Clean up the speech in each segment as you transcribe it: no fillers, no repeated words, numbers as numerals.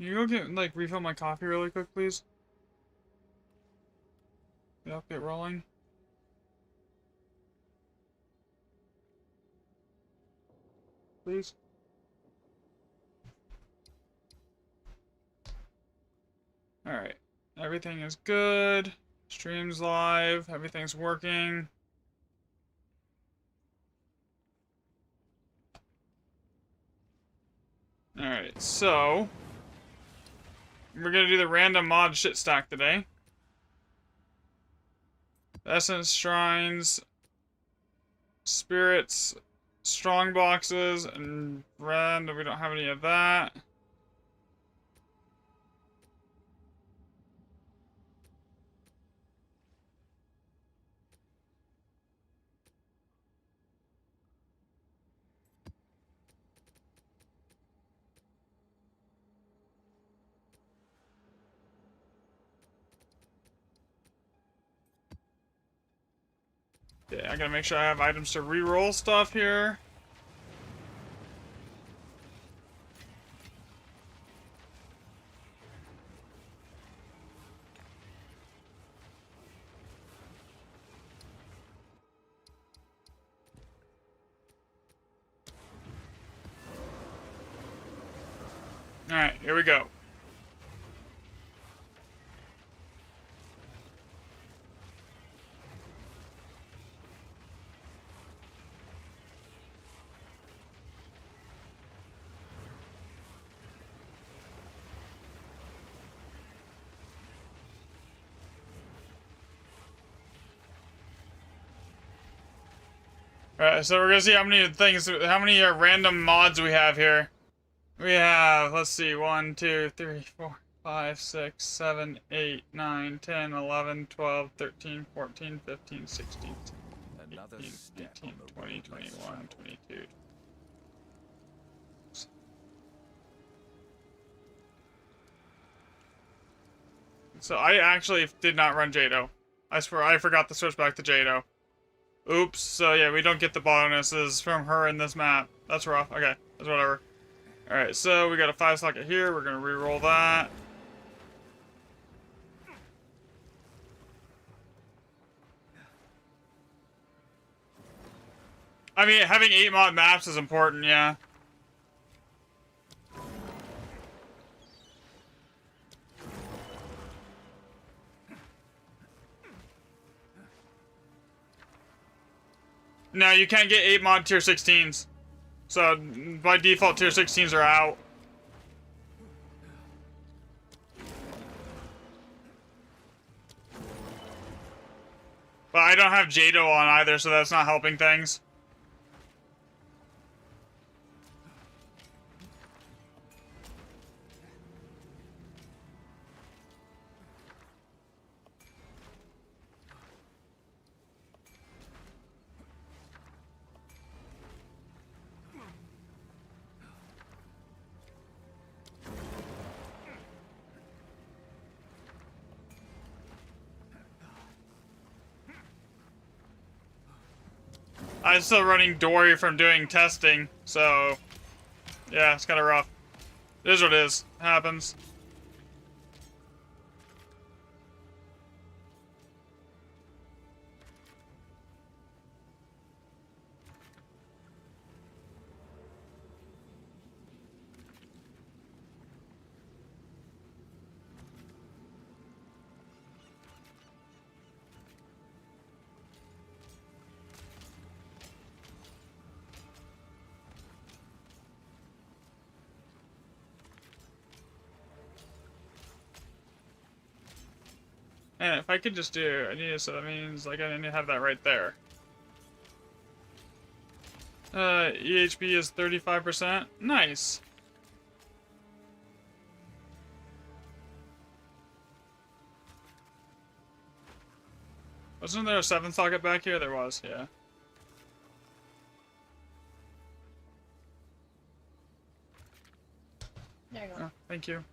you go get, like, refill my coffee really quick, please? Yep, get rolling. Please? Alright. Everything is good. Stream's live. Everything's working. Alright, so... we're gonna do the random mod shit stack today. Essence, shrines, spirits, strong boxes, and red. We don't have any of that. Yeah, I gotta make sure I have items to re-roll stuff here. Alright, here we go. Alright, so we're gonna see how many random mods we have here. We have, let's see, 1, 2, 3, 4, 5, 6, 7, 8, 9, 10, 11, 12, 13, 14, 15, 16, 17, 18, 20, 21, 22. So I actually did not run Jado. I swear, I forgot to switch back to Jado. Oops, so yeah, we don't get the bonuses from her in this map. That's rough. Okay, that's whatever. Alright, so we got a 5 socket here. We're gonna re-roll that. I mean, having 8 mod maps is important, yeah. No, you can't get 8 mod tier 16s. So, by default, tier 16s are out. But I don't have Jado on either, so that's not helping things. I'm still running Dory from doing testing, so yeah, it's kind of rough. It is what it is. It happens. And if I could just do, I need to, so that means like I need to have that right there. EHB is 35%. Nice. Wasn't there a 7 socket back here? There was, yeah. There you go. Oh, thank you.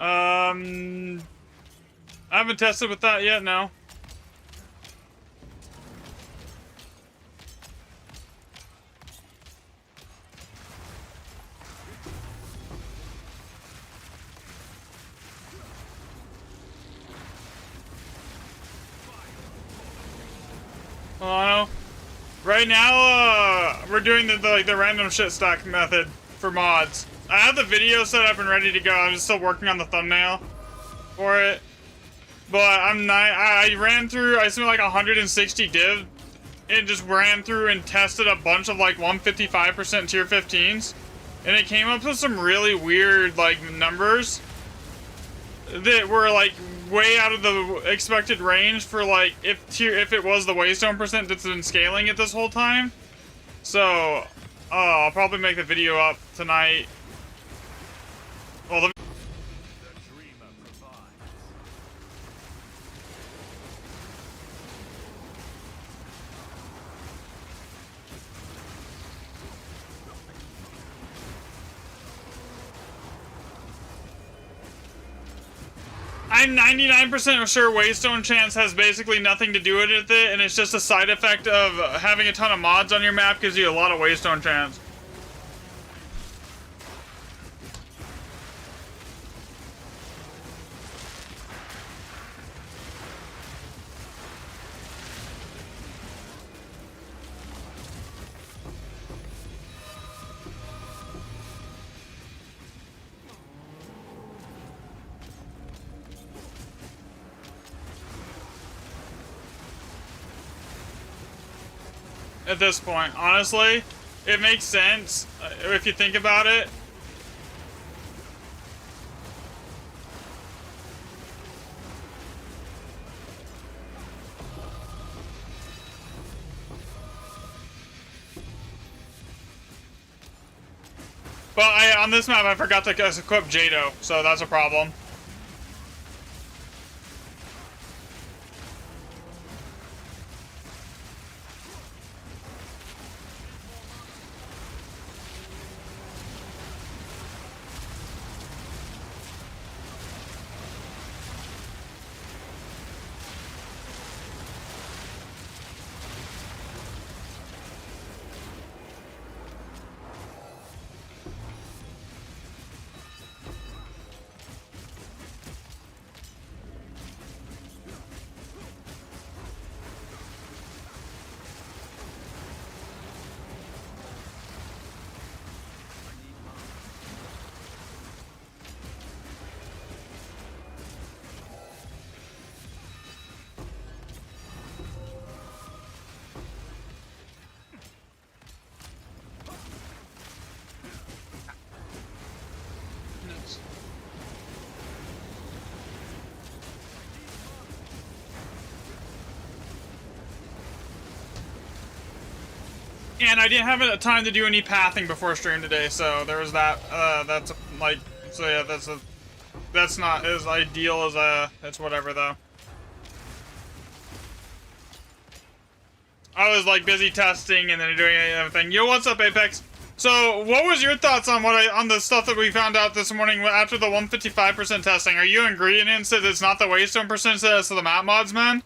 I haven't tested with that yet, no. Right now, we're doing the random shit stack method for mods. I have the video set up and ready to go. I'm just still working on the thumbnail for it. But I ran through, I spent like 160 div and just ran through and tested a bunch of like 155% tier 15s. And it came up with some really weird like numbers that were like way out of the expected range for like if it was the waystone percent that's been scaling it this whole time. So I'll probably make the video up tonight. Well, the 99% sure waystone chance has basically nothing to do with it, and it's just a side effect of having a ton of mods on your map gives you a lot of waystone chance. At this point, honestly, it makes sense if you think about it. But on this map, I forgot to equip Jado, so that's a problem. And I didn't have time to do any pathing before stream today, so there was that. That's like, so yeah, that's not as ideal as it's whatever though. I was like busy testing and then doing everything. Yo, what's up, Apex? So, what was your thoughts on on the stuff that we found out this morning after the 155% testing? Are you in agreement that it's not the waystone percentage, it's the map mods, man?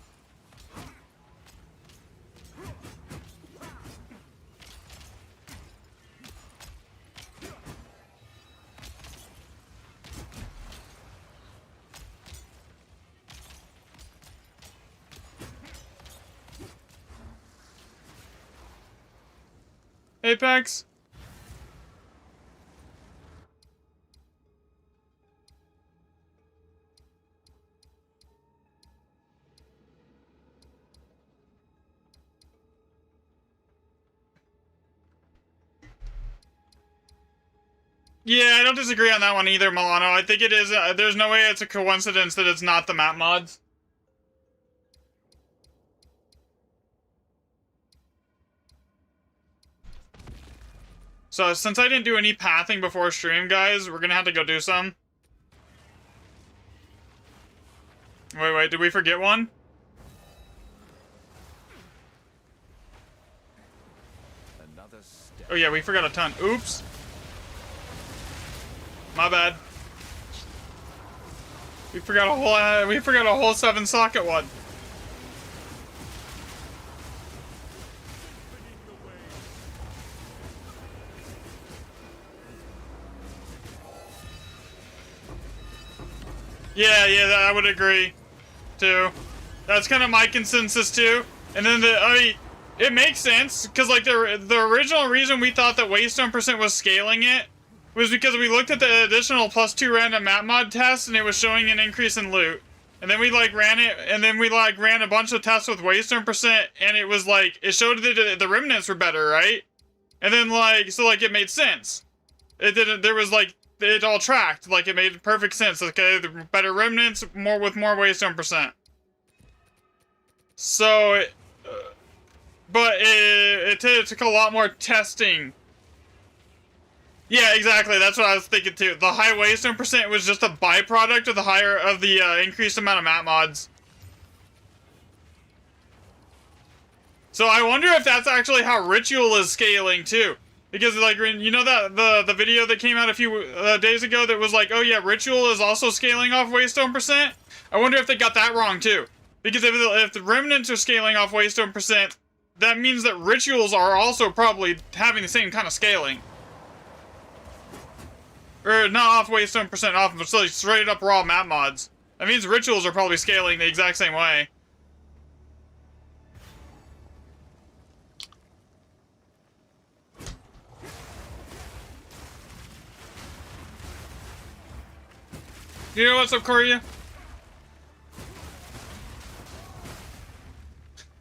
Apex? Yeah, I don't disagree on that one either, Milano. I think it is, there's no way it's a coincidence that it's not the map mods. So, since I didn't do any pathing before stream, guys, we're gonna have to go do some. Wait, did we forget one? Oh yeah, we forgot a ton. Oops. My bad. We forgot a whole 7-socket one. Yeah, I would agree, too. That's kind of my consensus, too. And then It makes sense, because, like, the original reason we thought that Waystone percent was scaling it was because we looked at the additional +2 random map mod tests, and it was showing an increase in loot. And then we, like, ran it, and then we, like, ran a bunch of tests with Waystone percent, and it was, like, it showed that the remnants were better, right? And then, like, so, like, it made sense. It didn't, there was, like, it all tracked. Like, it made perfect sense. Okay, the better remnants, with more Waystone percent. So, but it took a lot more testing. Yeah, exactly. That's what I was thinking too. The high Waystone percent was just a byproduct of the increased amount of map mods. So I wonder if that's actually how Ritual is scaling too. Because, like, you know that the video that came out a few days ago that was like, oh yeah, Ritual is also scaling off Waystone percent? I wonder if they got that wrong too. Because if the Remnants are scaling off Waystone percent, that means that Rituals are also probably having the same kind of scaling. Or not off Waystone percent off, but still straight up raw map mods. That means Rituals are probably scaling the exact same way. You know what's up, Korea?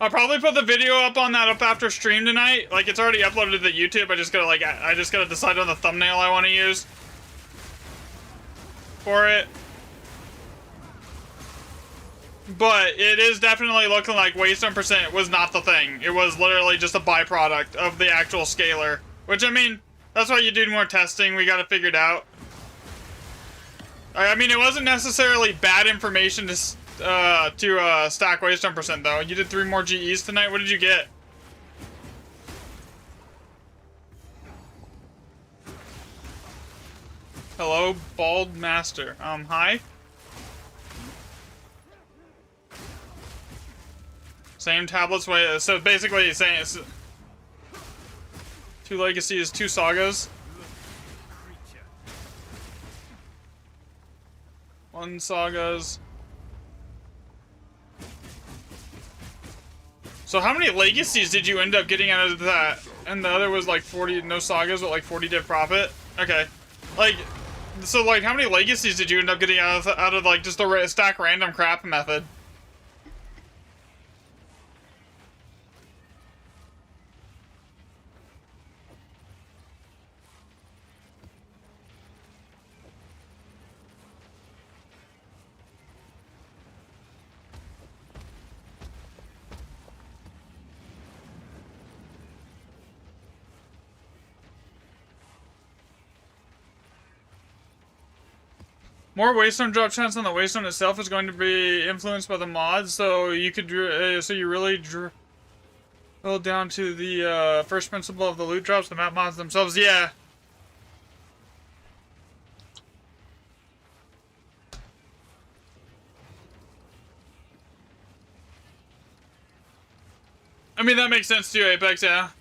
I'll probably put the video up after stream tonight. Like, it's already uploaded to YouTube. I just gotta decide on the thumbnail I want to use for it. But it is definitely looking like Waystone percent was not the thing. It was literally just a byproduct of the actual scaler. Which, I mean, that's why you do more testing. We got it figured out. I mean, it wasn't necessarily bad information to stack Waystone percent, though. You did 3 more GEs tonight. What did you get? Hello, Bald Master. Hi? Same tablets way. So basically, saying it's 2 legacies, 2 sagas. 1 sagas. So how many legacies did you end up getting out of that? And the other was like 40, no sagas, but like 40 div profit? Okay. Like, so like how many legacies did you end up getting out of like just the stack random crap method? More Waystone drop chance on the Waystone itself is going to be influenced by the mods, so you could so you really drill down to the first principle of the loot drops, the map mods themselves. Yeah. I mean, that makes sense too, Apex, yeah.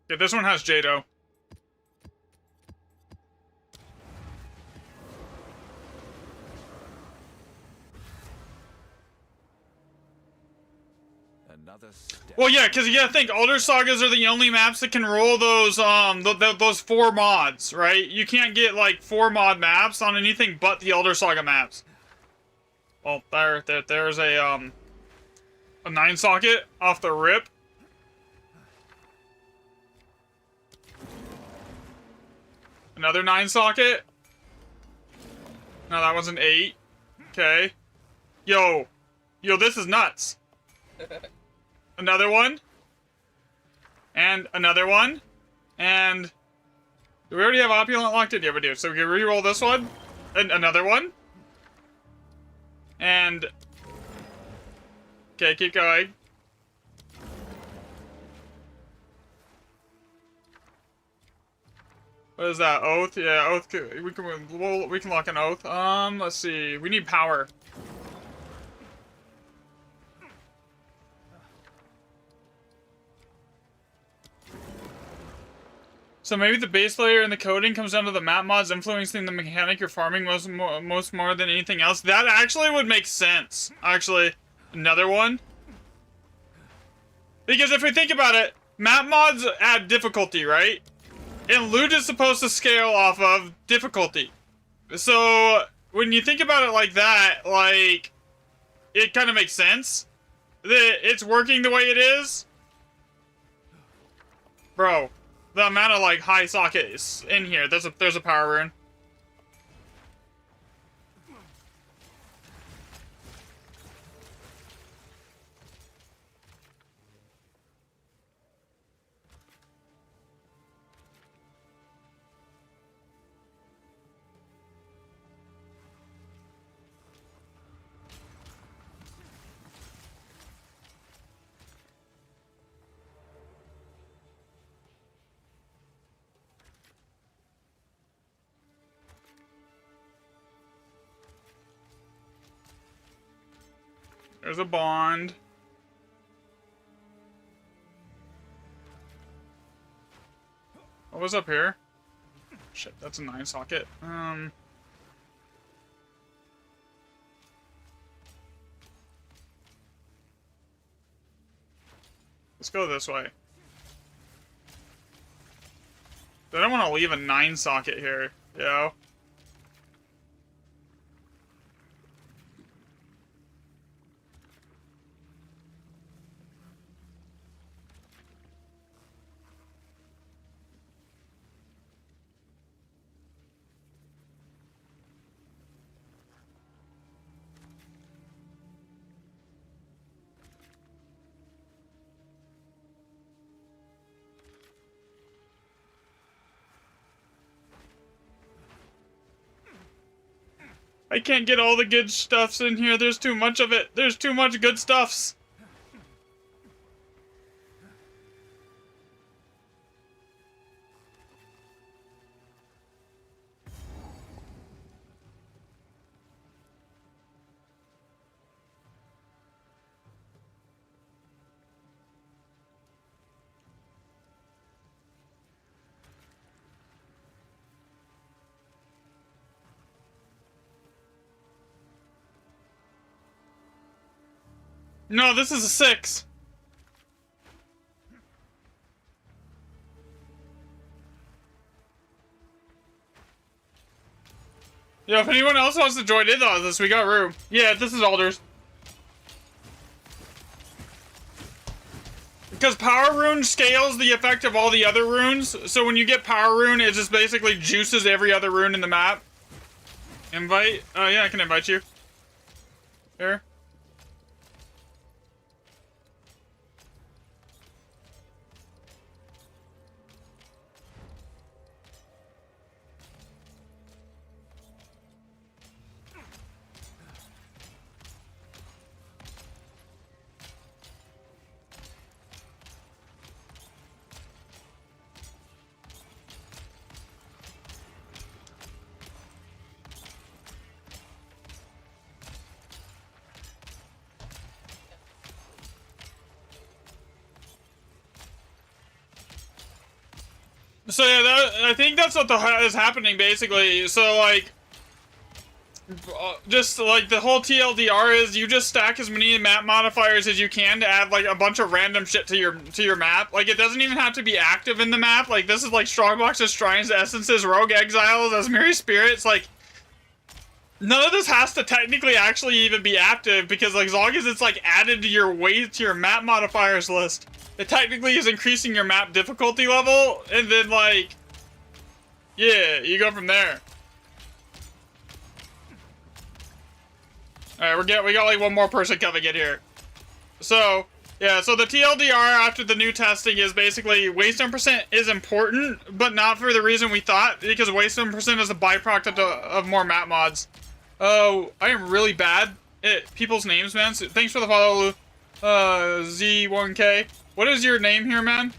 Yeah, this one has Jado. Well, yeah, because you gotta think, Elder Sagas are the only maps that can roll those, those 4 mods, right? You can't get, like, 4 mod maps on anything but the Elder Saga maps. Well, there's a 9 socket off the rip. Another 9 socket. No, that was an 8. Okay. Yo, this is nuts. Another one. And another one. And do we already have Opulent locked in? Yeah, we do. So we can re-roll this one. And another one. And okay, keep going. What is that? Oath? Yeah, Oath. We can lock an Oath. Let's see. We need power. So maybe the base layer and the coding comes down to the map mods influencing the mechanic you're farming most more than anything else. That actually would make sense. Actually, another one. Because if we think about it, map mods add difficulty, right? And loot is supposed to scale off of difficulty. So when you think about it like that, like, it kind of makes sense that it's working the way it is. Bro, the amount of like high sockets in here. There's a power rune. There's a bond. What was up here? Shit, that's a 9 socket. Let's go this way. I don't want to leave a 9 socket here, yo. I can't get all the good stuffs in here. There's too much of it. There's too much good stuffs. No, this is a 6. Yo, if anyone else wants to join in on this, we got room. Yeah, this is Alders. Because Power Rune scales the effect of all the other runes, so when you get Power Rune, it just basically juices every other rune in the map. Invite? Oh, yeah, I can invite you. Here. So yeah, I think that's what is happening basically. So like, just like the whole TLDR is you just stack as many map modifiers as you can to add like a bunch of random shit to your map. Like it doesn't even have to be active in the map. Like this is like strongboxes, shrines, essences, rogue exiles, Asmiri spirits. Like none of this has to technically actually even be active because like as long as it's like added to your map modifiers list, it technically is increasing your map difficulty level, and then like, yeah, you go from there. All right, we got like one more person coming in here. So yeah, so the TLDR after the new testing is basically waystone percent is important, but not for the reason we thought, because waystone percent is a byproduct of more map mods. Oh, I am really bad at people's names, man. So thanks for the follow, Z1K. What is your name here, man?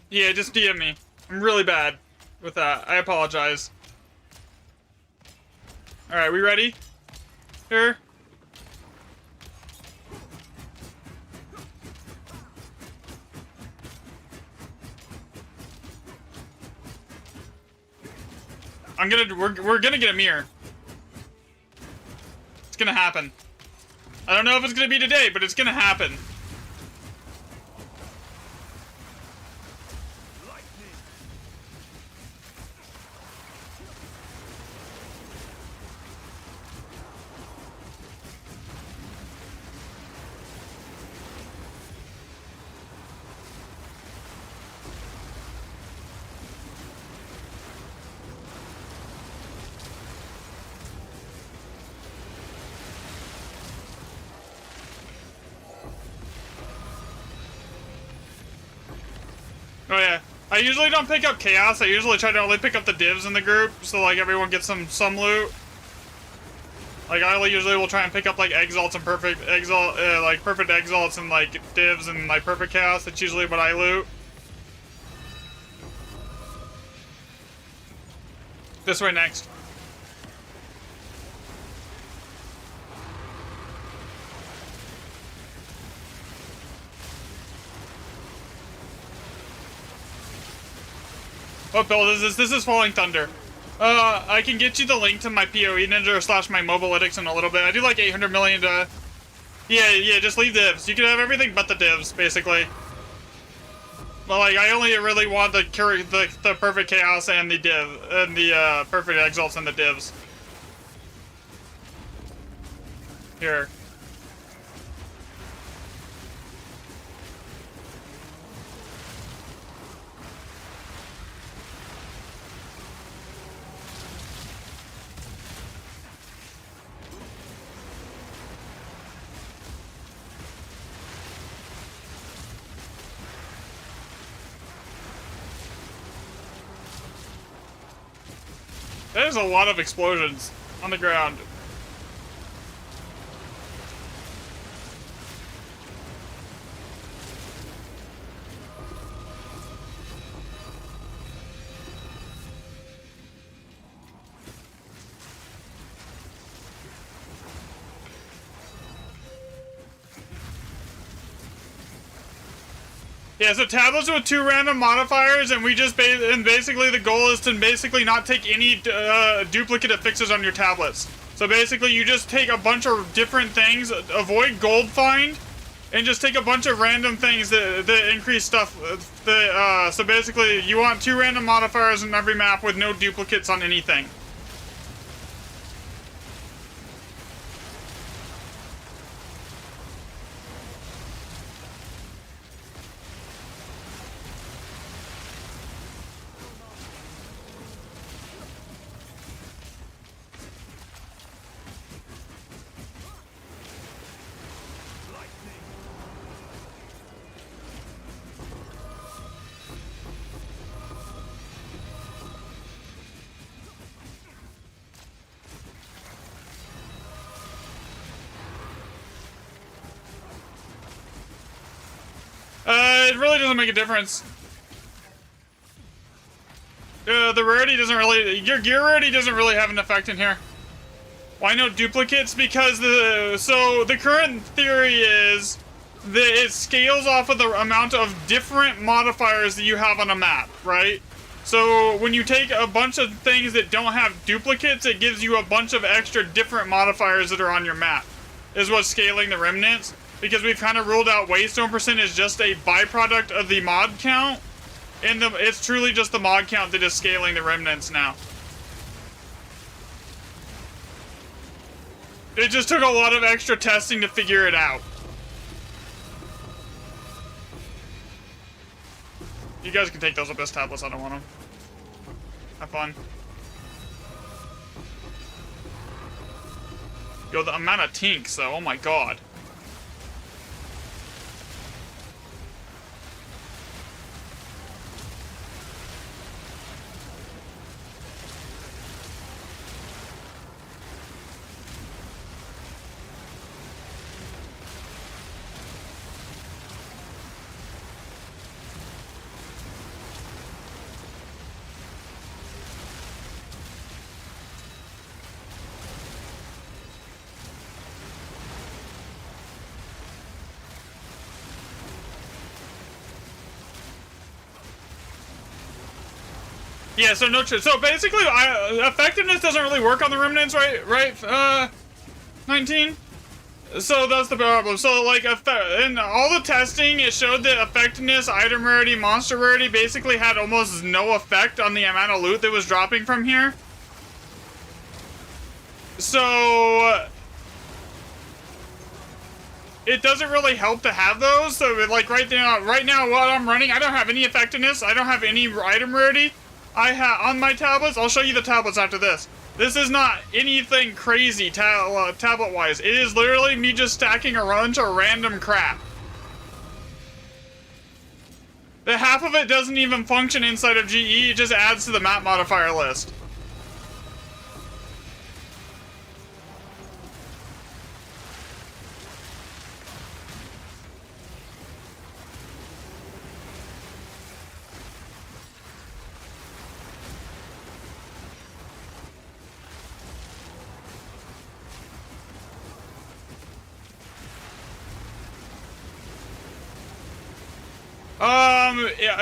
Yeah, just DM me. I'm really bad with that. I apologize. Alright, we ready? Here. we're gonna get a mirror. It's gonna happen. I don't know if it's gonna be today, but it's gonna happen. Oh yeah. I usually don't pick up chaos. I usually try to only pick up the divs in the group, so like everyone gets some loot. Like I usually will try and pick up like exalts and perfect exalts and like divs and like perfect chaos. That's usually what I loot. This way next. What build is this? This is Falling Thunder. I can get you the link to my PoE Ninja / my Mobalytics in a little bit. I do like 800 million to... Yeah, just leave divs. You can have everything but the divs, basically. But like, I only really want the perfect chaos and the div, and the perfect exalts and the divs. Here. There's a lot of explosions on the ground. Yeah, so tablets with 2 random modifiers, and we just basically the goal is to basically not take any duplicative fixes on your tablets. So basically, you just take a bunch of different things, avoid gold find, and just take a bunch of random things that increase stuff. So basically, you want 2 random modifiers in every map with no duplicates on anything. It really doesn't make a difference. The rarity doesn't really... Your gear rarity doesn't really have an effect in here. Why no duplicates? Because the current theory is that it scales off of the amount of different modifiers that you have on a map, right? So when you take a bunch of things that don't have duplicates, it gives you a bunch of extra different modifiers that are on your map, is what's scaling the remnants. Because we've kind of ruled out Waystone percent is just a byproduct of the mod count, and it's truly just the mod count that is scaling the remnants now. It just took a lot of extra testing to figure it out. You guys can take those Abyss tablets, I don't want them. Have fun. Yo, the amount of tinks though, oh my god. Yeah, so no trip. So basically, effectiveness doesn't really work on the remnants, right? Right, 19? So that's the problem. So, like, in all the testing, it showed that effectiveness, item rarity, monster rarity basically had almost no effect on the amount of loot that was dropping from here. So, it doesn't really help to have those. So, like, right now, what I'm running, I don't have any effectiveness. I don't have any item rarity. I have on my tablets. I'll show you the tablets after this. This is not anything crazy tablet-wise. It is literally me just stacking a bunch of random crap. The half of it doesn't even function inside of GE. It just adds to the map modifier list.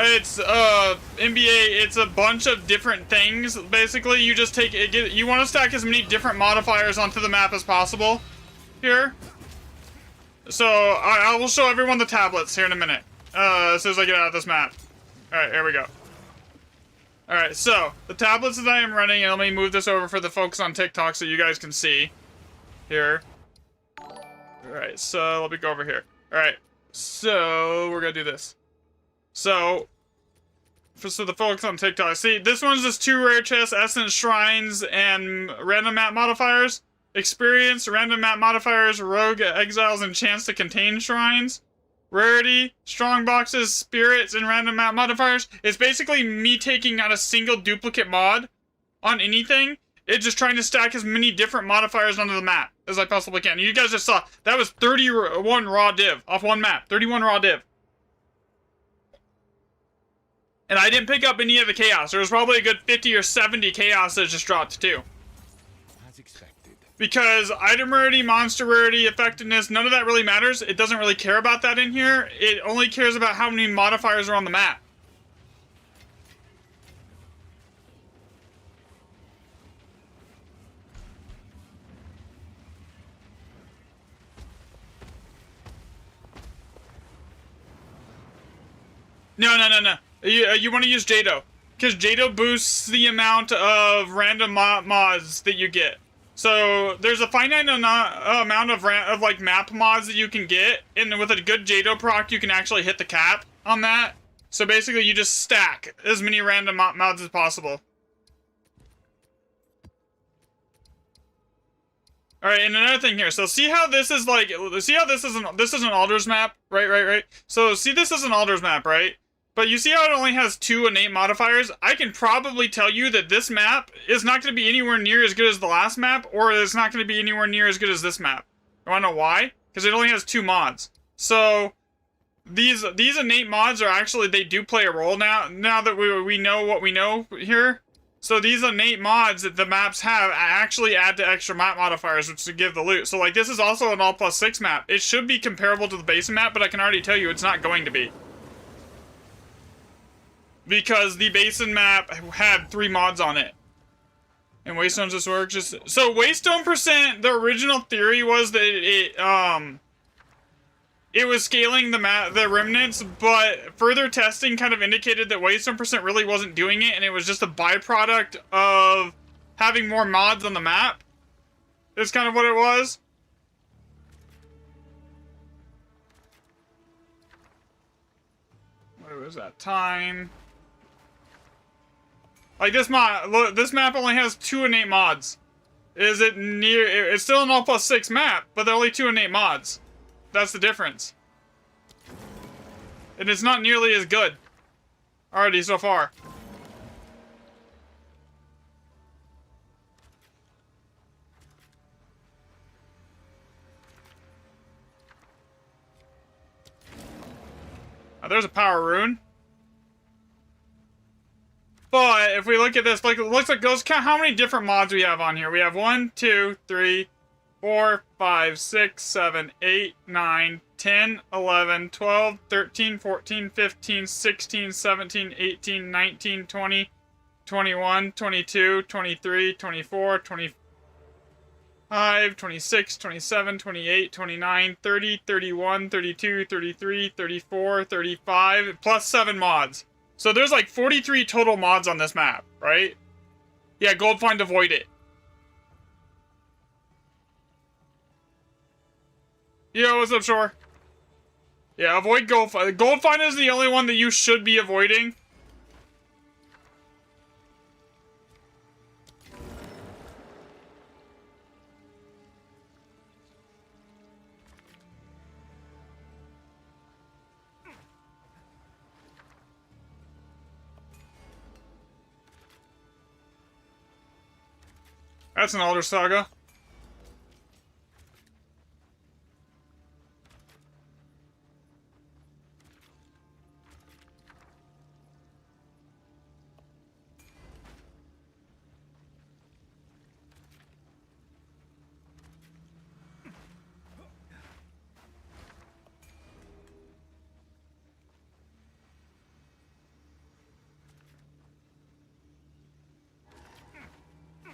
It's NBA. It's a bunch of different things. Basically, you just take it. You want to stack as many different modifiers onto the map as possible. Here. So I will show everyone the tablets here in a minute. As soon as I get out of this map. All right, here we go. All right, so the tablets that I am running, and let me move this over for the folks on TikTok so you guys can see. Here. All right, so let me go over here. All right, so we're gonna do this. So the folks on TikTok, see, this one's just 2 rare chests, essence shrines, and random map modifiers. Experience, random map modifiers, rogue exiles, and chance to contain shrines. Rarity, strong boxes, spirits, and random map modifiers. It's basically me taking not a single duplicate mod on anything. It's just trying to stack as many different modifiers onto the map as I possibly can. You guys just saw, that was 31 raw div off one map. 31 raw div. And I didn't pick up any of the chaos. There was probably a good 50 or 70 chaos that just dropped too. As expected. Because item rarity, monster rarity, effectiveness, none of that really matters. It doesn't really care about that in here. It only cares about how many modifiers are on the map. No. You want to use Jado. Because Jado boosts the amount of random mods that you get. So, there's a finite amount of like, map mods that you can get. And with a good Jado proc, you can actually hit the cap on that. So, basically, you just stack as many random mods as possible. Alright, and another thing here. So, see how this is like... See how this is an Alders map? Right. So, see this is an Alders map, right? But you see how it only has 2 innate modifiers? I can probably tell you that this map is not going to be anywhere near as good as the last map, or it's not going to be anywhere near as good as this map. You want to know why? Because it only has 2 mods. So, these innate mods are actually, they do play a role now that we know what we know here. So these innate mods that the maps have actually add to extra map modifiers, which to give the loot. So like this is also an all +6 map. It should be comparable to the basin map, but I can already tell you it's not going to be. Because the basin map had 3 mods on it. And Waystone's just works so Waystone %, the original theory was that it was scaling the remnants, but further testing kind of indicated that Waystone % really wasn't doing it, and it was just a byproduct of having more mods on the map. Is kind of what it was. What was that time? Like this map only has 2 innate mods. Is it near? It's still an all +6 map, but there are only 2 innate mods. That's the difference. And it's not nearly as good. Already so far. Now, there's a power rune. But if we look at this, like, it looks like those count how many different mods we have on here. We have 1, 2, 3, 4, 5, 6, 7, 8, 9, 10, 11, 12, 13, 14, 15, 16, 17, 18, 19, 20, 21, 22, 23, 24, 25, 26, 27, 28, 29, 30, 31, 32, 33, 34, 35, plus 7 mods. So there's like 43 total mods on this map, right? Yeah, gold find, avoid it. Yo, what's up, Shore? Yeah, avoid gold find. Gold find is the only one that you should be avoiding. That's an Elder Saga.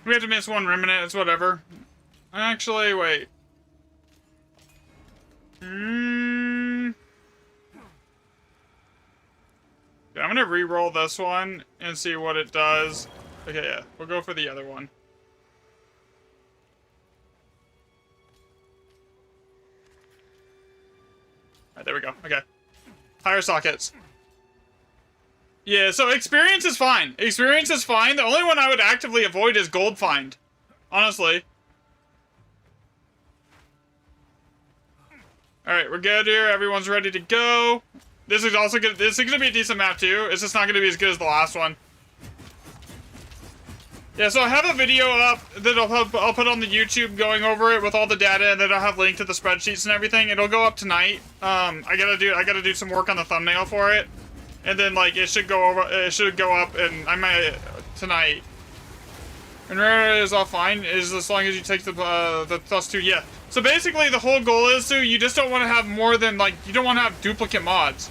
We have to miss one remnant, it's whatever. Actually, wait. Yeah, I'm gonna re-roll this one and see what it does. Okay, yeah, we'll go for the other one. Alright, there we go. Okay. Higher sockets. Yeah, so experience is fine. Experience is fine. The only one I would actively avoid is gold find. Honestly. Alright, we're good here. Everyone's ready to go. This is also good. This is gonna be a decent map too. It's just not gonna be as good as the last one. Yeah, so I have a video up that I'll put on the YouTube going over it with all the data, and then I'll have linked to the spreadsheets and everything. It'll go up tonight. I gotta do some work on the thumbnail for it. And then, like, it should go up, and I might, tonight. And rare is all fine, is as long as you take the +2, yeah. So basically, the whole goal is to, you just don't want to have more than, like, you don't want to have duplicate mods.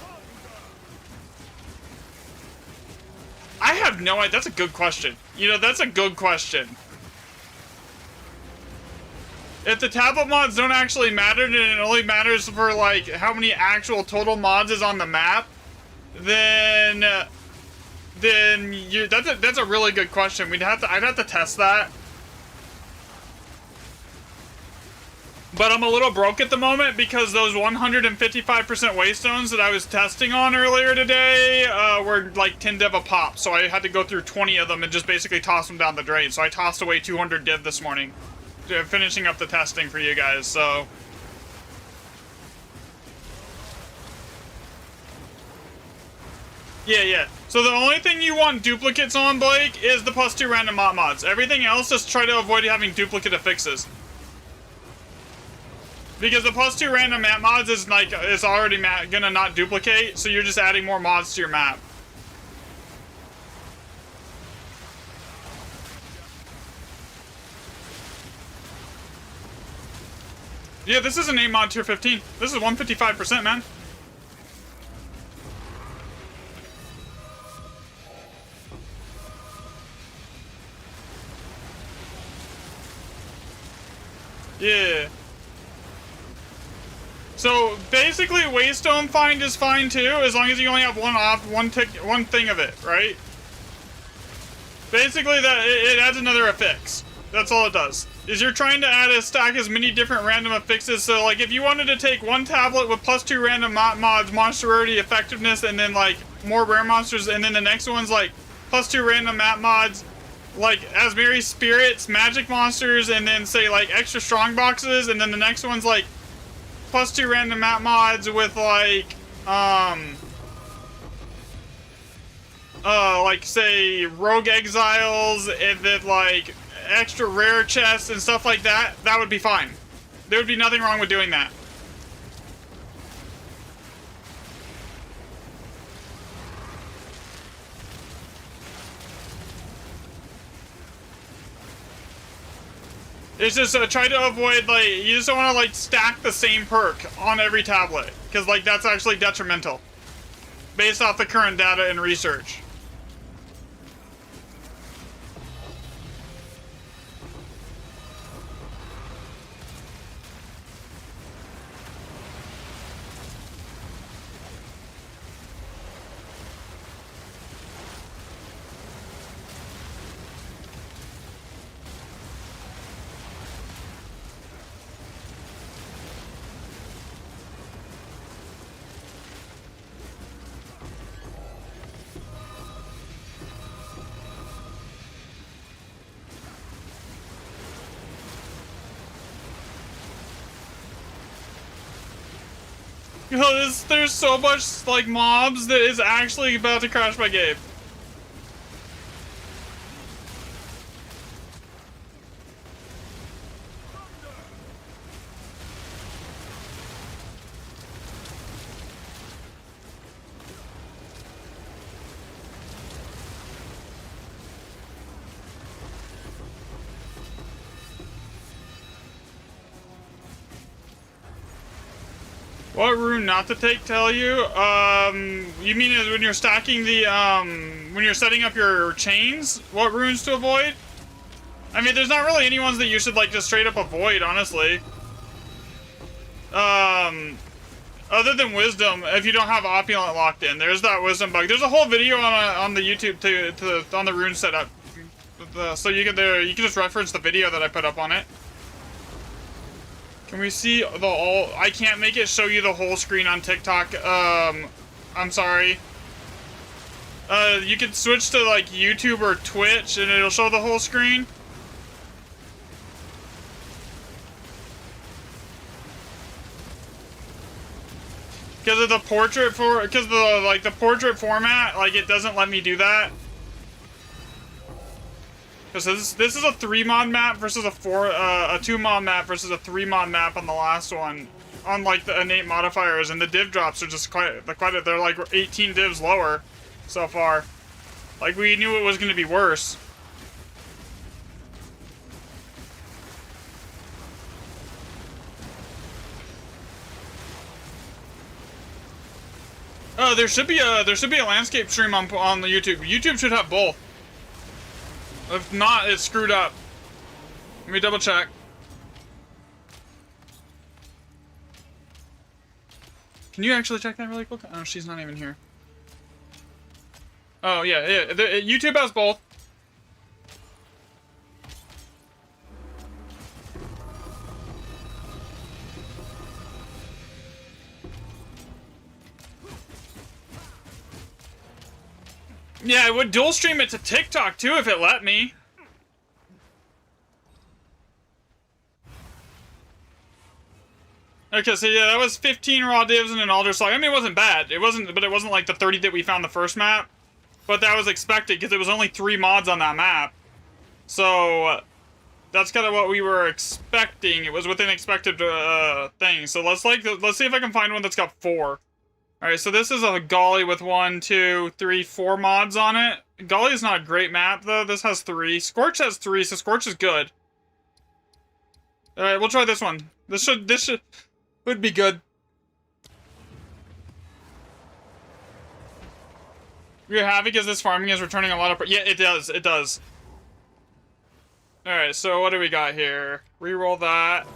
I have no idea, that's a good question. You know, that's a good question. If the tablet mods don't actually matter, and it only matters for, like, how many actual total mods is on the map, then that's a really good question. I'd have to test that. But I'm a little broke at the moment because those 155% waystones that I was testing on earlier today were like 10 div a pop, so I had to go through 20 of them and just basically toss them down the drain. So I tossed away 200 div this morning, finishing up the testing for you guys. So. Yeah. So the only thing you want duplicates on, Blake, is the +2 random mods. Everything else, just try to avoid having duplicate affixes. Because the +2 random map mods is like, is already gonna not duplicate, so you're just adding more mods to your map. Yeah, this is an A mod tier 15. This is 155%, man. Yeah. So basically, waystone find is fine too, as long as you only have one thing of it, right? Basically, that it adds another affix. That's all it does. Is you're trying to stack as many different random affixes. So like, if you wanted to take one tablet with +2 random mods, monster rarity, effectiveness, and then like more rare monsters, and then the next one's like +2 random map mods, like Asmeri spirits, magic monsters, and then say like extra strong boxes, and then the next one's like +2 random map mods with like say rogue exiles, and then like extra rare chests and stuff like that. That would be fine. There would be nothing wrong with doing that. It's just try to avoid, like, you just don't want to like stack the same perk on every tablet, because like that's actually detrimental based off the current data and research. There's so much like mobs that is actually about to crash my game. What rune not to take, tell you? You mean is when you're stacking the, when you're setting up your chains? What runes to avoid? I mean, there's not really any ones that you should, like, just straight up avoid, honestly. Other than wisdom, if you don't have opulent locked in, there's that wisdom bug. There's a whole video on the YouTube on the rune setup. So you can just reference the video that I put up on it. Can we see the all? I can't make it show you the whole screen on TikTok. I'm sorry. You can switch to like YouTube or Twitch and it'll show the whole screen. Because of the portrait the portrait format, like it doesn't let me do that. Because this is a 3-mod map versus a 2-mod map versus a 3-mod map on the last one. On like the innate modifiers, and the div drops are just they're like 18 divs lower so far. Like we knew it was going to be worse. There should be a landscape stream on the YouTube. YouTube should have both. If not, it's screwed up. Let me double check. Can you actually check that really quick? Oh, she's not even here. Oh, yeah. YouTube has both. Yeah, I would dual stream it to TikTok too if it let me. Okay, so yeah, that was 15 raw divs and an alder slug. I mean, it wasn't bad. But it wasn't like the 30 that we found the first map. But that was expected because it was only 3 mods on that map. So that's kind of what we were expecting. It was within expected things. So let's see if I can find one that's got 4. Alright, so this is a Golly with 1, 2, 3, 4 mods on it. Golly is not a great map, though. This has 3. Scorch has 3, so Scorch is good. Alright, we'll try this one. This would be good. Your Havoc is this farming is returning a lot of... Yeah, it does. Alright, so what do we got here? Reroll that.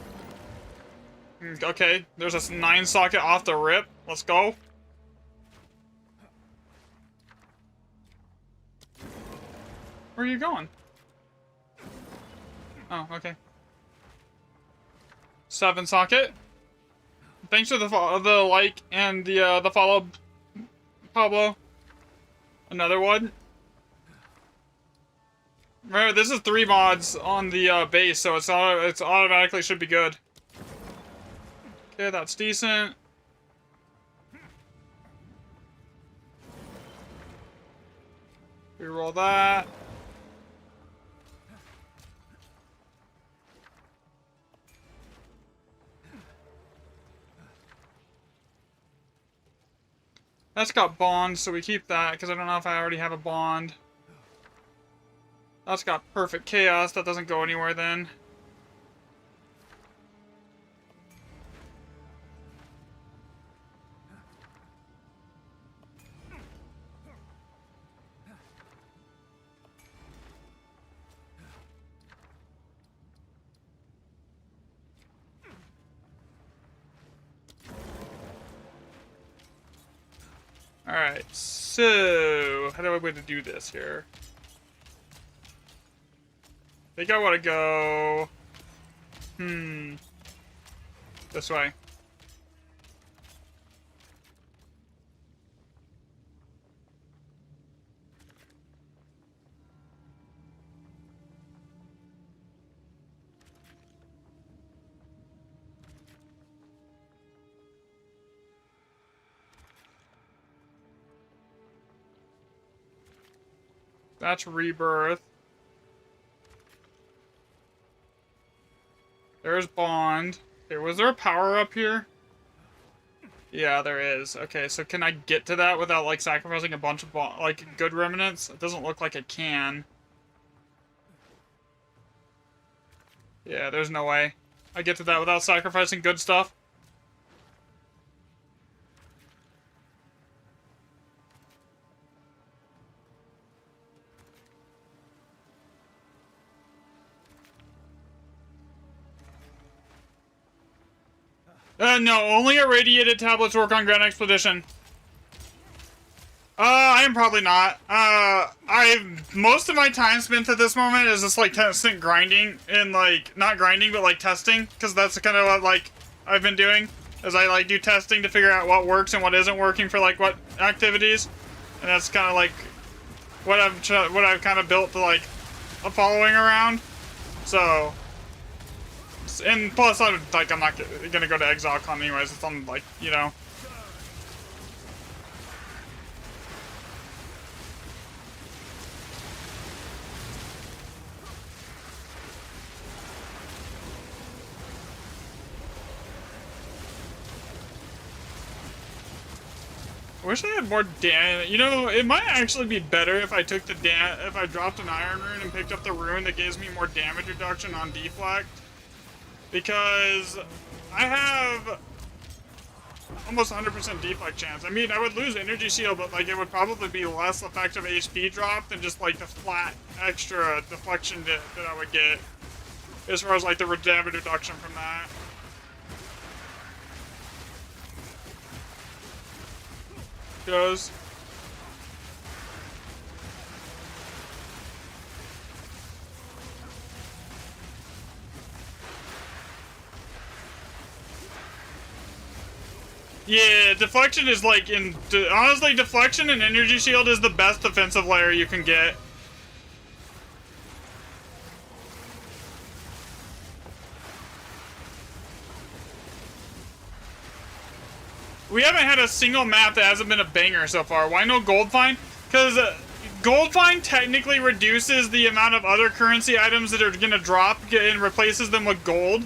Okay, there's a 9 socket off the rip. Let's go. Where are you going? Oh, okay. 7 socket. Thanks for the like and the follow, Pablo. Another one. Remember, this is 3 mods on the base, so it's automatically should be good. Okay, that's decent. Reroll that. That's got bond, so we keep that, because I don't know if I already have a bond. That's got perfect chaos, that doesn't go anywhere then. Alright, so how do I want to do this here? I think I want to go... This way. That's Rebirth. There's Bond. Okay, was there a power up here? Yeah, there is. Okay, so can I get to that without, like, sacrificing a bunch of, like, good remnants? It doesn't look like I can. Yeah, there's no way. I get to that without sacrificing good stuff. No, only irradiated tablets work on Grand Expedition. I am probably not. Most of my time spent at this moment is just, like, testing grinding, and, like, not grinding, but, like, testing, because that's kind of what, like, I've been doing, is I, like, do testing to figure out what works and what isn't working for, like, what activities, and that's kind of, like, what I've kind of built, like, a following around, so, and plus, I'm not gonna go to ExileCon anyways, it's on, like, you know. I wish I had more damage. You know, it might actually be better if I took the if I dropped an iron rune and picked up the rune that gives me more damage reduction on deflect. Because I have almost 100% deflect chance. I mean, I would lose energy shield, but, like, it would probably be less effective HP drop than just, like, the flat extra deflection that I would get as far as, like, the damage reduction from that. Goes. Yeah, deflection is like honestly, deflection and energy shield is the best defensive layer you can get. We haven't had a single map that hasn't been a banger so far. Why no gold find? Because gold find technically reduces the amount of other currency items that are gonna drop and replaces them with gold.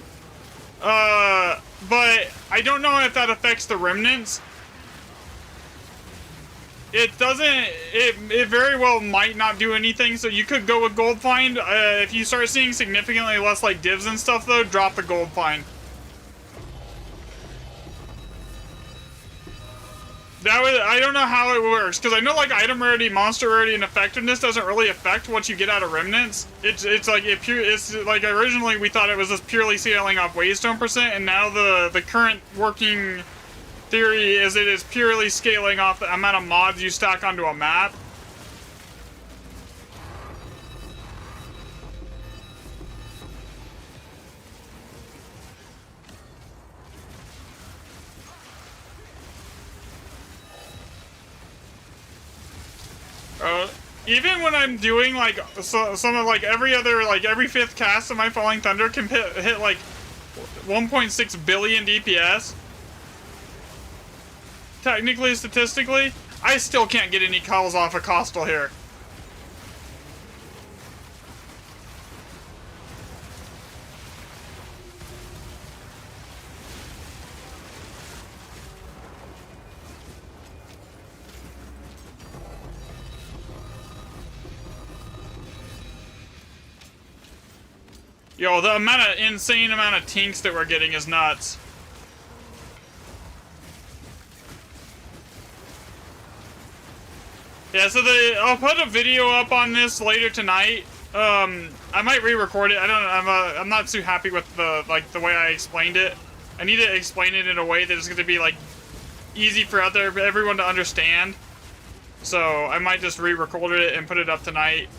But I don't know if that affects the remnants. It doesn't, it very well might not do anything, so you could go with gold find. If you start seeing significantly less, like, divs and stuff, though, drop the gold find. I don't know how it works, because I know, like, item rarity, monster rarity, and effectiveness doesn't really affect what you get out of remnants. It's like, it's like, originally we thought it was just purely scaling off waystone percent, and now the current working theory is it is purely scaling off the amount of mods you stack onto a map. Even when I'm doing, like, some of, like, every other, like, every fifth cast of my Falling Thunder can hit like, 1.6 billion DPS. Technically, statistically, I still can't get any calls off of Costal here. Yo, the insane amount of tinks that we're getting is nuts. Yeah, so I'll put a video up on this later tonight. I might re-record it. I'm not too happy with the way I explained it. I need to explain it in a way that is going to be, like, easy for everyone to understand. So I might just re-record it and put it up tonight.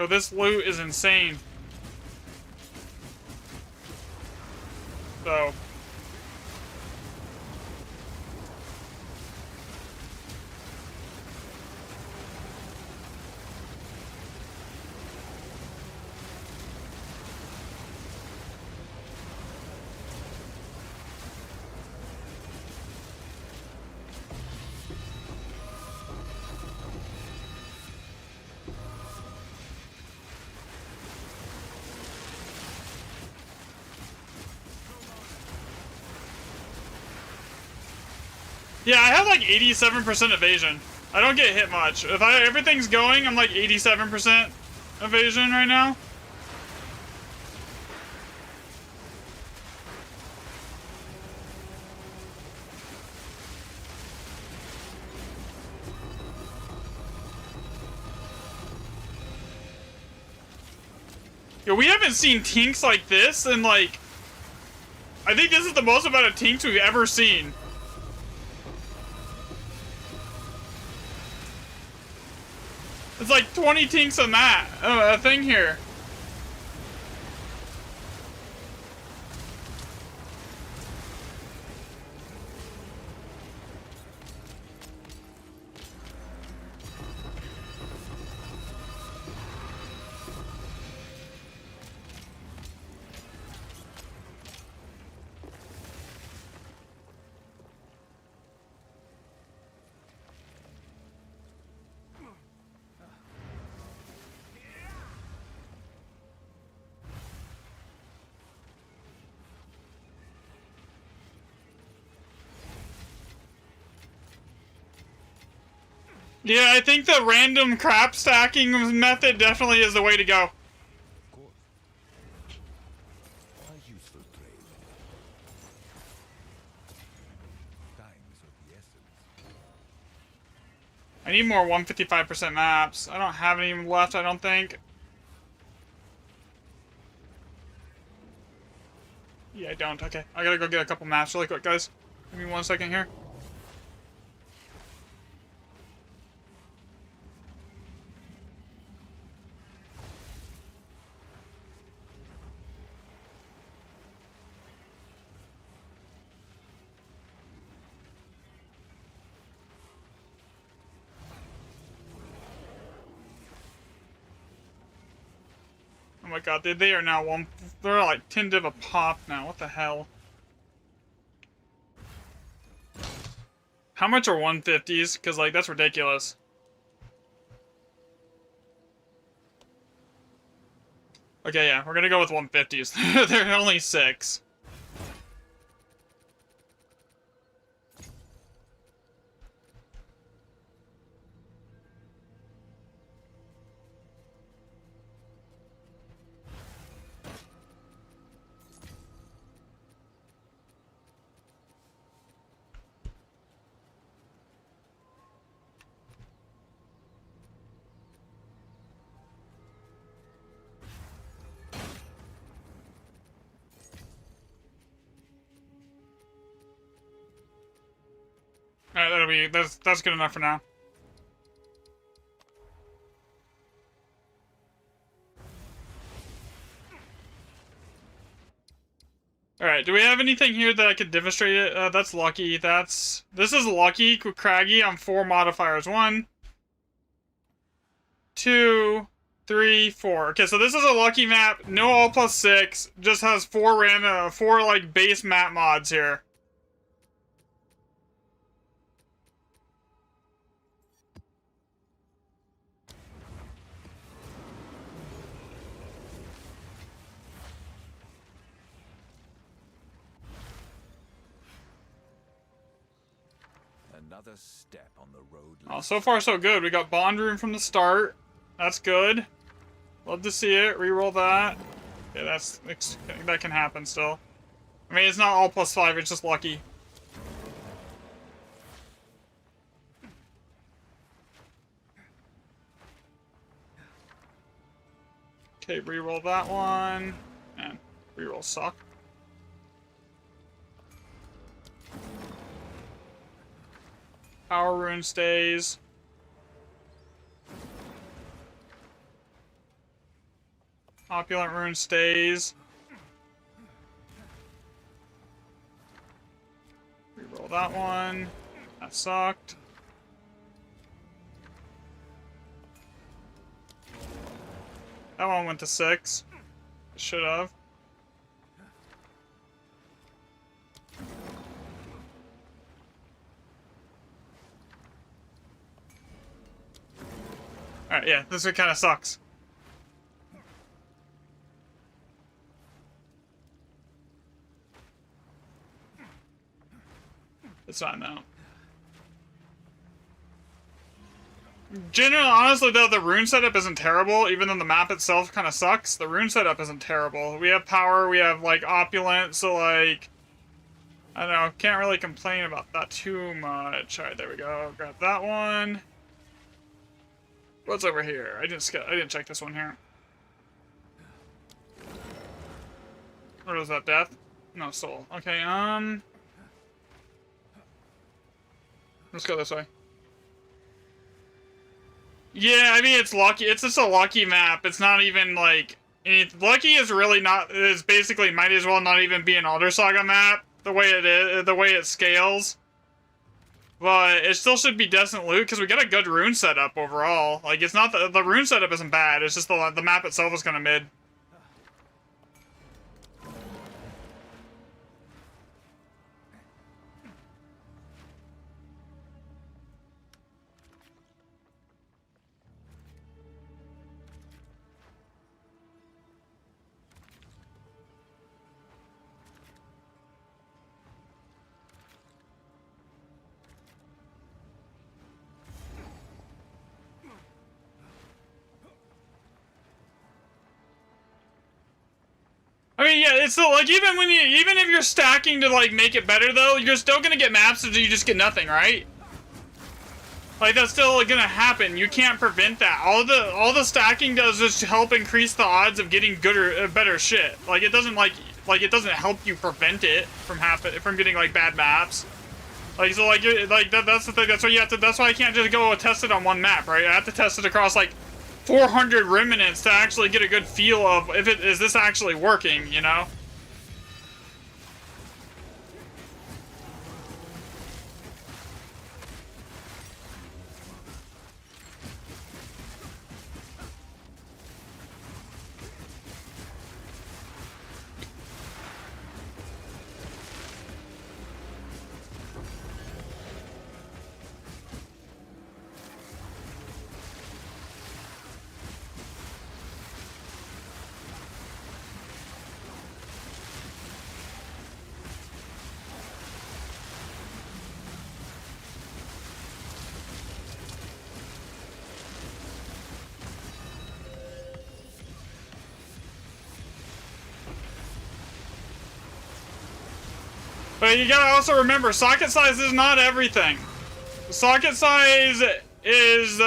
Bro, this loot is insane. So. Yeah, I have like 87% evasion. I don't get hit much. If everything's going, I'm like 87% evasion right now. Yo, we haven't seen tinks like this in like... I think this is the most amount of tinks we've ever seen. It's like 20 tinks on that thing here. Yeah, I think the random crap stacking method definitely is the way to go. Of course. A useful trade. Time is of the essence. I need more 155% maps. I don't have any left, I don't think. Yeah, I don't. Okay, I gotta go get a couple maps really quick, guys. Give me 1 second here. Oh my god, they are now they're like 10 div a pop now. What the hell? How much are 150s? Because, like, that's ridiculous. Okay, yeah, we're gonna go with 150s. They're only 6. Alright, that's good enough for now. Alright, do we have anything here that I could demonstrate it? That's lucky. This is lucky, craggy on 4 modifiers. 1, 2, 3, 4. Okay, so this is a lucky map. No all plus 6. Just has 4 random, 4 like base map mods here. Another step on the road. Oh, so far so good. We got bond room from the start. That's good. Love to see it. Reroll that. Yeah, that can happen still. I mean, it's not all plus 5. It's just lucky. Okay, reroll that one. Man, reroll suck. Power rune stays. Opulent rune stays. Reroll that one. That sucked. That one went to 6. Should have. Alright, yeah, this one kind of sucks. It's fine though. Generally, honestly though, the rune setup isn't terrible, even though the map itself kind of sucks. The rune setup isn't terrible. We have power, we have, like, opulent, so, like, I don't know, can't really complain about that too much. Alright, there we go. Grab that one. What's over here? I didn't check this one here. Or was that death? No, soul. Okay, let's go this way. Yeah, I mean, it's lucky. It's just a lucky map. It's not even, like... Lucky is really not... Is basically might as well not even be an Alder Saga map. The way it is, the way it scales. But it still should be decent loot, because we got a good rune setup overall. Like, it's not... The rune setup isn't bad. It's just the map itself is kind of mid. I mean, yeah, it's still, like, even if you're stacking to, like, make it better, though, you're still gonna get maps that you just get nothing, right? Like, that's still gonna happen. You can't prevent that. All the stacking does is help increase the odds of getting better shit. Like, it doesn't, like, it doesn't help you prevent it from getting, like, bad maps. Like, so, like, you're, like, that's the thing. That's why you have to, that's why I can't just go test it on one map, right? I have to test it across, like, 400 remnants to actually get a good feel of is this actually working, you know? But you gotta also remember, socket size is not everything. Socket size is,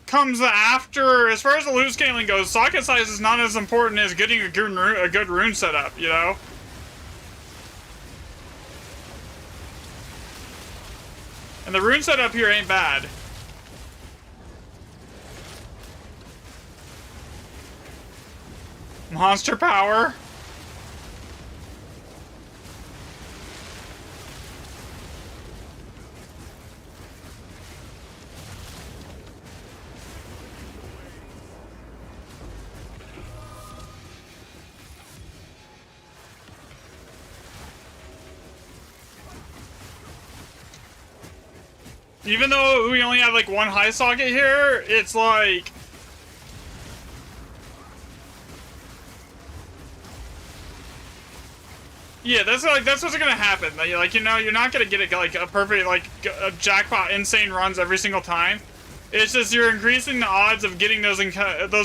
comes after, as far as the loot scaling goes, socket size is not as important as getting a good rune setup, you know? And the rune setup here ain't bad. Monster power. Even though we only have, like, one high socket here, it's like... Yeah, that's what's gonna happen. Like, you know, you're not gonna get like a perfect, like, a jackpot insane runs every single time. It's just you're increasing the odds of getting those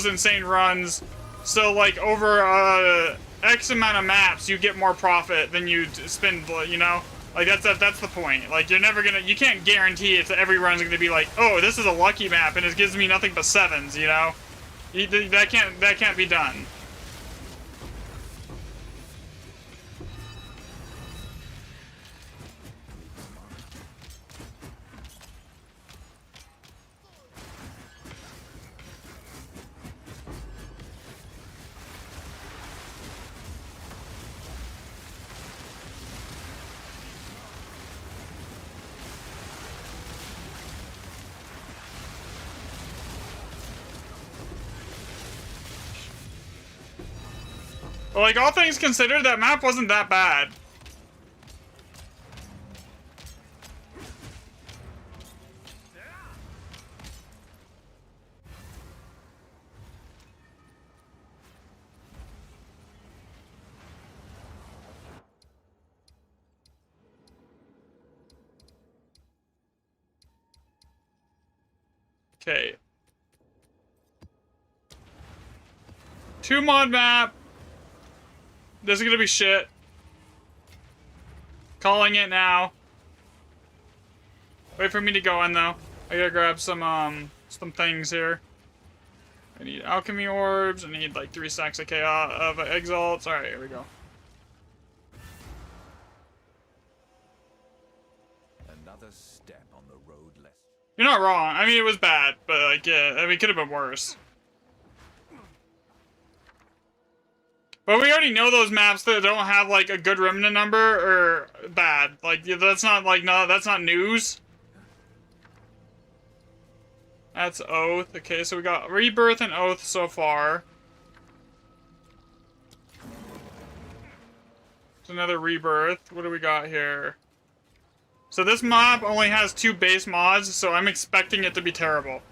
insane runs. So, like, over X amount of maps, you get more profit than you spend, you know? Like, that's the point. Like, you can't guarantee it's every run's gonna be like, oh, this is a lucky map and it gives me nothing but 7s, you know? That can't be done. But like, all things considered, that map wasn't that bad. Okay. 2 mod map. This is gonna be shit. Calling it now. Wait for me to go in though. I gotta grab some things here. I need alchemy orbs. I need like 3 stacks of chaos of exalts. Alright, here we go. Another step on the road less. You're not wrong. I mean, it was bad, but like, yeah, I mean, it could have been worse. But we already know those maps that don't have like a good remnant number are bad. Like, that's not like, no, that's not news. That's Oath. Okay, so we got Rebirth and Oath so far. It's another Rebirth. What do we got here? So this map only has 2 base mods, so I'm expecting it to be terrible.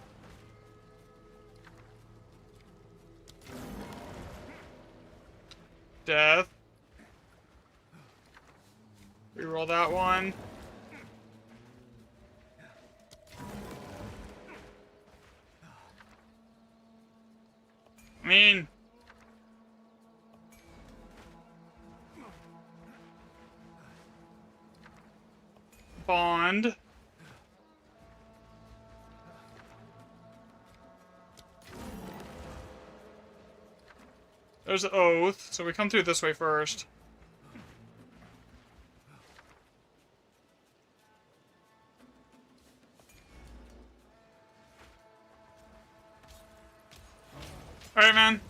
Death. Reroll that one. I mean... Bond. There's Oath, so we come through this way first. Alright, man.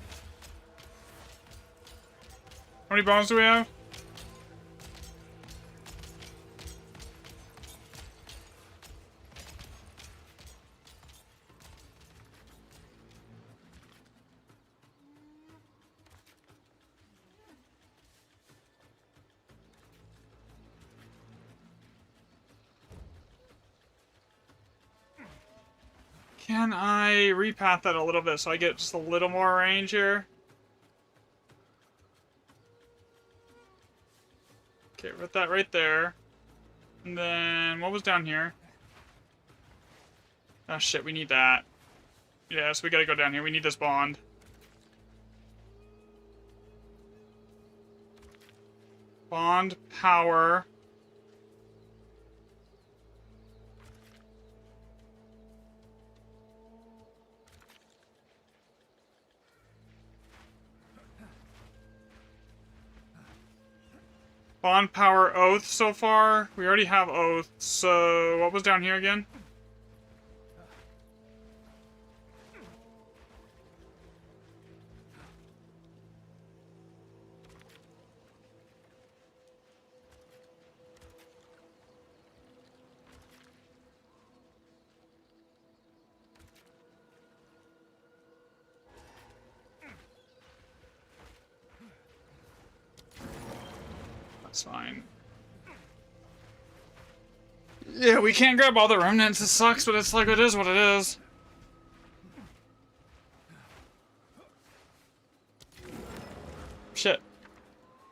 How many bones do we have? Can I repath that a little bit so I get just a little more range here? Okay, put that right there. And then, what was down here? Oh shit, we need that. Yeah, so we gotta go down here. We need this bond. Bond, power. Bond, power, oath so far. We already have oath, so what was down here again? That's fine. Yeah, we can't grab all the remnants. It sucks, but it's like, it is what it is. Shit.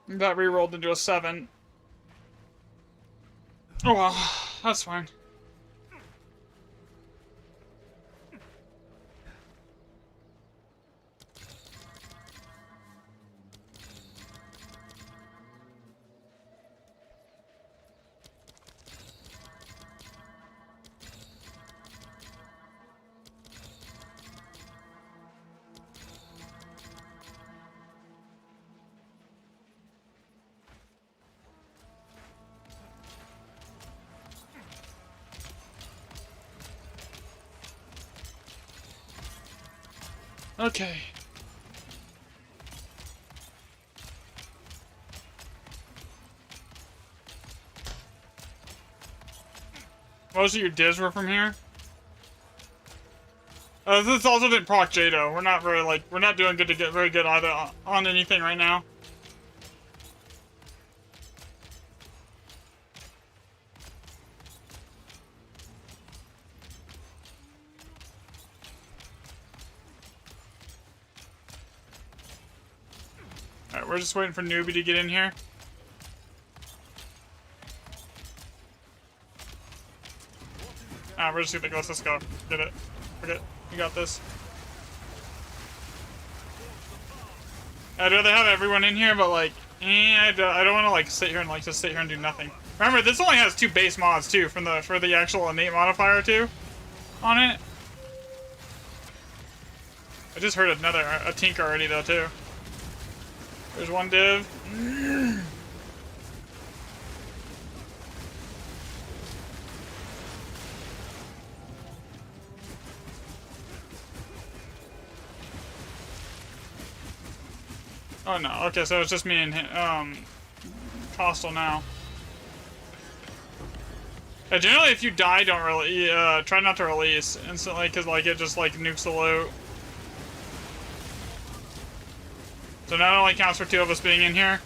That re-rolled into a 7. Oh well, that's fine. Okay. Most of your divs were from here? This also didn't proc Jado. We're not very, like, we're not doing good to get very good either on anything right now. we're just waiting for Newbie to get in here. We're just gonna go. Let's go. Get it. Forget. You got this. I'd rather have everyone in here, but like, I don't want to like sit here and like just sit here and do nothing. Remember, this only has 2 base mods too, for the actual innate modifier too, on it. I just heard a tink already though too. There's one div. Oh no, okay, so it's just me and Costal now. Yeah, generally if you die, don't really, try not to release instantly, cause like it just like nukes the loot. So not only counts for 2 of us being in here.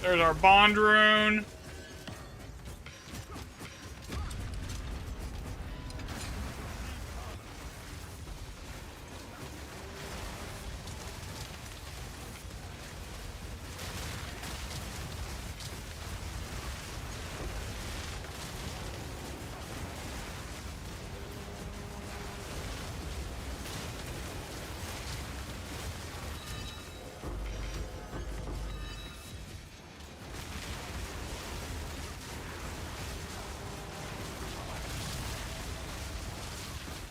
There's our bond rune.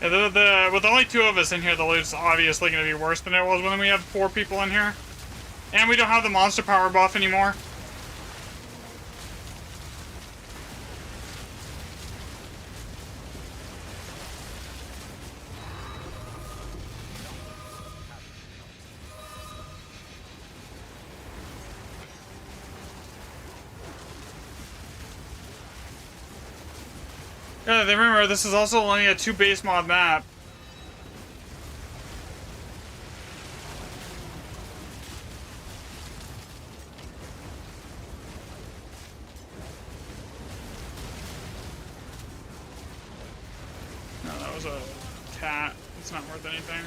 Yeah, with only 2 of us in here, the loot's obviously going to be worse than it was when we have 4 people in here. And we don't have the monster power buff anymore. Yeah, remember, this is also only a 2 base mod map. No, that was a cat. It's not worth anything.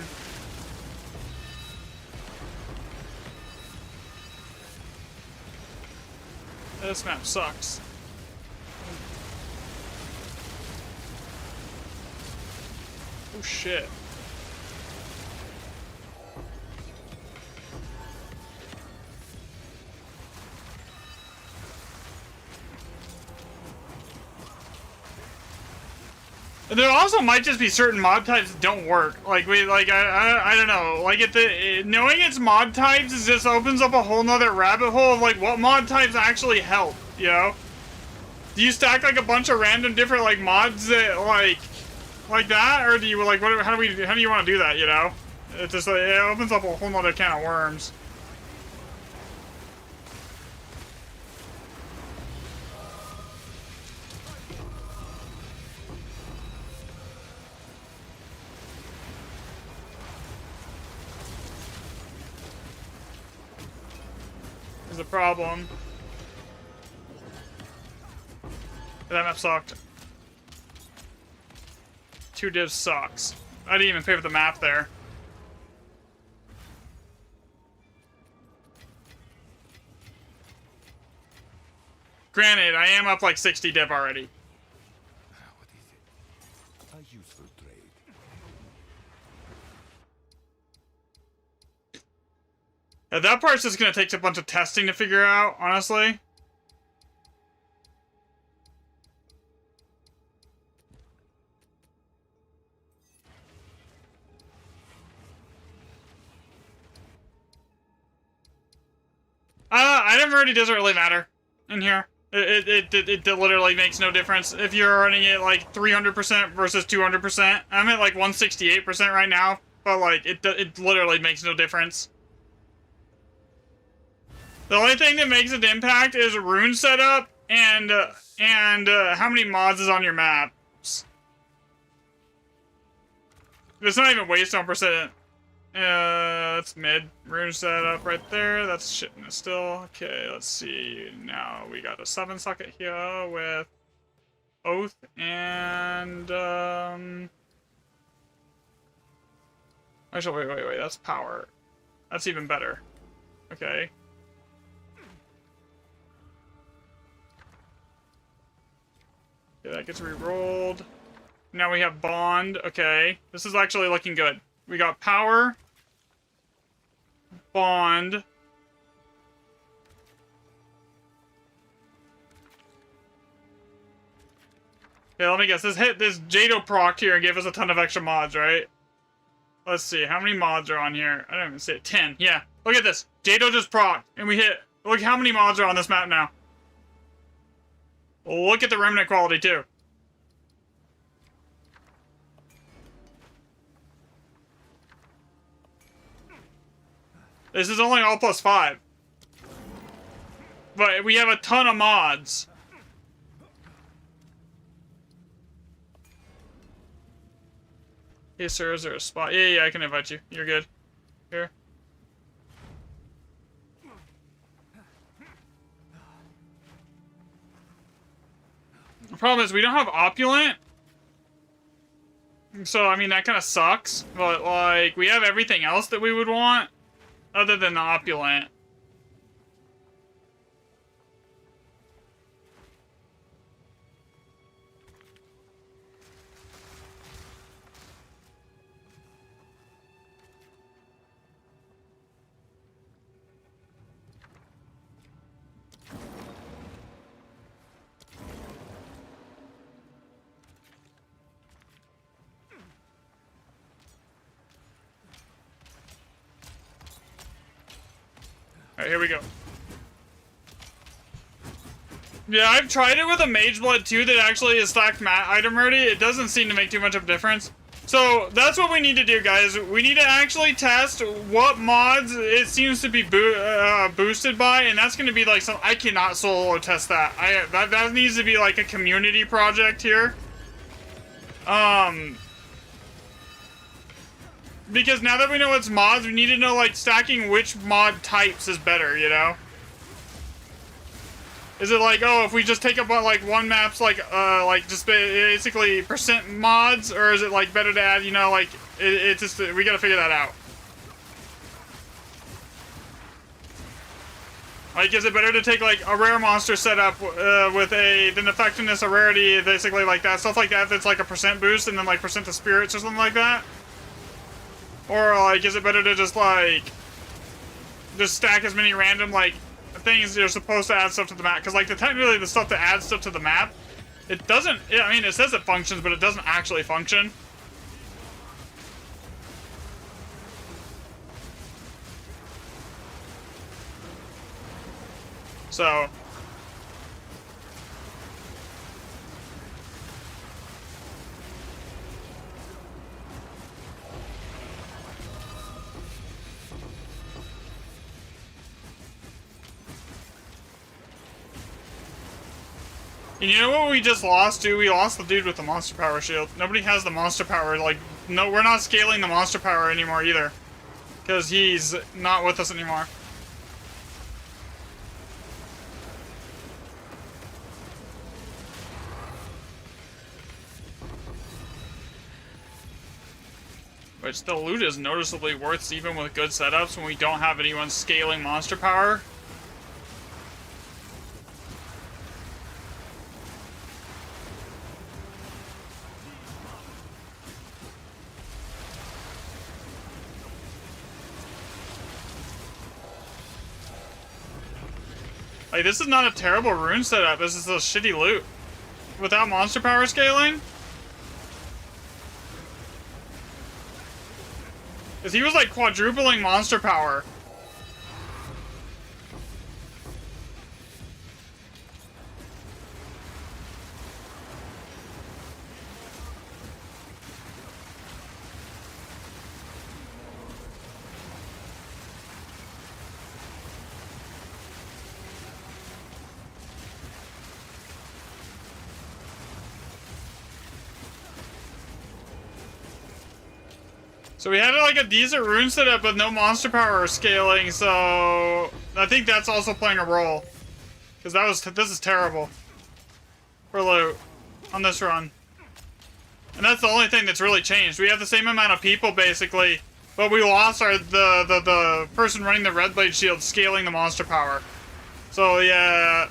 This map sucks. Oh shit. There also might just be certain mod types that don't work. Like I don't know. Like knowing its mod types just opens up a whole nother rabbit hole of like what mod types actually help. You know? Do you stack like a bunch of random different like mods that like that, or do you like what? How do you want to do that? You know? It just like, it opens up a whole nother can of worms. The problem. That map sucked. 2 divs sucks. I didn't even pay for the map there. Granted, I am up like 60 div already. What is it? A useful trade. Yeah, that part's just gonna take a bunch of testing to figure out, honestly. Item variety doesn't really matter in here. It literally makes no difference if you're running it like 300% versus 200%. I'm at like 168% right now, but like it literally makes no difference. The only thing that makes an impact is rune setup and how many mods is on your maps. It's not even waystone percent. That's mid. Rune setup right there. That's shitting still. Okay, let's see. Now we got a 7 socket here with Oath and Actually, wait. That's power. That's even better. Okay. Okay, that gets re-rolled. Now we have bond. Okay. This is actually looking good. We got power. Bond. Okay, let me guess. This hit this Jado proc here and gave us a ton of extra mods, right? Let's see. How many mods are on here? I don't even see it. 10. Yeah. Look at this. Jado just proc. And we hit. Look how many mods are on this map now. Look at the remnant quality, too. This is only all +5. But we have a ton of mods. Hey, sir, is there a spot? Yeah, I can invite you. You're good. Here. The problem is we don't have opulent. So, I mean, that kind of sucks. But, like, we have everything else that we would want. Other than the opulent. Alright, here we go. Yeah, I've tried it with a Mage Blood too that actually is stacked mat item ready. It doesn't seem to make too much of a difference. So, that's what we need to do, guys. We need to actually test what mods it seems to be boosted by, and that's going to be like some... I cannot solo test that. That needs to be like a community project here. Because now that we know it's mods, we need to know, like, stacking which mod types is better, you know? Is it like, oh, if we just take up, like, one map's, like just basically percent mods? Or is it, like, better to add, you know, like, it's just, we gotta figure that out. Like, is it better to take, like, a rare monster setup with an effectiveness, a rarity, basically like that, stuff like that, that's like a percent boost, and then, like, percent to spirits or something like that? Or, like, is it better to just, like, just stack as many random, like, things you're supposed to add stuff to the map? Because, like, technically the stuff that adds stuff to the map, it doesn't, I mean, it says it functions, but it doesn't actually function. So... And you know what we just lost, dude? We lost the dude with the monster power shield. Nobody has the monster power. Like, no, we're not scaling the monster power anymore either. Because he's not with us anymore. Which the loot is noticeably worth even with good setups when we don't have anyone scaling monster power. Like, this is not a terrible rune setup. This is a shitty loot. Without monster power scaling? Because he was, like, quadrupling monster power. So we had like a decent rune setup with no monster power scaling, so I think that's also playing a role. Because this is terrible for loot on this run. And that's the only thing that's really changed. We have the same amount of people basically But we lost the person running the red blade shield scaling the monster power. So yeah.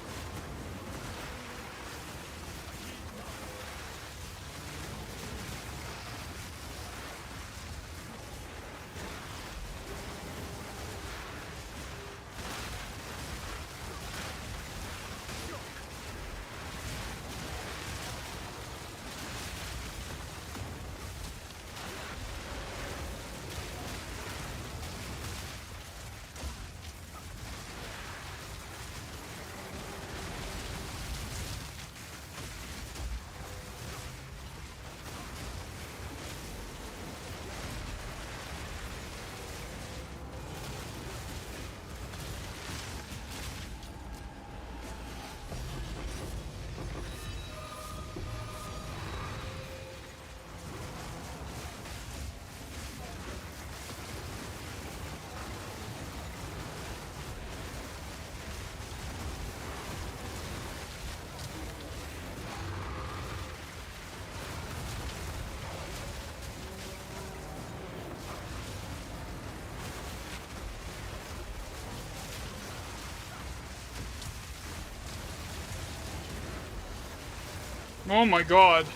Oh my god.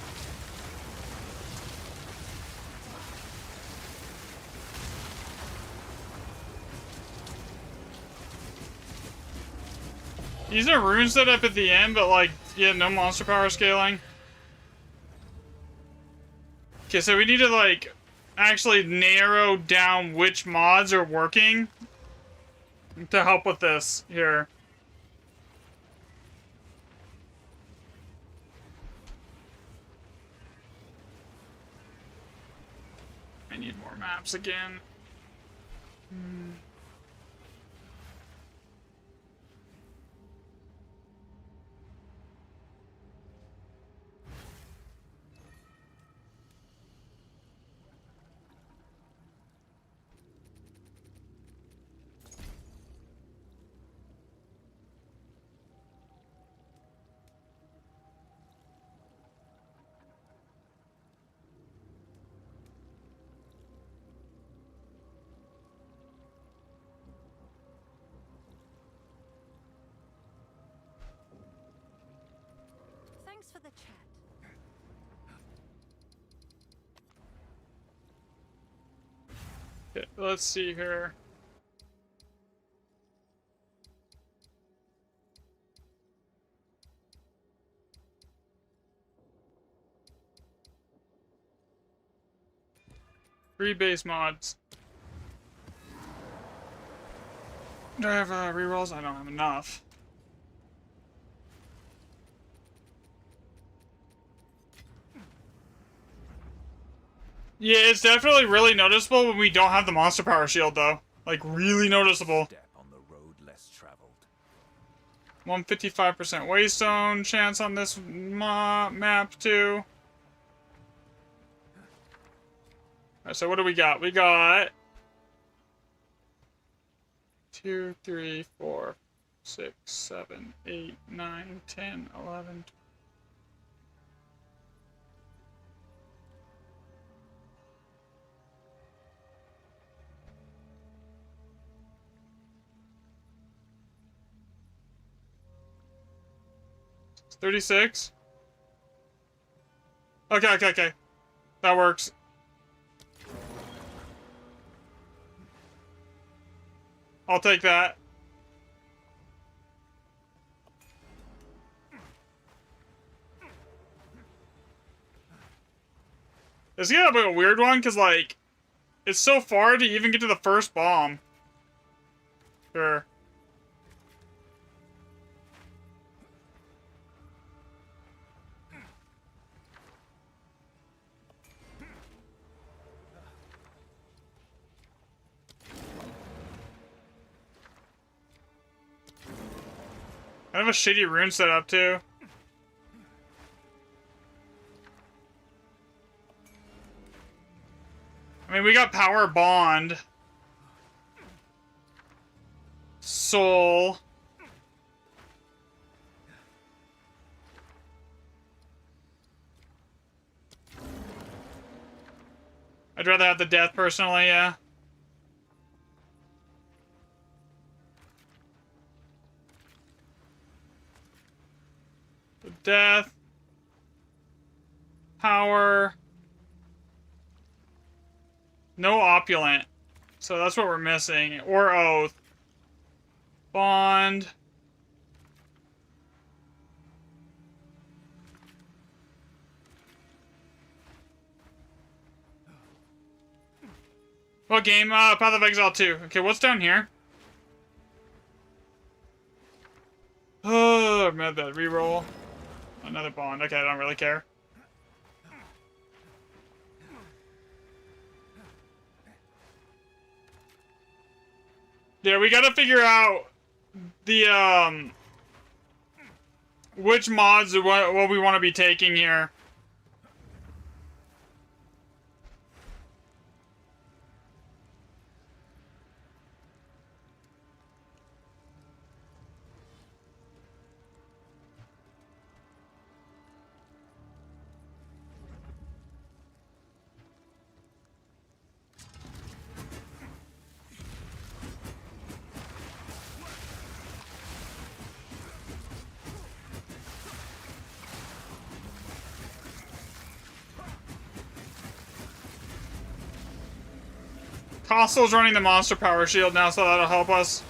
These are rune set up at the end, but like, yeah, no monster power scaling. Okay, so we need to like actually narrow down which mods are working to help with this here. I need more maps again. Thanks for the chat. Okay, let's see here. Three base mods. Do I have rerolls? I don't have enough. Yeah, it's definitely really noticeable when we don't have the monster power shield, though. Like, really noticeable. Step on the road less traveled. 155% waystone chance on this map, too. Alright, so what do we got? We got 2, 3, 4, 6, 7, 8, 9, 10, 11, 36? Okay. That works. I'll take that. This is gonna be a weird one, because, like, it's so far to even get to the first bomb. Sure. I have a shitty rune set up, too. I mean, we got Power Bond. Soul. I'd rather have the death, personally, yeah. Death. Power. No opulent. So that's what we're missing. Or oath. Bond. What game? Path of Exile 2. Okay, what's down here? Oh, I'm at that reroll. Another bond. Okay, I don't really care. Yeah, we gotta figure out the, which mods what we want to be taking here. Costal's running the monster power shield now, so that'll help us.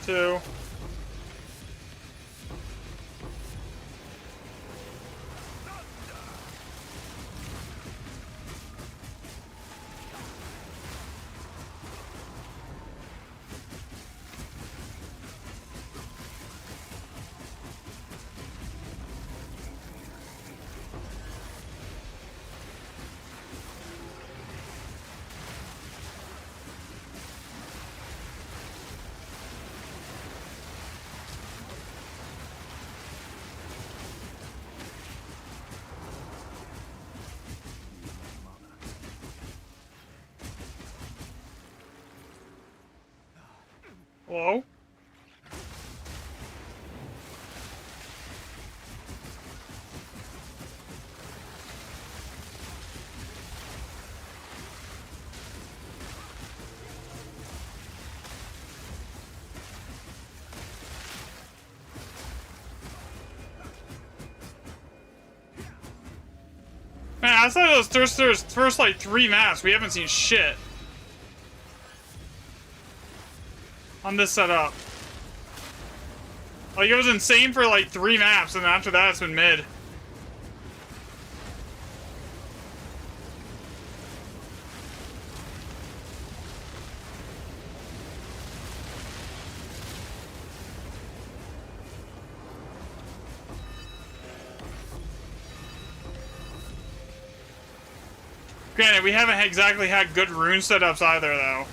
Two. Hello? Man, outside of those first like 3 maps, we haven't seen shit on this setup. Like, it was insane for like 3 maps, and after that, it's been mid. Granted, we haven't exactly had good rune setups either, though.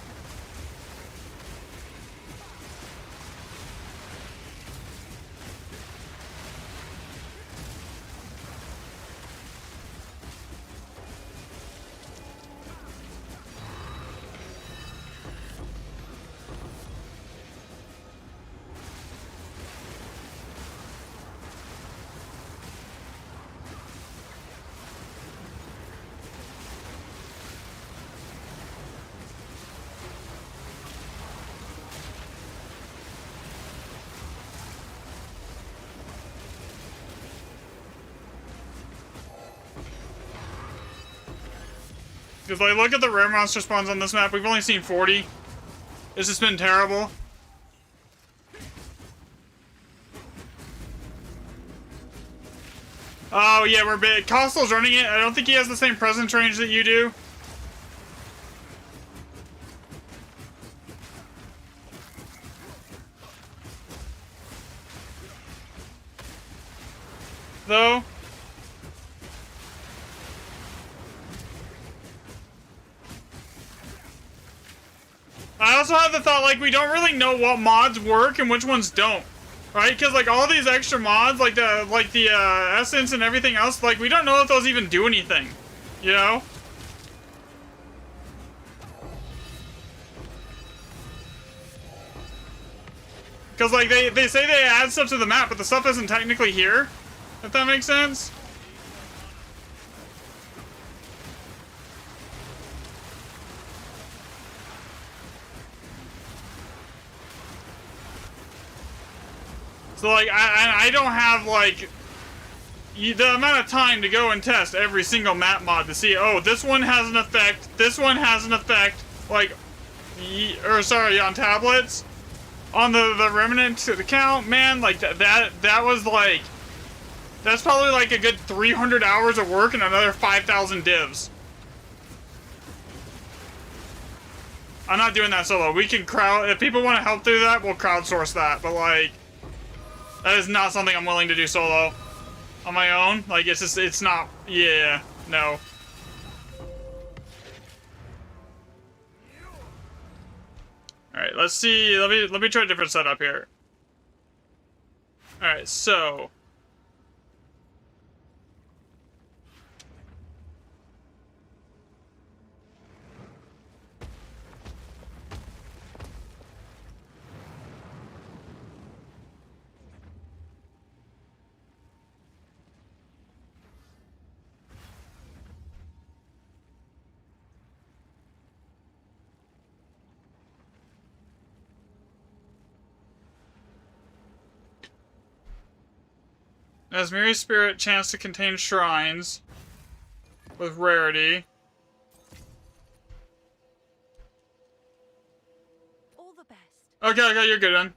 Because, like, look at the rare monster spawns on this map. We've only seen 40. It's just been terrible. Oh, yeah, we're big. Costal's running it. I don't think he has the same presence range that you do. Though. I also have the thought, like, we don't really know what mods work and which ones don't. Right? Because, like, all these extra mods, like the essence and everything else, like, we don't know if those even do anything. You know? Because, like, they say they add stuff to the map, but the stuff isn't technically here. If that makes sense. So like I don't have like the amount of time to go and test every single map mod to see, oh, this one has an effect, this one has an effect, like, or sorry, on tablets, on the remnant account, man, like that was like, that's probably like a good 300 hours of work and another 5,000 divs. I'm not doing that solo. We can if people want to help do that, we'll crowdsource that, but like, that is not something I'm willing to do solo. On my own, like it's just, it's not, yeah, no. Alright, let's see, let me try a different setup here. Alright, so. Asmiri Spirit, chance to contain shrines with rarity. All the best. Okay, you're good then.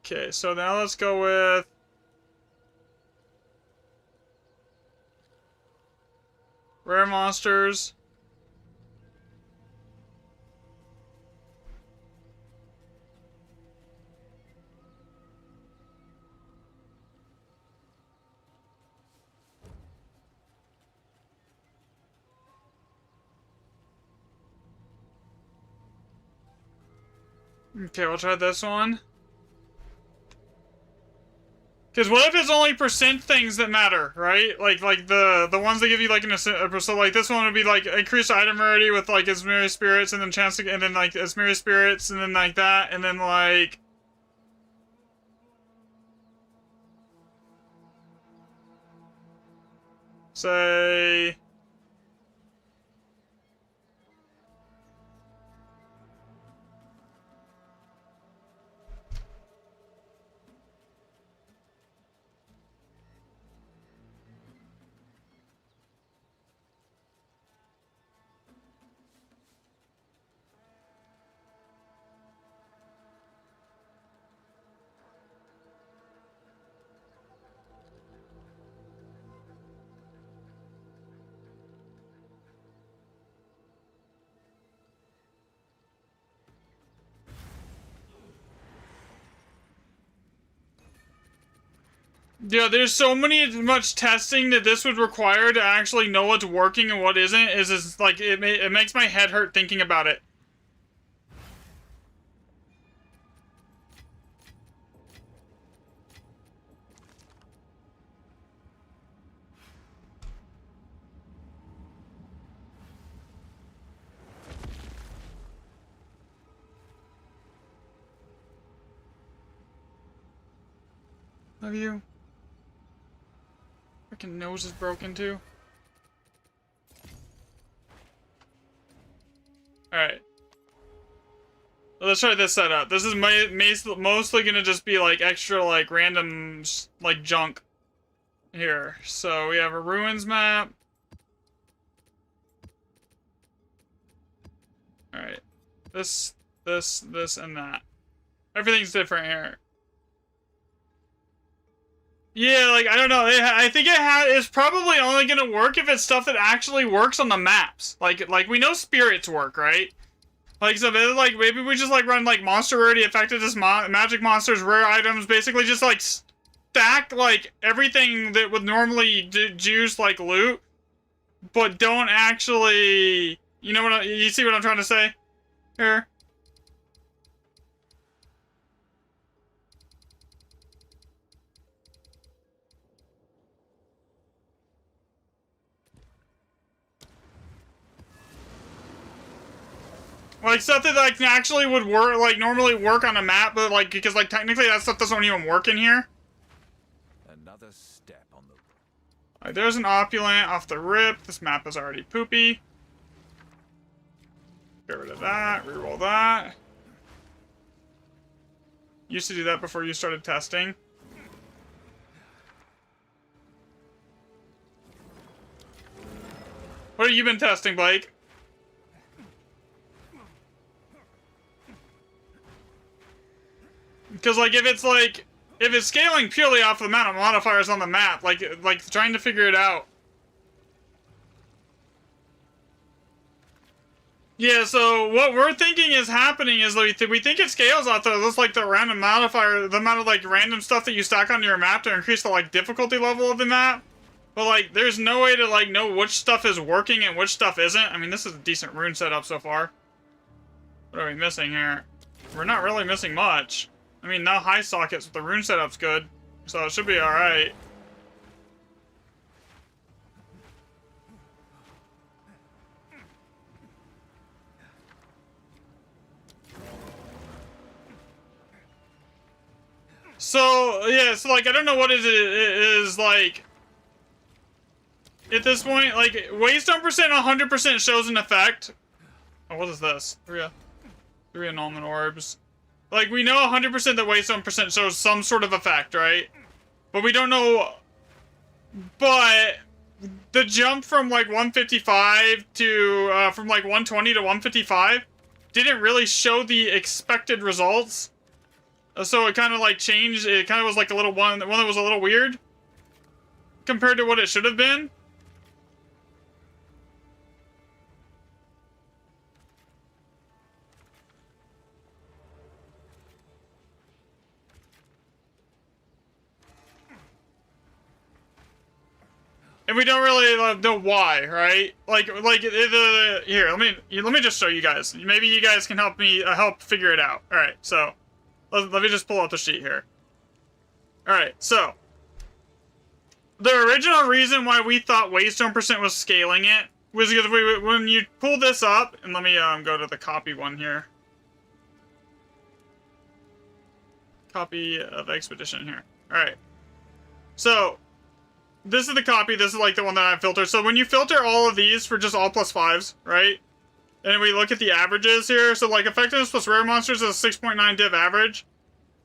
Okay, so now let's go with rare monsters. Okay, we'll try this one. Because what if it's only percent things that matter, right? Like the ones that give you like so like this one would be like increased item rarity with like Asmiri spirits and then chance to, and then like Asmiri spirits and then like that and then like say yeah, there's so much testing that this would require to actually know what's working and what isn't. Is just like it makes my head hurt thinking about it. Have you? Freaking nose is broken too. Alright. Let's try this setup. This is mostly gonna just be like extra like random like junk here. So we have a ruins map. Alright. This, and that. Everything's different here. Yeah, like, I don't know. I think it's probably only gonna work if it's stuff that actually works on the maps. Like we know spirits work, right? Like, so maybe we just, like, run, like, monster rarity, effectiveness, magic monsters, rare items, basically just, like, stack, like, everything that would normally juice, like, loot, but don't actually, you know what, you see what I'm trying to say here? Like, stuff that, like, actually would work, like, normally work on a map, but, like, because, like, technically that stuff doesn't even work in here. Another step on the... Alright, there's an opulent off the rip. This map is already poopy. Get rid of that. Reroll that. Used to do that before you started testing. What have you been testing, Blake? Because, like, if it's scaling purely off the amount of modifiers on the map, like trying to figure it out. Yeah, so what we're thinking is happening is we think it scales off just like the random modifier, the amount of like random stuff that you stack onto your map to increase the like difficulty level of the map. But like, there's no way to like know which stuff is working and which stuff isn't. I mean, this is a decent rune setup so far. What are we missing here? We're not really missing much. I mean, no high sockets, but the rune setup's good, so it should be all right. So, yeah, so, like, I don't know what it is, like, at this point, like, Waystone percent 100% shows an effect. Oh, what is this? Three annulment orbs. Like, we know 100% that Waystone percent shows some sort of effect, right? But we don't know, but the jump from, like, 155 to, from, like, 120 to 155 didn't really show the expected results. So it kind of like changed. It kind of was like a little one that was a little weird compared to what it should have been. And we don't really know why, right? Here, let me just show you guys. Maybe you guys can help me help figure it out. All right, so. Let me just pull out the sheet here. Alright, so. The original reason why we thought Waystone percent was scaling it was because when you pull this up, and let me go to the copy one here. Copy of Expedition here. Alright. So, this is the copy. This is like the one that I filtered. So when you filter all of these for just all +5s, right? And we look at the averages here. So, like, effectiveness plus rare monsters is a 6.9 div average.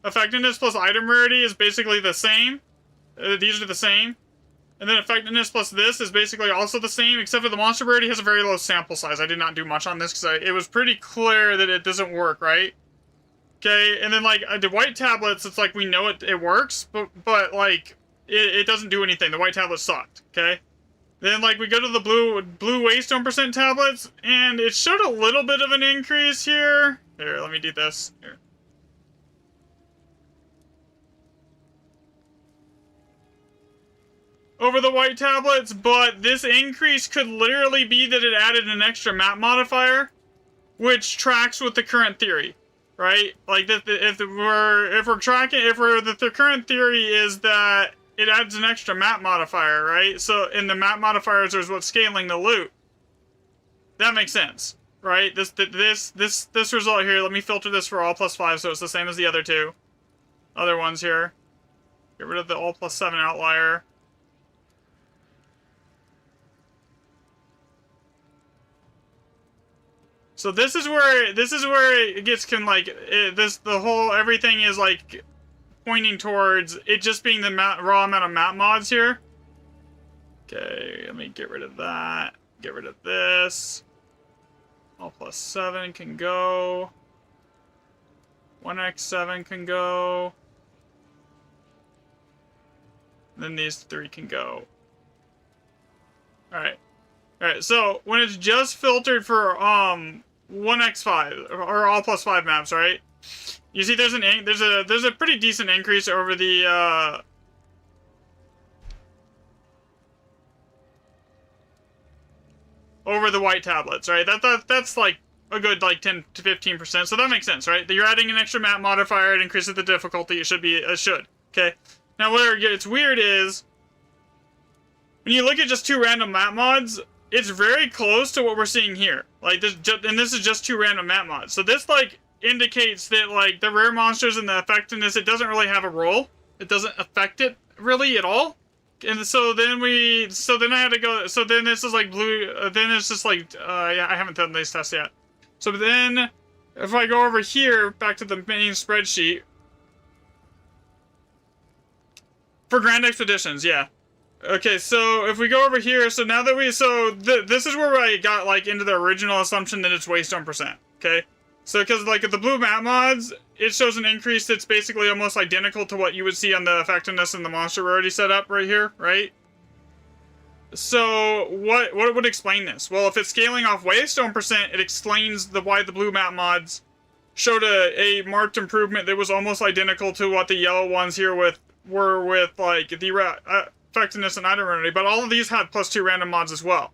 Effectiveness plus item rarity is basically the same. These are the same. And then effectiveness plus this is basically also the same, except for the monster rarity has a very low sample size. I did not do much on this because it was pretty clear that it doesn't work, right? Okay, and then, like, the white tablets, it's like we know it works, but like, it doesn't do anything. The white tablets sucked, okay? Then, like, we go to the blue Waystone percent tablets, and it showed a little bit of an increase here. Here, let me do this. Here. Over the white tablets, but this increase could literally be that it added an extra map modifier, which tracks with the current theory, right? Like, the current theory is that it adds an extra map modifier, right? So, in the map modifiers is what's scaling the loot. That makes sense, right? This result here, let me filter this for all +5 so it's the same as the other ones here. Get rid of the all +7 outlier. So this is where it gets everything is like pointing towards it just being the raw amount of map mods here. Okay, let me get rid of that. Get rid of this. All +7 can go. 1x7 can go. Then these 3 can go. Alright. Alright, so when it's just filtered for 1x5 or all +5 maps, right? You see, there's a pretty decent increase over the white tablets, right? That's like a good like 10 to 15%. So that makes sense, right? That you're adding an extra map modifier, it increases the difficulty. It should. Okay. Now where it's weird is when you look at just 2 random map mods, it's very close to what we're seeing here. Like this, and this is just 2 random map mods. So this like indicates that like the rare monsters and the effectiveness, it doesn't really have a role. It doesn't affect it really at all. And so then I had to go. So then this is like blue. Then it's just like yeah, I haven't done these tests yet. So then if I go over here back to the main spreadsheet, For Grand Expeditions, yeah. Okay, so if we go over here, so now that this is where I got like into the original assumption that it's waystone percent. Okay, so because like the blue map mods, it shows an increase that's basically almost identical to what you would see on the effectiveness and the monster rarity setup right here, right? So what would explain this? Well, if it's scaling off waystone percent, it explains why the blue map mods showed a marked improvement that was almost identical to what the yellow ones here were with like the effectiveness and item rarity, but all of these had +2 random mods as well.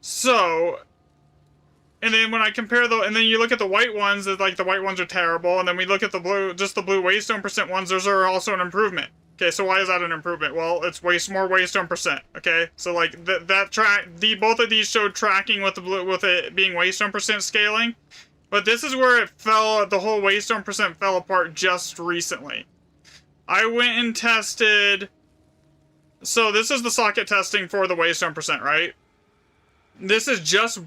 So, and then when I compare and then you look at the white ones, that like the white ones are terrible, and then we look at the blue, just the blue waystone percent ones, those are also an improvement. Okay, so why is that an improvement? Well, it's more waystone percent. Okay, so like both of these showed tracking with the blue, with it being waystone percent scaling, but this is where it fell. The whole waystone percent fell apart just recently. I went and tested. So this is the socket testing for the waystone percent, right? This is just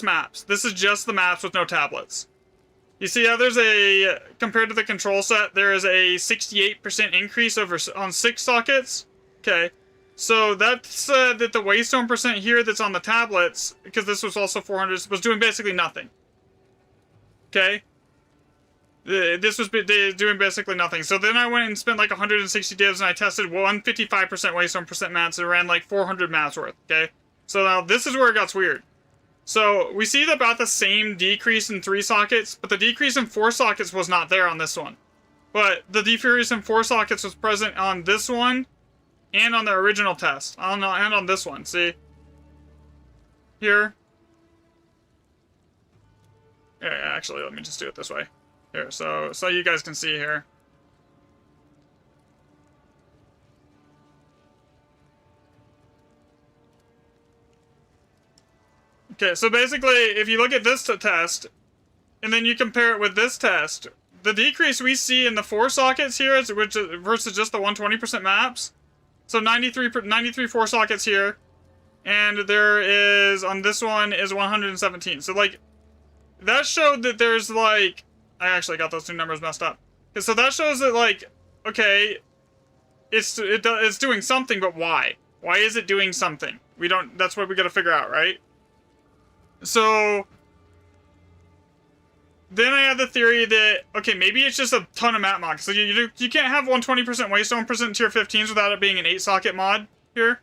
maps. This is just the maps with no tablets. You see how there's compared to the control set, there is a 68% increase on 6 sockets? Okay. So that said that the waystone percent here that's on the tablets, because this was also 400, was doing basically nothing. Okay? This was doing basically nothing. So then I went and spent like 160 divs and I tested 155% waystone percent maps and ran like 400 maps worth, okay? So now this is where it got weird. So we see about the same decrease in 3 sockets, but the decrease in 4 sockets was not there on this one. But the decrease in 4 sockets was present on this one and on the original test. And on this one, see? Here. Yeah, actually, let me just do it this way. Here, so you guys can see here. Okay, so basically, if you look at this test, and then you compare it with this test, the decrease we see in the 4 sockets here versus just the 120% maps. So 93 4 sockets here, and there is on this one is 117. So like that showed that there's like. I actually got those 2 numbers messed up. So that shows that, like, okay, it's doing something, but why? Why is it doing something? That's what we gotta figure out, right? So, then I had the theory that, okay, maybe it's just a ton of map mods. So you can't have 120% waystone percent in tier 15s without it being an 8-socket mod here,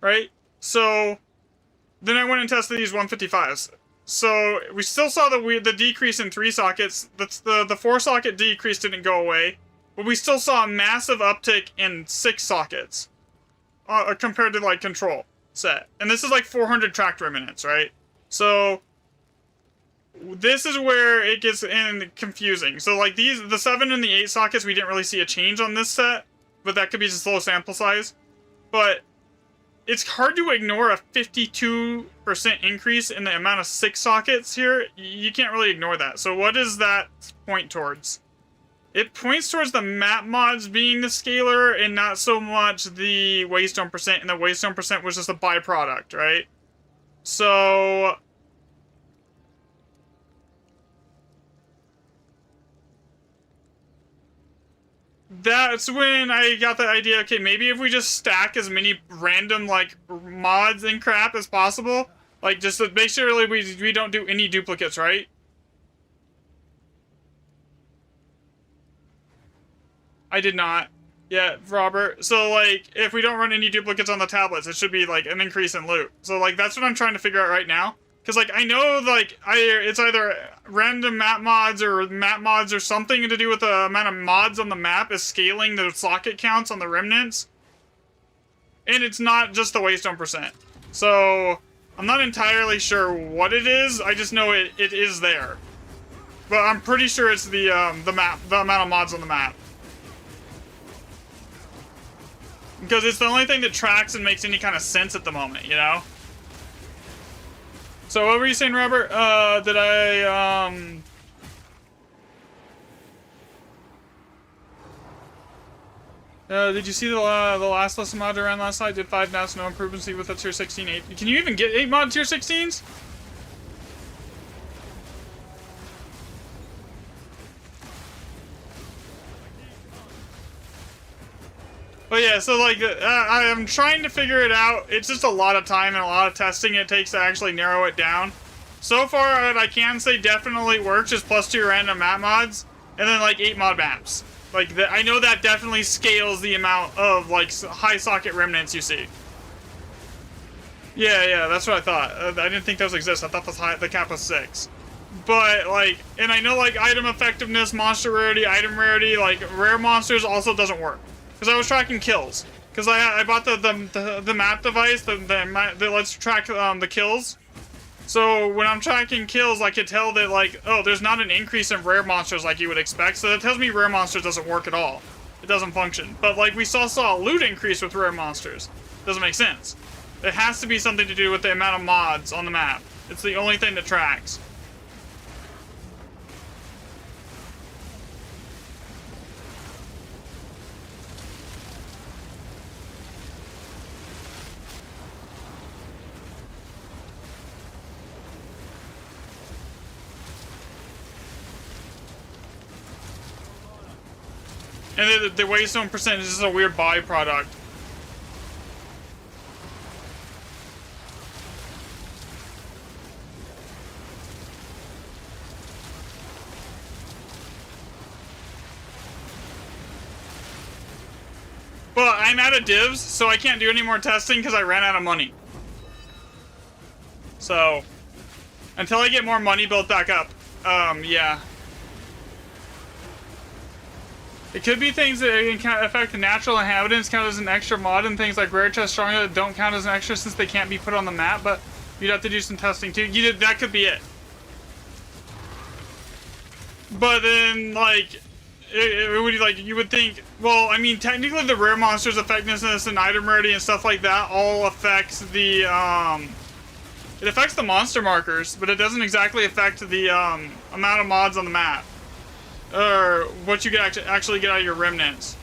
right? So, then I went and tested these 155s. So we still saw the decrease in 3 sockets. The 4 socket decrease didn't go away, but we still saw a massive uptick in 6 sockets compared to like control set. And this is like 400 tracked remnants, right? So this is where it gets confusing. So like the 7 and the 8 sockets, we didn't really see a change on this set, but that could be just low sample size. But it's hard to ignore a 52% increase in the amount of 6 sockets here. You can't really ignore that. So what does that point towards? It points towards the map mods being the scaler and not so much the waystone percent. And the waystone percent was just a byproduct, right? So that's when I got the idea, okay, maybe if we just stack as many random, like, mods and crap as possible, like, just to make sure like, we don't do any duplicates, right? I did not. Yeah, Robert. So, like, if we don't run any duplicates on the tablets, it should be, like, an increase in loot. So, like, that's what I'm trying to figure out right now. Because, like, I know, like, it's either random map mods or something to do with the amount of mods on the map is scaling the socket counts on the remnants. And it's not just the waystone percent. So, I'm not entirely sure what it is. I just know it is there. But I'm pretty sure it's the amount of mods on the map. Because it's the only thing that tracks and makes any kind of sense at the moment, you know? So what were you saying, Robert? Did you see the last lesson mod around last night? Did 5 now, no improvements with a tier 16 8. Can you even get 8 mod tier 16s? But yeah, so like, I'm trying to figure it out. It's just a lot of time and a lot of testing it takes to actually narrow it down. So far, what I can say definitely works is +2 random map mods, and then like 8 mod maps. Like, I know that definitely scales the amount of like high socket remnants you see. Yeah, that's what I thought. I didn't think those exist. I thought the cap was 6. But like, and I know like item effectiveness, monster rarity, item rarity, like rare monsters also doesn't work. Because I was tracking kills. Because I bought the map device that lets track the kills. So when I'm tracking kills, I could tell that like, oh, there's not an increase in rare monsters like you would expect. So that tells me rare monsters doesn't work at all. It doesn't function. But like we saw a loot increase with rare monsters. Doesn't make sense. It has to be something to do with the amount of mods on the map. It's the only thing that tracks. And the waystone percentage is a weird byproduct. But I'm out of divs, so I can't do any more testing because I ran out of money. So, until I get more money built back up, yeah. It could be things that can affect the natural inhabitants count as an extra mod, and things like rare chest stronger that don't count as an extra since they can't be put on the map, but you'd have to do some testing too. That could be it. But then, like, it would like you would think. Well, I mean, technically, the rare monsters' effectiveness and item rarity and stuff like that all affects the It affects the monster markers, but it doesn't exactly affect the amount of mods on the map. Or what you can actually get out of your remnants.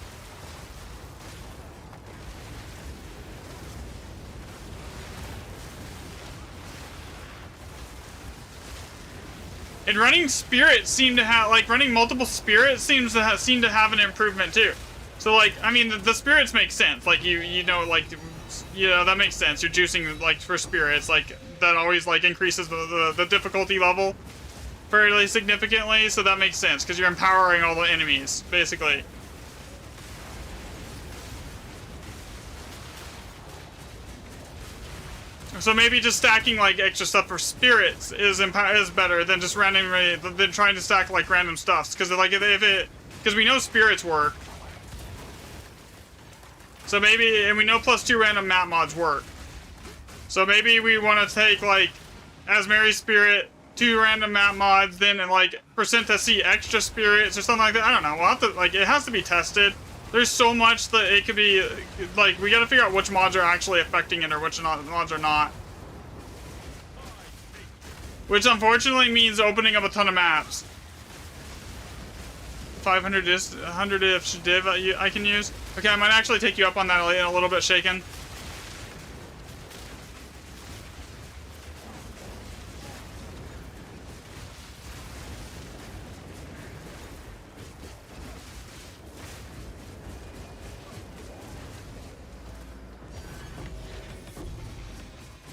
And running spirits seem to have, like, running multiple spirits seem to have an improvement too. So like, I mean, the spirits make sense. Like you know, like, you know, that makes sense. You're juicing like for spirits, like that always like increases the difficulty level fairly significantly, so that makes sense because you're empowering all the enemies basically. So maybe just stacking like extra stuff for spirits is better than just randomly than trying to stack like random stuffs, because like because we know spirits work. So maybe, and we know +2 random map mods work. So maybe we want to take like as Mary Spirit 2 random map mods, then and like %SC extra spirits or something like that. I don't know. We'll have to, like, it has to be tested. There's so much that it could be, like, we gotta figure out which mods are actually affecting it or which mods are not. Which unfortunately means opening up a ton of maps. 500 100-ish div I can use. Okay, I might actually take you up on that in a little bit, Shaken.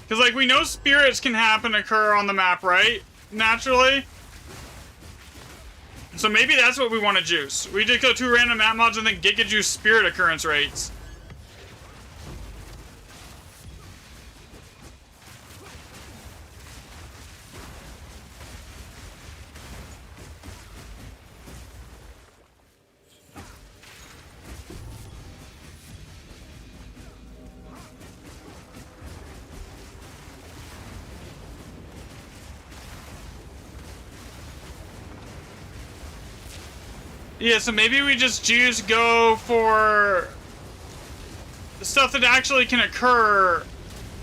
Because, like, we know spirits can occur on the map, right? Naturally. So maybe that's what we want to juice. We just go 2 random map mods and then Giga Juice spirit occurrence rates. Yeah, so maybe we just go for stuff that actually can occur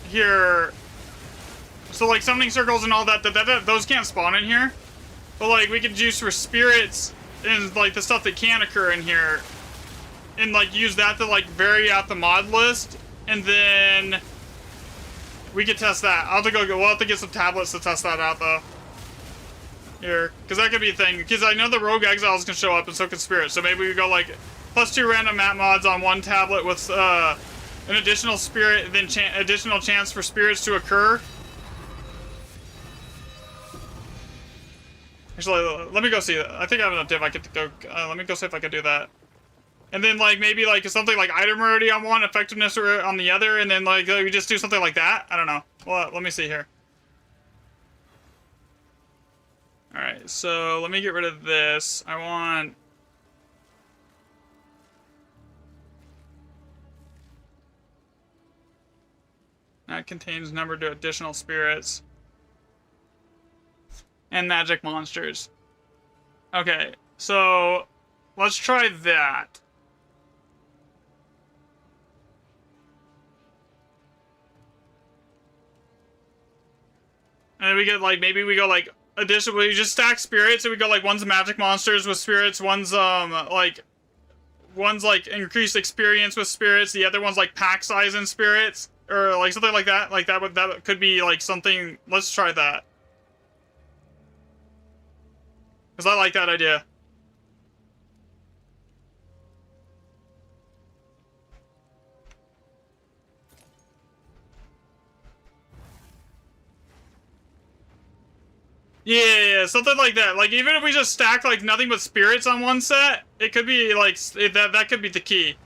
here. So like summoning circles and all that, those can't spawn in here. But like we could juice for spirits and like the stuff that can occur in here. And like use that to like vary out the mod list. And then we could test that. We'll have to get some tablets to test that out though. Here, because that could be a thing. Because I know the rogue exiles can show up, and so can spirits. So maybe we go like +2 random map mods on one tablet with an additional spirit, then additional chance for spirits to occur. Actually, let me go see. I think I have enough div. I could go. Let me go see if I can do that. And then like maybe like something like item rarity on one, effectiveness on the other, and then like we just do something like that. I don't know. Well, let me see here. All right, so let me get rid of this. I want. That contains number to additional spirits. And magic monsters. Okay, so let's try that. And then we get like, maybe we go like, additionally, we just stack spirits, and we go like, one's magic monsters with spirits, one's increased experience with spirits, the other one's like pack size in spirits, or like something like that. Like that could be like something. Let's try that. Because I like that idea. Yeah, something like that. Like, even if we just stack, like, nothing but spirits on one set, it could be, like, that could be the key.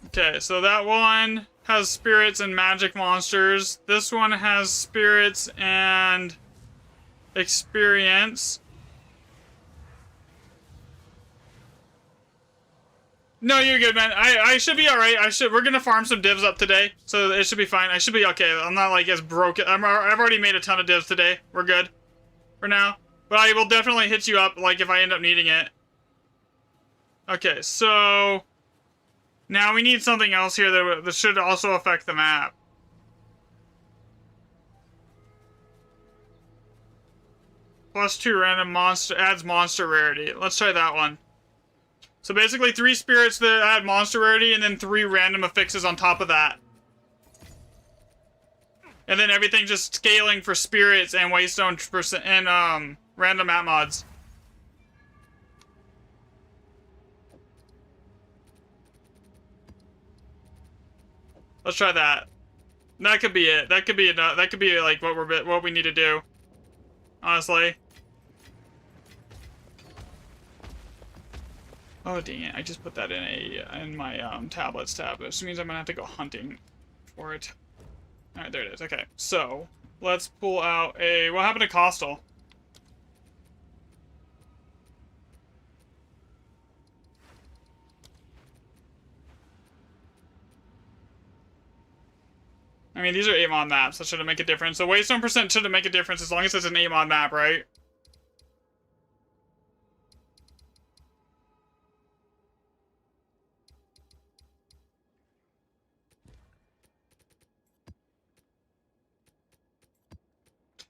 Okay, so that one has spirits and magic monsters. This one has spirits and experience. No, you're good, man. I should be alright. We're gonna farm some divs up today, so it should be fine. I should be okay. I'm not, like, as broken. I've already made a ton of divs today. We're good. For now. But I will definitely hit you up, like, if I end up needing it. Okay, so... now we need something else here that should also affect the map. +2 random monster adds monster rarity. Let's try that one. So basically 3 spirits that add monster rarity, and then 3 random affixes on top of that. And then everything just scaling for spirits and waystone and random map mods. Let's try that. That could be it. That could be enough. That could be like what we need to do. Honestly. Oh dang it! I just put that in my tablets tab. This means I'm gonna have to go hunting for it. All right, there it is. Okay, so let's pull out a. What happened to Costal? I mean, these are 8-mod maps. That shouldn't make a difference. So waystone percent shouldn't make a difference as long as it's an 8-mod map, right?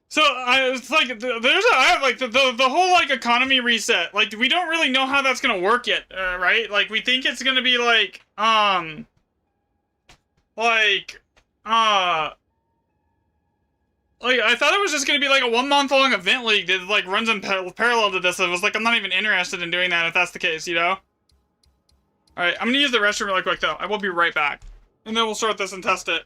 So it's like I have like the whole like economy reset. Like we don't really know how that's gonna work yet, right? Like we think it's gonna be like like like I thought it was just gonna be like a 1 month long event league that like runs in parallel to this. It was like I'm not even interested in doing that if that's the case, you know. All right, I'm gonna use the restroom really quick though. I will be right back, and then we'll start this and test it.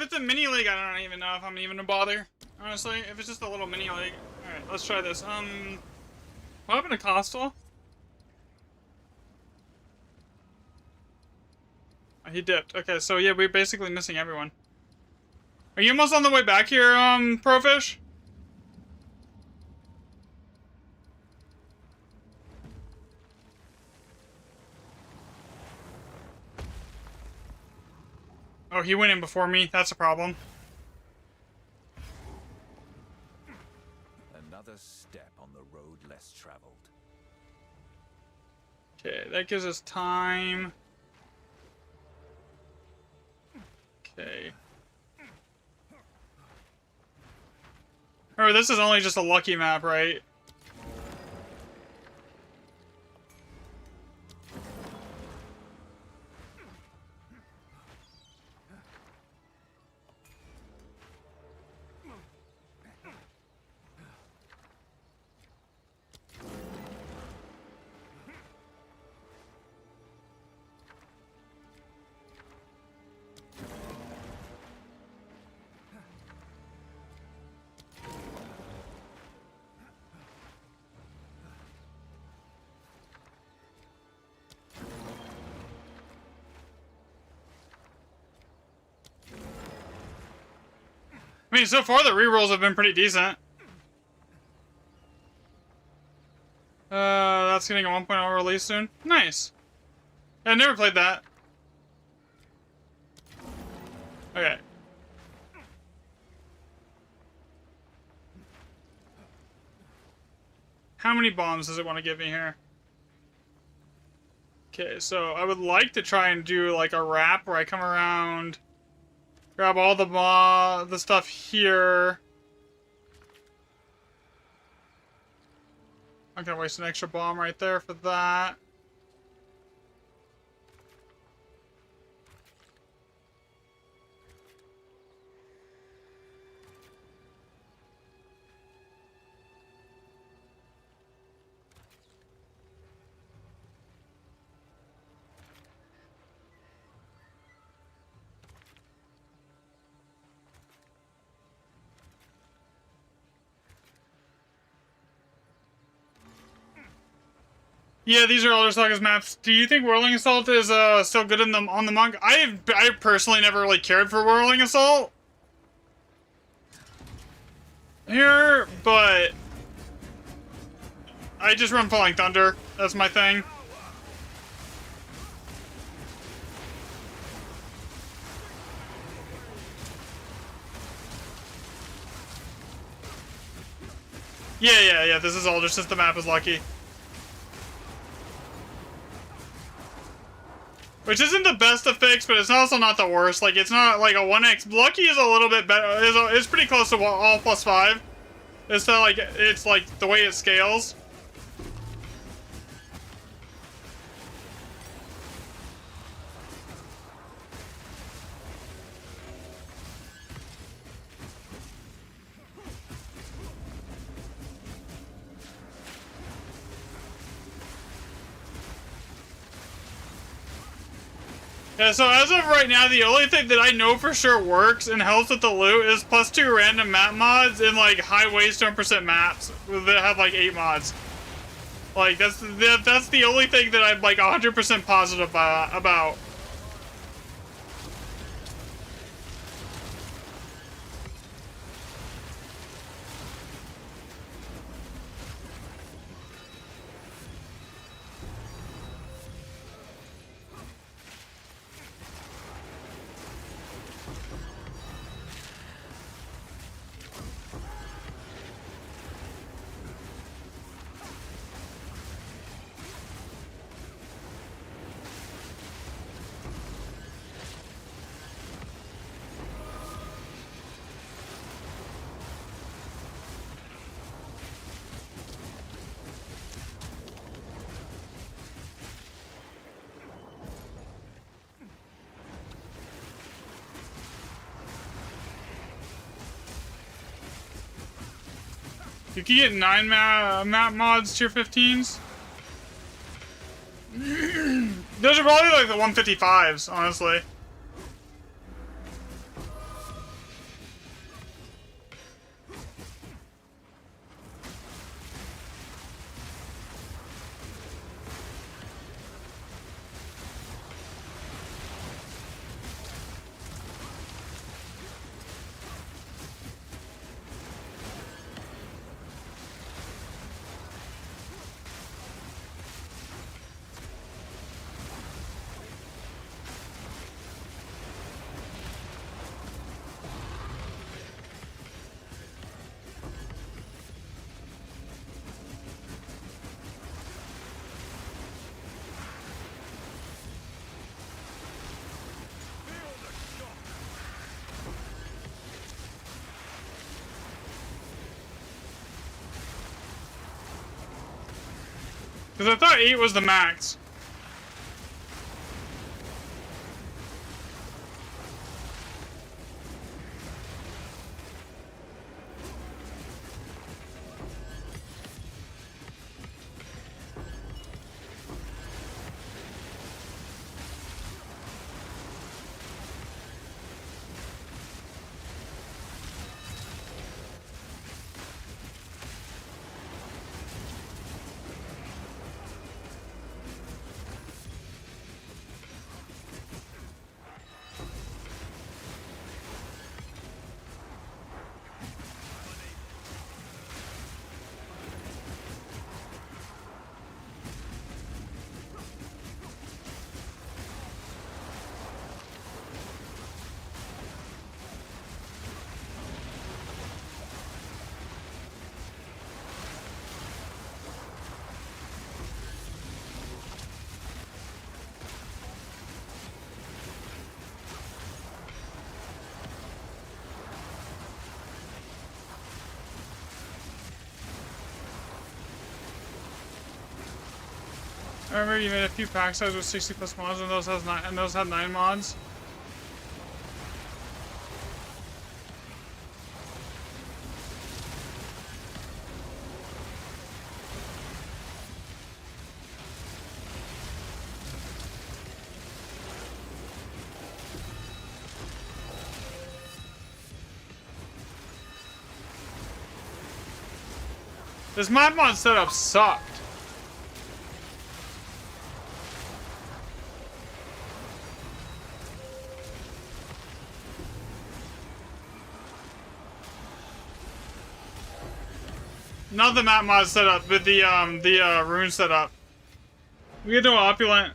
it's a mini league, I don't even know if I'm even gonna bother. Honestly, if it's just a little mini league. Alright, let's try this. What happened to Coastal? Oh, he dipped. Okay, so yeah, we're basically missing everyone. Are you almost on the way back here, Profish? Oh, he went in before me. That's a problem. Another step on the road less traveled. Okay, that gives us time. Okay. Remember, this is only just a lucky map, right? I mean, so far the rerolls have been pretty decent. That's getting a 1.0 release soon. Nice. Yeah, I never played that. Okay. How many bombs does it want to give me here? Okay, so I would like to try and do like a wrap where I come around, grab all the stuff here. I'm gonna waste an extra bomb right there for that. Yeah, these are Elder Sagas maps. Do you think Whirling Assault is still good in on the monk? I personally never really cared for Whirling Assault here, but I just run Falling Thunder. That's my thing. Yeah. This is all just since the map is lucky. Which isn't the best to fix, but it's also not the worst. Like, it's not like a 1x. Lucky is a little bit better. It's pretty close to all +5. It's not like, it's like the way it scales. Yeah, so as of right now, the only thing that I know for sure works and helps with the loot is +2 random map mods in like high waste 100% maps that have like 8 mods. Like that's the only thing that I'm like 100% positive about. You can get 9 map mods tier 15s. Those are probably like the 155s, honestly. Because I thought 8 was the max. I remember you made a few pack size with 60 plus mods, and those had 9 mods. This mod setup sucked. Not the map mod setup, but the rune setup. We get to opulent.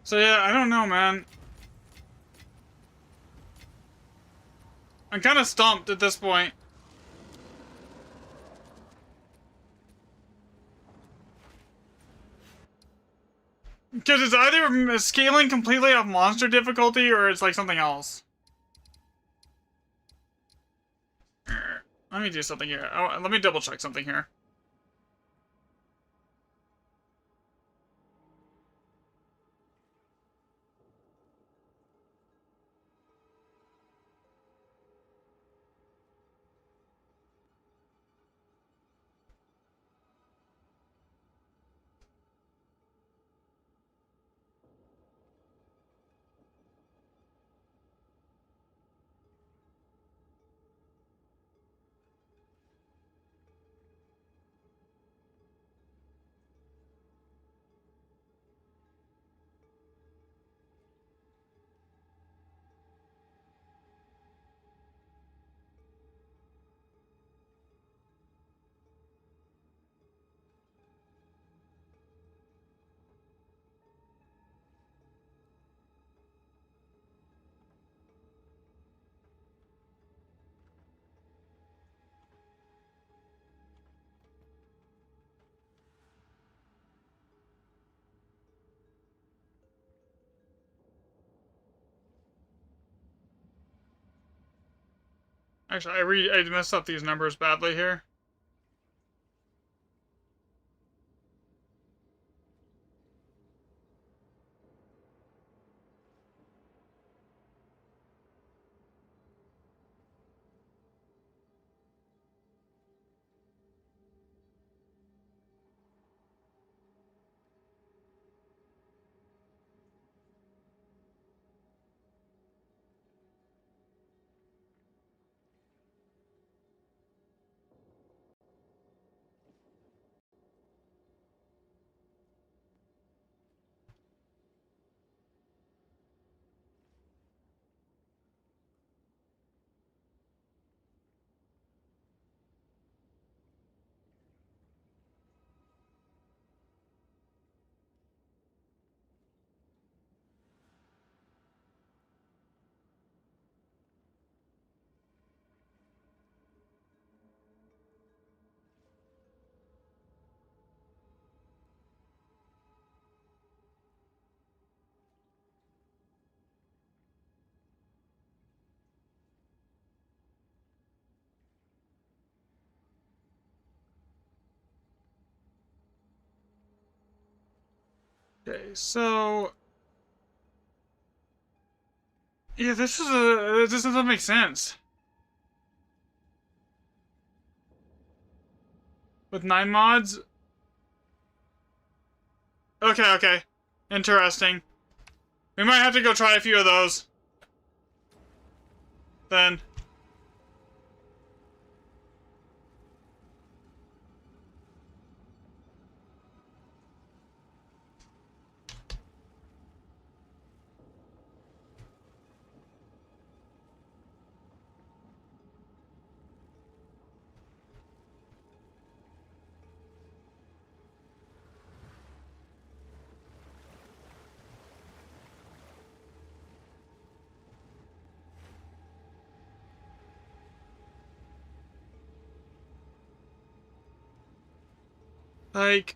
So yeah, I don't know, man. I'm kind of stumped at this point. Because it's either scaling completely off monster difficulty or it's like something else. Let me do something here. Oh, let me double check something here. Actually, I messed up these numbers badly here. Okay, so yeah, this doesn't make sense. With 9 mods? Okay, okay. Interesting. We might have to go try a few of those. Then. Like,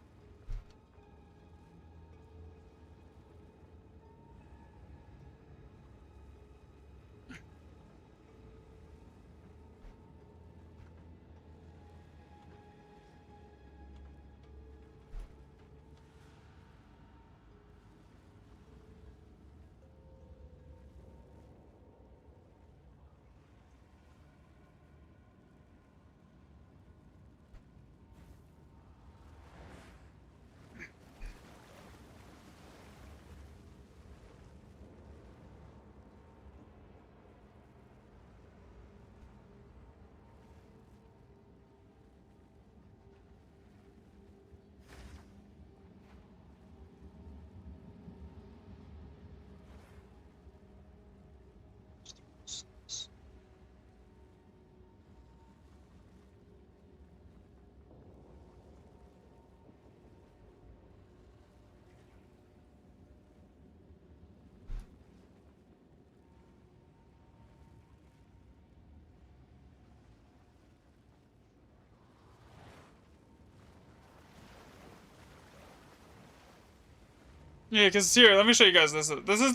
yeah, because here, let me show you guys this. This is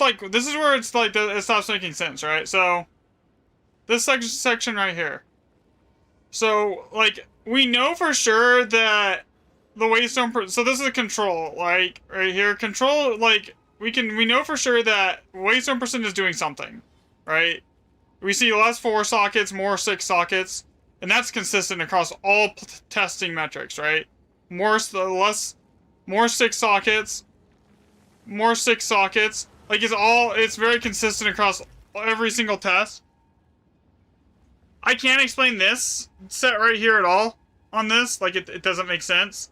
where it's like, it stops making sense, right? So, this section right here. So, like, we know for sure that the waystone, so this is a control, like, right here, control, like, we know for sure that waystone percent is doing something, right? We see less 4 sockets, more 6 sockets, and that's consistent across all testing metrics, right? More 6 sockets, more 6 sockets. Like, it's very consistent across every single test. I can't explain this set right here at all on this. Like, it doesn't make sense.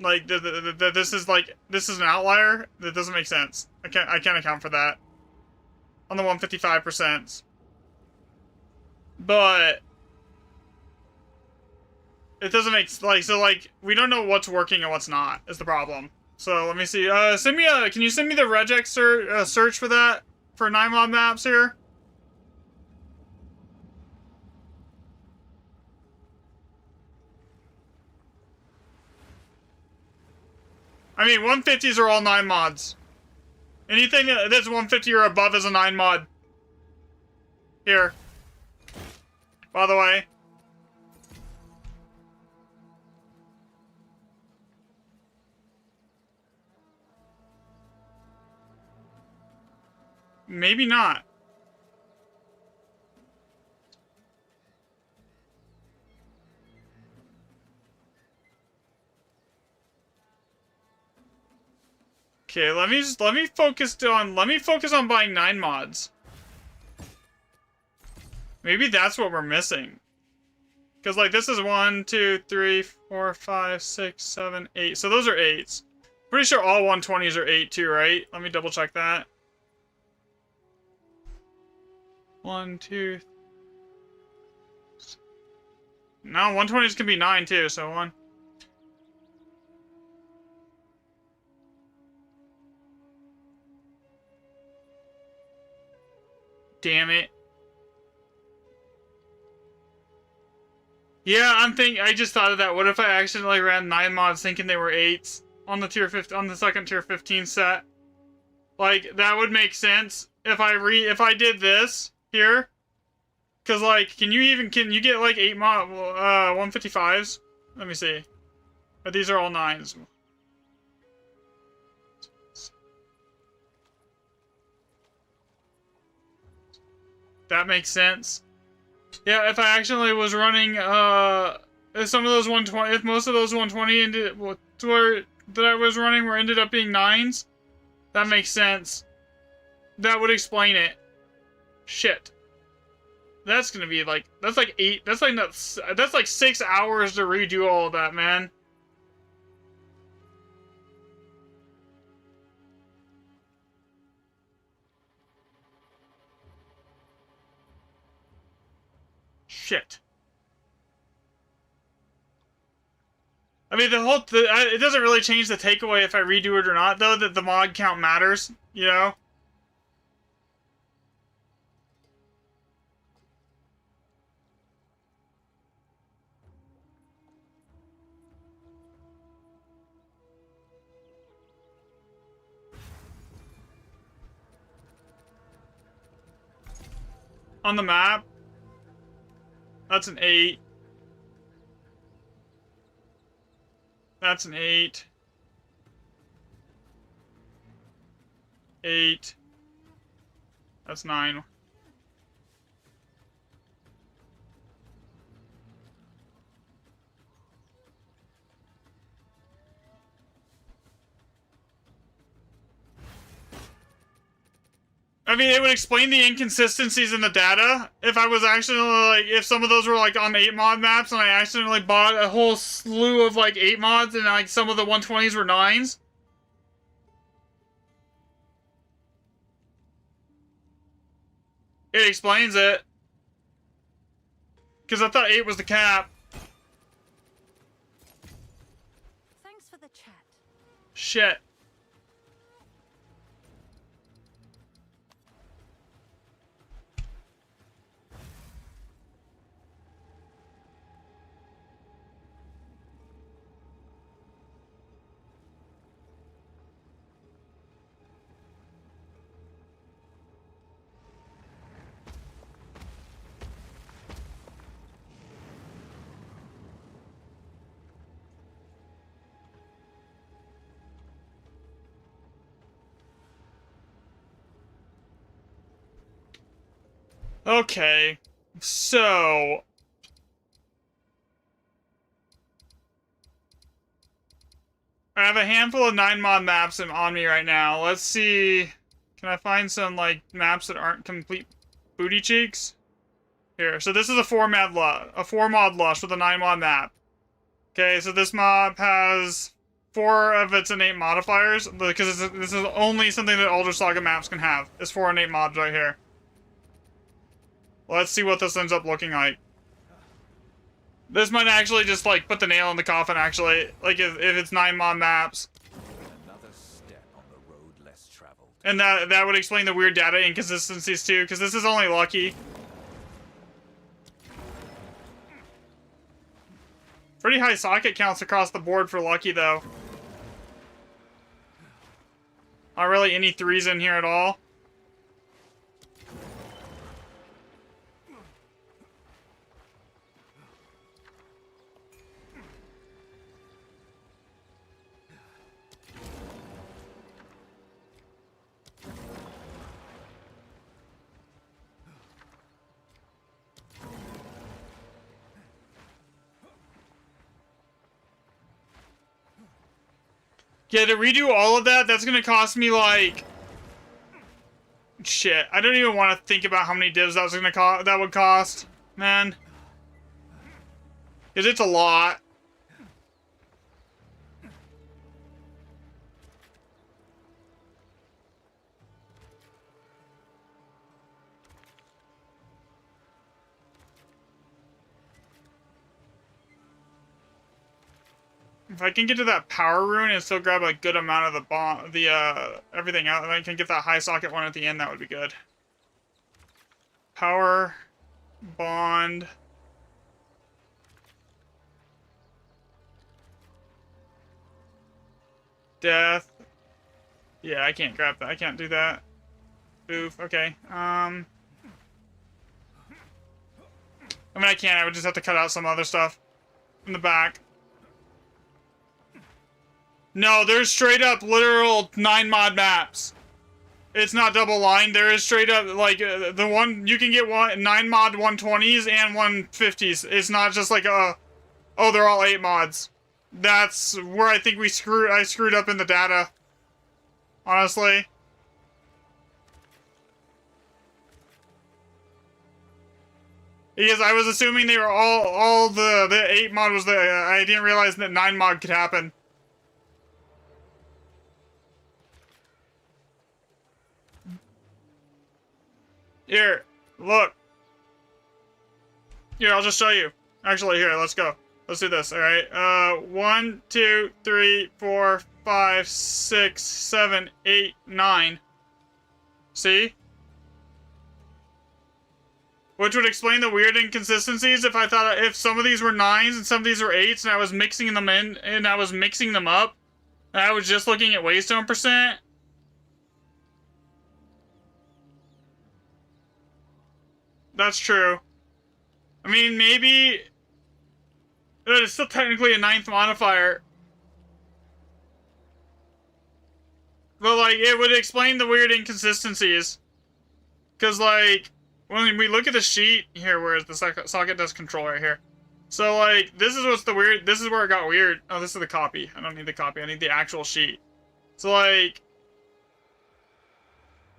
Like, this is an outlier. That doesn't make sense. I can't account for that on the 155%. But it doesn't make, like, so, like, we don't know what's working and what's not is the problem. So let me see. Can you send me the regex search for that for 9 mod maps here? I mean, 150s are all 9 mods. Anything that's 150 or above is a 9 mod. Here. By the way. Maybe not. Okay, let me focus on buying 9 mods. Maybe that's what we're missing. Because, like, this is 1, 2, 3, 4, 5, 6, 7, 8. So those are 8s. Pretty sure all 120s are 8 too, right? Let me double check that. 1, 2. No, 120s can be 9 too, so 1. Damn it. Yeah, I just thought of that. What if I accidentally ran 9 mods thinking they were 8s on the on the second tier 15 set? Like, that would make sense if I did this here. Cause, like, can you get like 8 mod 155s? Let me see. But these are all 9s. That makes sense. Yeah, if I actually was running, if some of those 120, if most of those 120 ended, that I was running ended up being 9s, that makes sense. That would explain it. Shit. That's gonna be like, that's like 6 hours to redo all of that, man. Shit. I mean, it doesn't really change the takeaway if I redo it or not, though, that the mod count matters, you know? On the map, that's an 8. That's an 8. 8. That's 9. I mean, it would explain the inconsistencies in the data if I was actually, like, if some of those were, like, on 8 mod maps and I accidentally bought a whole slew of, like, 8 mods and, like, some of the 120s were 9s. It explains it. Because I thought 8 was the cap. Thanks for the chat. Shit. Okay, so I have a handful of 9 mod maps on me right now. Let's see, can I find some like maps that aren't complete booty cheeks? Here, so this is a 4 mod lush with a 9 mod map. Okay, so this map has 4 of its innate modifiers because this is only something that Elder Saga maps can have. Is 4 innate mods right here. Let's see what this ends up looking like. This might actually just, like, put the nail in the coffin, actually. Like, if it's 9 mod maps. Another step on the road less traveled. And that would explain the weird data inconsistencies, too, because this is only lucky. Pretty high socket counts across the board for lucky, though. Not really any 3s in here at all. Yeah, to redo all of that, that's gonna cost me, like... Shit, I don't even want to think about how many divs that would cost, man. Because it's a lot. If I can get to that power rune and still grab a good amount of everything out, and I can get that high socket one at the end, that would be good. Power, bond. Death. Yeah, I can't grab that. I can't do that. Oof, okay. I mean, I can. I would just have to cut out some other stuff in the back. No, there's straight up literal 9 mod maps. it's not double lined. There is straight up, like, the one, you can get 9 mod 120s and 150s. It's not just like, oh, they're all 8 mods. That's where I think I screwed up in the data. Honestly. Because I was assuming they were all the 8 mod was the, I didn't realize that 9 mod could happen. Here, look. Here, I'll just show you. Actually, here, let's go. Let's do this, alright? 1, 2, 3, 4, 5, 6, 7, 8, 9. See? Which would explain the weird inconsistencies if some of these were 9s and some of these were 8s and I was mixing them in and I was mixing them up. And I was just looking at waystone percent. That's true. I mean, maybe it's still technically a 9th modifier. But, like, it would explain the weird inconsistencies. Because, like, when we look at the sheet, here, where is the socket does control right here. So, like, this is what's the weird, this is where it got weird. Oh, this is the copy. I don't need the copy, I need the actual sheet. So, like,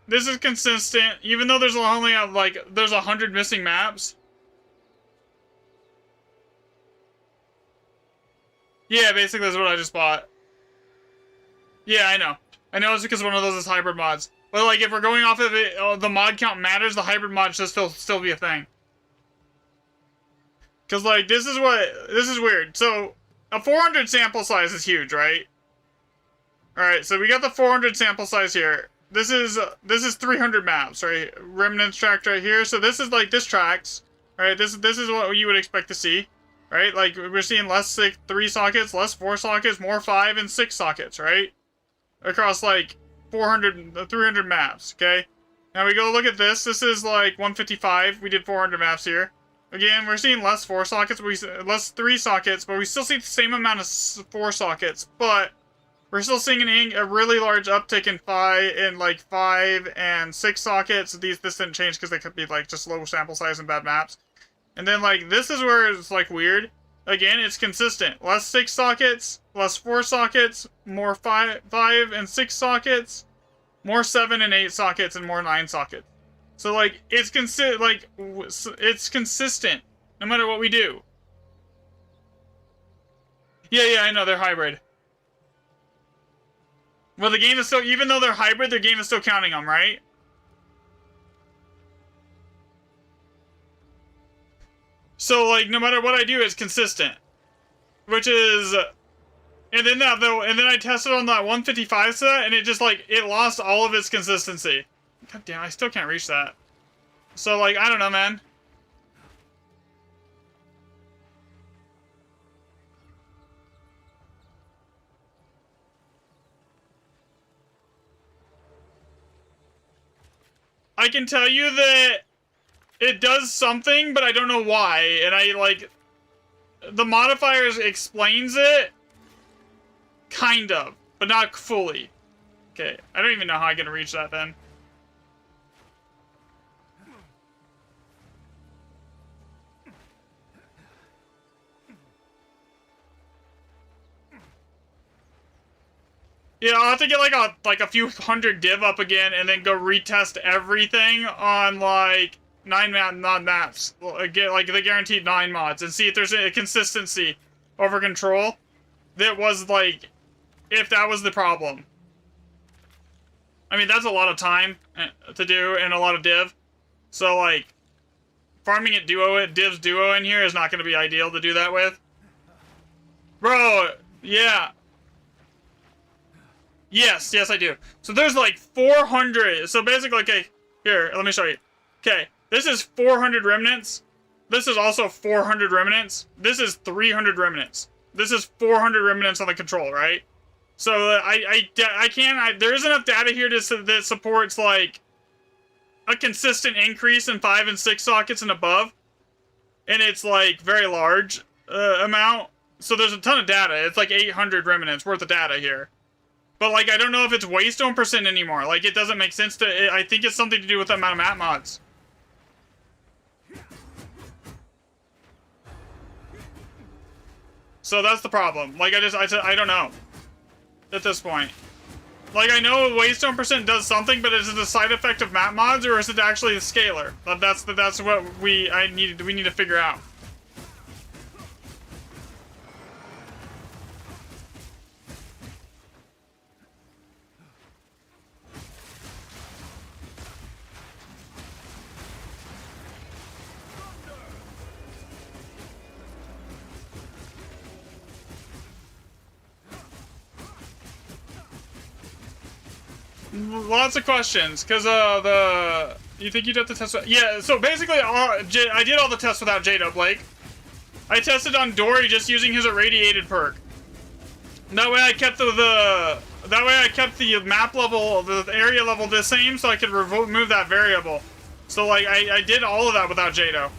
this is consistent, even though there's only, like, there's 100 missing maps. Yeah, basically that's what I just bought. Yeah, I know. I know it's because one of those is hybrid mods. But, like, if we're going off of it, the mod count matters, the hybrid mod should still be a thing. Because, like, this is weird. So, a 400 sample size is huge, right? Alright, so we got the 400 sample size here. This is 300 maps, right? Remnants tracked right here. So this is, like, this tracks, right? This is what you would expect to see, right? Like, we're seeing less 3 sockets, less 4 sockets, more 5 and 6 sockets, right? Across, like, 300 maps, okay? Now we go look at this. This is, like, 155. We did 400 maps here. Again, we're seeing less 4 sockets, less 3 sockets, but we still see the same amount of 4 sockets, but we're still seeing a really large uptick in 5 and 6 sockets. This didn't change because they could be, like, just low sample size and bad maps. And then, like, this is where it's, like, weird. Again, it's consistent. Less 6 sockets, less 4 sockets, more 5 and 6 sockets, more 7 and 8 sockets, and more 9 sockets. So, like, it's consistent no matter what we do. Yeah, I know, they're hybrid. Well, the game is still, even though they're hybrid, the game is still counting them, right? So, like, no matter what I do, it's consistent. Which is, and then I tested on that 155 set, and it just, like, it lost all of its consistency. God damn, I still can't reach that. So, like, I don't know, man. I can tell you that it does something, but I don't know why. And the modifiers explains it, kind of, but not fully. Okay, I don't even know how I can reach that then. Yeah, I'll have to get like a few hundred div up again and then go retest everything on like 9 maps. Get like the guaranteed 9 mods and see if there's a consistency over control that was like, if that was the problem. I mean, that's a lot of time to do and a lot of div. So like, farming it divs duo in here is not going to be ideal to do that with. Bro, yeah. Yes, I do. So there's like 400. So basically, okay, here, let me show you. Okay, this is 400 remnants. This is also 400 remnants. This is 300 remnants. This is 400 remnants on the control, right? So there is enough data here that supports like a consistent increase in 5 and 6 sockets and above. And it's like very large amount. So there's a ton of data. It's like 800 remnants worth of data here. But, like, I don't know if it's waystone percent anymore. Like, it doesn't make sense to... I think it's something to do with the amount of map mods. So that's the problem. Like, I don't know. At this point. Like, I know waystone percent does something, but is it a side effect of map mods, or is it actually the scalar? That's what we need to figure out. Lots of questions, because you think you'd have to test? Yeah, so basically, I did all the tests without Jado, Blake. I tested on Dory just using his irradiated perk. That way I kept the map level, the area level the same, so I could remove that variable. So like I did all of that without Jado.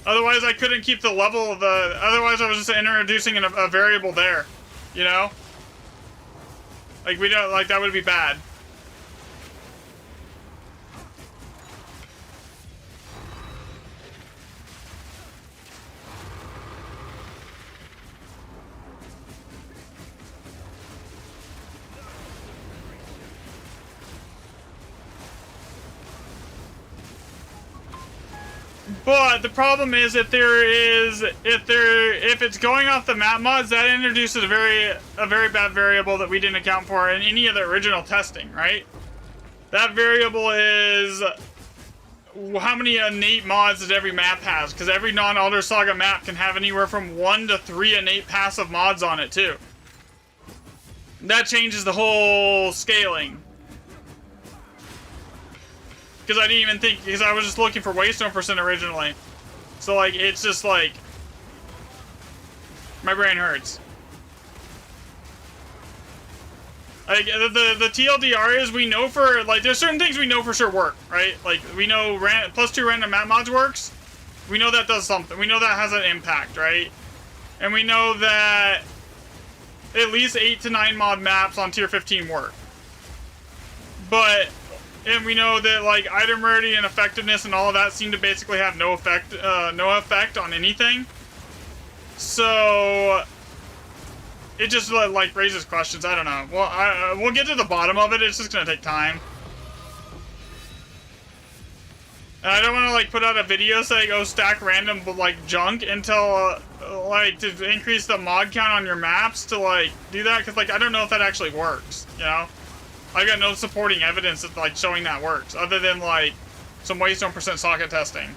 Otherwise I couldn't keep the level of the. Otherwise I was just introducing a variable there, you know. Like we don't like that would be bad. But the problem is if it's going off the map mods, that introduces a very bad variable that we didn't account for in any of the original testing, right? That variable is how many innate mods that every map has, because every non-Elder Saga map can have anywhere from 1 to 3 innate passive mods on it too. That changes the whole scaling. Because I didn't even think, because I was just looking for waystone percent originally. So like, it's just like, my brain hurts. Like, the TLDR is, we know for, like, there's certain things we know for sure work, right? Like, we know +2 random map mods works. We know that does something. We know that has an impact, right? And we know that at least 8 to 9 mod maps on tier 15 work. But... and we know that like item rarity and effectiveness and all of that seem to basically have no effect on anything. So it just like raises questions. I don't know. Well, we'll get to the bottom of it. It's just gonna take time. And I don't want to like put out a video saying, "Oh, stack random like junk" until like to increase the mod count on your maps to like do that, because like I don't know if that actually works. You know. I got no supporting evidence of like showing that works, other than like some waystone percent socket testing.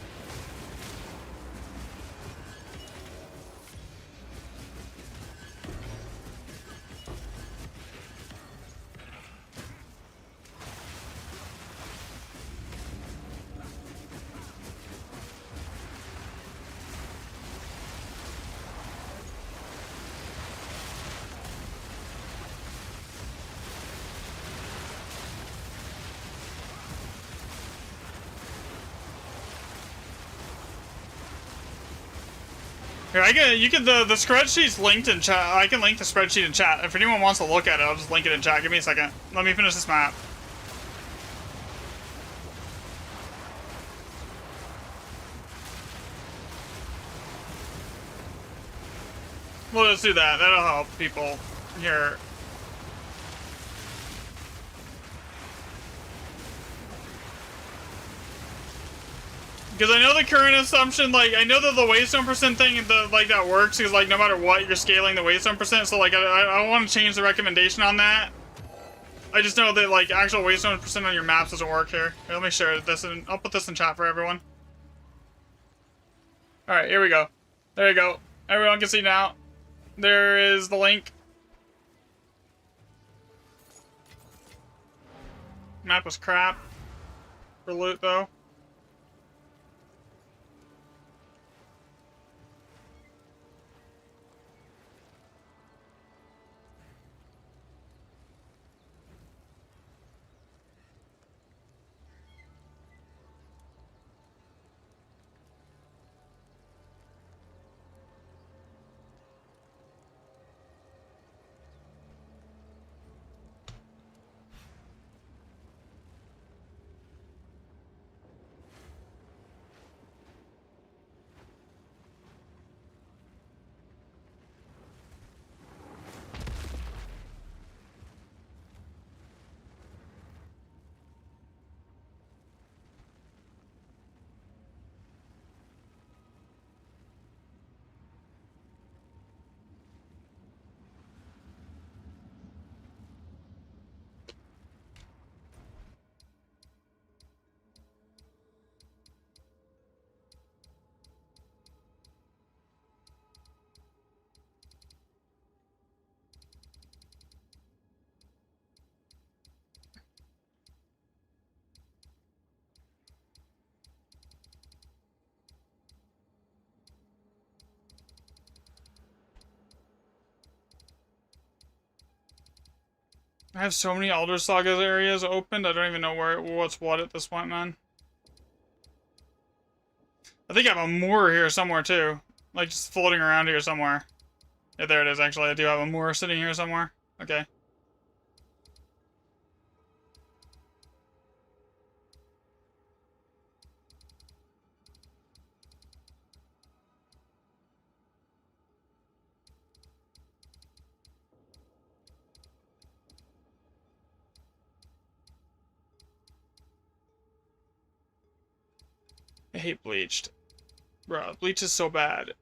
Here, the spreadsheet's linked in chat. I can link the spreadsheet in chat. If anyone wants to look at it, I'll just link it in chat. Give me a second. Let me finish this map. We'll just do that. That'll help people here. Because I know the current assumption, like, I know that the waystone percent thing, like, that works, because, like, no matter what, you're scaling the waystone percent, so, like, I want to change the recommendation on that. I just know that, like, actual waystone percent on your maps doesn't work here. Here, let me share this, and I'll put this in chat for everyone. Alright, here we go. There you go. Everyone can see now. There is the link. Map was crap. For loot, though. I have so many Elder Saga areas opened, I don't even know what's what at this point, man. I think I have a moor here somewhere, too. Like, just floating around here somewhere. Yeah, there it is, actually. I do have a moor sitting here somewhere. Okay. I hate Bleached. Bro, Bleach is so bad.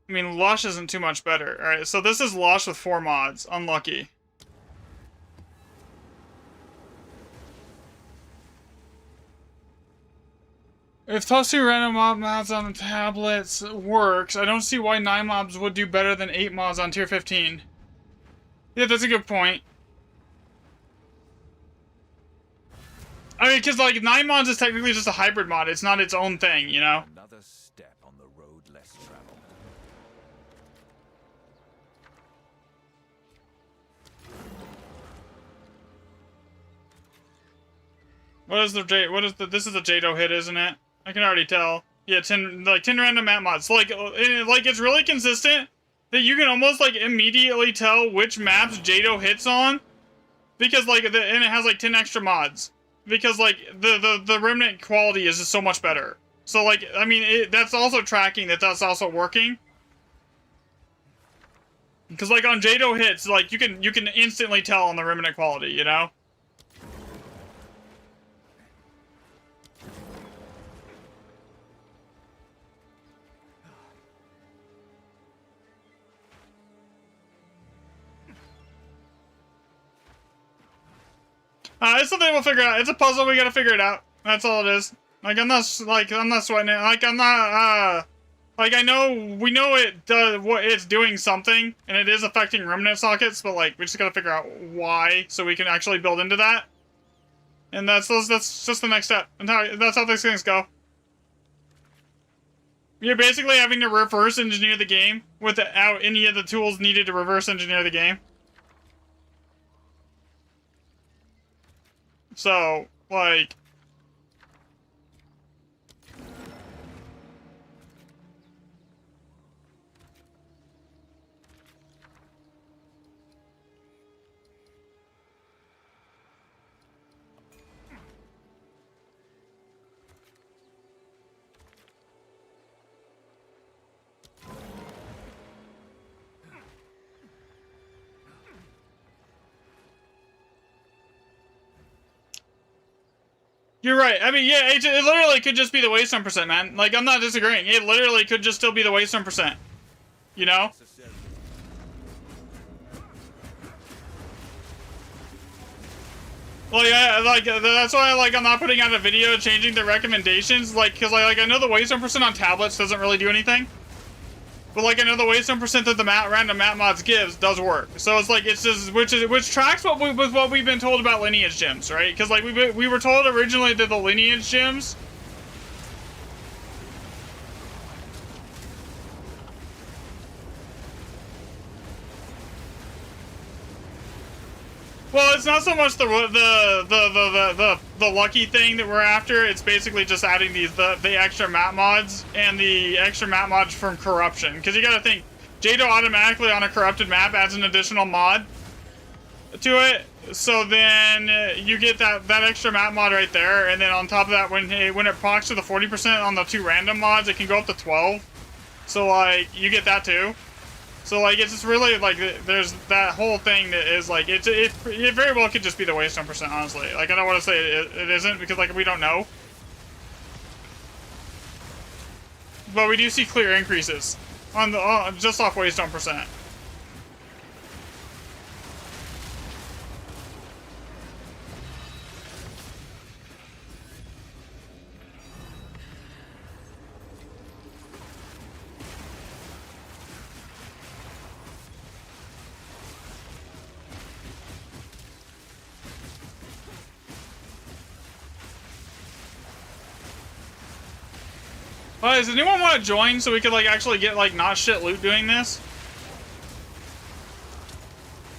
I mean, Lush isn't too much better. Alright, so this is Lush with 4 mods. Unlucky. If tossing random mods on tablets works, I don't see why 9 mobs would do better than 8 mods on tier 15. Yeah, that's a good point. I mean, because, like, 9 mods is technically just a hybrid mod. It's not its own thing, you know? Another step on the road less traveled. This is a Jado hit, isn't it? I can already tell. Yeah, 10 random map mods. So, like, it's really consistent that you can almost, like, immediately tell which maps Jado hits on. Because, like, and it has, like, 10 extra mods. Because, like, the remnant quality is just so much better. So, like, I mean, that's also tracking that's also working. Because, like, on Jado hits, like, you can instantly tell on the remnant quality, you know? It's something we'll figure out. It's a puzzle. We gotta figure it out. That's all it is. Like, I'm not sweating it. Like, I'm not, like, we know it does, it's doing something, and it is affecting remnant sockets, but, like, we just gotta figure out why, so we can actually build into that. And that's just the next step. And that's how these things go. You're basically having to reverse engineer the game without any of the tools needed to reverse engineer the game. So, like... You're right. I mean, yeah, it literally could just be the waystone percent, man. Like, I'm not disagreeing. It literally could just still be the waystone percent. You know? Well, yeah, like, that's why, like, I'm not putting out a video changing the recommendations, like, because, like, I know the waystone percent on tablets doesn't really do anything. But, like, I know the waystone percent that the random map mods gives does work. So it's like, it's just, which tracks with what we've been told about lineage gems, right? Because, like, we were told originally that the lineage gems... Well, it's not so much the lucky thing that we're after. It's basically just adding the extra map mods and the extra map mods from corruption. Because you got to think, Jado automatically on a corrupted map adds an additional mod to it. So then you get that extra map mod right there, and then on top of that, when it procs to the 40% on the 2 random mods, it can go up to 12. So like you get that too. So, like, it's just really, like, there's that whole thing that is, like, it very well could just be the waystone percent, honestly. Like, I don't want to say it isn't, because, like, we don't know. But we do see clear increases on the just off waystone percent. Does anyone want to join so we could, like, actually get, like, not shit loot doing this?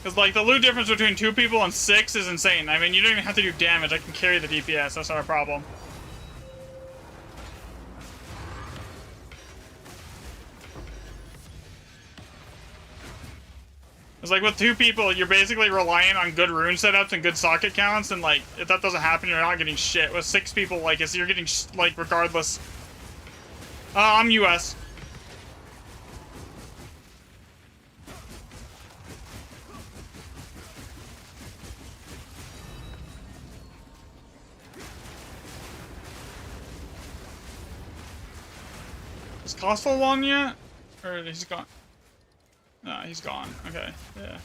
Because, like, the loot difference between 2 people and 6 is insane. I mean, you don't even have to do damage. I can carry the DPS. That's not a problem. It's like with 2 people, you're basically relying on good rune setups and good socket counts, and like if that doesn't happen, you're not getting shit. With 6 people, like you're getting like regardless. I'm US. Is Costal won yet? Or he's gone? No, he's gone. Okay, yeah.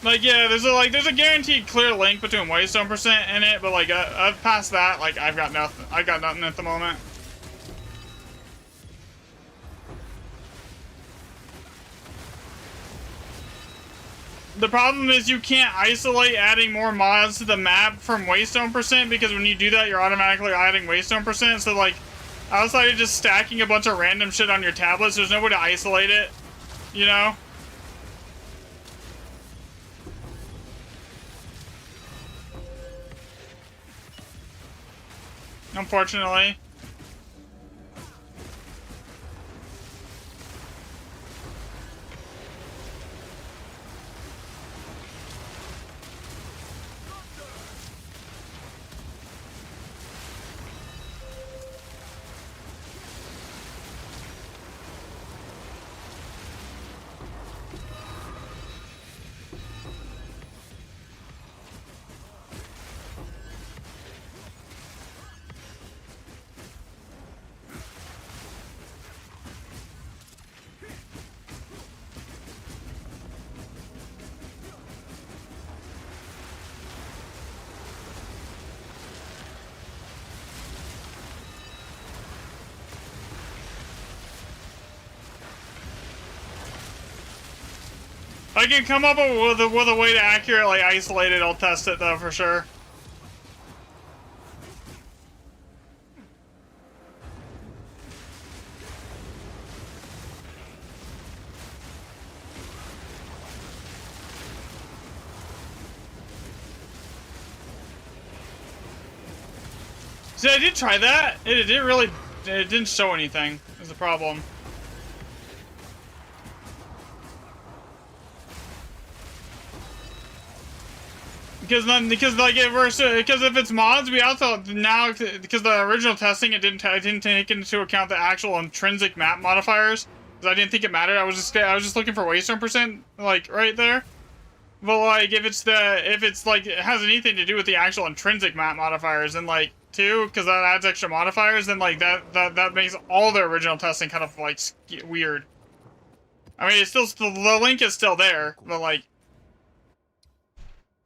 Like, yeah, there's a guaranteed clear link between Waystone percent in it, but like I've passed that. Like I've got nothing. I got nothing at the moment. The problem is you can't isolate adding more mods to the map from Waystone percent, because when you do that, you're automatically adding Waystone percent. So like, outside of just stacking a bunch of random shit on your tablets, there's no way to isolate it, you know? Unfortunately. I can come up with a way to accurately isolate it. I'll test it though for sure. See, I did try that. It didn't really. It didn't show anything. Is the problem. Because if it's mods, we also now, because the original testing I didn't take into account the actual intrinsic map modifiers, because I didn't think it mattered. I was just looking for Waystone percent, like right there. But like if it's like it has anything to do with the actual intrinsic map modifiers, and like too, because that adds extra modifiers, then like that makes all the original testing kind of like weird. I mean, it's still the link is still there, but like.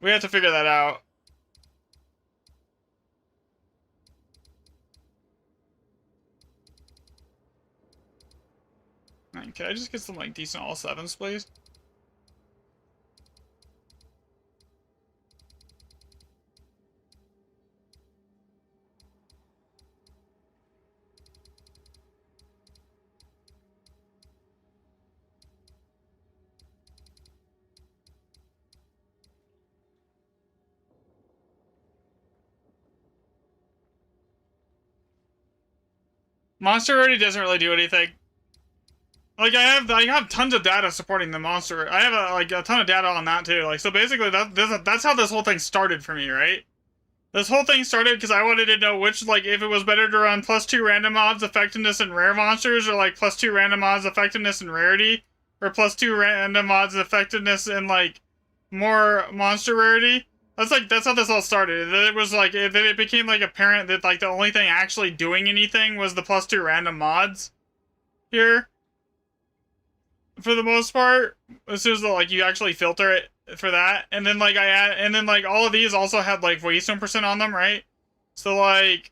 We have to figure that out. Man, can I just get some like decent all sevens, please? Monster already doesn't really do anything. Like I have tons of data supporting the monster. I have a ton of data on that too. Like so basically that's how this whole thing started for me, right? This whole thing started because I wanted to know which, like, if it was better to run +2 random odds effectiveness in rare monsters, or like +2 random odds effectiveness in rarity, or +2 random odds effectiveness in like more monster rarity. That's how this all started. Then it was like then it became like apparent that like the only thing actually doing anything was the +2 random mods here. For the most part, as soon as like you actually filter it for that, and then like all of these also had like Waystone percent on them, right? So like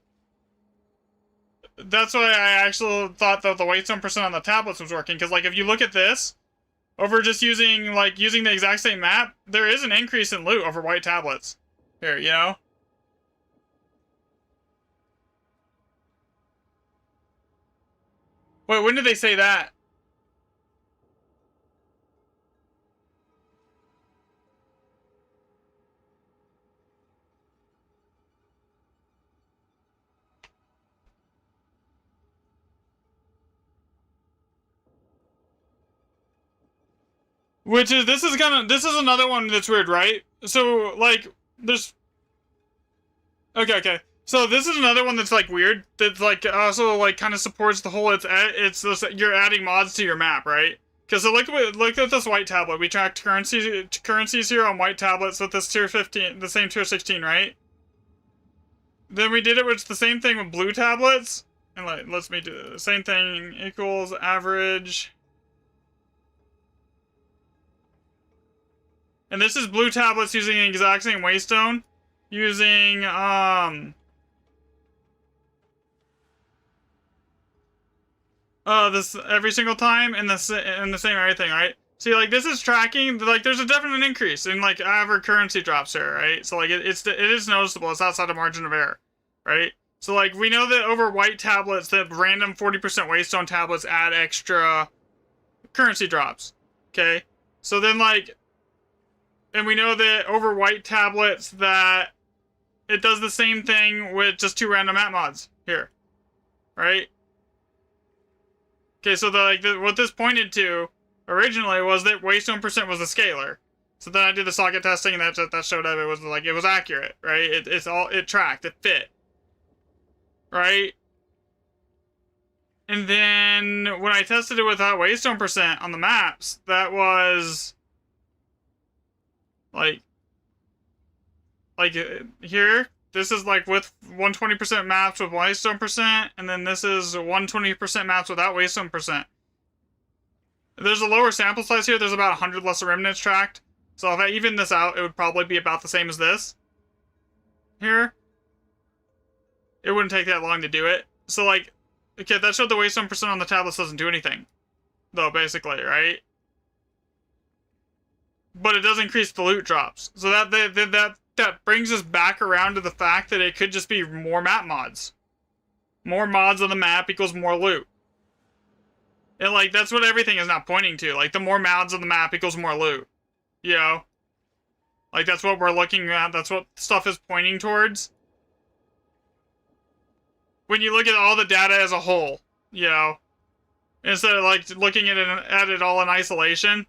that's why I actually thought that the weight zone percent on the tablets was working. Because, like, if you look at this, over just using the exact same map, there is an increase in loot over white tablets. Here, you know? Wait, when did they say that? Which is, this is another one that's weird, right? So, like, there's... Okay. So this is another one that's, like, weird. That's, like, also, like, kind of supports the whole, it's this, you're adding mods to your map, right? Because so look at this white tablet. We tracked currencies here on white tablets with this tier 15, the same tier 16, right? Then we did it with the same thing with blue tablets. And, like, let's me do the same thing, equals average... And this is blue tablets using the exact same waystone. Using, this every single time in the same everything, right? See, like, this is tracking, like, there's a definite increase in, like, average currency drops here, right? So, like, it is noticeable. It's outside of margin of error, right? So, like, we know that over white tablets, that random 40% waystone tablets add extra currency drops, okay? So then, like... And we know that over white tablets that it does the same thing with just 2 random map mods here, right? Okay, so what this pointed to originally was that waystone percent was a scalar. So then I did the socket testing, and that showed up. It was accurate, right? It tracked, it fit, right? And then when I tested it without waystone percent on the maps, that was like here, this is like with 120% maps with waystone percent, and then this is 120% maps without waystone percent. There's a lower sample size here. There's about 100 less remnants tracked. So if I even this out, it would probably be about the same as this. Here. It wouldn't take that long to do it. So, like, okay, that showed the waystone percent on the tablets doesn't do anything. Though, basically, right? But it does increase the loot drops. So that brings us back around to the fact that it could just be more map mods. More mods on the map equals more loot. And, like, that's what everything is now pointing to. Like, the more mods on the map equals more loot. You know? Like, that's what we're looking at. That's what stuff is pointing towards. When you look at all the data as a whole, you know? Instead of, like, looking at it all in isolation.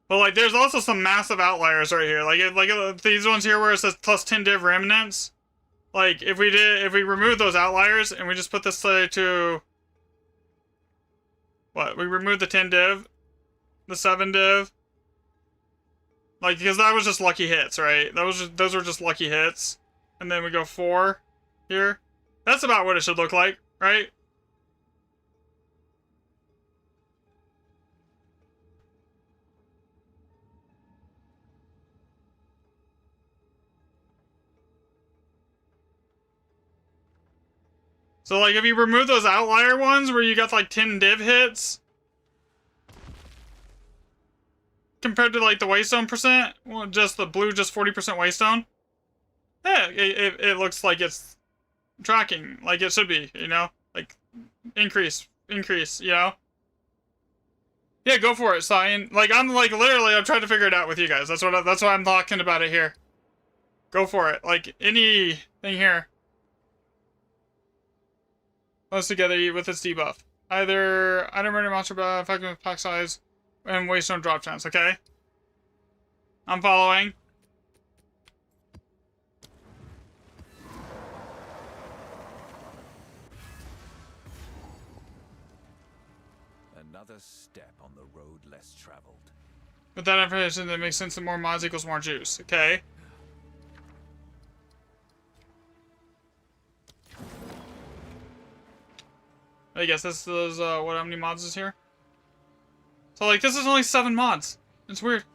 But, like, there's also some massive outliers right here. Like these ones here where it says plus 10 div remnants. Like, if we remove those outliers and we just put this to... What? We removed the 10 div? The 7 div? Like, because that was just lucky hits, right? Those were just lucky hits. And then we go 4 here. That's about what it should look like, right? So, like, if you remove those outlier ones where you got, like, 10 div hits, compared to, like, the waystone percent, well, just the blue, just 40% waystone, yeah, it looks like it's tracking like it should be, you know? Like, increase, you know? Yeah, go for it, Cyan. Like, I'm trying to figure it out with you guys. That's why I'm talking about it here. Go for it. Like, anything here. Let's together with its debuff. Either item random monster buff, effective pack size, and waystone drop chance, okay? I'm following. Another step on the road less traveled. With that information, that makes sense that more mods equals more juice, okay? I guess this is, how many mods is here? So like this is only 7 mods. It's weird.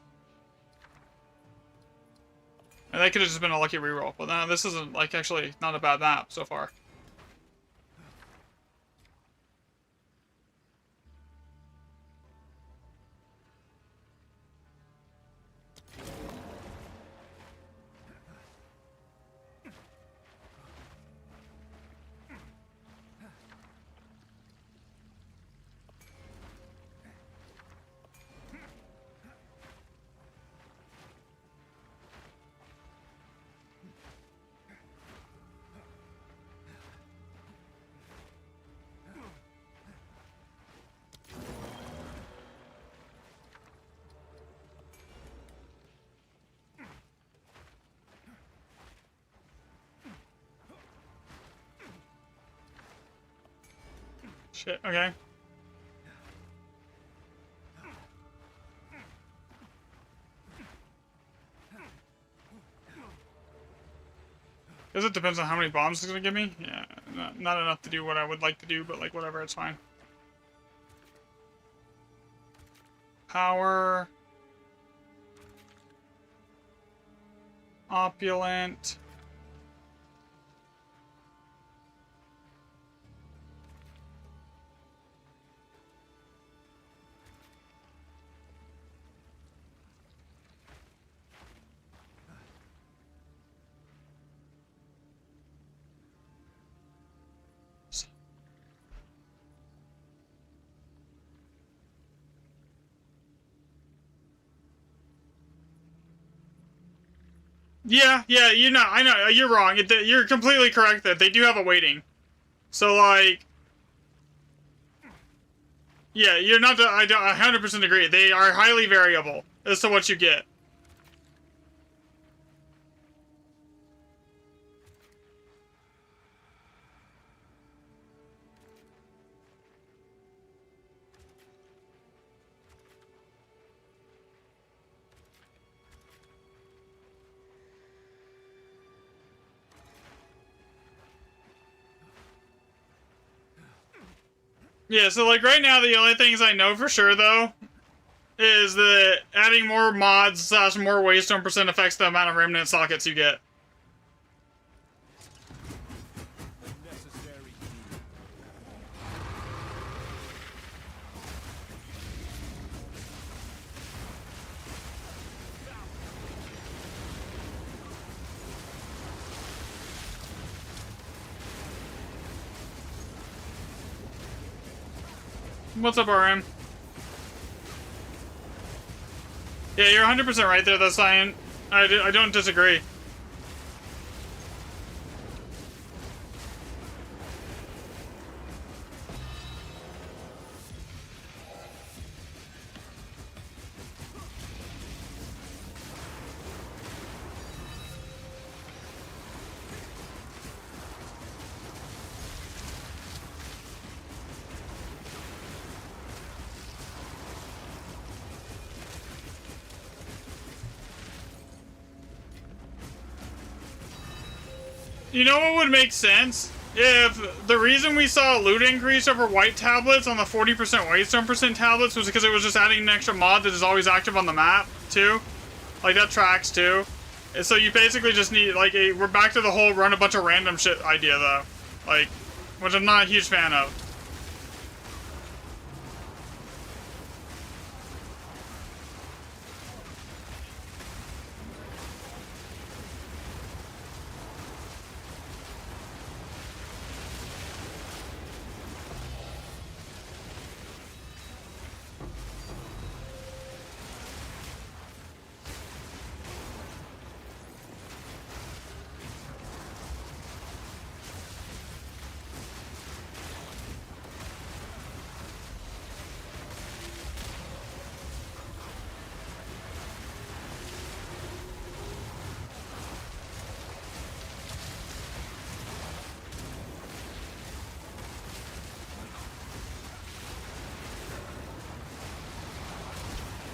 And that could have just been a lucky reroll, but no, this isn't like actually not a bad map so far. Shit, okay. Guess it depends on how many bombs it's gonna give me. Yeah, not enough to do what I would like to do, but like whatever, it's fine. Power. Opulent. Yeah, you know, I know, you're wrong. You're completely correct that they do have a weighting. So, like... Yeah, you're not... I 100% agree. They are highly variable as to what you get. Yeah, so like right now the only things I know for sure though is that adding more mods / more waystone percent affects the amount of remnant sockets you get. What's up, RM? Yeah, you're 100% right there, that's Cyan. I don't disagree. You know what would make sense? If the reason we saw a loot increase over white tablets on the 40% waystone percent tablets was because it was just adding an extra mod that is always active on the map, too. Like, that tracks, too. And so you basically just need, like, we're back to the whole run a bunch of random shit idea, though. Like, which I'm not a huge fan of.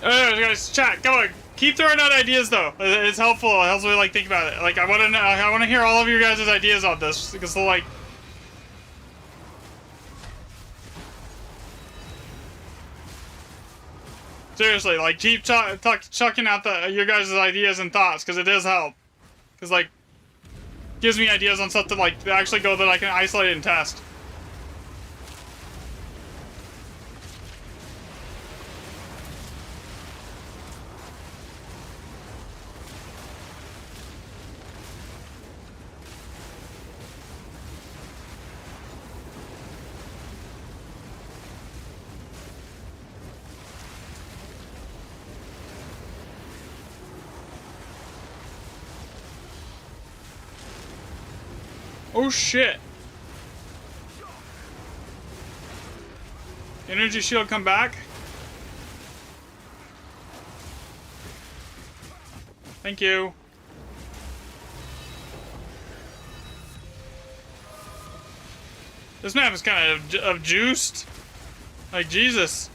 Guys, chat, come on. Keep throwing out ideas, though. It's helpful. It helps me, like, think about it. Like, I want to hear all of your guys' ideas on this. Because, like... Seriously, like, keep chucking out your guys' ideas and thoughts, because it does help. Because, like, gives me ideas on stuff to, like, actually go that I can isolate and test. Oh shit! Energy shield come back. Thank you. This map is kind of juiced. Like, Jesus.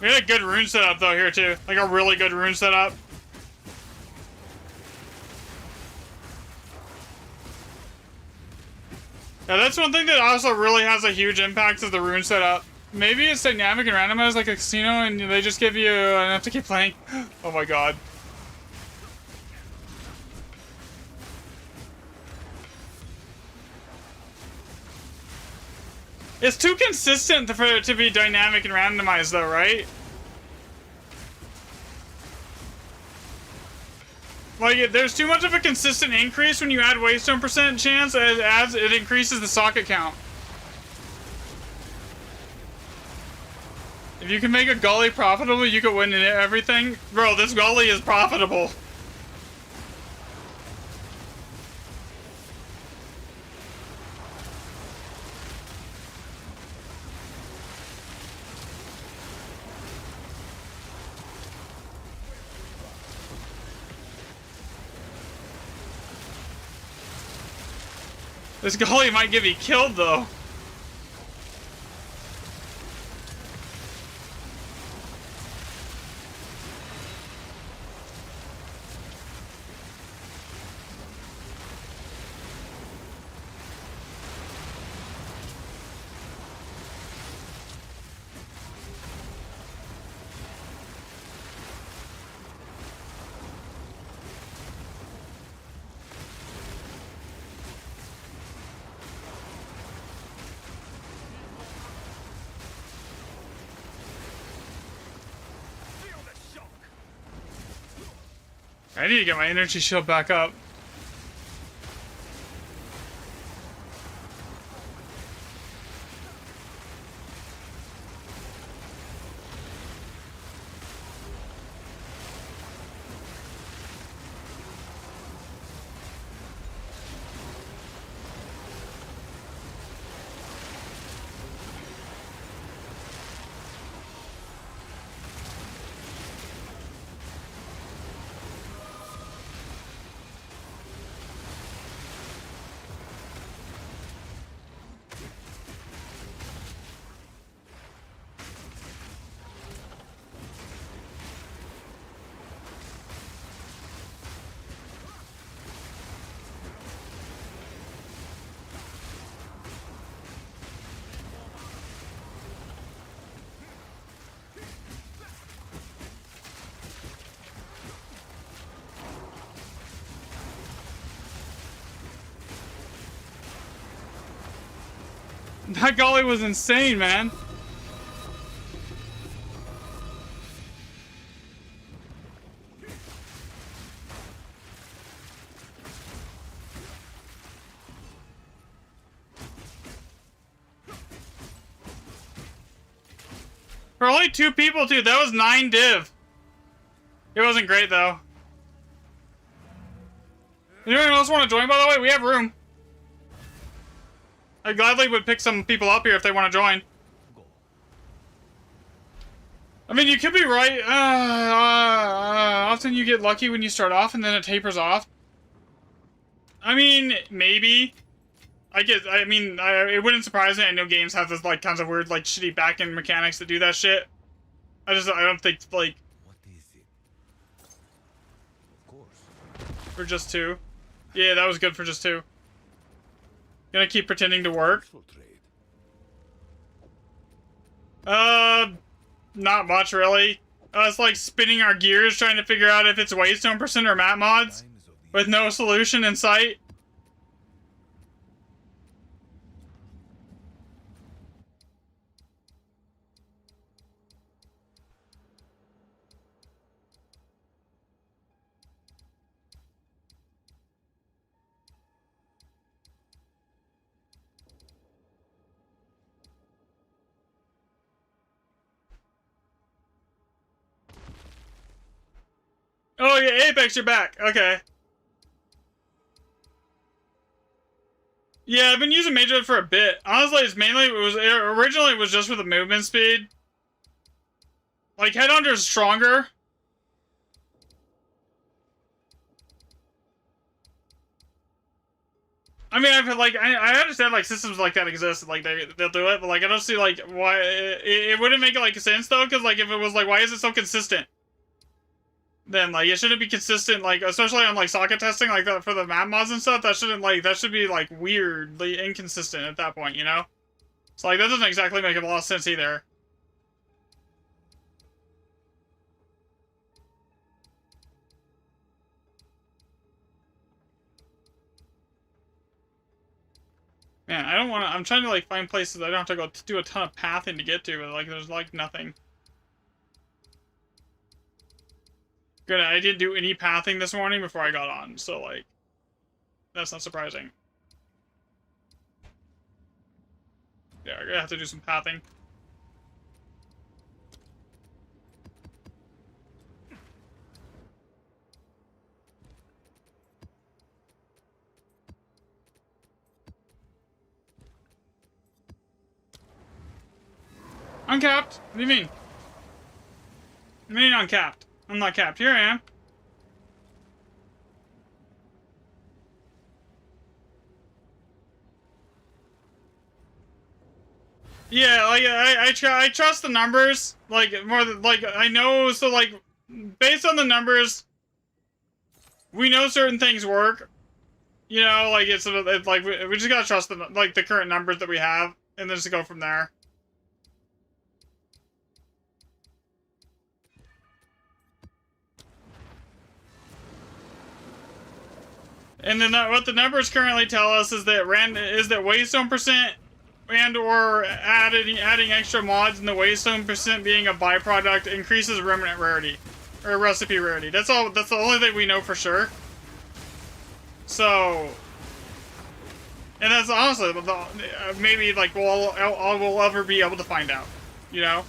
We had a good rune setup though here too. Like a really good rune setup. Yeah, that's one thing that also really has a huge impact is the rune setup. Maybe it's dynamic and randomized like a casino and they just give you enough to keep playing. Oh my god. It's too consistent for it to be dynamic and randomized though, right? Like, there's too much of a consistent increase when you add waystone percent chance as it increases the socket count. If you can make a gully profitable, you could win in everything. Bro, this gully is profitable. This gully might get me killed, though. I need to get my energy shield back up. That gully was insane, man. For only 2 people, dude, that was 9 div. It wasn't great, though. Anyone else want to join, by the way? We have room. I gladly would pick some people up here if they want to join. I mean, you could be right. Often you get lucky when you start off and then it tapers off. I mean, maybe. I mean, it wouldn't surprise me. I know games have this like tons of weird like shitty back-end mechanics that do that shit. I don't think like What is it? Of course. for just two. Yeah, that was good for just two. Gonna keep pretending to work. Useful trade. Not much really. It's like spinning our gears trying to figure out if it's Waystone percent or map mods Times of the with no solution in sight. Oh yeah, Apex, you're back. Okay. Yeah, I've been using Major for a bit. Honestly, originally it was just for the movement speed. Like Headhunter's stronger. I mean, I understand like systems like that exist, like they'll do it, but like I don't see like why it wouldn't make like sense though, because like if it was like why is it so consistent? Then like it shouldn't be consistent, like especially on like socket testing like that for the map mods and stuff. That should be like weirdly inconsistent at that point, you know? So like that doesn't exactly make a lot of sense either. Man, I don't want to. I'm trying to like find places I don't have to go do a ton of pathing to get to, but like there's like nothing. Good, I didn't do any pathing this morning before I got on, so like that's not surprising. Yeah, I'm gonna have to do some pathing. Uncapped? What do you mean? I mean uncapped. I'm not capped. Here I am. Yeah, like I trust the numbers like more than like I know. So like based on the numbers, we know certain things work. You know, like it's like we just gotta trust the current numbers that we have, and then just go from there. And then what the numbers currently tell us is that Waystone percent and or adding extra mods and the Waystone percent being a byproduct increases remnant rarity or recipe rarity. That's all. That's the only thing we know for sure. So, and that's honestly maybe like we'll ever be able to find out. You know.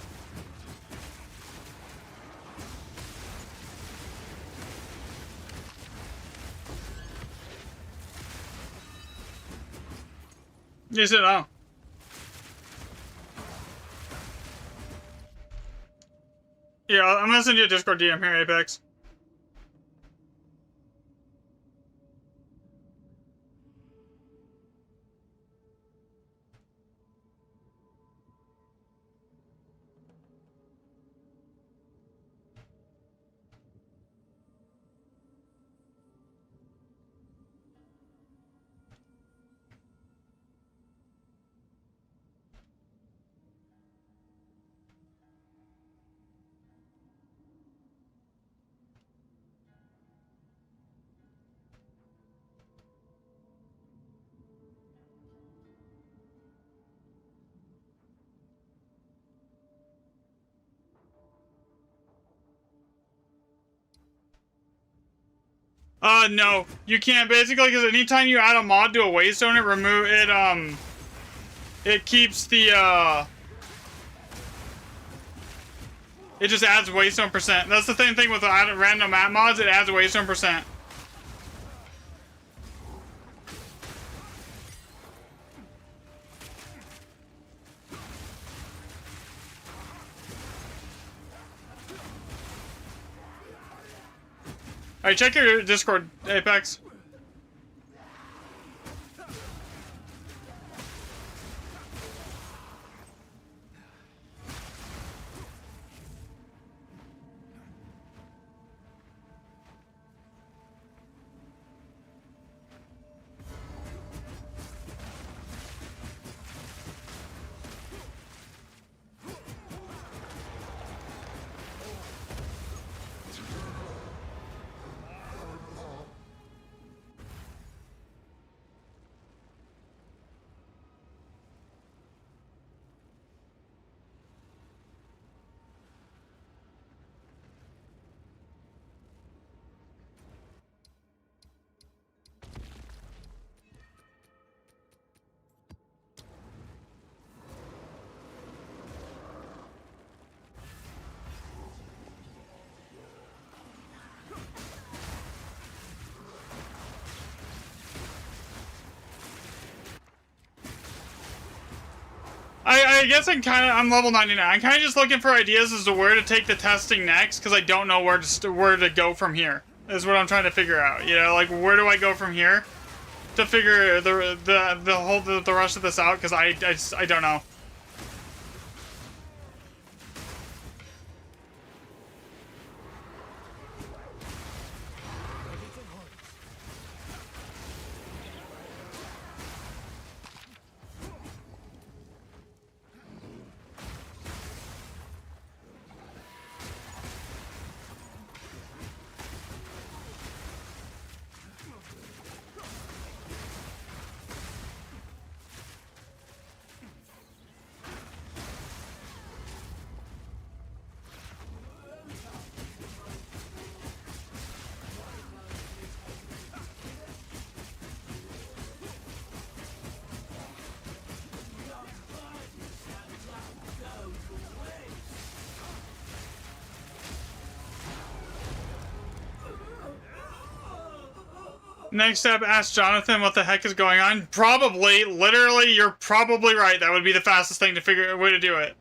Yes, I know. Yeah, I'm gonna send you a Discord DM here, Apex. No, you can't basically because anytime you add a mod to a Waystone, it keeps the it just adds Waystone percent. That's the same thing with the random map mods. It adds Waystone percent. Alright, check your Discord, Apex. I guess I'm level 99. I'm kind of just looking for ideas as to where to take the testing next, because I don't know where to go from here. Is what I'm trying to figure out. You know, like where do I go from here to figure the rest of this out? Because I don't know. Next step, ask Jonathan what the heck is going on. Probably, literally, you're probably right. That would be the fastest thing to figure a way to do it.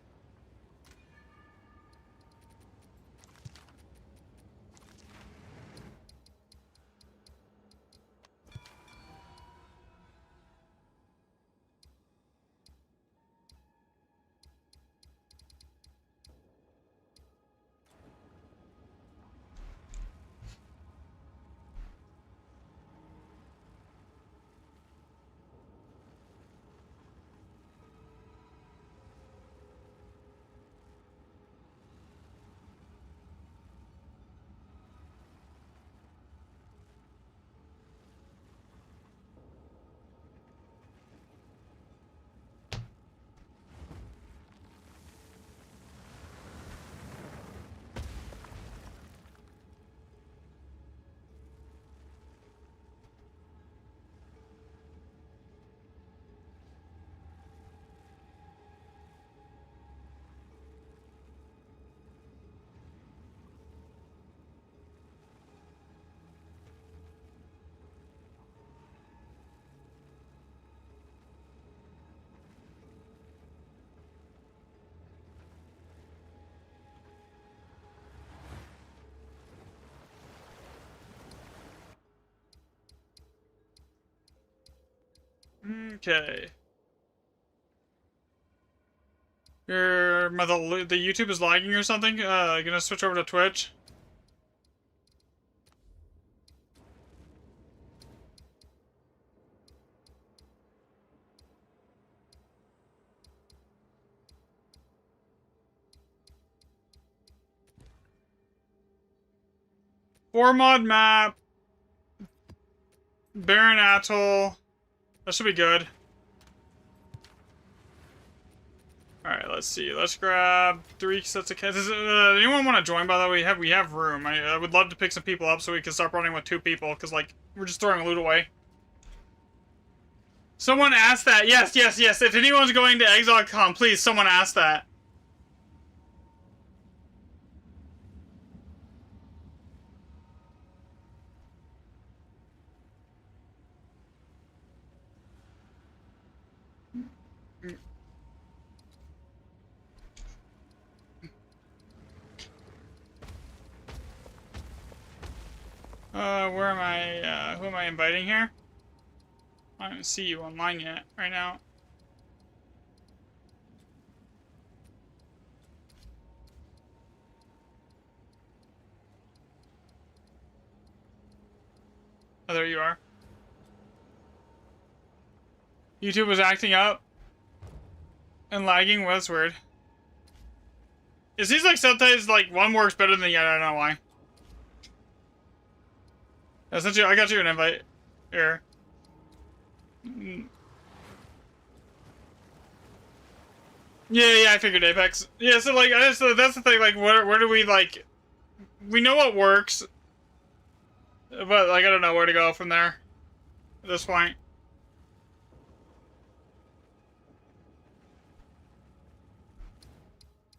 Okay. The YouTube is lagging or something? Gonna switch over to Twitch. Four mod map. Barren Atoll. That should be good. Alright, let's see. Let's grab 3 sets of cats. Anyone want to join, by the way? We have room. I would love to pick some people up so we can stop running with 2 people, because, like, we're just throwing loot away. Someone asked that. Yes, yes, yes. If anyone's going to ExileCon, please, someone ask that. Where am I, who am I inviting here? I don't see you online yet, right now. Oh, there you are. YouTube was acting up and lagging. Well, that's weird. It seems like sometimes, like, one works better than the other. I don't know why. I got you an invite here. Yeah, I figured Apex. Yeah, so like, so that's the thing. Like, where do we like? We know what works, but like, I don't know where to go from there. At this point.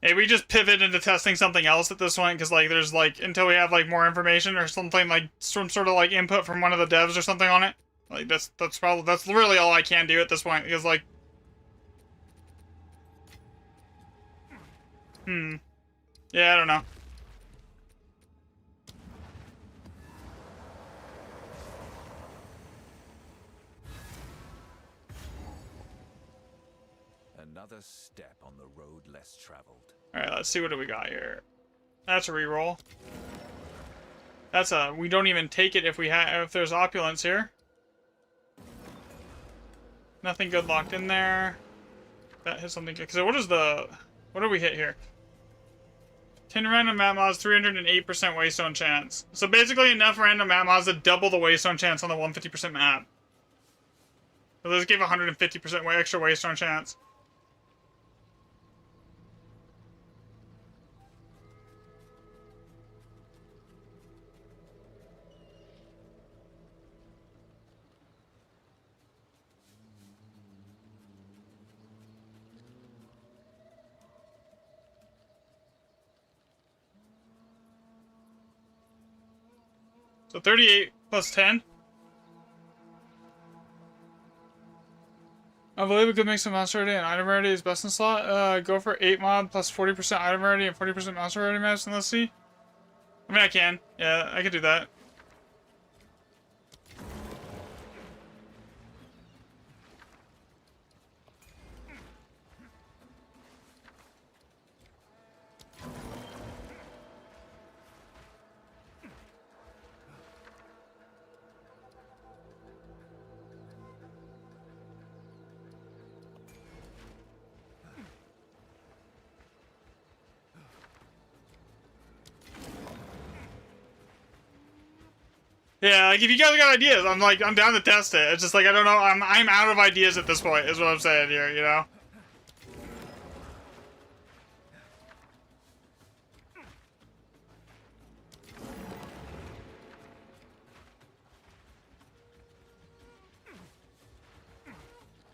Hey, we just pivot into testing something else at this point, because, like, there's, like, until we have, like, more information or something, like, some sort of, like, input from one of the devs or something on it. Like, that's really all I can do at this point, because, like... Yeah, I don't know. Another step on the road less traveled. Alright, let's see what do we got here. That's a reroll. That's a... We don't even take it if we if there's opulence here. Nothing good locked in there. That hit something good. Because what is the... What do we hit here? 10 random map mods, 308% waystone chance. So basically enough random map mods to double the waystone chance on the 150% map. So this gave 150% extra waystone chance. So 38 plus 10. I believe a good mix of mouse rarity and item rarity is best in slot. Go for 8 mod plus 40% item rarity and 40% mouse rarity maps, and let's see. I mean, I can. Yeah, I could do that. Yeah, like if you guys got ideas, I'm down to test it. It's just like I don't know, I'm out of ideas at this point, is what I'm saying here, you know?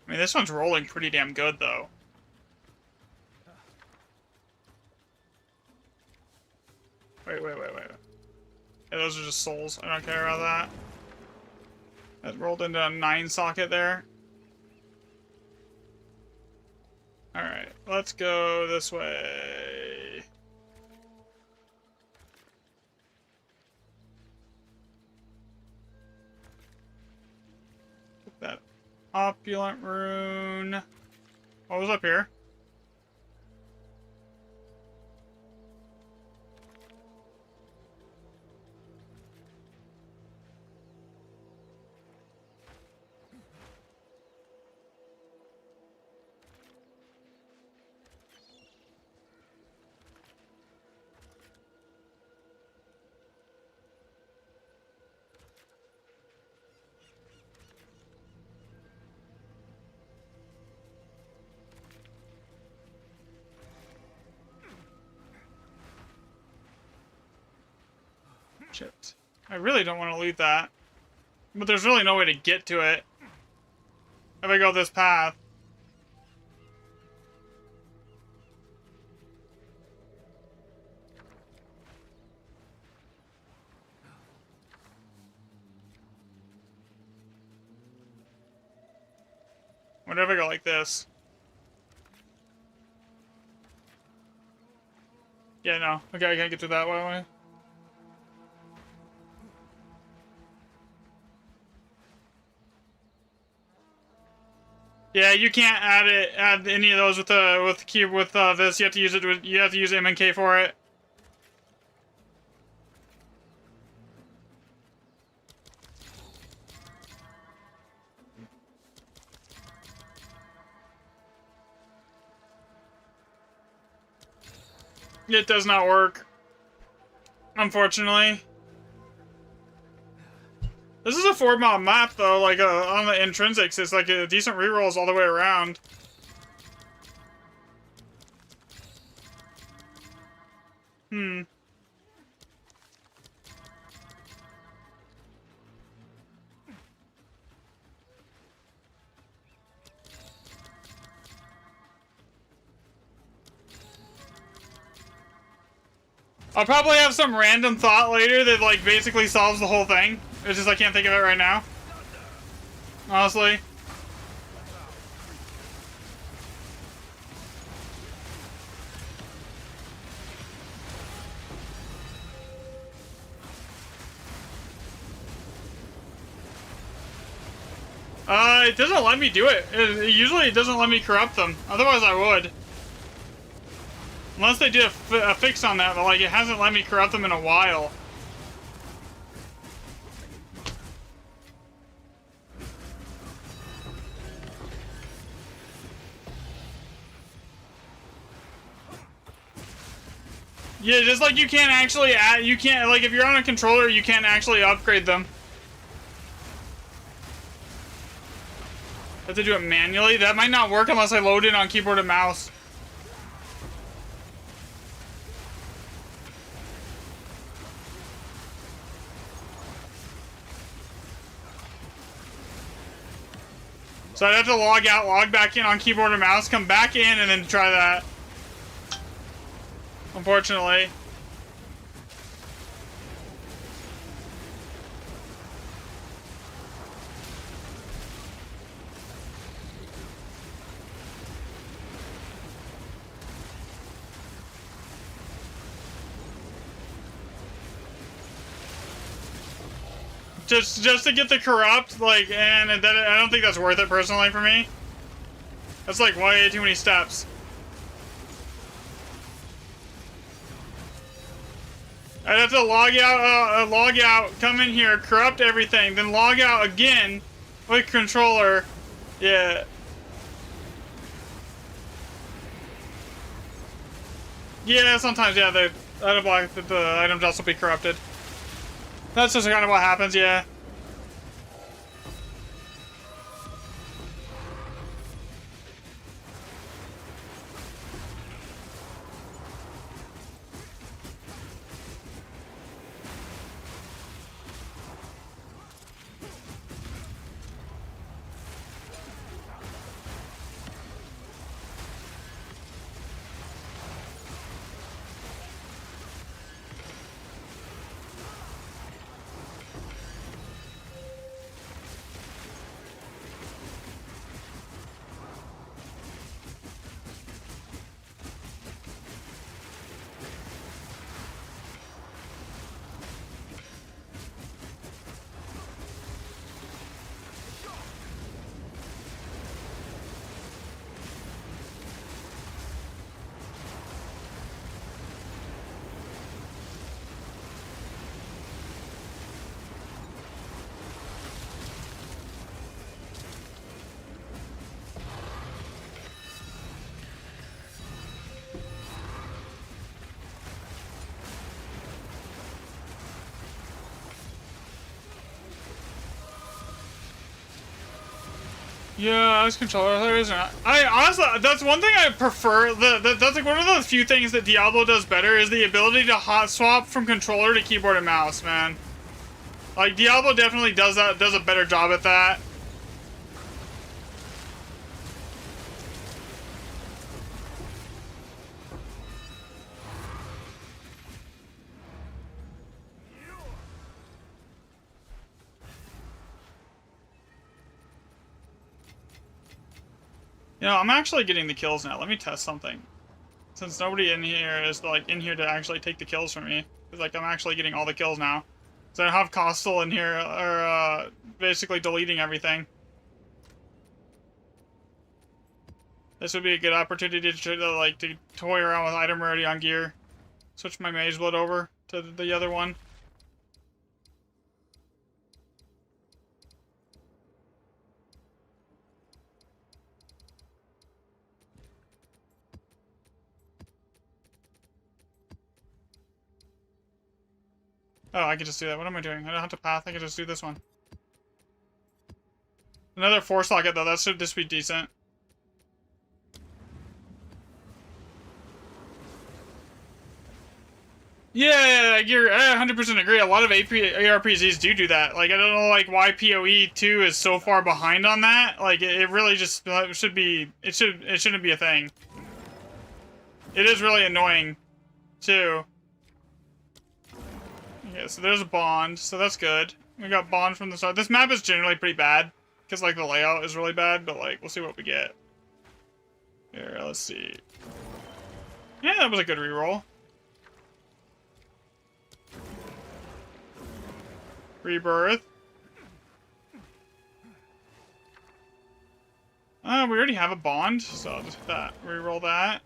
I mean, this one's rolling pretty damn good though. Wait. Yeah, those are just souls. I don't care about that. That rolled into a 9 socket there. Alright, let's go this way. Get that opulent rune. What was up here? Shit. I really don't want to loot that. But there's really no way to get to it if I go this path. What if I go like this? Yeah, no. Okay, I can't get to that way. Yeah, you can't add any of those with this. You have to use it you have to use MNK for it. It does not work, unfortunately. This is a 4-mod map, though, like, on the intrinsics, it's like a decent rerolls all the way around. I'll probably have some random thought later that, like, basically solves the whole thing. It's just I can't think of it right now. Honestly. It doesn't let me do it. Usually it doesn't let me corrupt them. Otherwise I would. Unless they did a fix on that, but like it hasn't let me corrupt them in a while. Yeah, just like you can't actually add, you can't, like if you're on a controller, you can't actually upgrade them. Have to do it manually? That might not work unless I load it on keyboard and mouse. So I'd have to log out, log back in on keyboard and mouse, come back in, and then try that. Unfortunately. Just to get the corrupt, like, and then I don't think that's worth it personally for me. That's like way too many steps. I'd have to log out, come in here, corrupt everything, then log out again with controller. Yeah. Yeah, sometimes, yeah, the items also be corrupted. That's just kind of what happens, yeah. Yeah, as controller players, I honestly, that's one thing I prefer. That's like one of the few things that Diablo does better is the ability to hot swap from controller to keyboard and mouse, man. Like Diablo definitely does that, does a better job at that. You know, I'm actually getting the kills now. Let me test something. Since nobody in here is like in here to actually take the kills from me, it's like I'm actually getting all the kills now. So I have Costal in here, or basically deleting everything. This would be a good opportunity to toy around with item rarity on gear. Switch my Mage Blood over to the other one. Oh, I can just do that. What am I doing? I don't have to path. I can just do this one. Another force locket though. That should just be decent. Yeah, you're, I 100% agree. A lot of ARPGs do that. Like, I don't know, like, why PoE 2 is so far behind on that. Like, it really just should be, it shouldn't be a thing. It is really annoying, too. Yeah, so there's a bond, so that's good. We got bond from the start. This map is generally pretty bad, because, like, the layout is really bad, but, like, we'll see what we get. Here, let's see. Yeah, that was a good reroll. Rebirth. We already have a bond, so I'll just reroll that.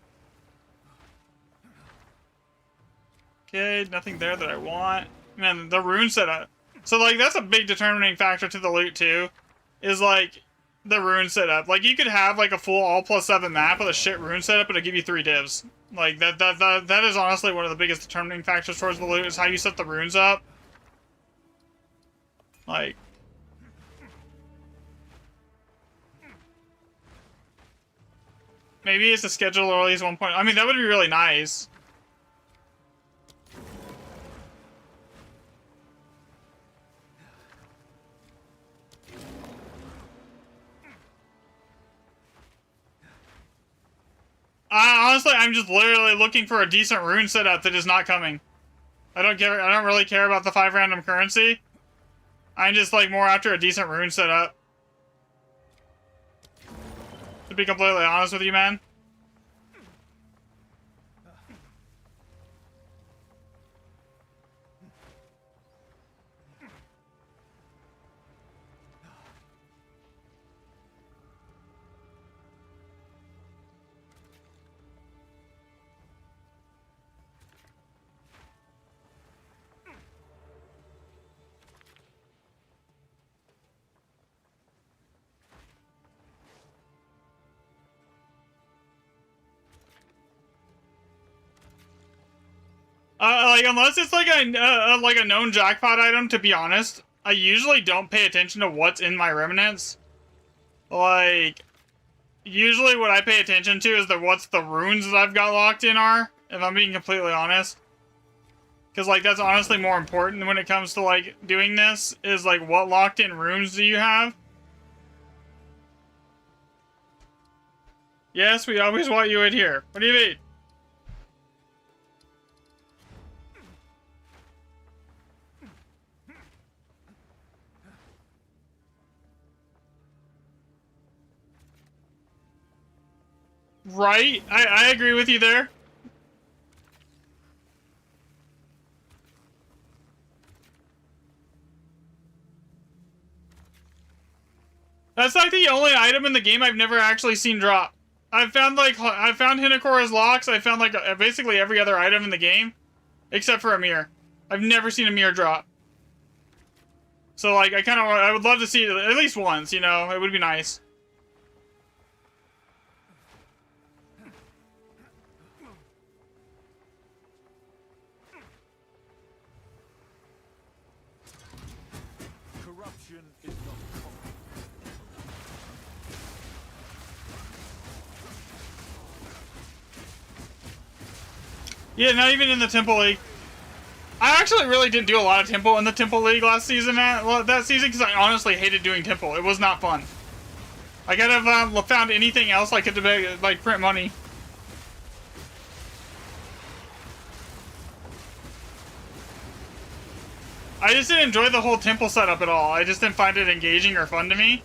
Okay, nothing there that I want. Man, the rune setup. So, like, that's a big determining factor to the loot, too. Is, like, the rune setup. Like, you could have, like, a full all +7 map with a shit rune setup, but it'll give you 3 divs. Like, that is honestly one of the biggest determining factors towards the loot, is how you set the runes up. Like... Maybe it's a schedule or at least 1 point. I mean, that would be really nice. Honestly, I'm just literally looking for a decent rune setup that is not coming. I don't really care about the 5 random currency. I'm just like more after a decent rune setup. To be completely honest with you, man. Like, unless it's like a known jackpot item, to be honest, I usually don't pay attention to what's in my remnants. Like, usually what I pay attention to is what's the runes that I've got locked in are, if I'm being completely honest. Because, like, that's honestly more important when it comes to, like, doing this, is, like, what locked in runes do you have? Yes, we always want you in here. What do you mean? Right? I agree with you there. That's like the only item in the game I've never actually seen drop. I've found Hinakora's locks, I found like basically every other item in the game. Except for a mirror. I've never seen a mirror drop. So like I would love to see it at least once, you know, it would be nice. Corruption is not common. Yeah, not even in the Temple League. I actually really didn't do a lot of Temple in the Temple League last season, that season, because I honestly hated doing Temple. It was not fun. I could have found anything else I could like print money. I just didn't enjoy the whole Temple setup at all. I just didn't find it engaging or fun to me.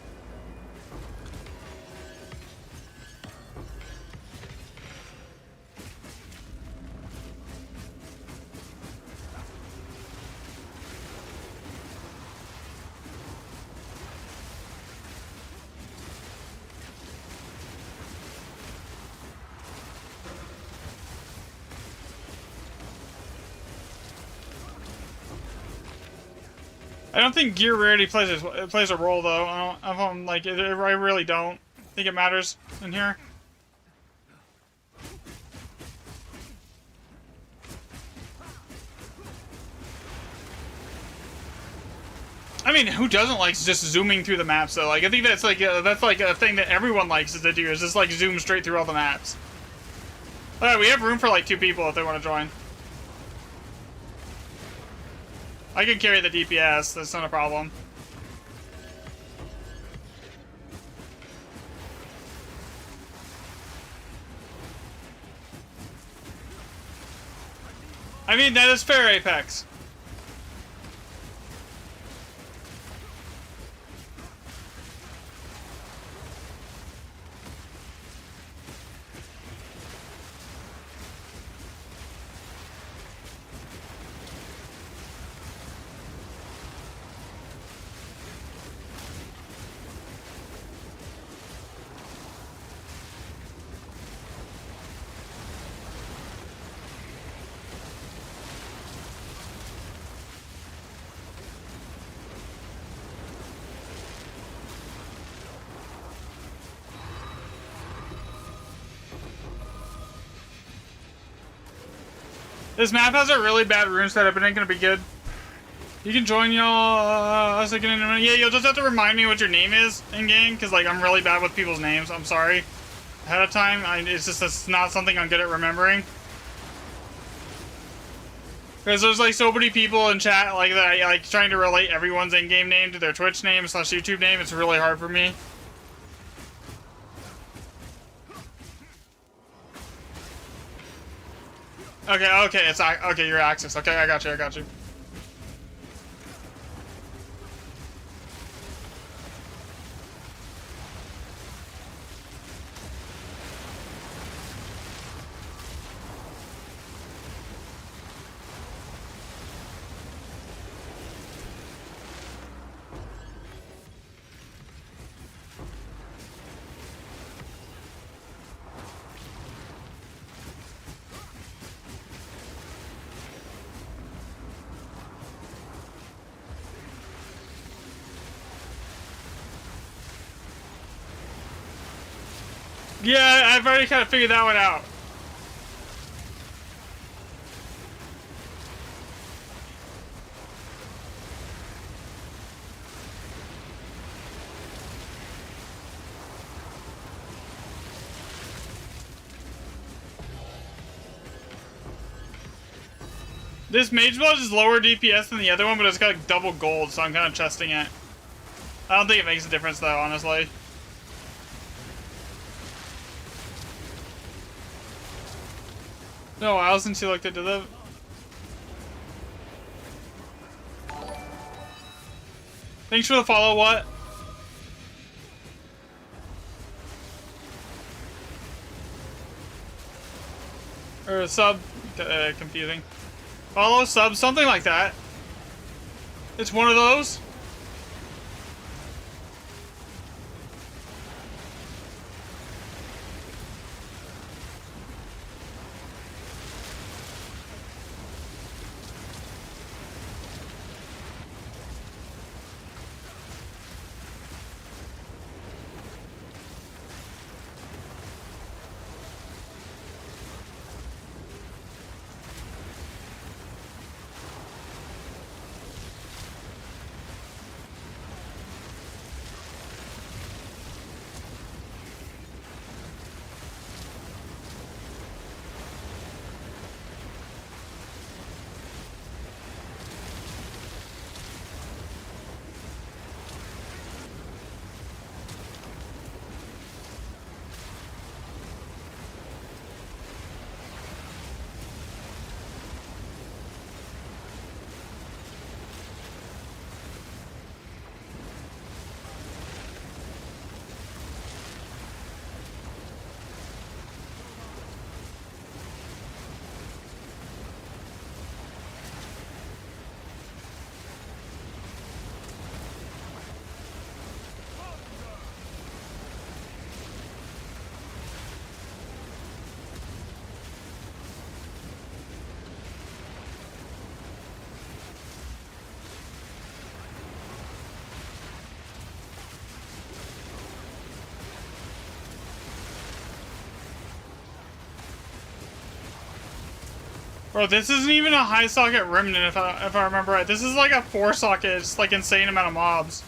I don't think gear rarity plays a role though. I really don't think it matters in here. I mean, who doesn't like just zooming through the maps though? Like, I think that's like a thing that everyone likes to do, is just like zoom straight through all the maps. Alright, we have room for like 2 people if they want to join. I can carry the DPS, that's not a problem. I mean, that is fair, Apex. This map has a really bad rune setup. It ain't gonna be good. You can join y'all. I was thinking in a minute. Yeah, you'll just have to remind me what your name is in game, because like I'm really bad with people's names. I'm sorry ahead of time. It's not something I'm good at remembering. Because there's like so many people in chat like that, like trying to relate everyone's in-game name to their Twitch name / YouTube name. It's really hard for me. Okay, it's okay. You're Axis. Okay, I got you. Yeah, I've already kind of figured that one out. This Mage Blood is lower DPS than the other one, but it's got like double gold, so I'm kind of trusting it. I don't think it makes a difference though, honestly. No, while since you looked into the. Thanks for the follow. What? Or a sub? Confusing. Follow, sub, something like that. It's one of those. Bro, this isn't even a high socket remnant if I remember right. This is like a 4 socket. It's like insane amount of mobs.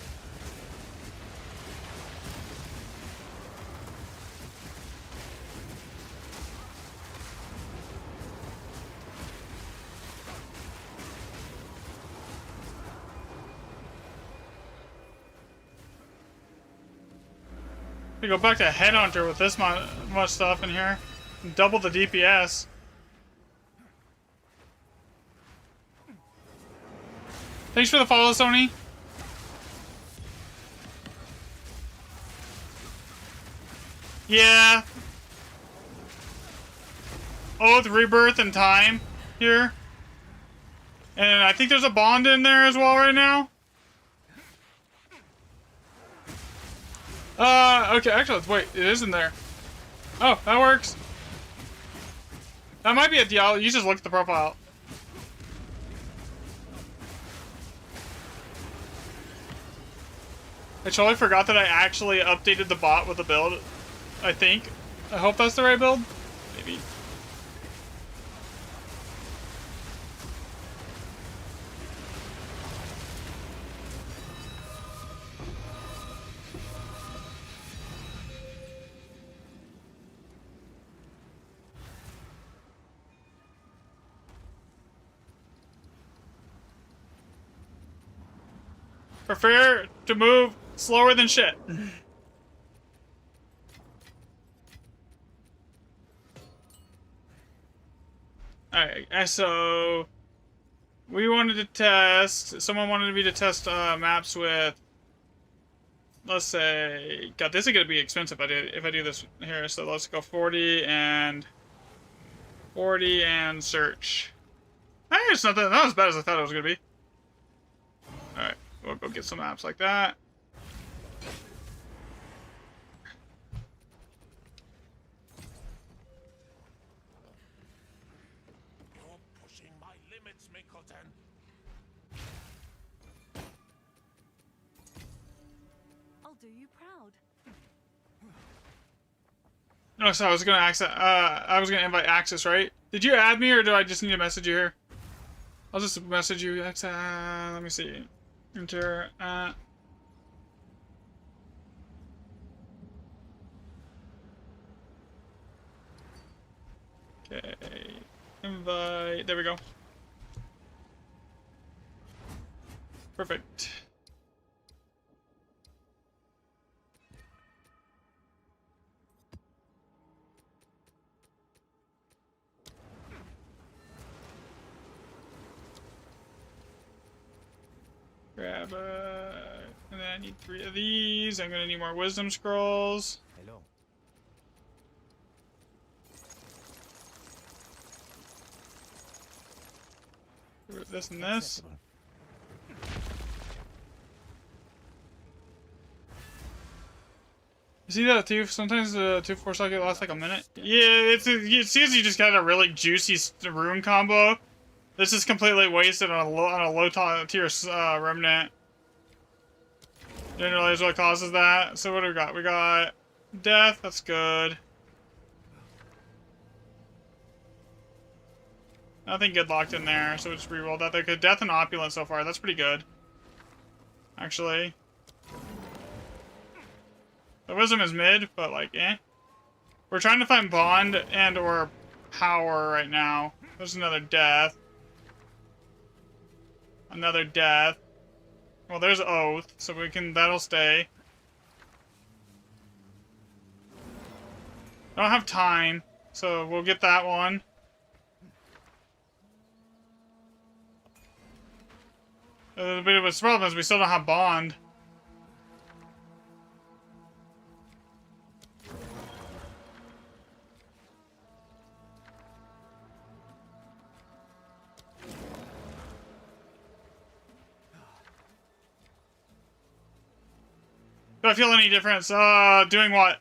We go back to Headhunter with this much stuff in here. Double the DPS. Thanks for the follow, Sony. Yeah. Oath, Rebirth, and Time here. And I think there's a bond in there as well right now. Okay, actually, wait, it is in there. Oh, that works. That might be a Diablo. You just look at the profile. I totally forgot that I actually updated the bot with the build. I think. I hope that's the right build. Maybe. prefer to move slower than shit. Alright, so we wanted to test. Someone wanted me to test maps with. Let's say, God, this is gonna be expensive if I do this here. So let's go 40 and search. Hey, it's not as bad as I thought it was gonna be. All right, we'll go get some maps like that. You're pushing my limits, Mikoten. I'll do you proud. No, so I was gonna invite Access, right? Did you add me, or do I just need to message you here? I'll just message you. Let me see. Enter. Okay. Invite. There we go. Perfect. Grab and then I need 3 of these. I'm gonna need more wisdom scrolls. Hello. This and this. You see that too? Sometimes the 2-4 socket lasts like a minute. Yeah, it seems you just got a really juicy rune combo. This is completely wasted on a low tier remnant. Didn't realize what causes that. So what do we got? We got death. That's good. Nothing good locked in there, so we just rerolled that there. Cause death and opulence so far. That's pretty good. Actually. The wisdom is mid, but like, eh. We're trying to find bond and or power right now. There's another death. Another death. Well, there's oath, so that'll stay. I don't have time, so we'll get that one. The biggest problem is we still don't have bond. Do I feel any difference? Doing what?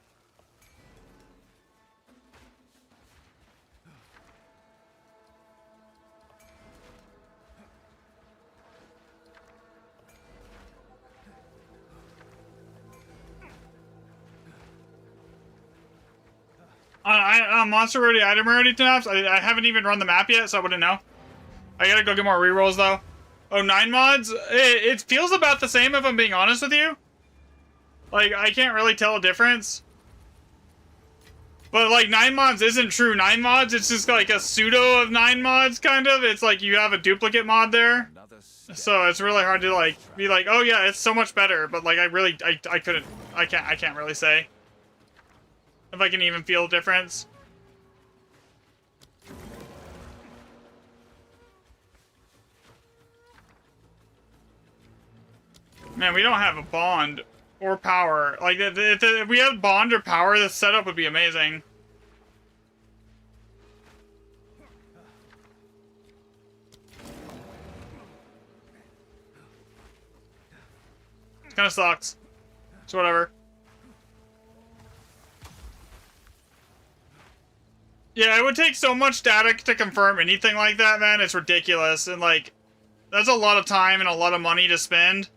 Monster rarity, item rarity tabs? I haven't even run the map yet, so I wouldn't know. I gotta go get more rerolls, though. Oh, 9 mods? It feels about the same, if I'm being honest with you. Like, I can't really tell a difference. But, like, 9 mods isn't true 9 mods. It's just, like, a pseudo of 9 mods, kind of. It's like you have a duplicate mod there. So it's really hard to, like, be like, oh, yeah, it's so much better. But, like, I can't really say if I can even feel a difference. Man, we don't have a bond or power. Like, if we had bond or power, the setup would be amazing. It kind of sucks. So whatever. Yeah, it would take so much data to confirm anything like that, man. It's ridiculous. And, like, that's a lot of time and a lot of money to spend.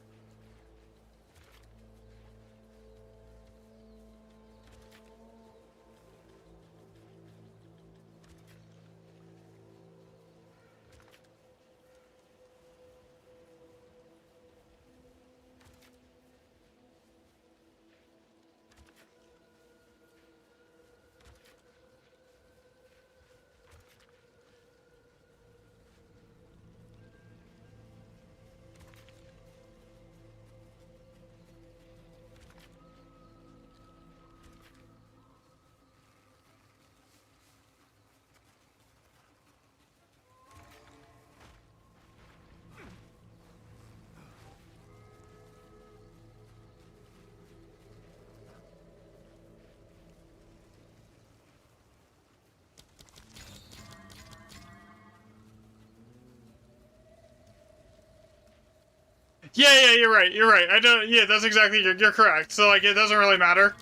Yeah, you're right. You're right. I don't. Yeah, that's exactly. You're correct. So like, it doesn't really matter.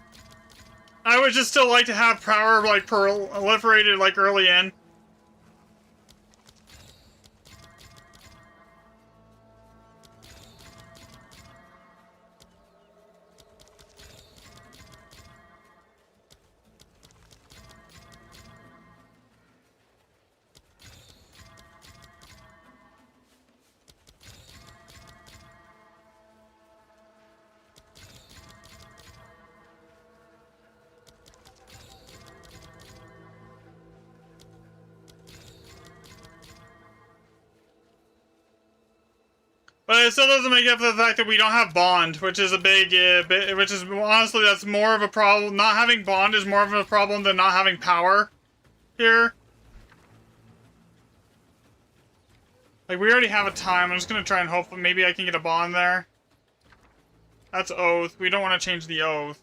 I would just still like to have power like proliferated like early in. But it still doesn't make up for the fact that we don't have Bond, which is a big, which is, honestly, that's more of a problem. Not having Bond is more of a problem than not having power here. Like, we already have a time. I'm just gonna try and hope that maybe I can get a Bond there. That's Oath. We don't want to change the Oath.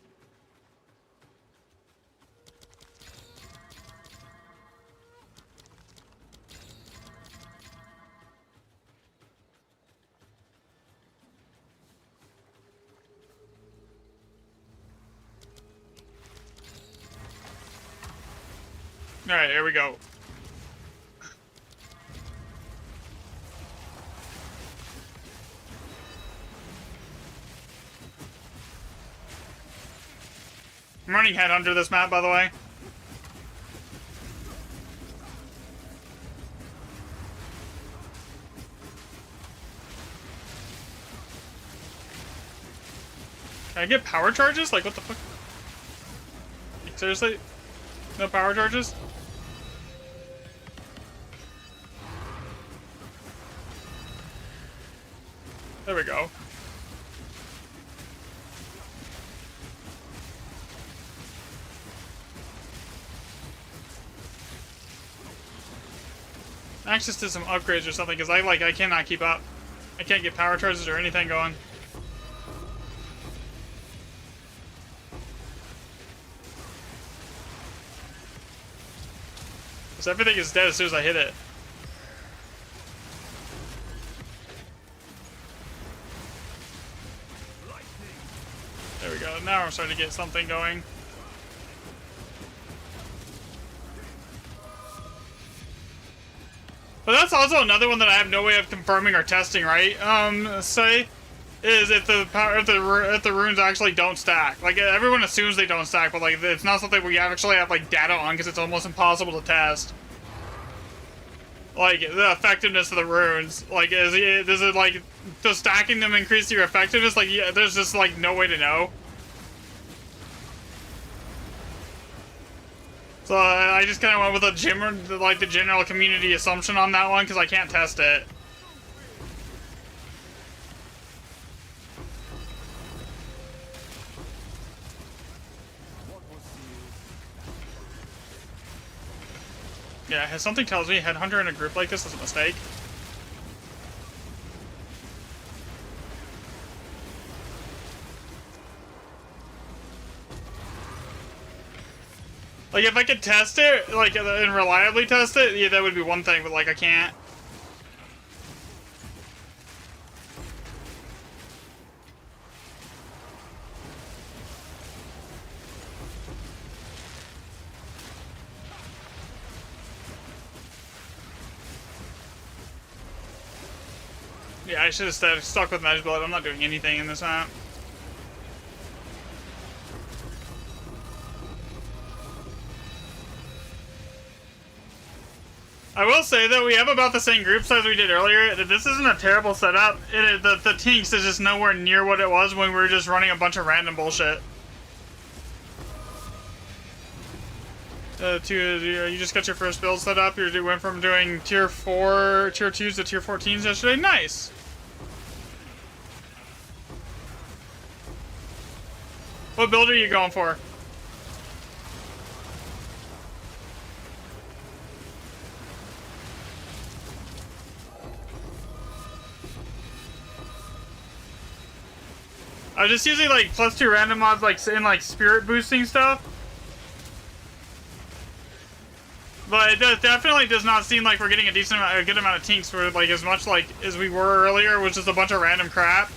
Alright, here we go. I'm running head under this map, by the way. Can I get power charges? Like, what the fuck? Like, seriously? No power charges? There we go. Access to some upgrades or something, because I cannot keep up. I can't get power charges or anything going. Because everything is dead as soon as I hit it. There we go. Now we're starting to get something going. But that's also another one that I have no way of confirming or testing, right? Say, is if the runes actually don't stack. Like, everyone assumes they don't stack, but like it's not something we actually have like data on because it's almost impossible to test. Like the effectiveness of the runes. Like, does it like does stacking them increase your effectiveness? Like, yeah, there's just like no way to know. So I just kind of went with the general community assumption on that one because I can't test it. Yeah, something tells me Headhunter in a group like this is a mistake. Like, if I could test it, like, and reliably test it, yeah, that would be one thing, but, like, I can't. Yeah, I should have stuck with Magic Blood. I'm not doing anything in this map. I will say that we have about the same group size we did earlier. That this isn't a terrible setup. The Tinks is just nowhere near what it was when we were just running a bunch of random bullshit. You just got your first build set up. You went from doing tier 2s to tier 14s yesterday. Nice. What build are you going for? I was just using like +2 random mods like in like spirit boosting stuff. But it definitely does not seem like we're getting a good amount of tinks for like as much like as we were earlier, which is a bunch of random crap.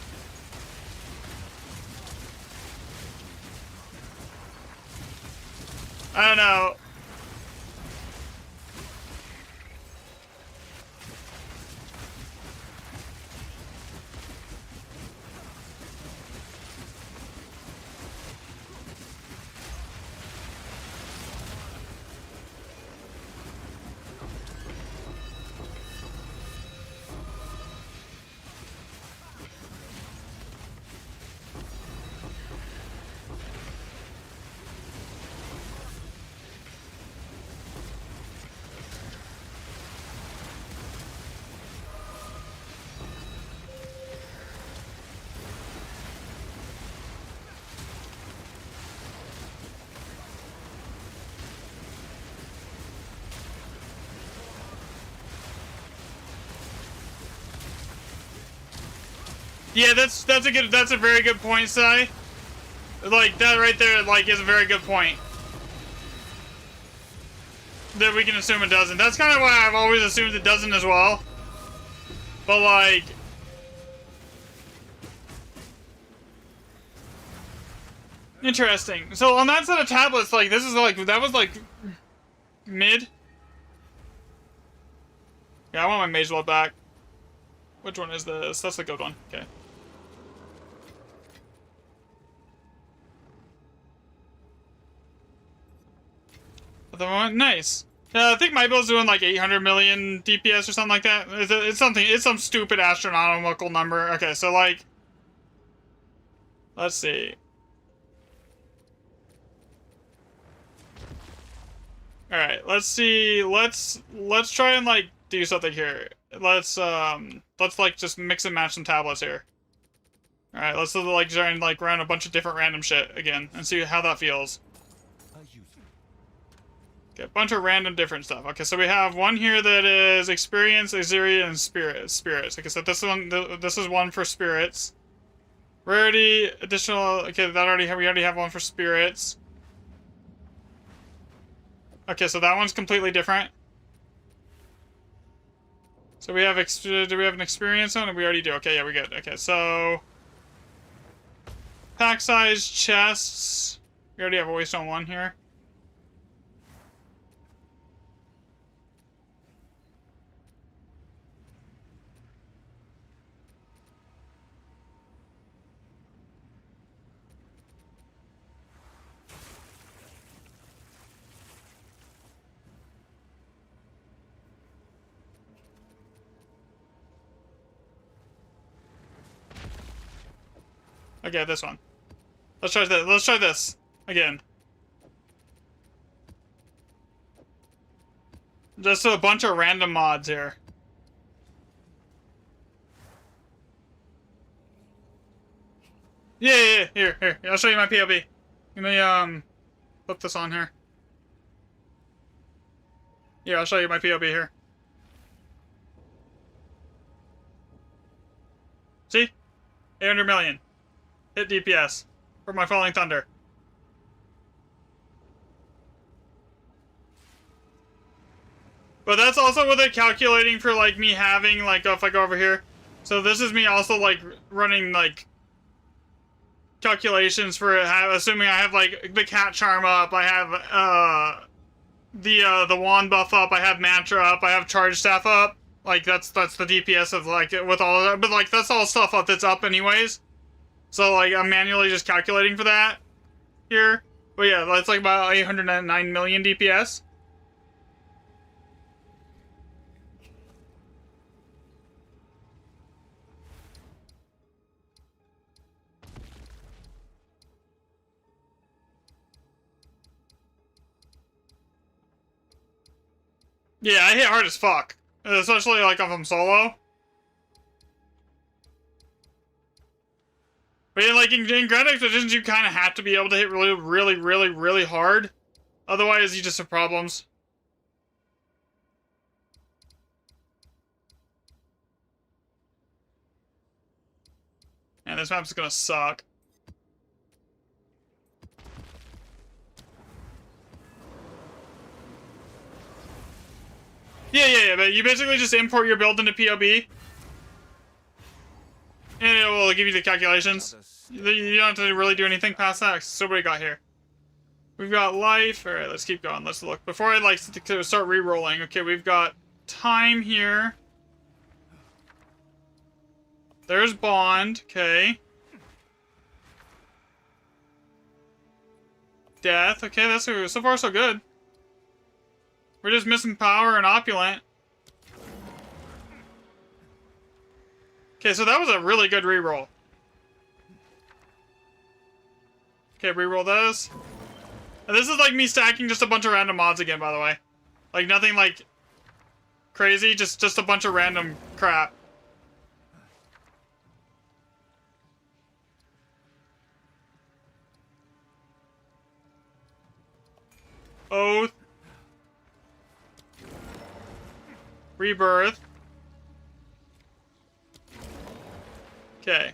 I don't know. Yeah, that's a very good point, Sai. Like that right there, like is a very good point. That we can assume it doesn't. That's kind of why I've always assumed it doesn't as well. But like, interesting. So on that set of tablets, like this is like that was like mid. Yeah, I want my mage lord back. Which one is this? That's the good one. Okay. At the moment, nice. I think my build's doing like 800 million DPS or something like that. It's some stupid astronomical number. Okay, so like, let's see. All right, let's see. Let's try and like do something here. Let's like just mix and match some tablets here. All right, let's like try and like run a bunch of different random shit again and see how that feels. Okay, a bunch of random different stuff. Okay, so we have one here that is experience, Azeria, and spirits. Okay, so this is one for spirits. Rarity, additional. Okay, we already have one for spirits. Okay, so that one's completely different. So we have do we have an experience on it? We already do. Okay, yeah, we good. Okay, so pack size, chests. We already have a waste on one here. Okay, this one. Let's try this. Let's try this again. Just a bunch of random mods here. Yeah. Here. I'll show you my POV. Let me flip this on here. Yeah, I'll show you my POV here. See? 800 million. Hit DPS for my Falling Thunder. But that's also with it calculating for like me having like, if I go over here. So this is me also like running like calculations for assuming I have like the cat charm up, I have the wand buff up, I have mantra up, I have charge staff up. Like that's the DPS of like with all of that, but like that's all stuff up that's up anyways. So, like, I'm manually just calculating for that here. But yeah, that's like about 809 million DPS. Yeah, I hit hard as fuck. Especially, like, if I'm solo. But yeah, like in Grand Expeditions, you kind of have to be able to hit really hard. Otherwise, you just have problems. And this map's gonna suck. Yeah, but you basically just import your build into POB. And it will give you the calculations. You don't have to really do anything past that. So what we got here? We've got life. All right, let's keep going. Let's look. Before I like to start re-rolling. Okay, we've got time here. There's bond. Okay. Death. Okay, that's so far so good. We're just missing power and opulent. Okay, so that was a really good reroll. Okay, reroll those. And this is like me stacking just a bunch of random mods again, by the way. Like nothing like crazy, just a bunch of random crap. Oath. Rebirth. Okay.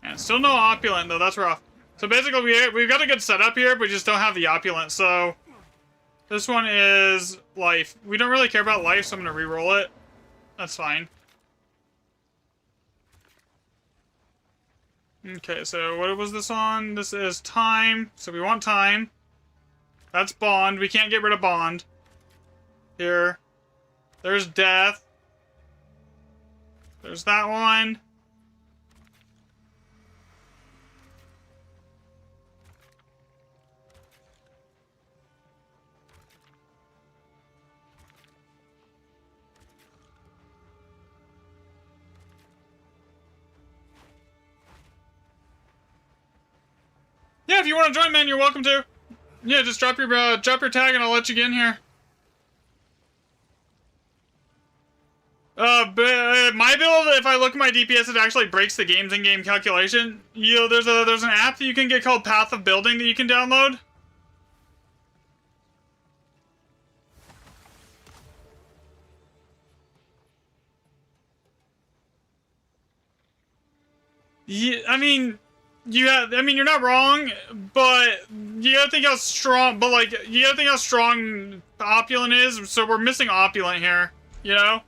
And still no opulent though, that's rough. So basically we've got a good setup here, but we just don't have the opulent, so this one is life. We don't really care about life, so I'm gonna re-roll it. That's fine. Okay, so what was this on? This is time, so we want time. That's bond. We can't get rid of bond. Here. There's death. There's that one. Yeah, if you want to join, man, you're welcome to. Yeah, just drop your tag and I'll let you get in here. My build, if I look at my DPS, it actually breaks the games in-game calculation. You know, there's an app that you can get called Path of Building that you can download. Yeah, I mean, you're not wrong, but you gotta think how strong, you gotta think how strong opulent is, so we're missing opulent here, you know?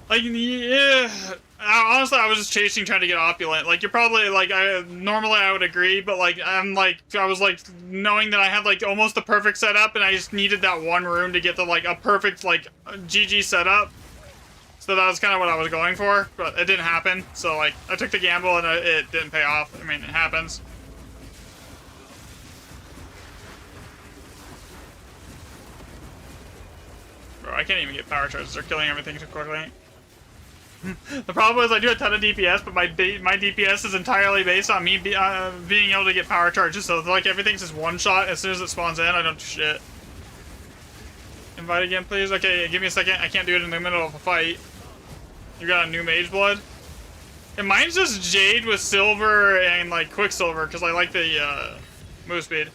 Like, yeah, honestly, I was just trying to get opulent. Like, you're probably, like, normally I would agree, but, like, I was, like, knowing that I had, like, almost the perfect setup, and I just needed that one room to get the, like, a perfect, like, GG setup. So that was kind of what I was going for, but it didn't happen. So, like, I took the gamble, and it didn't pay off. I mean, it happens. Bro, I can't even get power charges. They're killing everything too quickly. The problem is I do a ton of DPS, but my DPS is entirely based on me being able to get power charges. So like everything's just one shot. As soon as it spawns in, I don't do shit. Invite again, please. Okay, give me a second. I can't do it in the middle of a fight. You got a new mage blood? And mine's just Jade with silver and like Quicksilver because I like the move speed.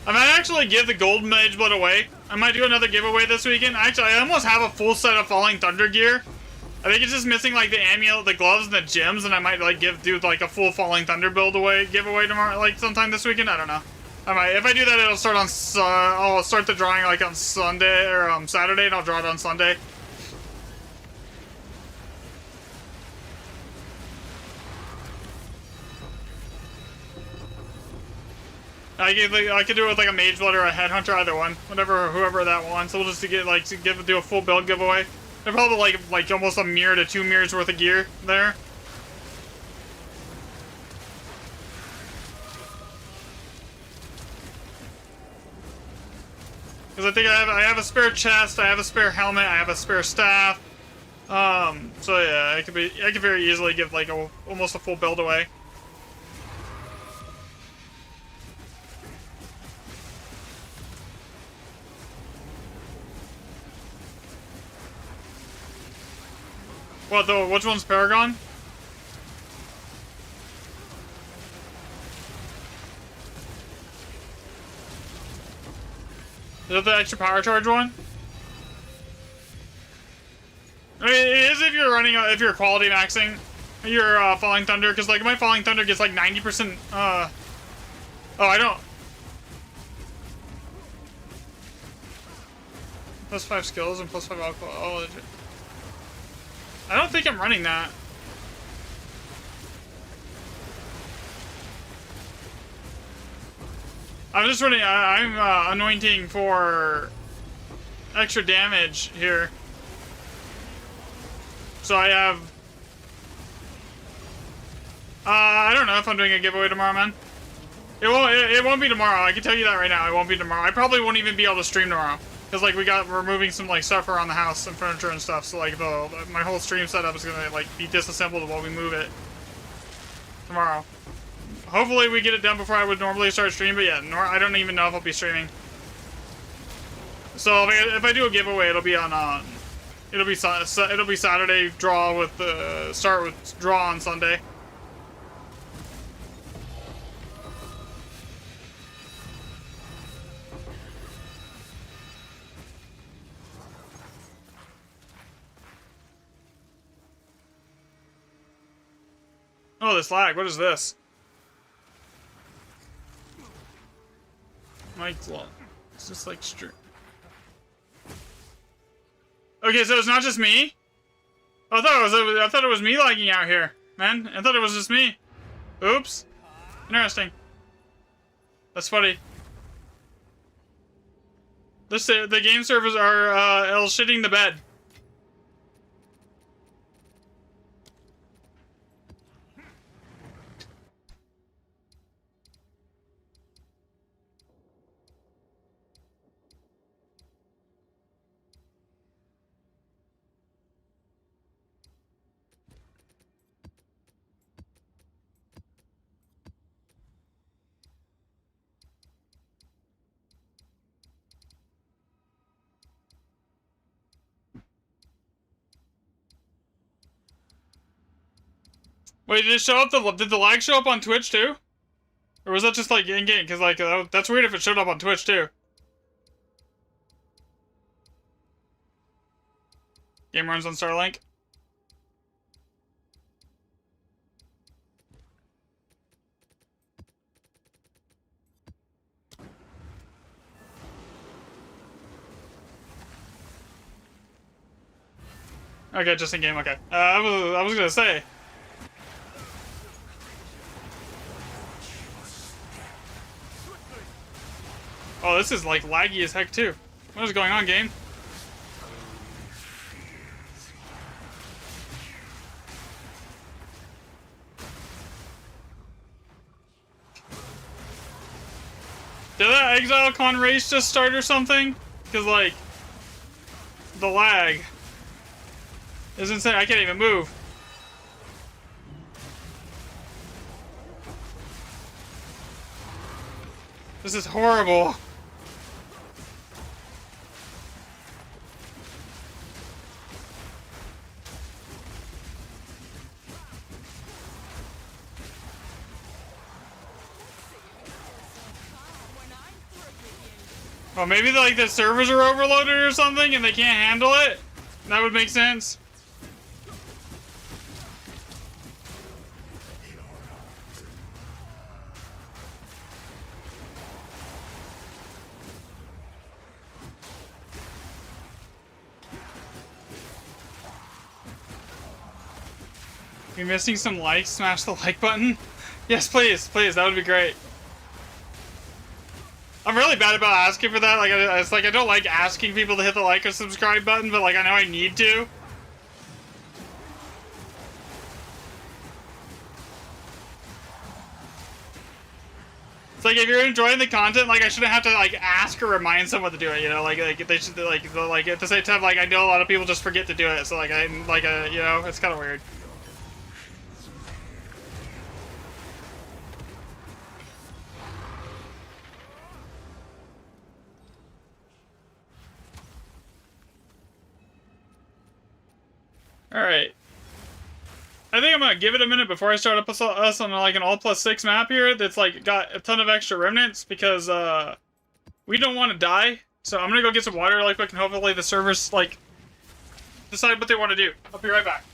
I might actually give the gold mage blood away. I might do another giveaway this weekend. Actually, I almost have a full set of Falling Thunder gear. I think it's just missing like the amulet, the gloves, and the gems, and I might like do like a full Falling Thunder giveaway tomorrow, like sometime this weekend. I don't know. I might. If I do that, it'll start on. I'll start the drawing like on Sunday or Saturday, and I'll draw it on Sunday. I could do it with like a mage blood or a headhunter, either one, whoever that wants. So we'll just do a full build giveaway. They're probably like almost a mirror to 2 mirrors worth of gear there. Because I think I have a spare chest, I have a spare helmet, I have a spare staff. So yeah, I could very easily give like almost a full build away. What though? Which one's Paragon? that the extra power charge one? I mean, it is if you're running, if you're quality maxing your Falling Thunder, because like my Falling Thunder gets like 90%. Oh, I don't. Plus 5 skills and plus 5 alcohol. Oh, legit. I don't think I'm running that. I'm just running. I'm anointing for extra damage here. So I have. I don't know if I'm doing a giveaway tomorrow, man. It won't be tomorrow. I can tell you that right now. It won't be tomorrow. I probably won't even be able to stream tomorrow because like we're moving some like stuff around the house, some furniture and stuff. So like my whole stream setup is gonna like be disassembled while we move it tomorrow. Hopefully we get it done before I would normally start streaming, but yeah, I don't even know if I'll be streaming. So if I do a giveaway, it'll be on it'll be Saturday draw with start with draw on Sunday. Oh, this lag. What is this? Mike's log. It's just like okay, so it's not just me? I thought it was me lagging out here, man. I thought it was just me. Oops. Interesting. That's funny. The game servers are shitting the bed. Wait, did it show up? Did the lag show up on Twitch too? Or was that just like in game? Because like that's weird if it showed up on Twitch too. Game runs on Starlink. Okay, just in game. Okay. I was gonna say. Oh, this is like laggy as heck too. What is going on, game? Did that ExileCon race just start or something? Because like the lag is insane. I can't even move. This is horrible. Oh, maybe like the servers are overloaded or something and they can't handle it? That would make sense. You're missing some likes? Smash the like button? Yes, please, please, that would be great. I'm really bad about asking for that. Like, it's like I don't like asking people to hit the like or subscribe button, but like I know I need to. It's like if you're enjoying the content, like I shouldn't have to like ask or remind someone to do it. You know, like they should like at the same time, like I know a lot of people just forget to do it. So like you know, it's kind of weird. Alright. I think I'm gonna give it a minute before I start up us on like an all +6 map here that's like got a ton of extra remnants because we don't want to die So I'm gonna go get some water really quick, and hopefully the servers like decide what they want to do. I'll be right back.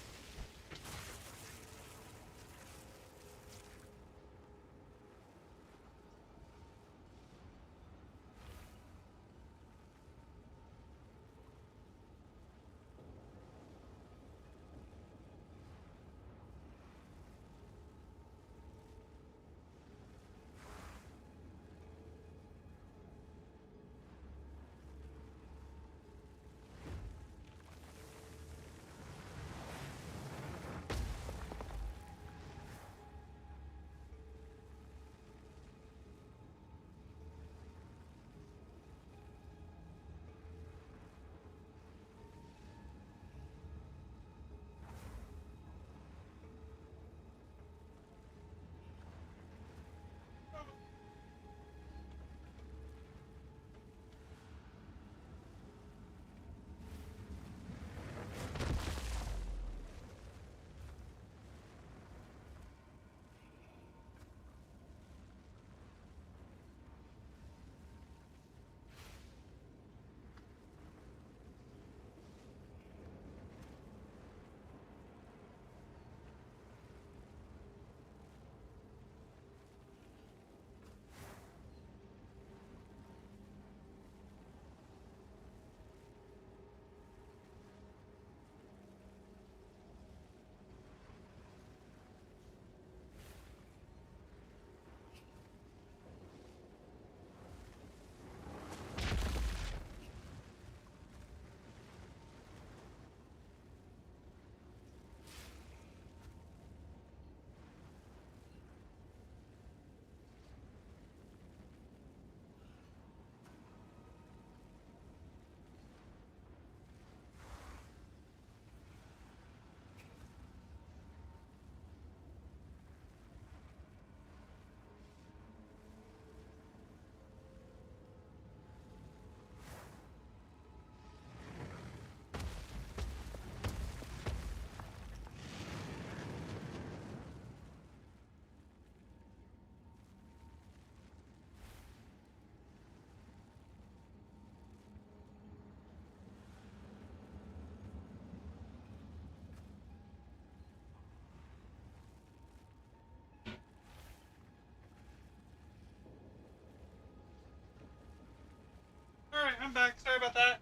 Alright, I'm back. Sorry about that.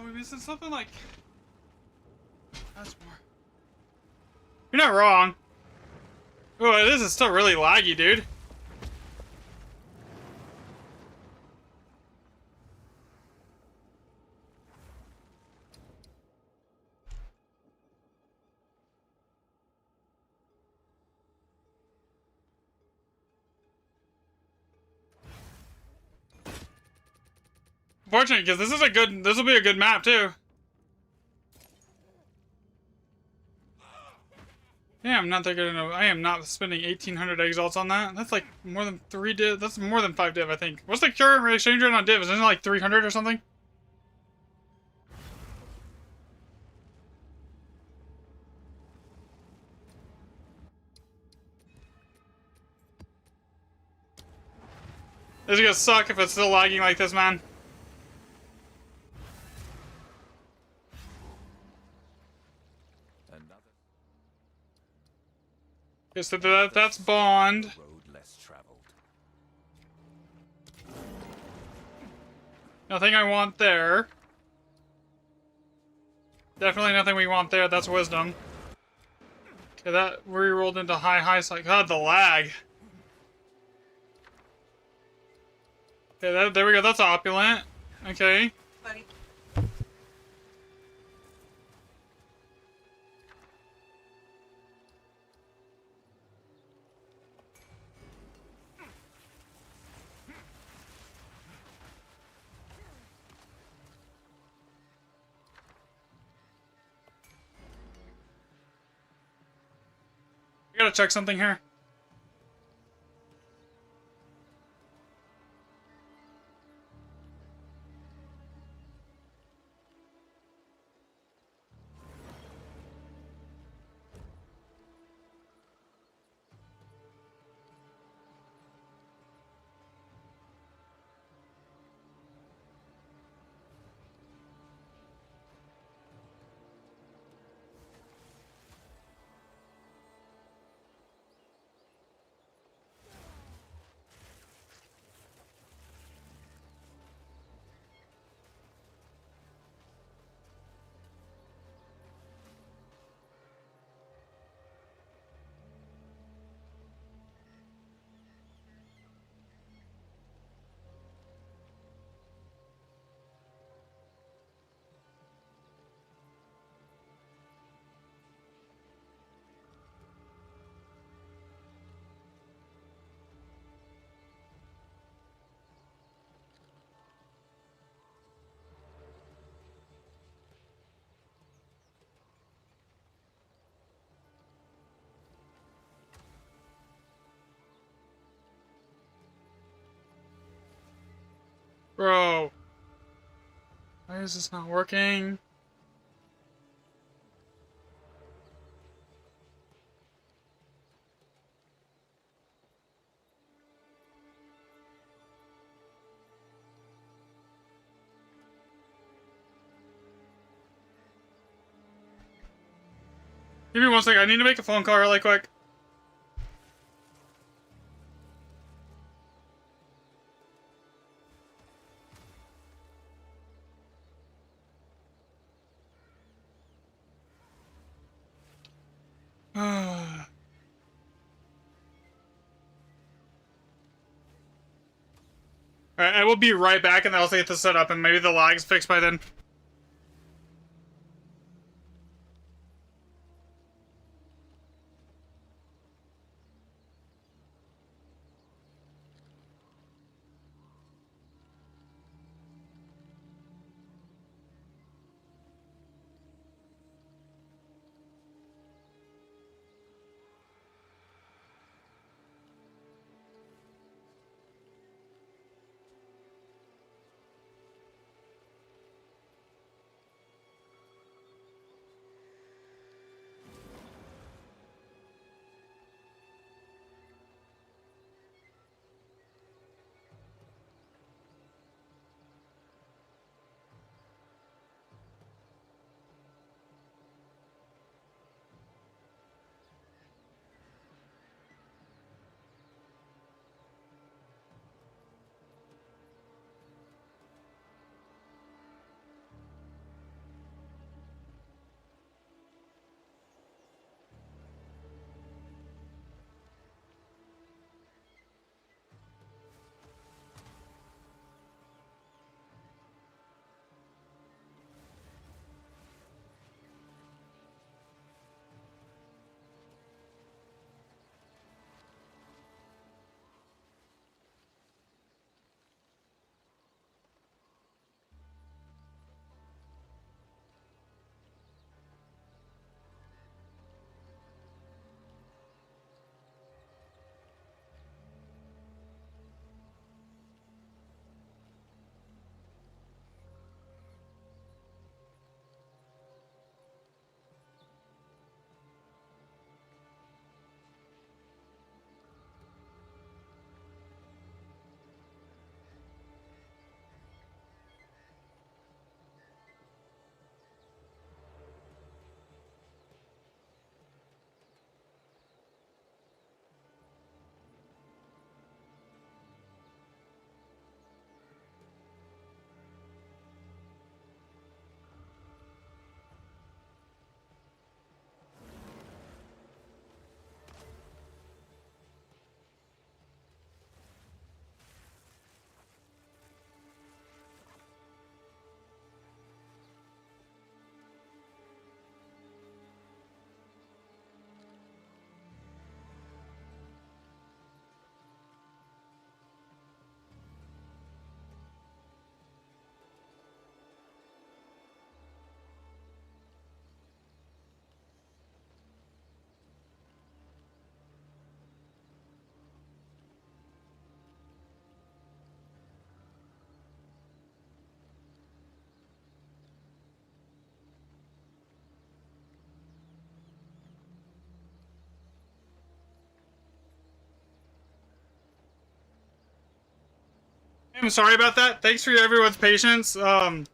We missing something like... That's more. You're not wrong. Oh, this is still really laggy, dude. Fortunate, because this will be a good map, too. Yeah, I'm not that good enough. I am not spending 1,800 exalts on that. That's like more than 3 div. That's more than 5 div, I think. What's the current exchange rate on div? Isn't it like 300 or something? This is gonna suck if it's still lagging like this, man. Okay, so that's Bond. Road less traveled. Nothing I want there. Definitely nothing we want there. That's wisdom. Okay, that re-rolled into high, so God, the lag. Okay, there we go. That's opulent. Okay. Buddy. I gotta check something here. Bro. Why is this not working? Give me 1 second. I need to make a phone call really quick. Alright, I will be right back and I'll get this set up and maybe the lag's fixed by then. I'm sorry about that. Thanks for everyone's patience. Had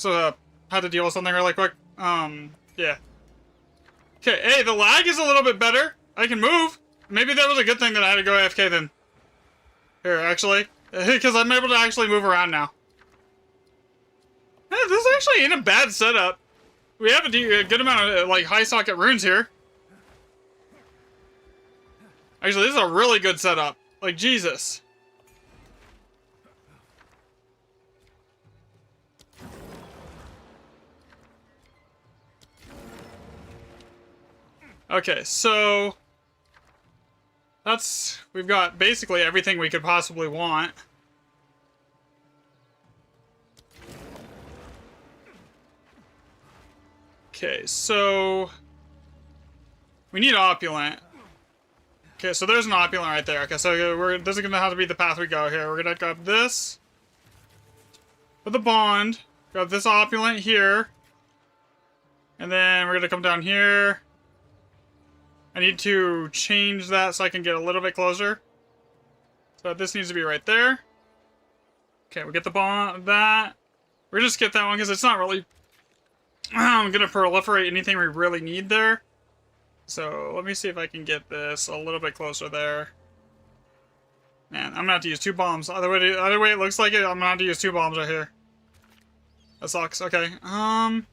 to deal with something really quick. Yeah. Okay, hey, the lag is a little bit better. I can move. Maybe that was a good thing that I had to go AFK then. Here, actually. Because I'm able to actually move around now. Hey, this actually ain't a bad setup. We have a good amount of, like, high socket runes here. Actually, this is a really good setup. Like, Jesus. Okay, so we've got basically everything we could possibly want. Okay, so we need opulent. Okay, so there's an opulent right there. Okay, so this is gonna have to be the path we go here. We're gonna grab this, Put the bond. Got this opulent here. And then we're gonna come down here. I need to change that so I can get a little bit closer. So this needs to be right there. Okay, we get the bond, that. We're just get that one because it's not really gonna proliferate anything we really need there. So let me see if I can get this a little bit closer there. Man, I'm gonna have to use 2 bombs. Either way it looks like it, I'm gonna have to use 2 bombs right here. That sucks. Okay. Alright,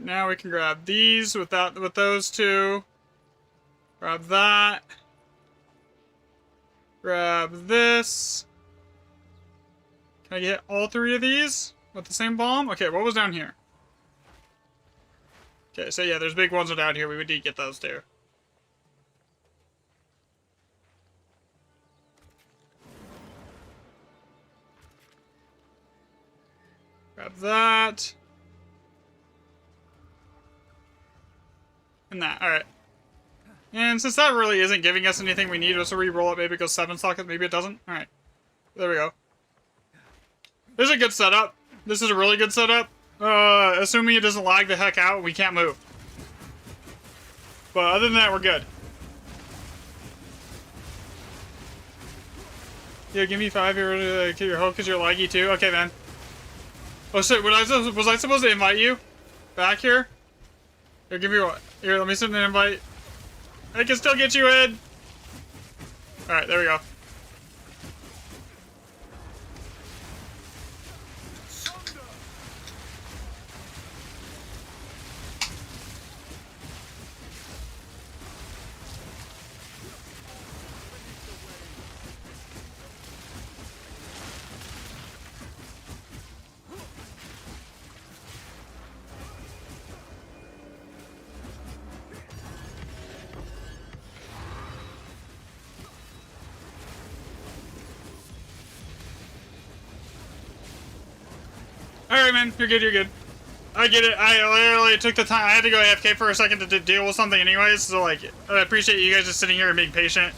now we can grab these with those 2. Grab that. Grab this. Can I get all 3 of these with the same bomb? Okay, what was down here? Okay, so yeah, there's big ones down here. We would need to get those too. Grab that. And that. Alright. And since that really isn't giving us anything we need, just to re-roll it, maybe it goes 7 sockets, maybe it doesn't. Alright. There we go. This is a good setup. This is a really good setup. Assuming it doesn't lag the heck out, we can't move. But other than that, we're good. Yeah, give me 5 here to your hope because you're laggy too. Okay, man. Oh shit, was I supposed to invite you? Back here? Here, give me what? Here, let me send an invite. I can still get you in! Alright, there we go. Alright, man. You're good, you're good. I get it. I literally took the time. I had to go AFK for a second to deal with something anyways, so, like, I appreciate you guys just sitting here and being patient.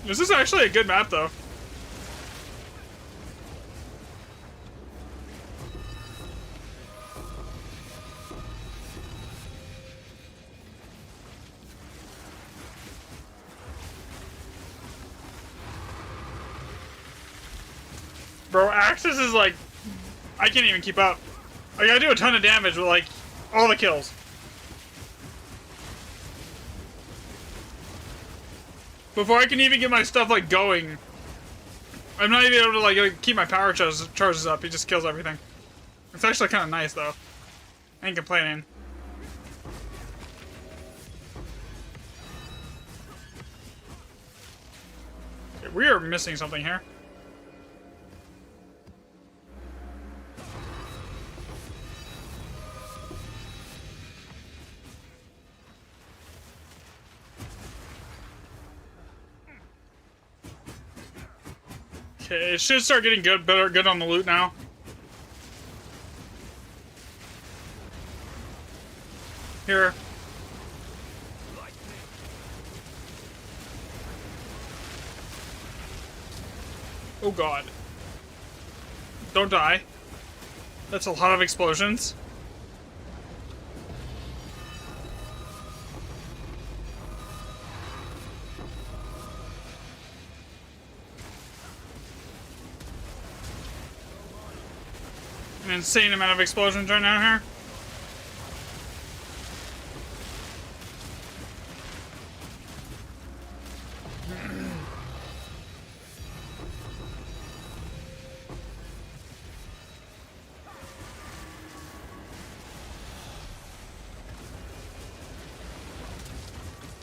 This is actually a good map, though. Bro, Axis is like... I can't even keep up. Like, I do a ton of damage with, like, all the kills. Before I can even get my stuff, like, going, I'm not even able to, like, keep my power charges up. He just kills everything. It's actually kind of nice, though. I ain't complaining. Okay, we are missing something here. Okay, it should start getting good on the loot now. Here. Oh god. Don't die. That's a lot of explosions. An insane amount of explosions right now here.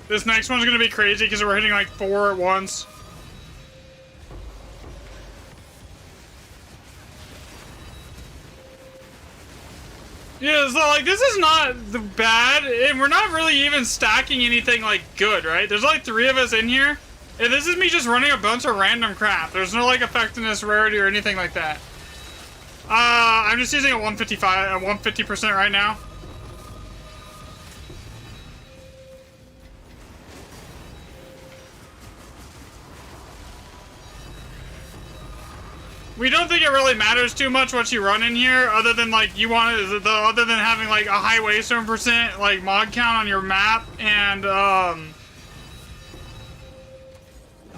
This next one's gonna be crazy because we're hitting like 4 at once. Yeah, so like this is not bad, and we're not really even stacking anything like good, right? There's like 3 of us in here, and this is me just running a bunch of random crap. There's no like effectiveness, rarity, or anything like that. I'm just using a 150% right now. think it really matters too much what you run in here, other than like other than having like a high waystone percent like mod count on your map and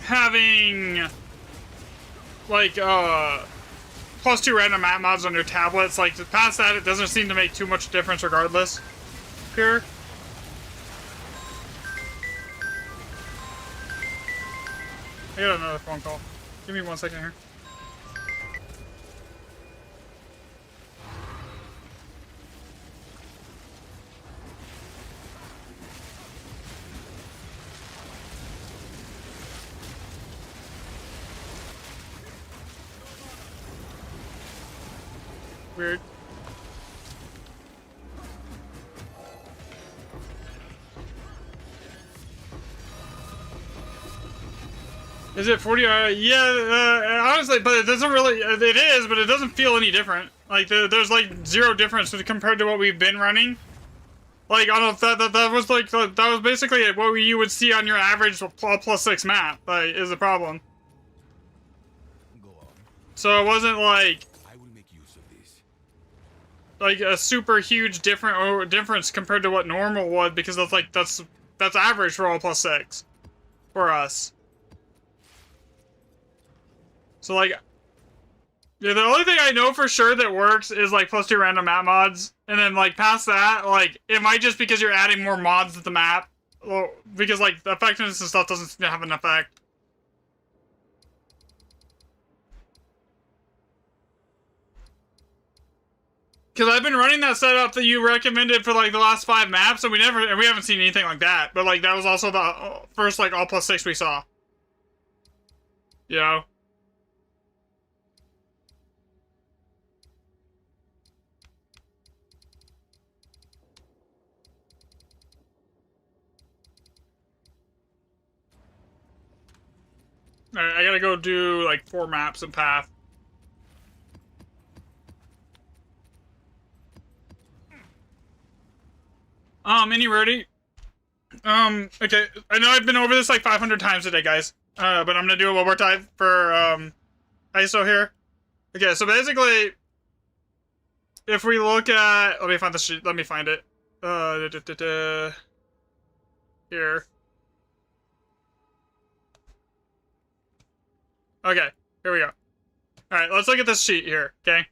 having like +2 random map mods on your tablets. Like past that, it doesn't seem to make too much difference regardless. Here. I got another phone call. Give me 1 second here. Weird. Is it 40? Yeah, honestly, but it doesn't really, it is, but it doesn't feel any different. Like, there's like zero difference compared to what we've been running. Like, I don't know, that was like, that was basically what you would see on your average +6 map, like, is the problem. Go on. So it wasn't like, I will make use of these. like a super huge difference compared to what normal would, because that's like, that's average for all +6 for us. So, like, yeah, the only thing I know for sure that works is, like, +2 random map mods. And then, like, past that, like, it might just because you're adding more mods to the map. Well, because, like, the effectiveness and stuff doesn't seem to have an effect. Because I've been running that setup that you recommended for, like, the last 5 maps, and we haven't seen anything like that. But, like, that was also the first, like, all +6 we saw. You know? Alright, I gotta go do, like, 4 maps and path. Any ready? Okay, I know I've been over this, like, 500 times today, guys. But I'm gonna do it one more time for, ISO here. Okay, so basically, if we look at... Let me find the sheet, let me find it. Here. Okay, here we go. Alright, let's look at this sheet here, okay?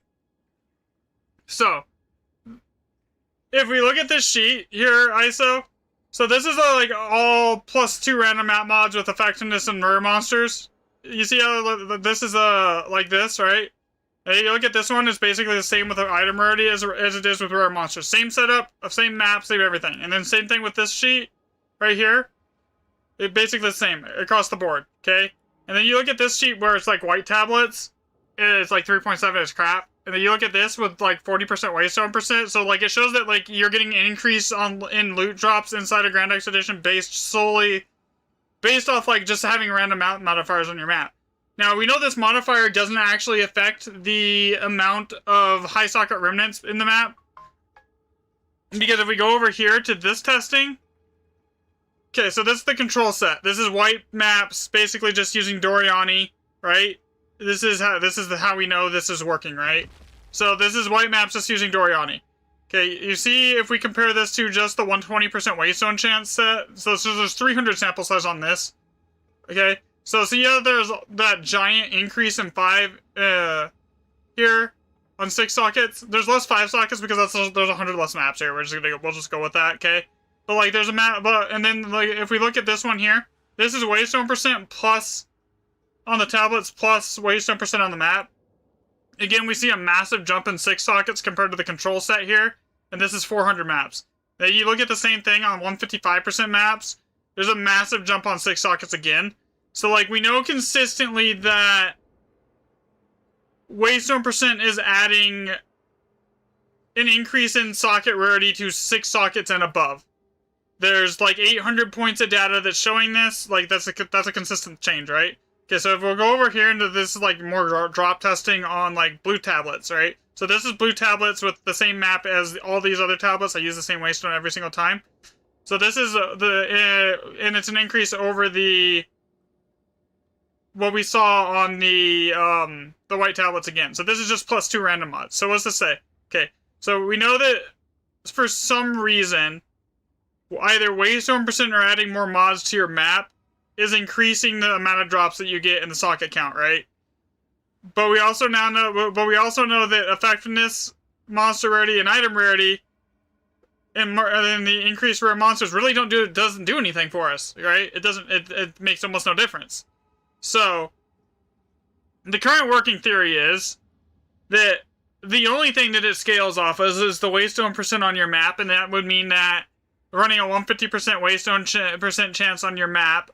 So, if we look at this sheet here, ISO, so this is like all +2 random map mods with effectiveness and murder monsters. You see how this is like this, right? And you look at this one, it's basically the same with the item rarity as it is with rare monsters. Same setup, same map, same everything. And then same thing with this sheet right here. It's basically the same across the board, okay? And then you look at this sheet where it's like white tablets, it's like 3.7 is crap. And then you look at this with like 40% waystone percent, so like it shows that like you're getting an increase in loot drops inside of Grand X Edition based off like just having random modifiers on your map. Now we know this modifier doesn't actually affect the amount of high socket remnants in the map, because if we go over here to this testing. Okay, so this is the control set. This is white maps, basically just using Doriani, right? This is how we know this is working, right? So this is white maps just using Doriani. Okay, you see if we compare this to just the 120% waystone chance set, so there's 300 sample size on this. Okay, so see how there's that giant increase in 5 here on 6 sockets. There's less 5 sockets because there's 100 less maps here. We'll just go with that, okay? But like there's a map, and then like if we look at this one here, this is waystone percent plus on the tablets plus waystone percent on the map. Again, we see a massive jump in 6 sockets compared to the control set here, and this is 400 maps. Now you look at the same thing on 155% maps, there's a massive jump on 6 sockets again. So like we know consistently that waystone percent is adding an increase in socket rarity to 6 sockets and above. There's like 800 points of data that's showing this. Like that's a consistent change, right? Okay, so if we'll go over here into this is like more drop testing on like blue tablets, right? So this is blue tablets with the same map as all these other tablets. I use the same waystone every single time. So this is and it's an increase over the what we saw on the white tablets again. So this is just +2 random mods. So what's this say? Okay, so we know that for some reason, either Waystone percent or adding more mods to your map is increasing the amount of drops that you get in the socket count, right? But we also know that effectiveness, monster rarity, and item rarity, and the increased rare monsters really doesn't do anything for us, right? It makes almost no difference. So the current working theory is that the only thing that it scales off of is the Waystone percent on your map, and that would mean that running a 150% Waystone percent chance on your map,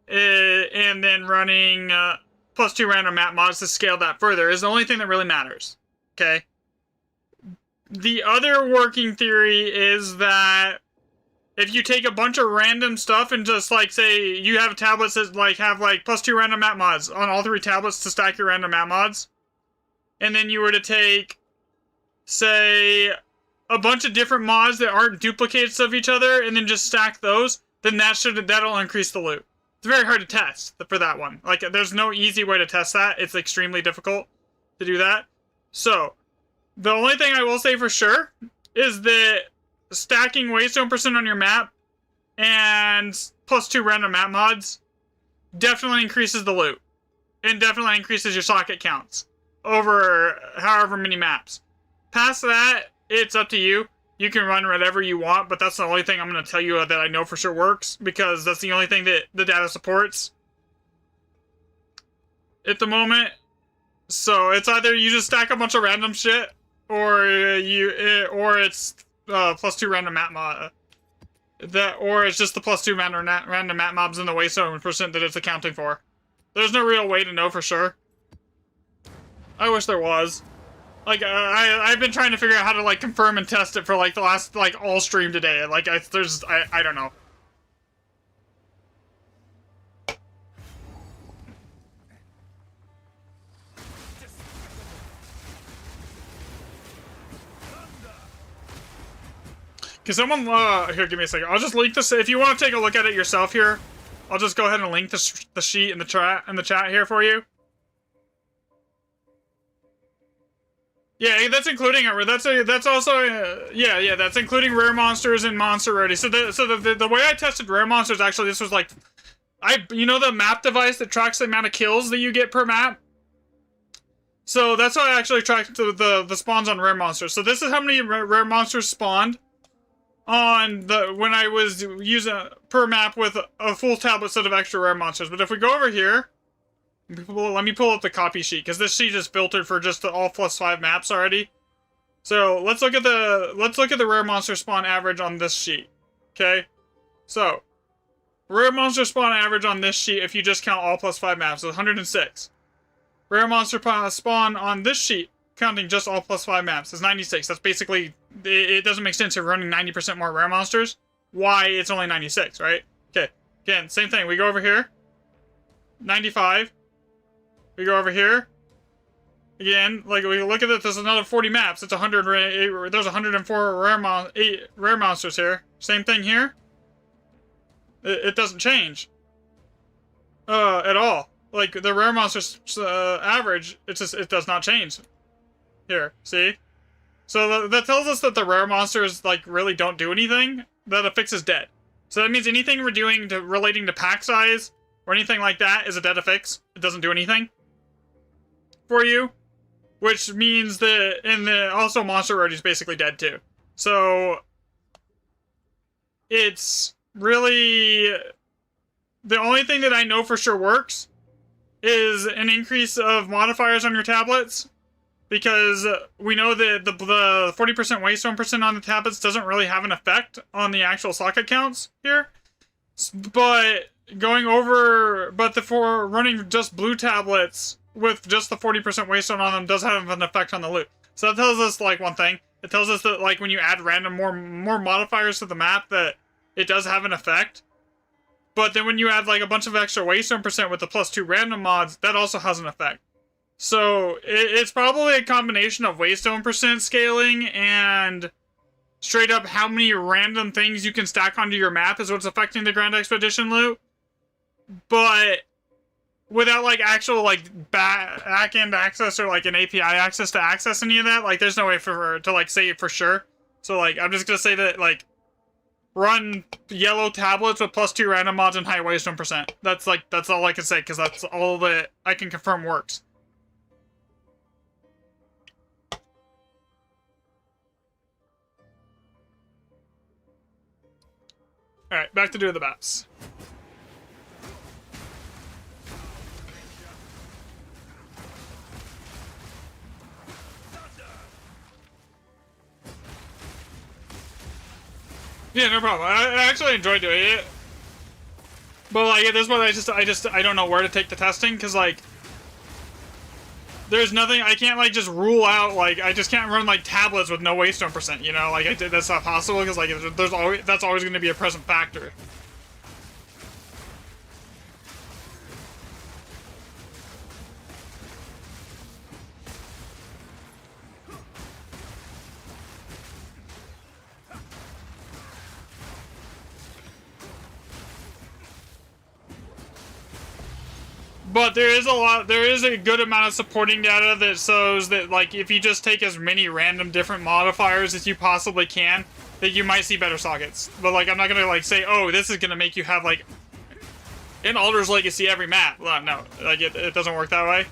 and then running +2 random map mods to scale that further is the only thing that really matters. Okay. The other working theory is that if you take a bunch of random stuff and just like say you have tablets that like have like +2 random map mods on all 3 tablets to stack your random map mods, and then you were to take, say, a bunch of different mods that aren't duplicates of each other and then just stack those, then that'll increase the loot. It's very hard to test for that one. Like, there's no easy way to test that. It's extremely difficult to do that. So, the only thing I will say for sure is that stacking Waystone percent on your map and +2 random map mods definitely increases the loot. And definitely increases your socket counts over however many maps. Past that, it's up to you. You can run whatever you want, but that's the only thing I'm going to tell you that I know for sure works, because that's the only thing that the data supports at the moment. So it's either you just stack a bunch of random shit, or it's +2 random map mod. Or it's just the +2 random map mobs in the Waystone percent that it's accounting for. There's no real way to know for sure. I wish there was. Like, I've been trying to figure out how to, like, confirm and test it for, like, the last, like, all stream today. Like, I don't know. Can someone, here, give me a second. I'll just link this, if you want to take a look at it yourself here, I'll just go ahead and link the sheet in the chat here for you. Yeah, that's including that's also that's including rare monsters and monster rarity. So the way I tested rare monsters, actually, this was like, you know the map device that tracks the amount of kills that you get per map. So that's how I actually tracked the spawns on rare monsters. So this is how many rare monsters spawned on when I was using per map with a full tablet set of extra rare monsters. But if we go over here. Let me pull up the copy sheet, because this sheet is filtered for just the all +5 maps already. So let's look at the rare monster spawn average on this sheet. Okay, so rare monster spawn average on this sheet, if you just count all +5 maps, is 106. Rare monster spawn on this sheet, counting just all +5 maps, is 96. That's basically, it doesn't make sense if you're running 90% more rare monsters. Why it's only 96, right? Okay, again, same thing. We go over here, 95. We go over here. Again, like, we look at it, there's another 40 maps. It's 100, there's 104 rare monsters here. Same thing here. It doesn't change. At all. Like, the rare monsters average, it does not change. Here, see? So that tells us that the rare monsters, like, really don't do anything. That a fix is dead. So that means anything we're doing relating to pack size or anything like that is a dead affix. It doesn't do anything for you, which means that, also monster rarity is basically dead too. So it's really, the only thing that I know for sure works is an increase of modifiers on your tablets, because we know that the 40% Waystone percent on the tablets doesn't really have an effect on the actual socket counts here. But for running just blue tablets with just the 40% Waystone on them does have an effect on the loot. So that tells us, like, one thing. It tells us that, like, when you add random more modifiers to the map, that it does have an effect. But then when you add, like, a bunch of extra Waystone percent with the +2 random mods, that also has an effect. So it's probably a combination of Waystone percent scaling and straight up how many random things you can stack onto your map is what's affecting the Grand Expedition loot. But without like actual like back-end access or like an API access to access any of that, like there's no way for her to like say it for sure. So like I'm just gonna say that like run yellow tablets with +2 random mods and high waystone %. That's all I can say because that's all that I can confirm works. All right, back to doing the maps. Yeah, no problem. I actually enjoy doing it. But like at this point, I don't know where to take the testing because like there's nothing I can't like just rule out. Like I just can't run like tablets with no waystone %. You know, like that's not possible because like that's always going to be a present factor. But there is a good amount of supporting data that shows that like if you just take as many random different modifiers as you possibly can, that you might see better sockets. But like I'm not gonna like say, oh, this is gonna make you have like an Alder's Legacy every map. Well, no, like it doesn't work that way.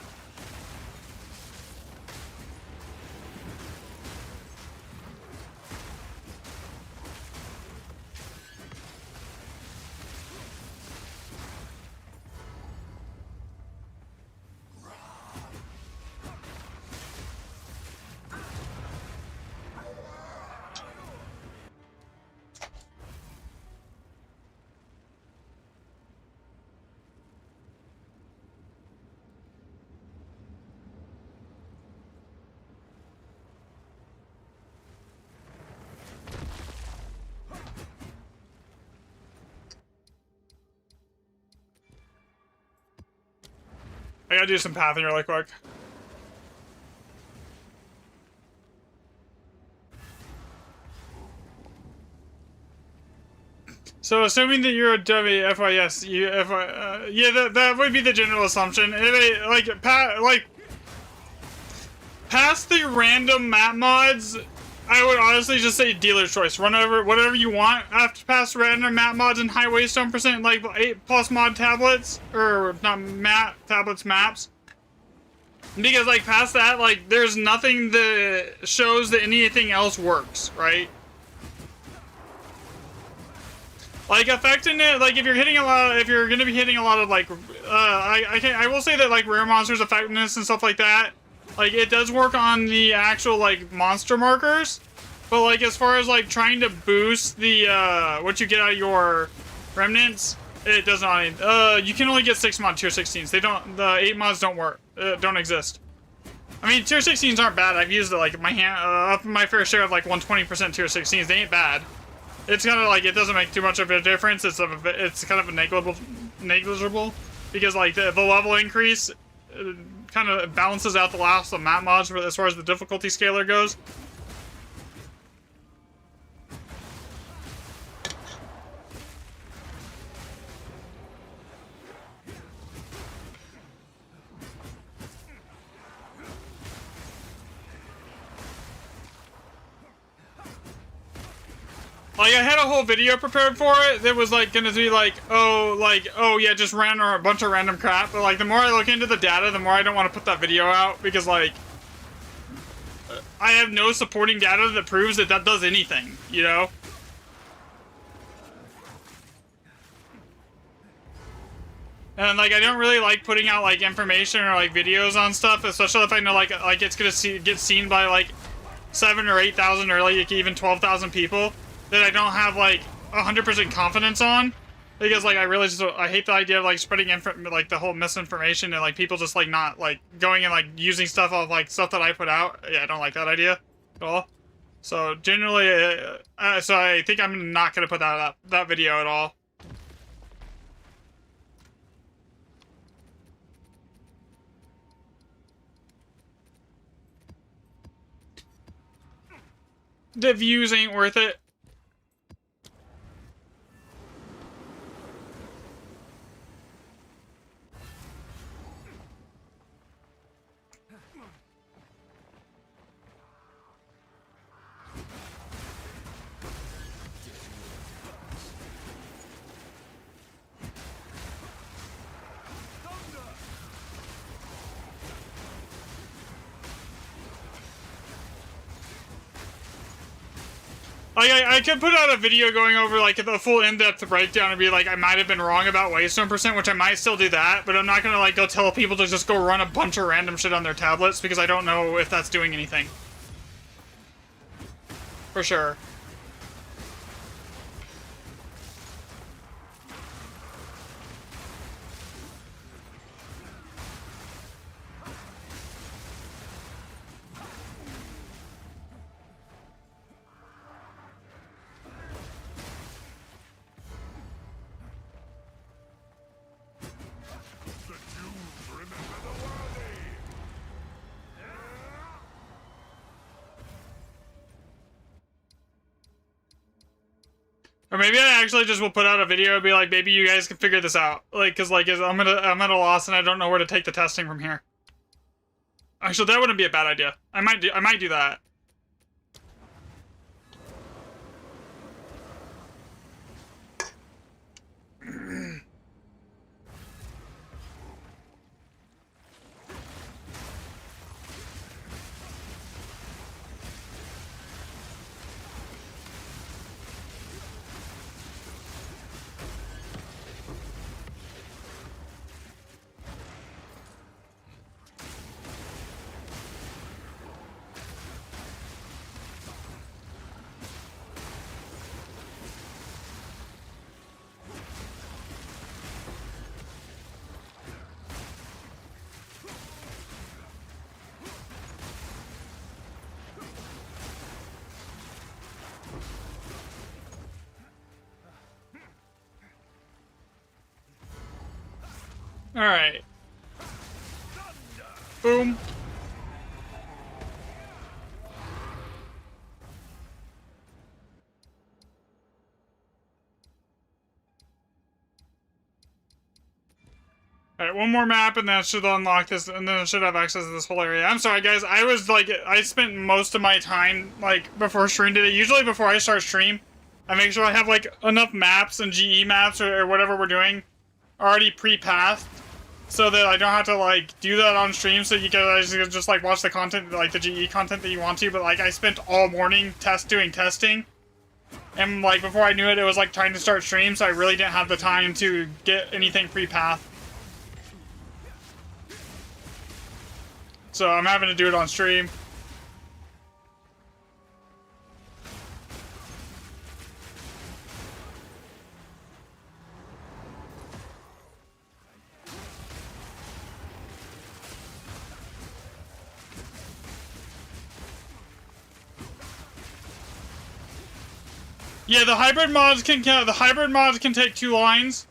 I gotta do some pathing really quick. So, assuming that you're a WFIS, yeah, that would be the general assumption. Past the random map mods, I would honestly just say dealer's choice. Run over whatever you want after past random map mods and high waystone %, like 8+ mod tablets, or not tablets, maps. Because, like, past that, like, there's nothing that shows that anything else works, right? Like, affecting it, like, if you're gonna be hitting a lot of, like, I will say that, like, rare monsters' effectiveness and stuff like that, like, it does work on the actual, like, monster markers, but, like, as far as, like, trying to boost the, what you get out of your remnants, it does not, you can only get 6 mod tier 16s. The 8 mods don't work, don't exist. I mean, tier 16s aren't bad. I've used, like, my fair share of, like, 120% tier 16s. They ain't bad. It's kind of like, it doesn't make too much of a difference. It's kind of negligible because like the level increase kind of balances out the last of map mods as far as the difficulty scaler goes. Like, I had a whole video prepared for it that was, like, gonna be like, oh, yeah, just ran or a bunch of random crap. But, like, the more I look into the data, the more I don't want to put that video out. Because, like, I have no supporting data that proves that that does anything, you know? And, like, I don't really like putting out, like, information or, like, videos on stuff. Especially if I know, like it's gonna get seen by, like, 7,000 or 8,000 or, like, even 12,000 people. That I don't have, like, 100% confidence on. Because, like, I hate the idea of, like, spreading like, the whole misinformation and, like, people just, like, not, like, going and, like, using stuff of, like, stuff that I put out. Yeah, I don't like that idea at all. So, generally, so I think I'm not gonna put that video at all. The views ain't worth it. Like, I could put out a video going over, like, the full in-depth breakdown and be like, I might have been wrong about waystone percent, which I might still do that, but I'm not gonna, like, go tell people to just go run a bunch of random shit on their tablets, because I don't know if that's doing anything. For sure. Or maybe I actually just will put out a video and be like, maybe you guys can figure this out. Like, cause like, I'm at a loss and I don't know where to take the testing from here. Actually, that wouldn't be a bad idea. I might do that. Alright. Boom. Alright, one more map and that should unlock this, and then I should have access to this whole area. I'm sorry guys, I was like, I spent most of my time, like, before stream today. Usually before I start stream, I make sure I have, like, enough maps and GE maps or whatever we're doing already pre-pathed, so that I don't have to, like, do that on stream, so you guys can just, like, watch the content, like, the GE content that you want to, but, like, I spent all morning doing testing, and, like, before I knew it, it was, like, time to start stream, so I really didn't have the time to get anything pre-pathed. So I'm having to do it on stream. Yeah, the hybrid mods can take 2 lines.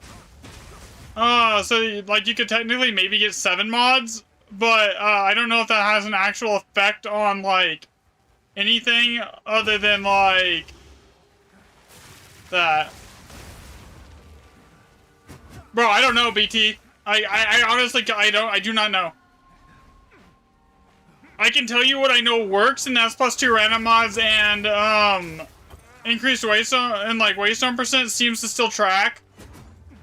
So like you could technically maybe get 7 mods, but I don't know if that has an actual effect on like anything other than like that. Bro, I don't know, BT. I honestly I do not know. I can tell you what I know works, and that's +2 random mods and increased waystone and like waystone percent seems to still track.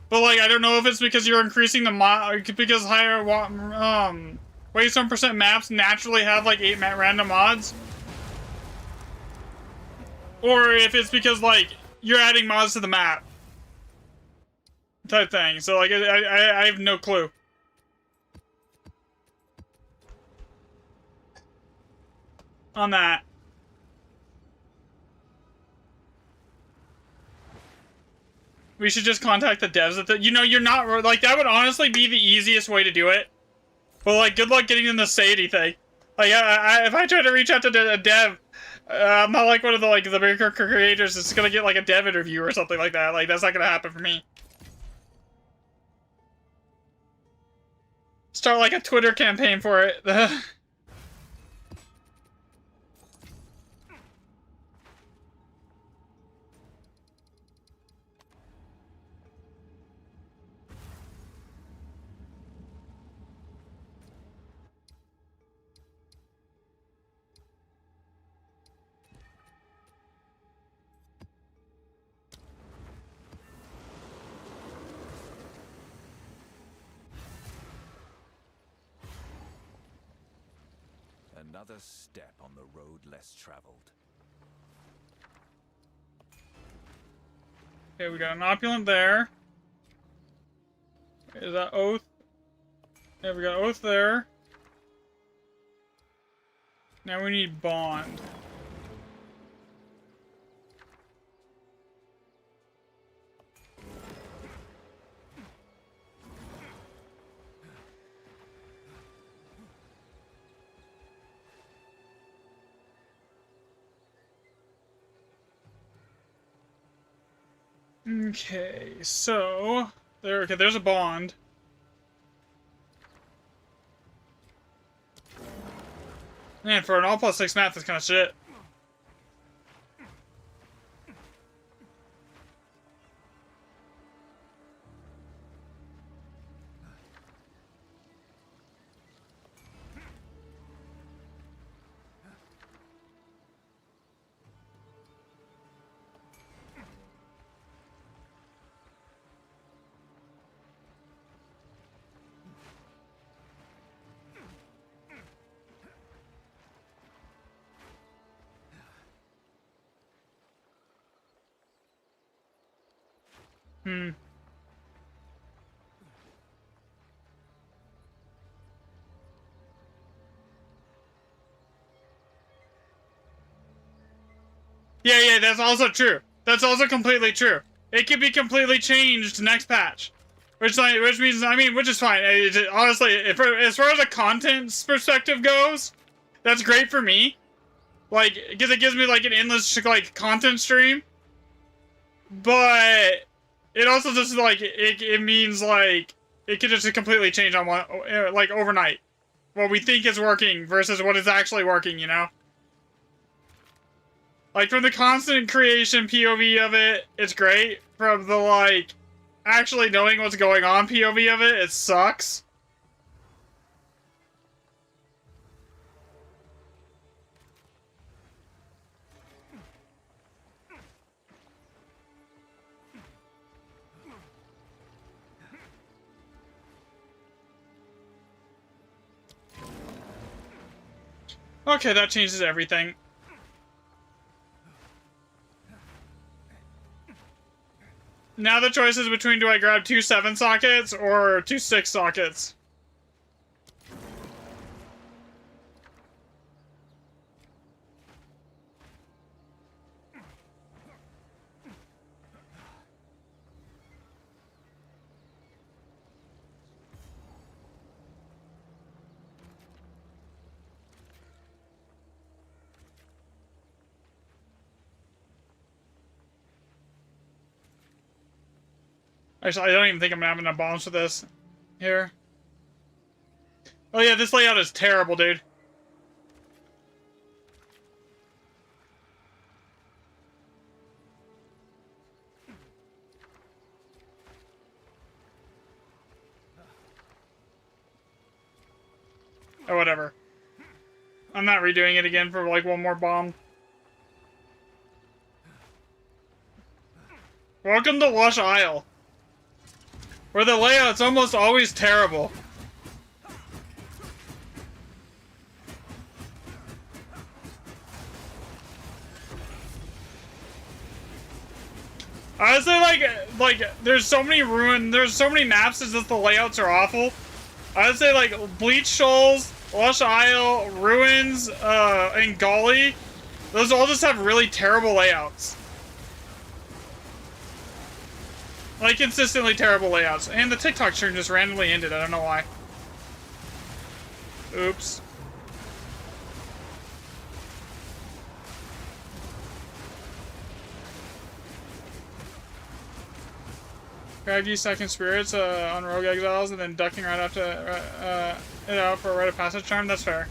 But like I don't know if it's because you're increasing the because higher waystone percent maps naturally have like 8 random mods, or if it's because like you're adding mods to the map type thing. So like I have no clue. On that. We should just contact the devs at the, you know, you're not, like, that would honestly be the easiest way to do it. But, like, good luck getting them to say anything. Like, if I try to reach out to a dev, I'm not like one of the, like, the bigger creators that's gonna get, like, a dev interview or something like that. Like, that's not gonna happen for me. Start, like, a Twitter campaign for it. Another step on the road less traveled. Okay, we got an opulent there. Is that oath? Yeah, we got oath there. Now we need bond. Okay, so there. Okay, there's a bond. Man, for an all plus 6 map, that's kind of shit. Hmm. Yeah, that's also true. That's also completely true. It could be completely changed next patch. Which means, I mean, which is fine. Honestly, as far as a content perspective goes, that's great for me. Like, because it gives me, like, an endless, like, content stream. But it also just, like, it means, like, it could just completely change on one, like, overnight. What we think is working versus what is actually working, you know? Like, from the constant creation POV of it, it's great. From the, like, actually knowing what's going on POV of it, it sucks. Okay, that changes everything. Now the choice is between, do I grab 2 7 sockets or 2 6 sockets? Actually, I don't even think I'm having enough bombs for this. Here. Oh yeah, this layout is terrible, dude. Oh, whatever. I'm not redoing it again for, like, one more bomb. Welcome to Lush Isle, where the layout's almost always terrible. Honestly, like, there's so many maps as if the layouts are awful. I would say, like, Bleach Shoals, Lush Isle, Ruins, and Golly, those all just have really terrible layouts. Like, consistently terrible layouts. And the TikTok stream just randomly ended, I don't know why. Oops. Craggy second spirits on Rogue Exiles and then ducking right after it out for a rite of passage charm. That's fair.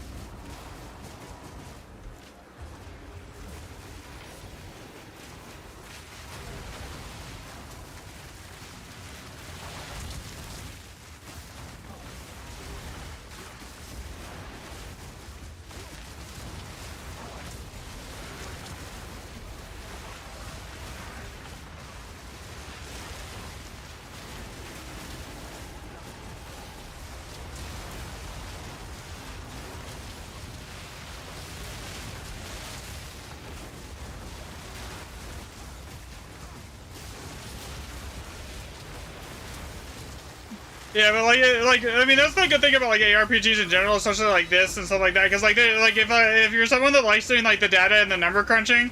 Yeah, but I mean, that's the good thing about like ARPGs in general, especially like this and stuff like that. Because like, if you're someone that likes doing like the data and the number crunching,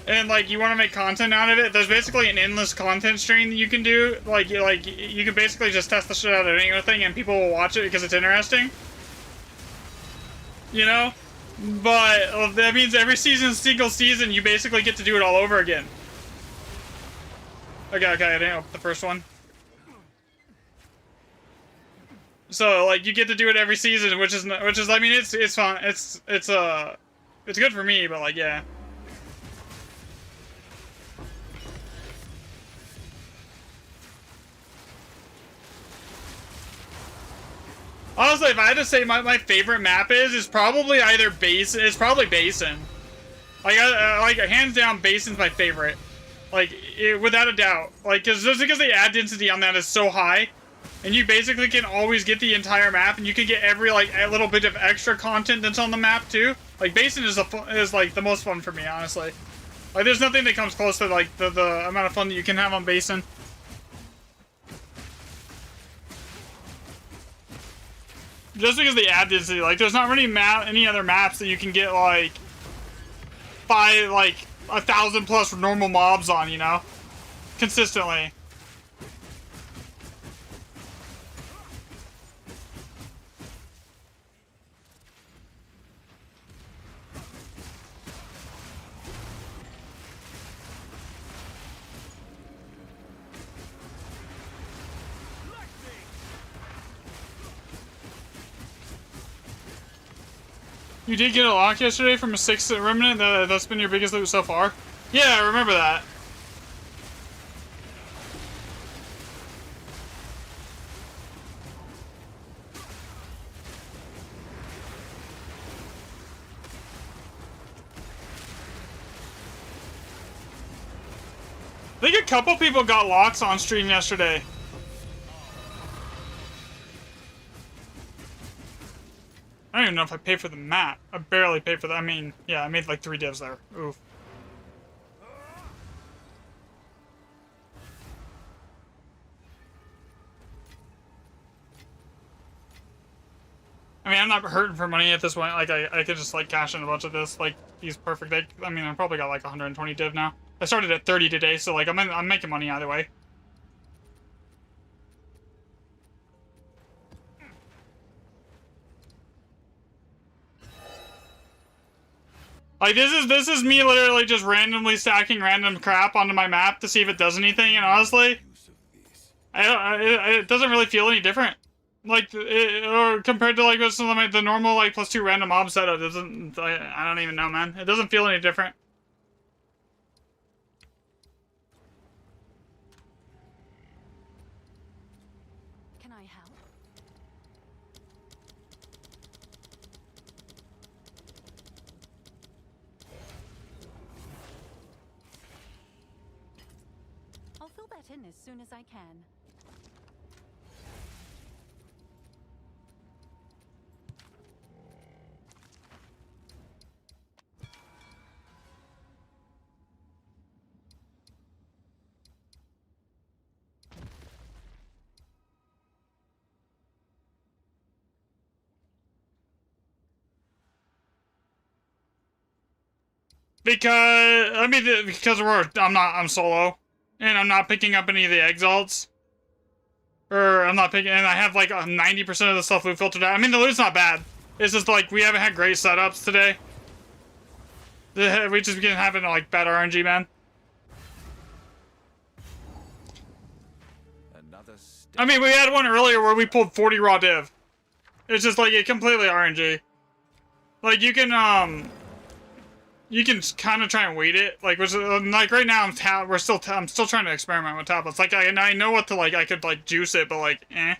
and like you want to make content out of it, there's basically an endless content stream that you can do. Like you can basically just test the shit out of anything, and people will watch it because it's interesting. You know, but that means every single season, you basically get to do it all over again. Okay, I didn't open the first one. So like you get to do it every season, which is I mean it's fun. It's good for me, but like yeah. Honestly, if I had to say my favorite map is probably either Basin. It's probably Basin. Like hands down, Basin's my favorite. Like without a doubt. Like just because the ad density on that is so high. And you basically can always get the entire map, and you can get every like a little bit of extra content that's on the map too. Like Basin is like the most fun for me, honestly. Like there's nothing that comes close to like the amount of fun that you can have on Basin. Just because the ad density, like there's not really any other maps that you can get like 1,000 plus normal mobs on, you know, consistently. You did get a lock yesterday from a 6th remnant. That's been your biggest loot so far. Yeah, I remember that. I think a couple people got locks on stream yesterday. I don't even know if I paid for the map. I barely paid for that. I mean, yeah, I made like 3 divs there. Oof. I mean, I'm not hurting for money at this point. Like, I could just like cash in a bunch of this. Like, he's perfect. I mean, I probably got like 120 div now. I started at 30 today, so like I'm making money either way. Like this is me literally just randomly stacking random crap onto my map to see if it does anything, and honestly, it doesn't really feel any different. Like or compared to like the normal like +2 random mob setup, doesn't I don't even know, man. It doesn't feel any different. Can I help? I'll fill that in as soon as I can. Because I mean, because I'm solo, and I'm not picking up any of the exalts, or I'm not picking, and I have like 90% of the stuff we filtered out. I mean, the loot's not bad. It's just like we haven't had great setups today. We just been having like bad RNG, man. I mean, we had one earlier where we pulled 40 raw div. It's just like it completely RNG. Like you can kind of try and weight it, like like right now I'm still trying to experiment with tablets. Like I know what to like, I could like juice it, but like eh.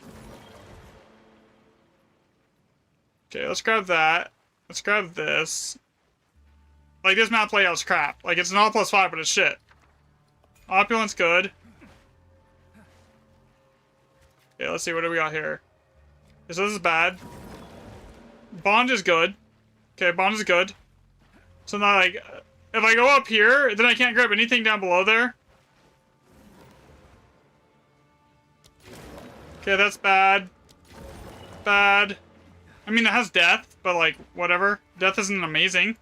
Okay, let's grab that. Let's grab this. Like this map layout's crap. Like it's an all +5, but it's shit. Opulence good. Okay, let's see, what do we got here? This is bad. Bond is good. Okay, Bond is good. So now, like, if I go up here, then I can't grab anything down below there. Okay, that's bad. Bad. I mean, it has death, but like, whatever. Death isn't amazing.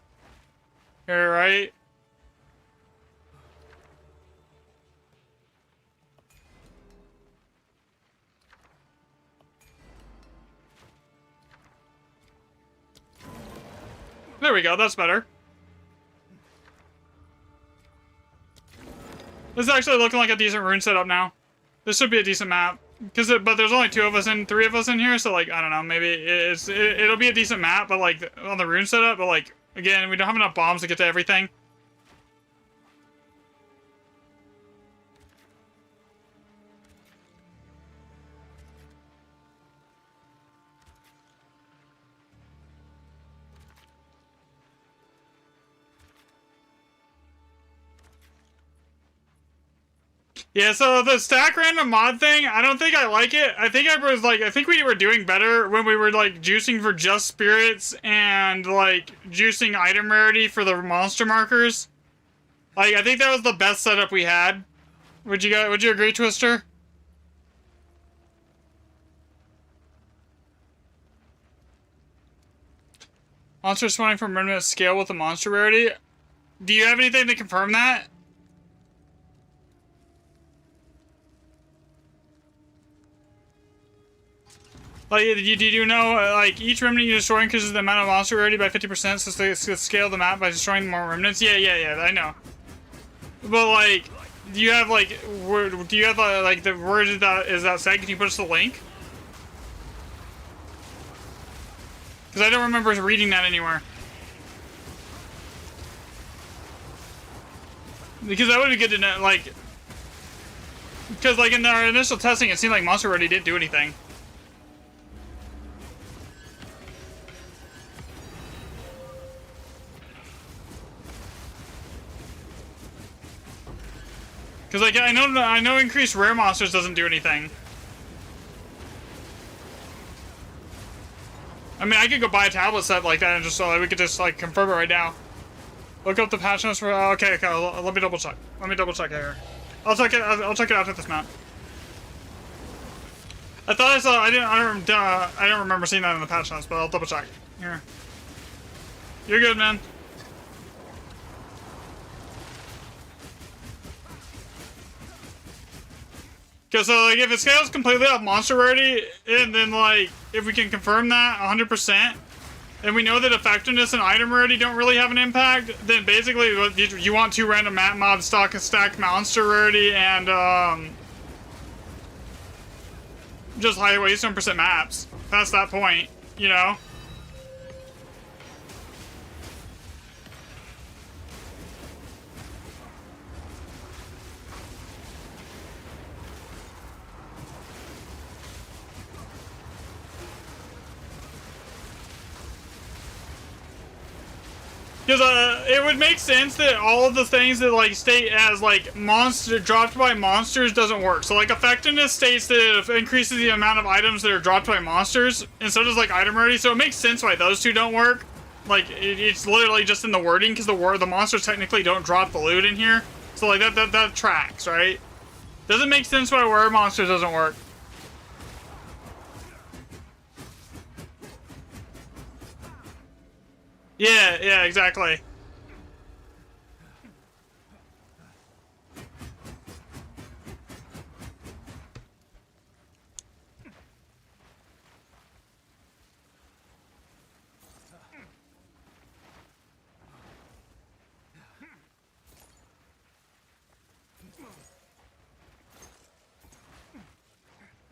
Here, right? There we go, that's better. This is actually looking like a decent rune setup now. This should be a decent map. But there's only 3 of us in here, so like, I don't know, maybe it'll be a decent map, but like, on the rune setup, but like, again, we don't have enough bombs to get to everything. Yeah, so the stack random mod thing, I don't think I like it. I think we were doing better when we were like juicing for just spirits and like juicing item rarity for the monster markers. Like, I think that was the best setup we had. Would you agree, Twister? Monster spawning from remnant scale with the monster rarity. Do you have anything to confirm that? Like, do you know, like, each remnant you destroy increases the amount of monster rarity by 50%, so it's to scale the map by destroying more remnants? Yeah, I know. But, like, do you have, like, where is that said? Can you put us the link? Because I don't remember reading that anywhere. Because that would be good to know, like... Because, like, in our initial testing, it seemed like monster rarity didn't do anything. Because, like, I know increased rare monsters doesn't do anything. I mean, I could go buy a tablet set like that and just so we could just, like, confirm it right now. Look up the patch notes for... okay, let me double check. Let me double check here. I'll check it after this map. I thought I saw... I don't remember seeing that in the patch notes, but I'll double check. Here. You're good, man. Because, like, if it scales completely off monster rarity, and then, like, if we can confirm that 100%, and we know that effectiveness and item rarity don't really have an impact, then basically you want 2 random map mobs stack monster rarity and, just high waste 1% maps. Past that point, you know? Because it would make sense that all of the things that like state as like monster dropped by monsters doesn't work. So like effectiveness states that it increases the amount of items that are dropped by monsters, and so does like item rarity. So it makes sense why those two don't work. Like it's literally just in the wording because the monsters technically don't drop the loot in here. So like that tracks, right? Doesn't make sense why rare monsters doesn't work. Yeah, exactly.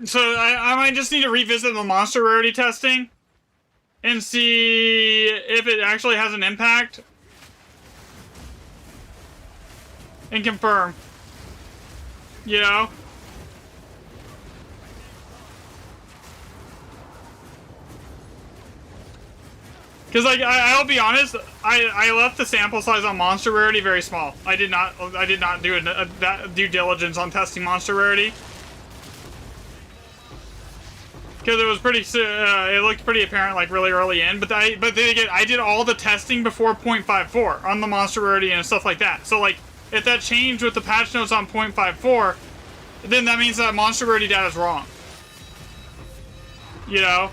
So I might just need to revisit the monster rarity testing and see if it actually has an impact and confirm, you know? Because like I'll be honest, I left the sample size on monster rarity very small. I did not do that due diligence on testing monster rarity. Because it was pretty, it looked pretty apparent, like really early in. But then again, I did all the testing before 0.54 on the monster rarity and stuff like that. So like, if that changed with the patch notes on 0.54, then that means that monster rarity data is wrong. You know?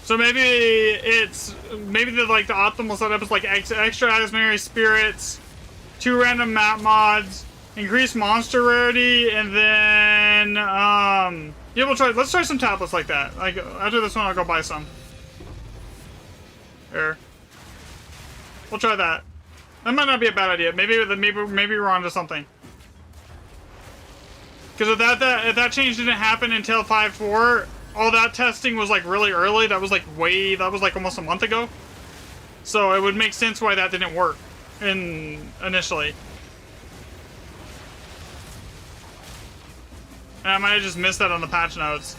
So maybe maybe the optimal setup is like extra Asmeri spirits, 2 random map mods, increase monster rarity, and then yeah, let's try some tablets like that. Like after this one, I'll go buy some. Here, we'll try that. That might not be a bad idea. Maybe we're onto something. Because if that change didn't happen until 5.4. All that testing was like really early. That was like almost a month ago. So it would make sense why that didn't work initially. And I might have just missed that on the patch notes.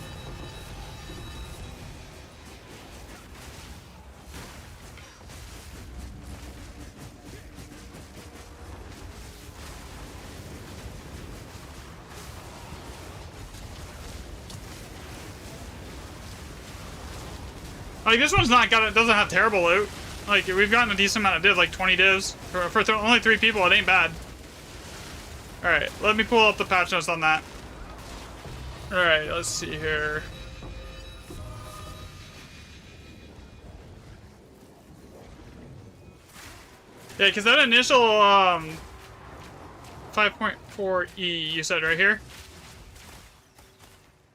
Like, this one's doesn't have terrible loot. Like, we've gotten a decent amount of divs, like 20 divs. For only 3 people, it ain't bad. Alright, let me pull up the patch notes on that. Alright, let's see here. Yeah, because that initial, 5.4E, you said right here?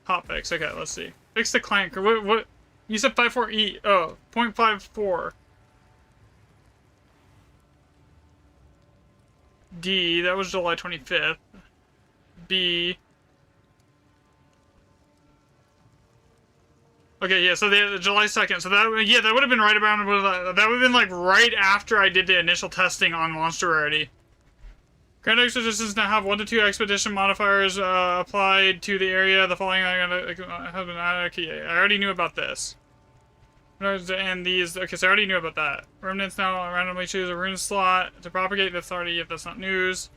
Hotfix, okay, let's see. Fix the client, what? You said 5.4E. Oh, 0.54. D, that was July 25th. B. Okay, yeah, so the July 2nd. So that would have been right around, that would have been like right after I did the initial testing on monster rarity. Grand Expeditions now have 1 to 2 expedition modifiers applied to the area. The following have been added. Okay, I already knew about this. And these, okay, so I already knew about that. Remnants now randomly choose a rune slot to propagate the authority if that's not news.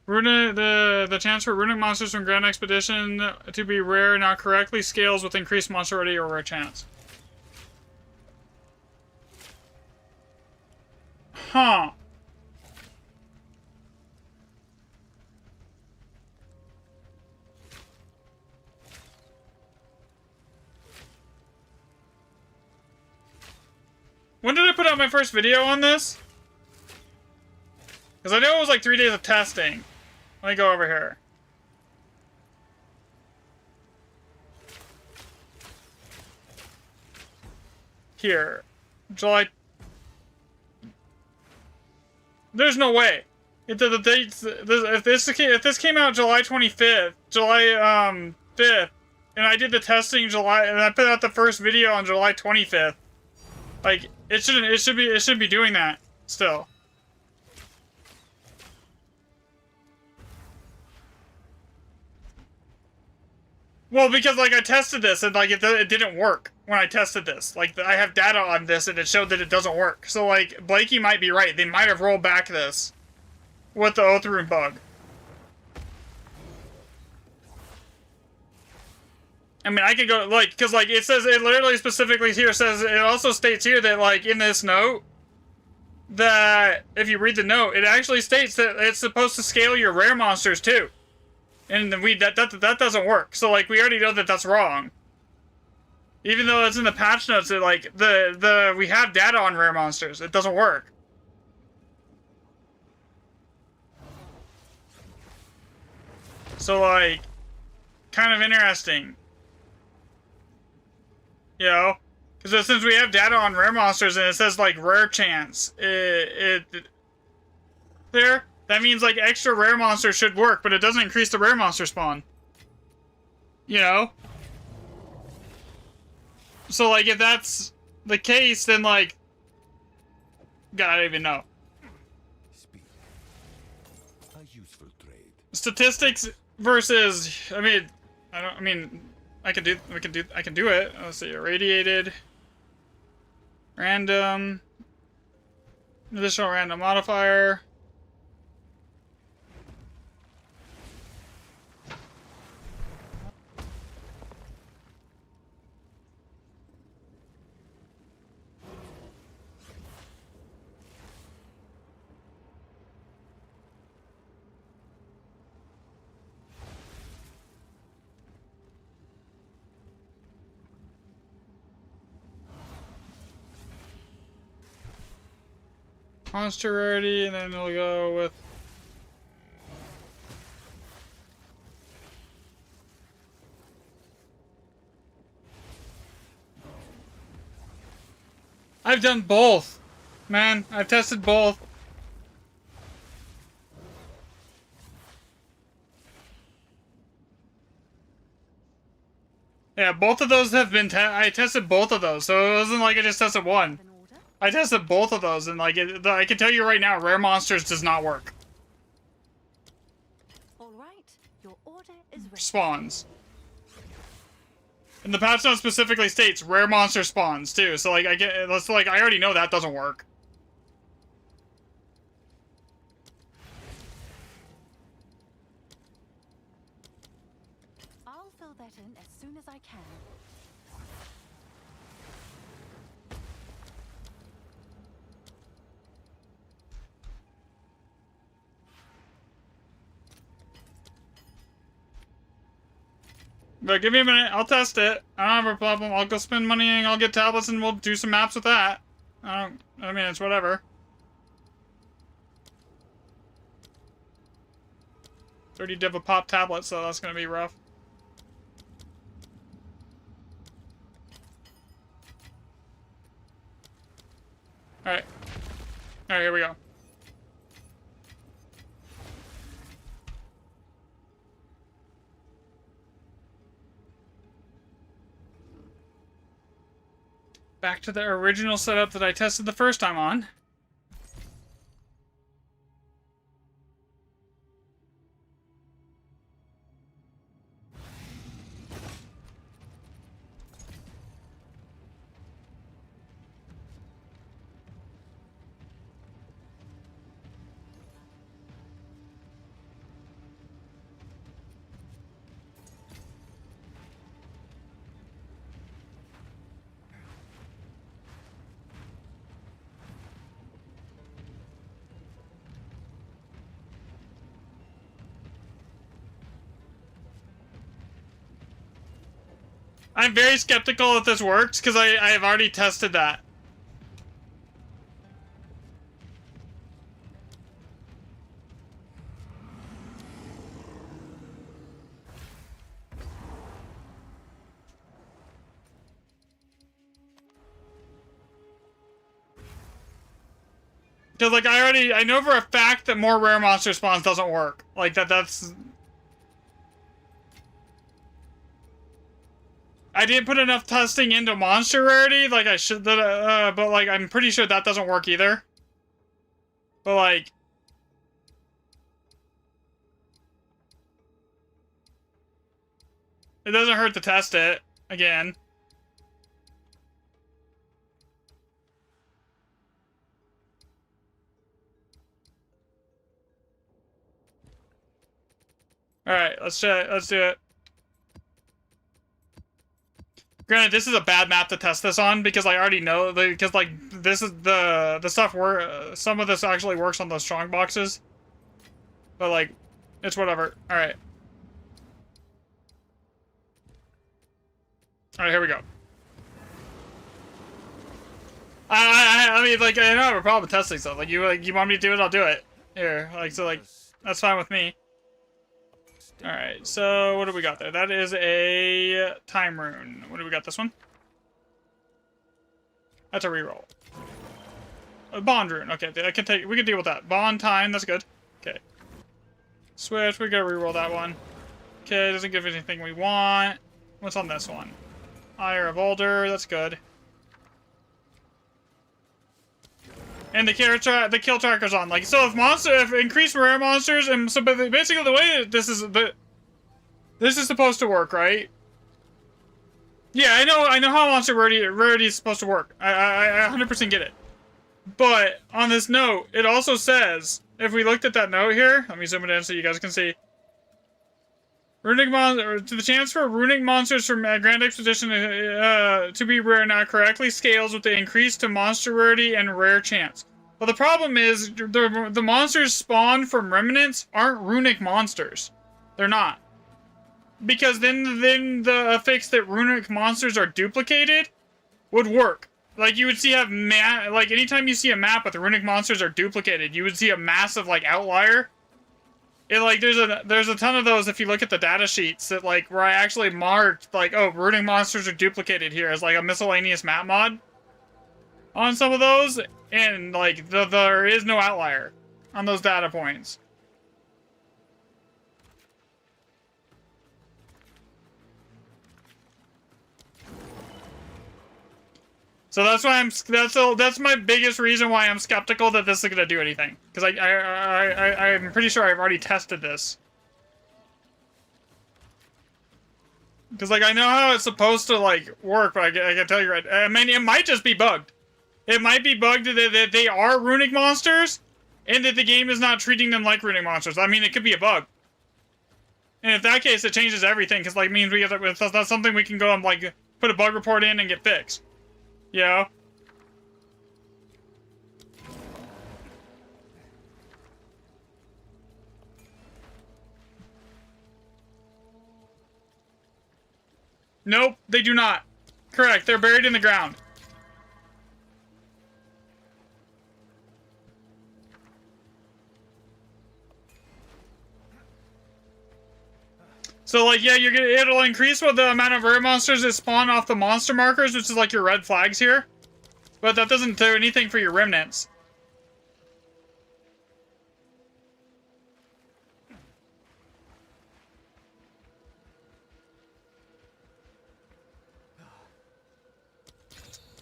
The chance for runic monsters from Grand Expedition to be rare now correctly scales with increased monster rarity or rare chance. Huh. When did I put out my first video on this? Because I know it was like 3 days of testing. Let me go over here. Here. July... There's no way. If this came out July 25th, July 5th, and I did the testing and I put out the first video on July 25th. Like, it should be doing that still. Well, because like I tested this and like it didn't work when I tested this. Like I have data on this and it showed that it doesn't work. So like Blakey might be right. They might have rolled back this with the Oath Rune bug. I mean, I could go like because like it says it literally specifically here says it also states here that like in this note that if you read the note, it actually states that it's supposed to scale your rare monsters too. And that doesn't work. So like we already know that that's wrong. Even though it's in the patch notes, that like we have data on rare monsters. It doesn't work. So like kind of interesting. You know? Because since we have data on rare monsters and it says like rare chance, there that means like extra rare monsters should work, but it doesn't increase the rare monster spawn. You know? So like if that's the case, then like God, I don't even know. Speed. A useful trade. statistics versus. I mean, I don't. I mean, I can do. I can do it. Let's see. Irradiated. Random. Additional random modifier. Monster rarity, and then we'll go with. I've done both, man. I've tested both. Yeah, both of those have been. I tested both of those, so it wasn't like I just tested one. An order? I tested both of those, and like I can tell you right now, rare monsters does not work. All right. Your order is ready. Spawns. And the patch note specifically states rare monster spawns too. So like I already know that doesn't work. I'll fill that in as soon as I can. But give me a minute, I'll test it. I don't have a problem. I'll go spend money and I'll get tablets and we'll do some maps with that. I mean, it's whatever. 30 div a pop tablet, so that's gonna be rough. Alright. Alright, here we go. Back to the original setup that I tested the first time on. I'm very skeptical if this works, because I have already tested that. Because, like, I know for a fact that more rare monster spawns doesn't work. Like, that's... I didn't put enough testing into monster rarity, like I should, but like I'm pretty sure that doesn't work either. But like, it doesn't hurt to test it again. All right, let's do it. Granted, this is a bad map to test this on because I already know, because like this is the stuff where some of this actually works on those strong boxes, but like it's whatever. All right, here we go. I mean, like I don't have a problem with testing stuff. Like you want me to do it, I'll do it. Here, like so, like that's fine with me. Alright, so what do we got there? That is a time rune. What do we got this one? That's a reroll. A bond rune. Okay, we can deal with that. Bond time, that's good. Okay. Switch, we gotta reroll that one. Okay, doesn't give anything we want. What's on this one? Ire of Alder, that's good. and the kill tracker's on. Like, so if increased rare monsters, and so basically the way that this is supposed to work, right? Yeah, I know how monster rarity is supposed to work. I 100% get it. But on this note, it also says, if we looked at that note here, let me zoom it in so you guys can see. To the chance for runic monsters from Grand Expedition to be rare now correctly scales with the increase to monster rarity and rare chance. Well, the problem is the monsters spawned from remnants aren't runic monsters. They're not. Because then the fix that runic monsters are duplicated would work. Like, you would see like anytime you see a map with runic monsters are duplicated, you would see a massive like outlier. It like there's a ton of those if you look at the data sheets that like where I actually marked like, oh, runic monsters are duplicated here as like a miscellaneous map mod on some of those, and like there is no outlier on those data points. So that's why that's my biggest reason why I'm skeptical that this is gonna do anything. Because I'm pretty sure I've already tested this. Because like I know how it's supposed to like work, but I can tell you right. I mean, it might just be bugged. It might be bugged that they are runic monsters, and that the game is not treating them like runic monsters. I mean, it could be a bug. And in that case, it changes everything. Because like means that's something we can go and like put a bug report in and get fixed. Yeah. Nope, they do not. Correct, they're buried in the ground. So, like, yeah, it'll increase with the amount of rare monsters that spawn off the monster markers, which is like your red flags here. But that doesn't do anything for your remnants.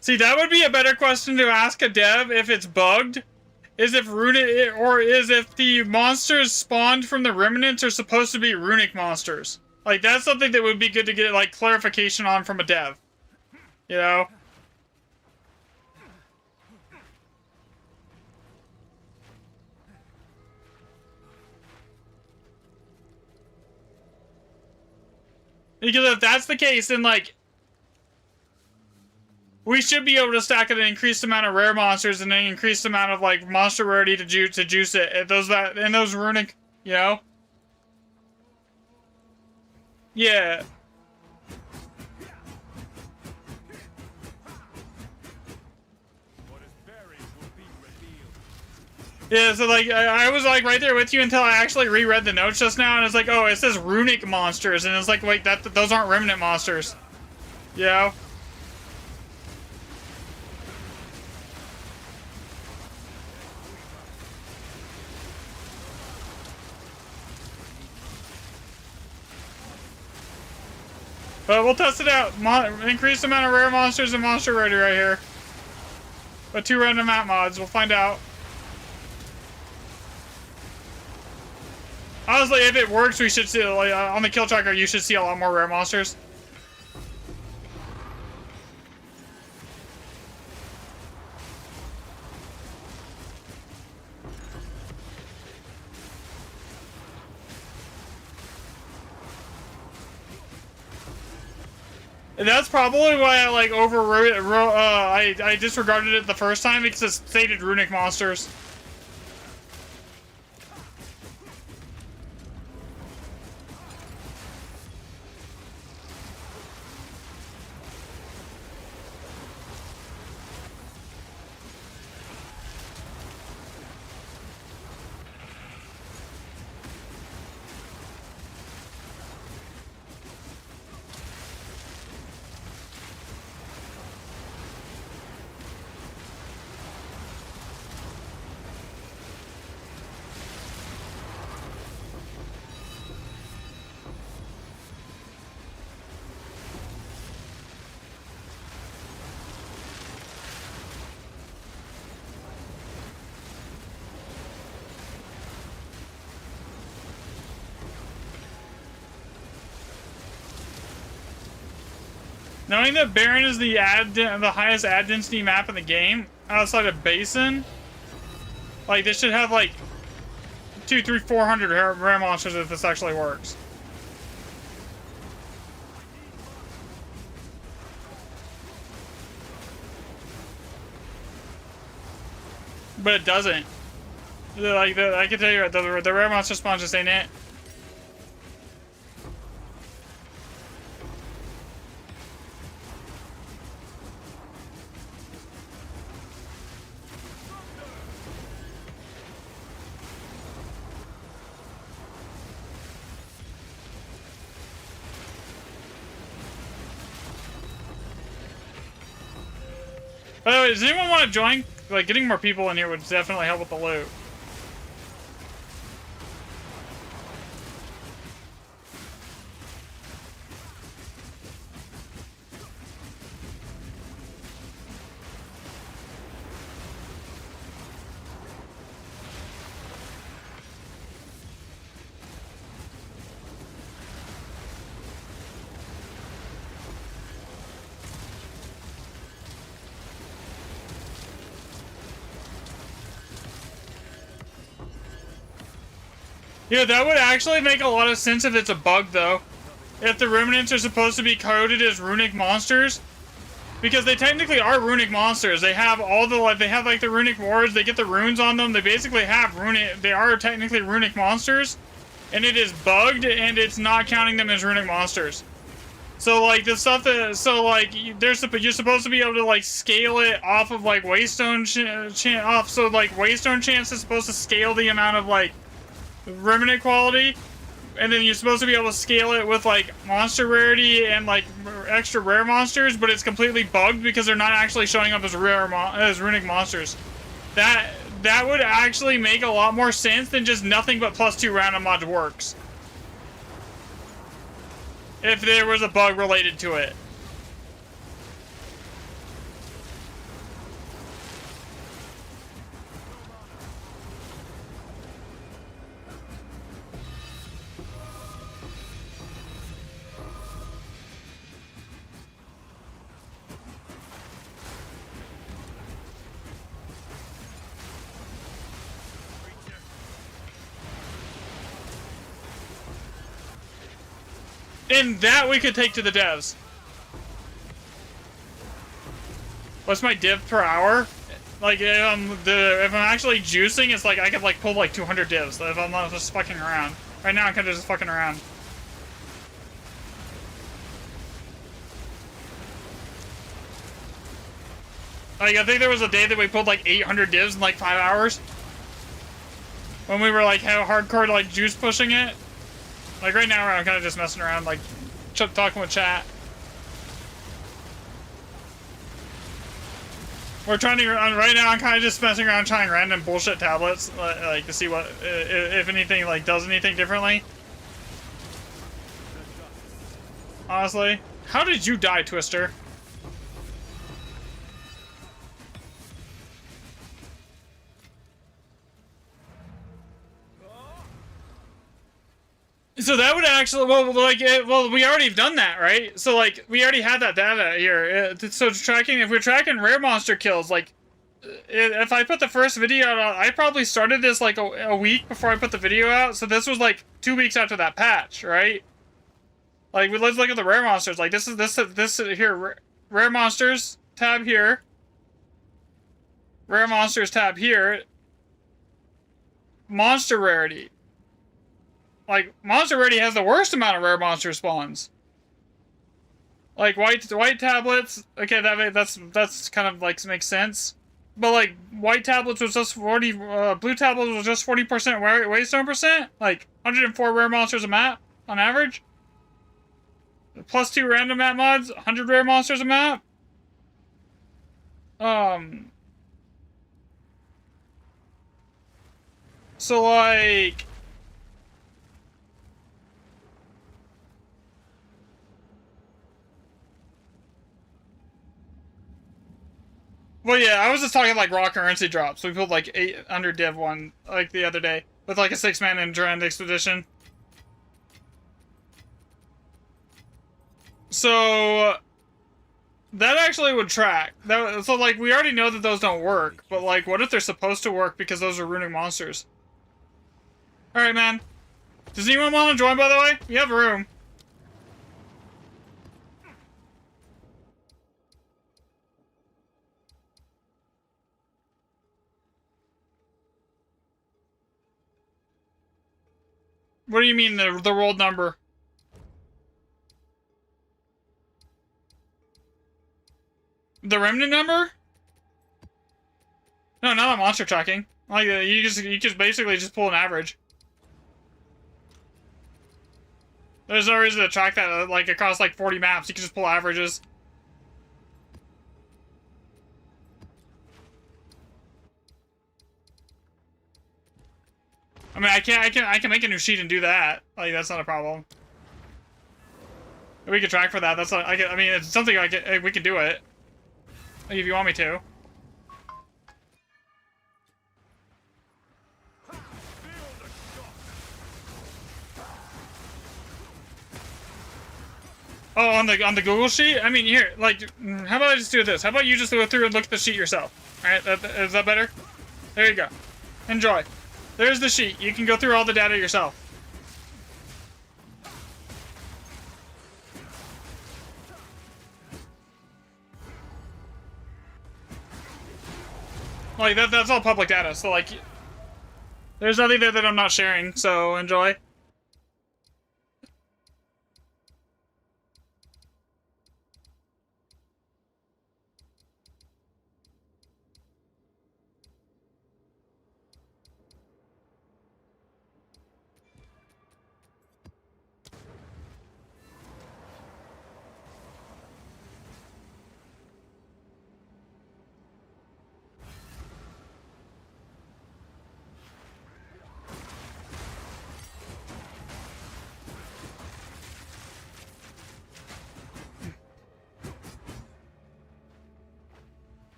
See, that would be a better question to ask a dev if it's bugged. Is if runic, or is if the monsters spawned from the remnants are supposed to be runic monsters. Like, that's something that would be good to get, like, clarification on from a dev. You know? Because if that's the case, then, like, we should be able to stack an increased amount of rare monsters and an increased amount of like monster rarity to juice it. And those runic, you know. Yeah. Yeah, so like I was like right there with you until I actually reread the notes just now, and it's like, oh, it says runic monsters, and it's like, wait, those aren't remnant monsters. You know? But we'll test it out. Increased amount of rare monsters and monster rarity right here. But 2 random map mods. We'll find out. Honestly, if it works, we should see, like, on the kill tracker, you should see a lot more rare monsters. And that's probably why I like overwrote it. I disregarded it the first time because it stated runic monsters. Knowing that Baron is the highest ad density map in the game outside of Basin, like this should have like 200, 300, 400 rare monsters if this actually works. But it doesn't. Like I can tell you, the rare monster spawn just ain't it. By the way, does anyone want to join? Like, getting more people in here would definitely help with the loot. Yeah, that would actually make a lot of sense if it's a bug, though. If the Ruminants are supposed to be coded as runic monsters. Because they technically are runic monsters. They have all the, like, they have, like, the runic wards. They get the runes on them. They basically have runic, they are technically runic monsters. And it is bugged, and it's not counting them as runic monsters. So, like, the stuff that, so, like, you're supposed to be able to, like, scale it off of, like, Waystone so, like, Waystone chance is supposed to scale the amount of, like, Remnant quality, and then you're supposed to be able to scale it with like monster rarity and like extra rare monsters, but it's completely bugged because they're not actually showing up as as runic monsters. That would actually make a lot more sense than just nothing but +2 random mod works. If there was a bug related to it. And that we could take to the devs. What's my div per hour? Like, if I'm actually juicing, it's like I could like pull like 200 divs if I'm not just fucking around. Right now I'm kind of just fucking around. Like, I think there was a day that we pulled like 800 divs in like 5 hours. When we were like hardcore like juice pushing it. Like right now, I'm kind of just messing around, like talking with chat. We're trying to right now. I'm kind of just messing around, trying random bullshit tablets, like to see what if anything like does anything differently. Honestly, how did you die, Twister? So that would actually, well, we already have done that, right? So, like, we already had that data here. So, if we're tracking rare monster kills, like, if I put the first video out, I probably started this, like, a week before I put the video out. So this was, like, 2 weeks after that patch, right? Like, let's look at the rare monsters. Like, this here, rare monsters tab here. Rare monsters tab here. Monster rarity. Like, monster rarity has the worst amount of rare monster spawns. Like, white tablets, okay, that's kind of, like, makes sense. But, like, white tablets was just 40, blue tablets was just 40% waystone percent? Like, 104 rare monsters a map, on average? +2 random map mods, 100 rare monsters a map? So, like... Well, yeah, I was just talking like raw currency drops. We pulled like 800 div one like the other day with like a 6-man Endurance expedition. So That actually would track. So, like, we already know that those don't work, but, like, what if they're supposed to work because those are runic monsters? Alright, man. Does anyone want to join, by the way? You have room. What do you mean, the world number? The remnant number? No, not a monster tracking. Like, you just basically just pull an average. There's no reason to track that, like, across, like, 40 maps. You can just pull averages. I mean, I can make a new sheet and do that. Like, that's not a problem. We can track for that. That's not, I mean, it's something we can do it. Like, if you want me to. Oh, on the Google sheet? I mean, here, like, how about I just do this? How about you just go through and look at the sheet yourself? Alright, is that better? There you go. Enjoy. There's the sheet. You can go through all the data yourself. Like, that's all public data, so, like, there's nothing there that I'm not sharing, so enjoy.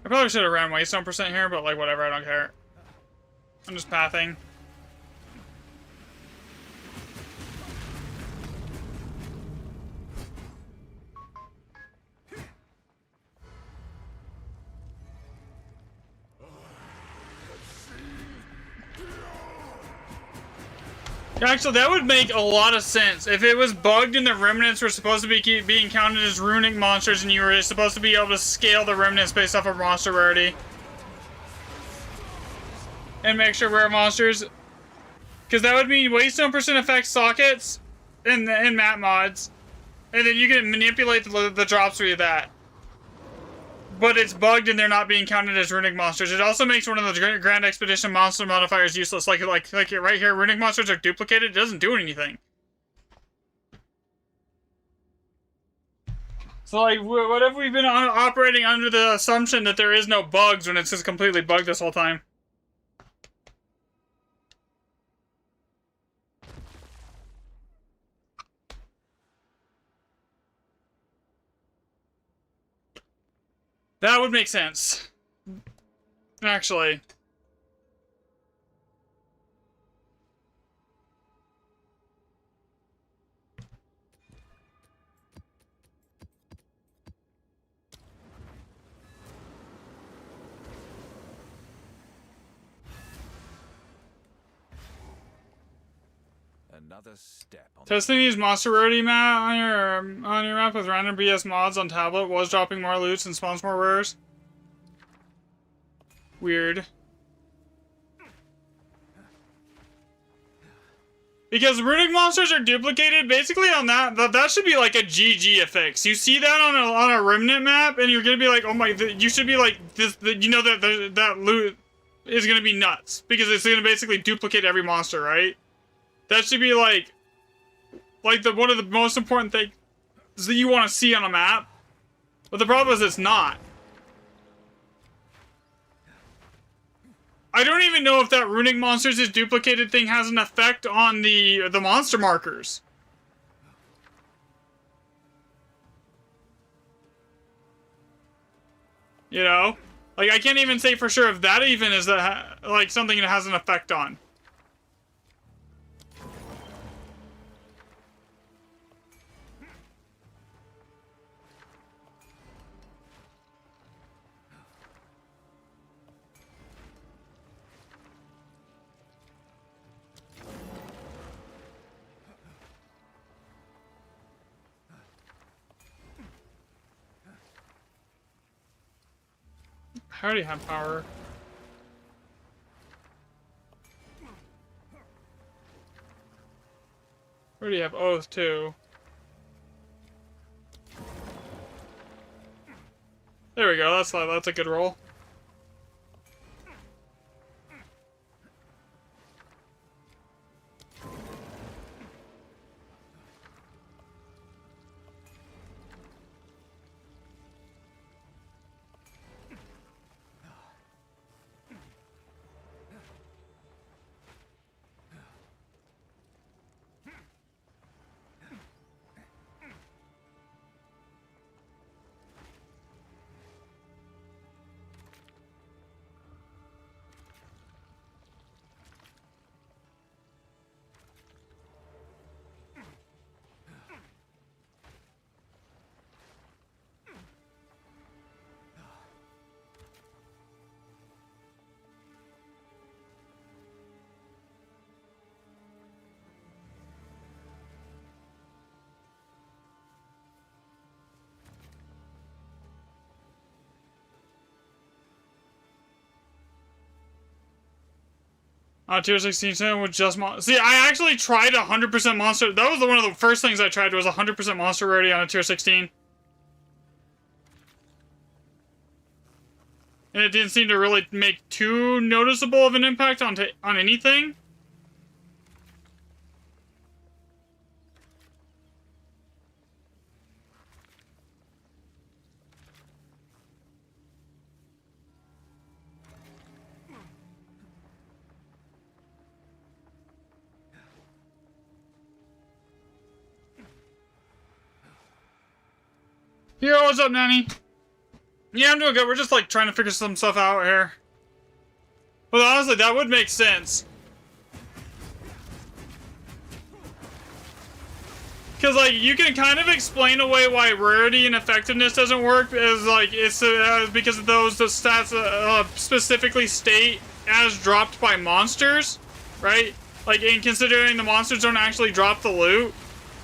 I probably should have ran waystone percent here, but, like, whatever, I don't care. I'm just pathing. Actually, that would make a lot of sense. If it was bugged and the remnants were supposed to be being counted as runic monsters and you were supposed to be able to scale the remnants based off of monster rarity. And make sure rare monsters. Because that would mean waystone percent affects sockets in map mods. And then you can manipulate the drops with that. But it's bugged and they're not being counted as runic monsters. It also makes one of the Grand Expedition monster modifiers useless. Like right here, runic monsters are duplicated. It doesn't do anything. So, like, what if we've been operating under the assumption that there is no bugs when it's just completely bugged this whole time? That would make sense. Actually. Another step on Testing these monster rarity map on your map with random BS mods on tablet was dropping more loots and spawns more rares. Weird. Because runic monsters are duplicated basically on that should be like a GG affix. You see that on a remnant map and you're gonna be like, oh my, you should be like this. You know that loot is gonna be nuts because it's gonna basically duplicate every monster, right? That should be like one of the most important things that you want to see on a map. But the problem is it's not. I don't even know if that runic monsters' duplicated thing has an effect on the monster markers. You know? Like, I can't even say for sure if that even is like something it has an effect on. I already have power. I already have oath too. There we go. That's a good roll. Tier 16 with just See, I actually tried 100% monster. That was one of the first things I tried was 100% monster rarity on a tier 16. And it didn't seem to really make too noticeable of an impact on anything. Yo, what's up, Nanny? Yeah, I'm doing good. We're just, like, trying to figure some stuff out here. But honestly, that would make sense. Because, like, you can kind of explain away why rarity and effectiveness doesn't work. Is like, it's because of the stats specifically state as dropped by monsters, right? Like, in considering the monsters don't actually drop the loot.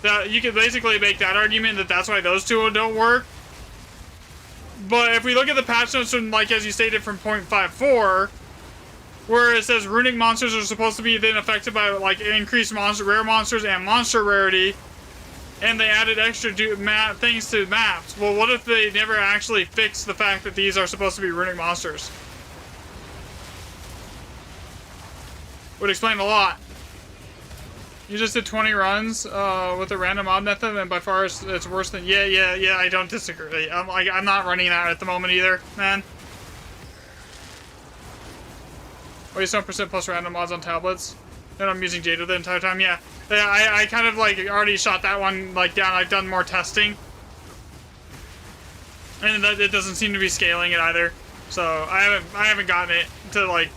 That you could basically make that argument that that's why those two don't work. But if we look at the patch notes from, like, as you stated, from 0.54, where it says runic monsters are supposed to be then affected by, like, increased rare monsters and monster rarity, and they added extra things to maps. Well, what if they never actually fixed the fact that these are supposed to be runic monsters? Would explain a lot. You just did 20 runs with a random mod method, and by far it's worse than... Yeah, I don't disagree. I'm not running that at the moment either, man. Wait, 7% plus random mods on tablets. And I'm using Jada the entire time, yeah. I kind of, like, already shot that one, like, down. I've done more testing. And it doesn't seem to be scaling it either. So, I haven't gotten it to, like,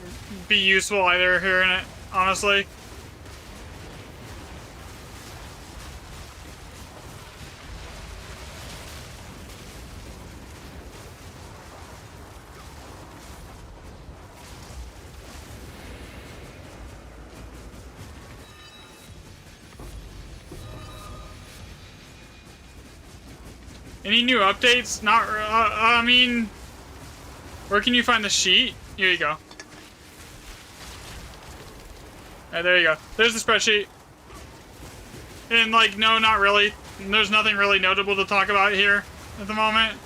be useful either here in it, honestly. Any new updates? Not, I mean, where can you find the sheet? Here you go. Alright, there you go. There's the spreadsheet. And, like, no, not really. There's nothing really notable to talk about here at the moment.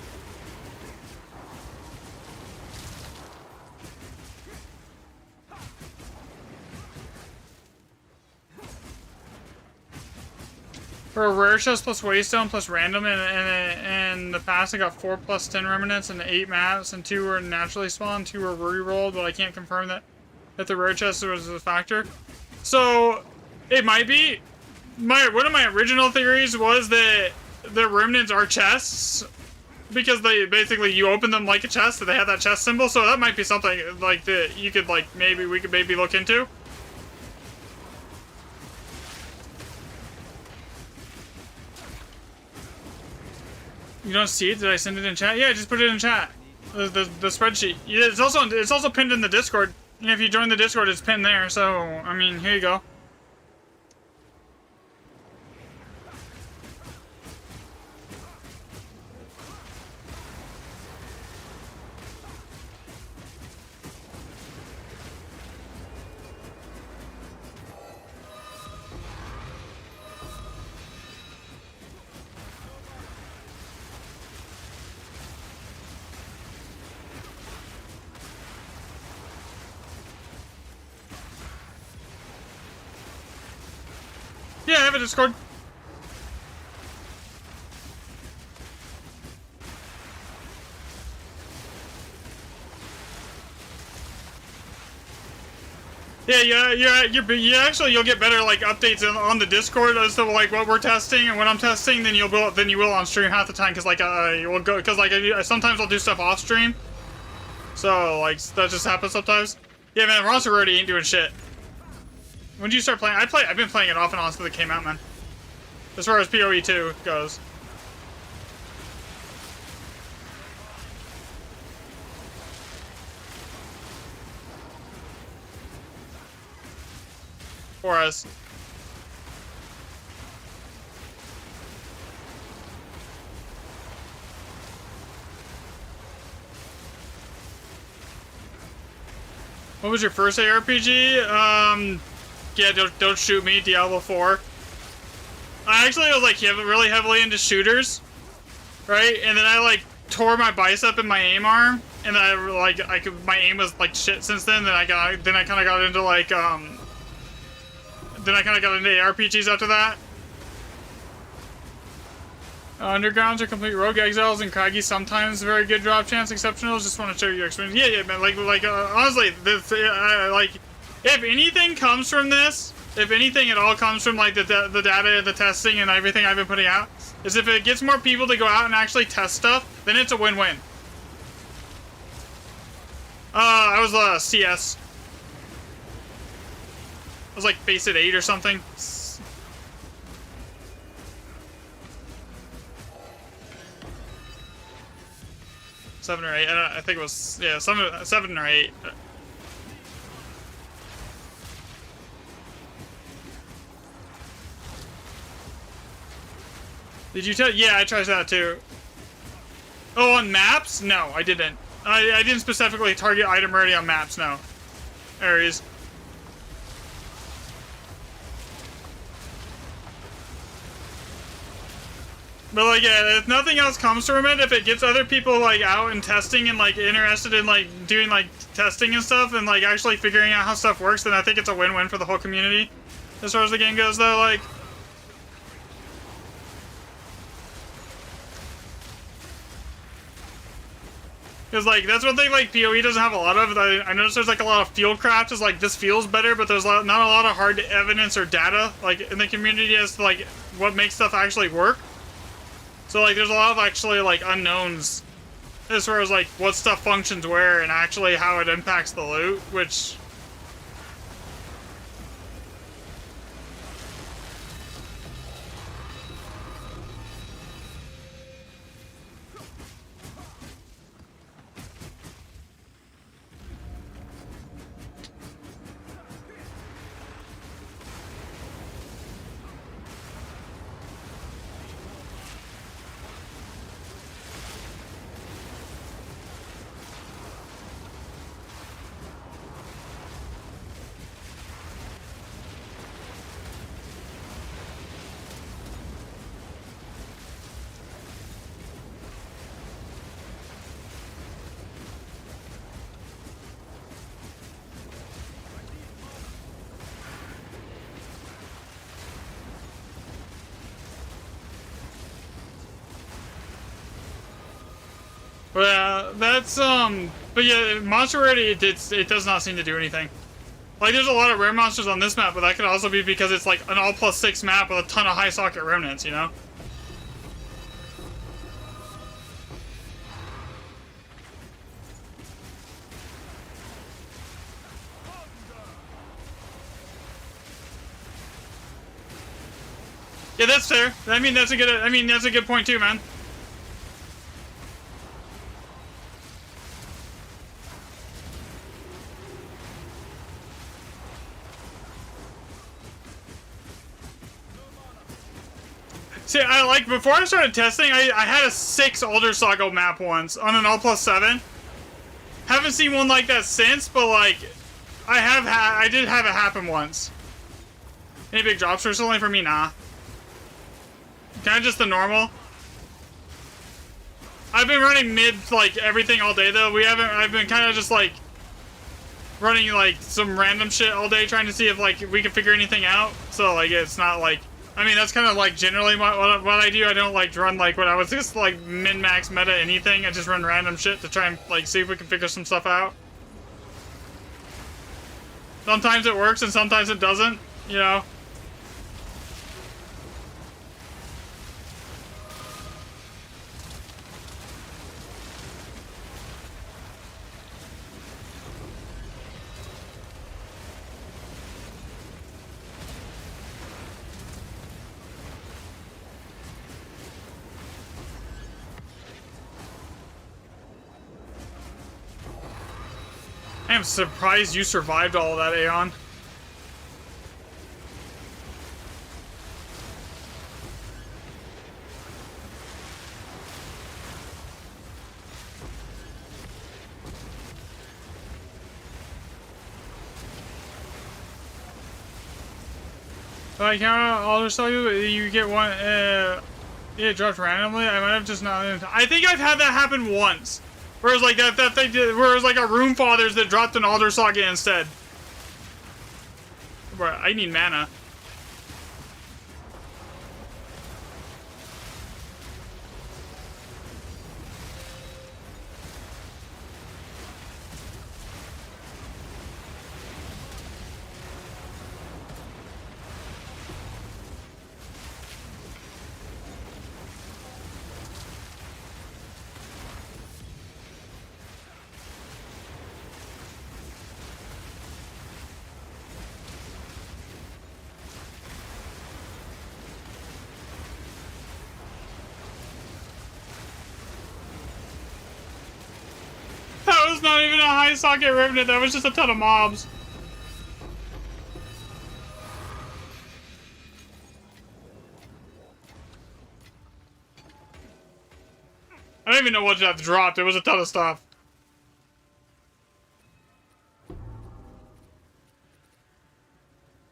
For a rare chest plus waystone plus random, and in the past I got 4 plus 10 remnants and 8 maps, and 2 were naturally spawned, 2 were re-rolled, but I can't confirm that the rare chest was a factor. So, it might be. One of my original theories was that the remnants are chests, because they basically, you open them like a chest, and they have that chest symbol, so that might be something, like, that you could, like, we could maybe look into. You don't see it? Did I send it in chat? Yeah, I just put it in chat. The spreadsheet. Yeah, it's also pinned in the Discord. And if you join the Discord, it's pinned there. So, I mean, here you go. Yeah, I have a Discord. Yeah, you'll get better like updates on the Discord as to like what we're testing and what I'm testing than you will on stream half the time because like we'll go because like sometimes I'll do stuff off stream, so like that just happens sometimes. Yeah, man, Roster already ain't doing shit. When did you start playing? I've been playing it off and on since it came out, man. As far as PoE 2 goes. For us. What was your first ARPG? Yeah, don't shoot me, Diablo 4. I actually was like really heavily into shooters, right? And then I like tore my bicep and my aim arm, and then my aim was like shit since then. Then I kind of got into like ARPGs after that. Undergrounds are complete rogue exiles and craggy. Sometimes very good drop chance, exceptional. Just want to share your experience. Yeah, man. Honestly, this like if anything comes from this, if anything at all comes from like the data, the testing, and everything I've been putting out, is if it gets more people to go out and actually test stuff, then it's a win-win. I was CS. I was like base at 8 or something. 7 or 8. I think it was, yeah, 7 or 8. Did you tell? Yeah, I tried that too. Oh, on maps? No, I didn't. I didn't specifically target item ready on maps, no. Areas. But like, yeah, if nothing else comes from it, if it gets other people like out and testing and like interested in like doing like testing and stuff and like actually figuring out how stuff works, then I think it's a win-win for the whole community. As far as the game goes, though, like. Because, like, that's one thing, like, PoE doesn't have a lot of. I noticed there's, like, a lot of field craft is, like, this feels better, but there's not a lot of hard evidence or data, like, in the community as to, like, what makes stuff actually work. So, like, there's a lot of, actually, like, unknowns as far as, like, what stuff functions where and actually how it impacts the loot, which... Well, that's, but yeah, monster rarity, it does not seem to do anything. Like, there's a lot of rare monsters on this map, but that could also be because it's, like, an all+6 map with a ton of high socket remnants, you know? Yeah, that's fair. I mean, that's a good point too, man. See, before I started testing, I had a 6 Alder Saga map once on an all+7. Haven't seen one like that since, but like, I did have it happen once. Any big drops recently for me? Nah. Kind of just the normal. I've been running mid, like, everything all day, though. I've been kind of just, like, running, like, some random shit all day, trying to see if, like, we can figure anything out. So, like, it's not, like, I mean, that's kind of like generally what I do. I don't like run like when I was just like min-max meta anything. I just run random shit to try and like see if we can figure some stuff out. Sometimes it works and sometimes it doesn't, you know. I am surprised you survived all of that, Aeon. Like how I'll just tell you, you get one. It dropped randomly. I might have just not. I think I've had that happen once. Whereas like that they did. Whereas like a Rune Fathers that dropped an Alder Saga instead. Bro, I need mana. That was not even a high socket Revenant, that was just a ton of mobs. I don't even know what that dropped, it was a ton of stuff.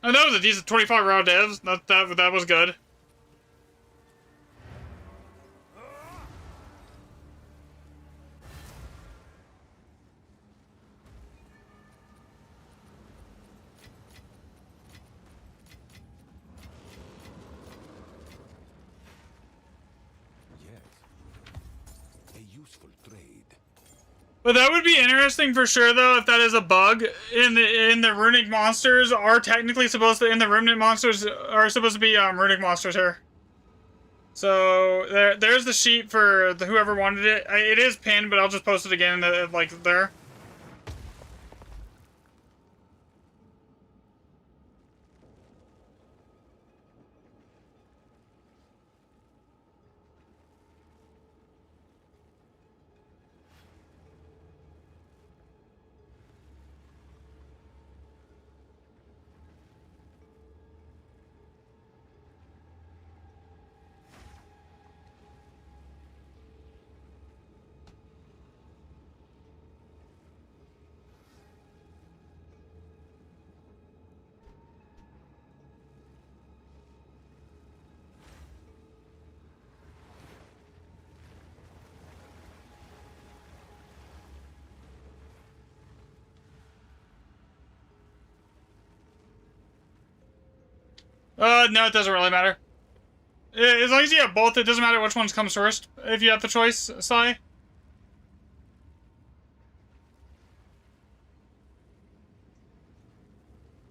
And that was a decent 25 round divs, that was good. But that would be interesting for sure, though, if that is a bug. In the runic monsters are technically supposed to, in the remnant monsters are supposed to be runic monsters here. So there's the sheet for whoever wanted it. It is pinned, but I'll just post it again, like there. No, it doesn't really matter. As long as you have both, it doesn't matter which ones comes first, if you have the choice, Sai.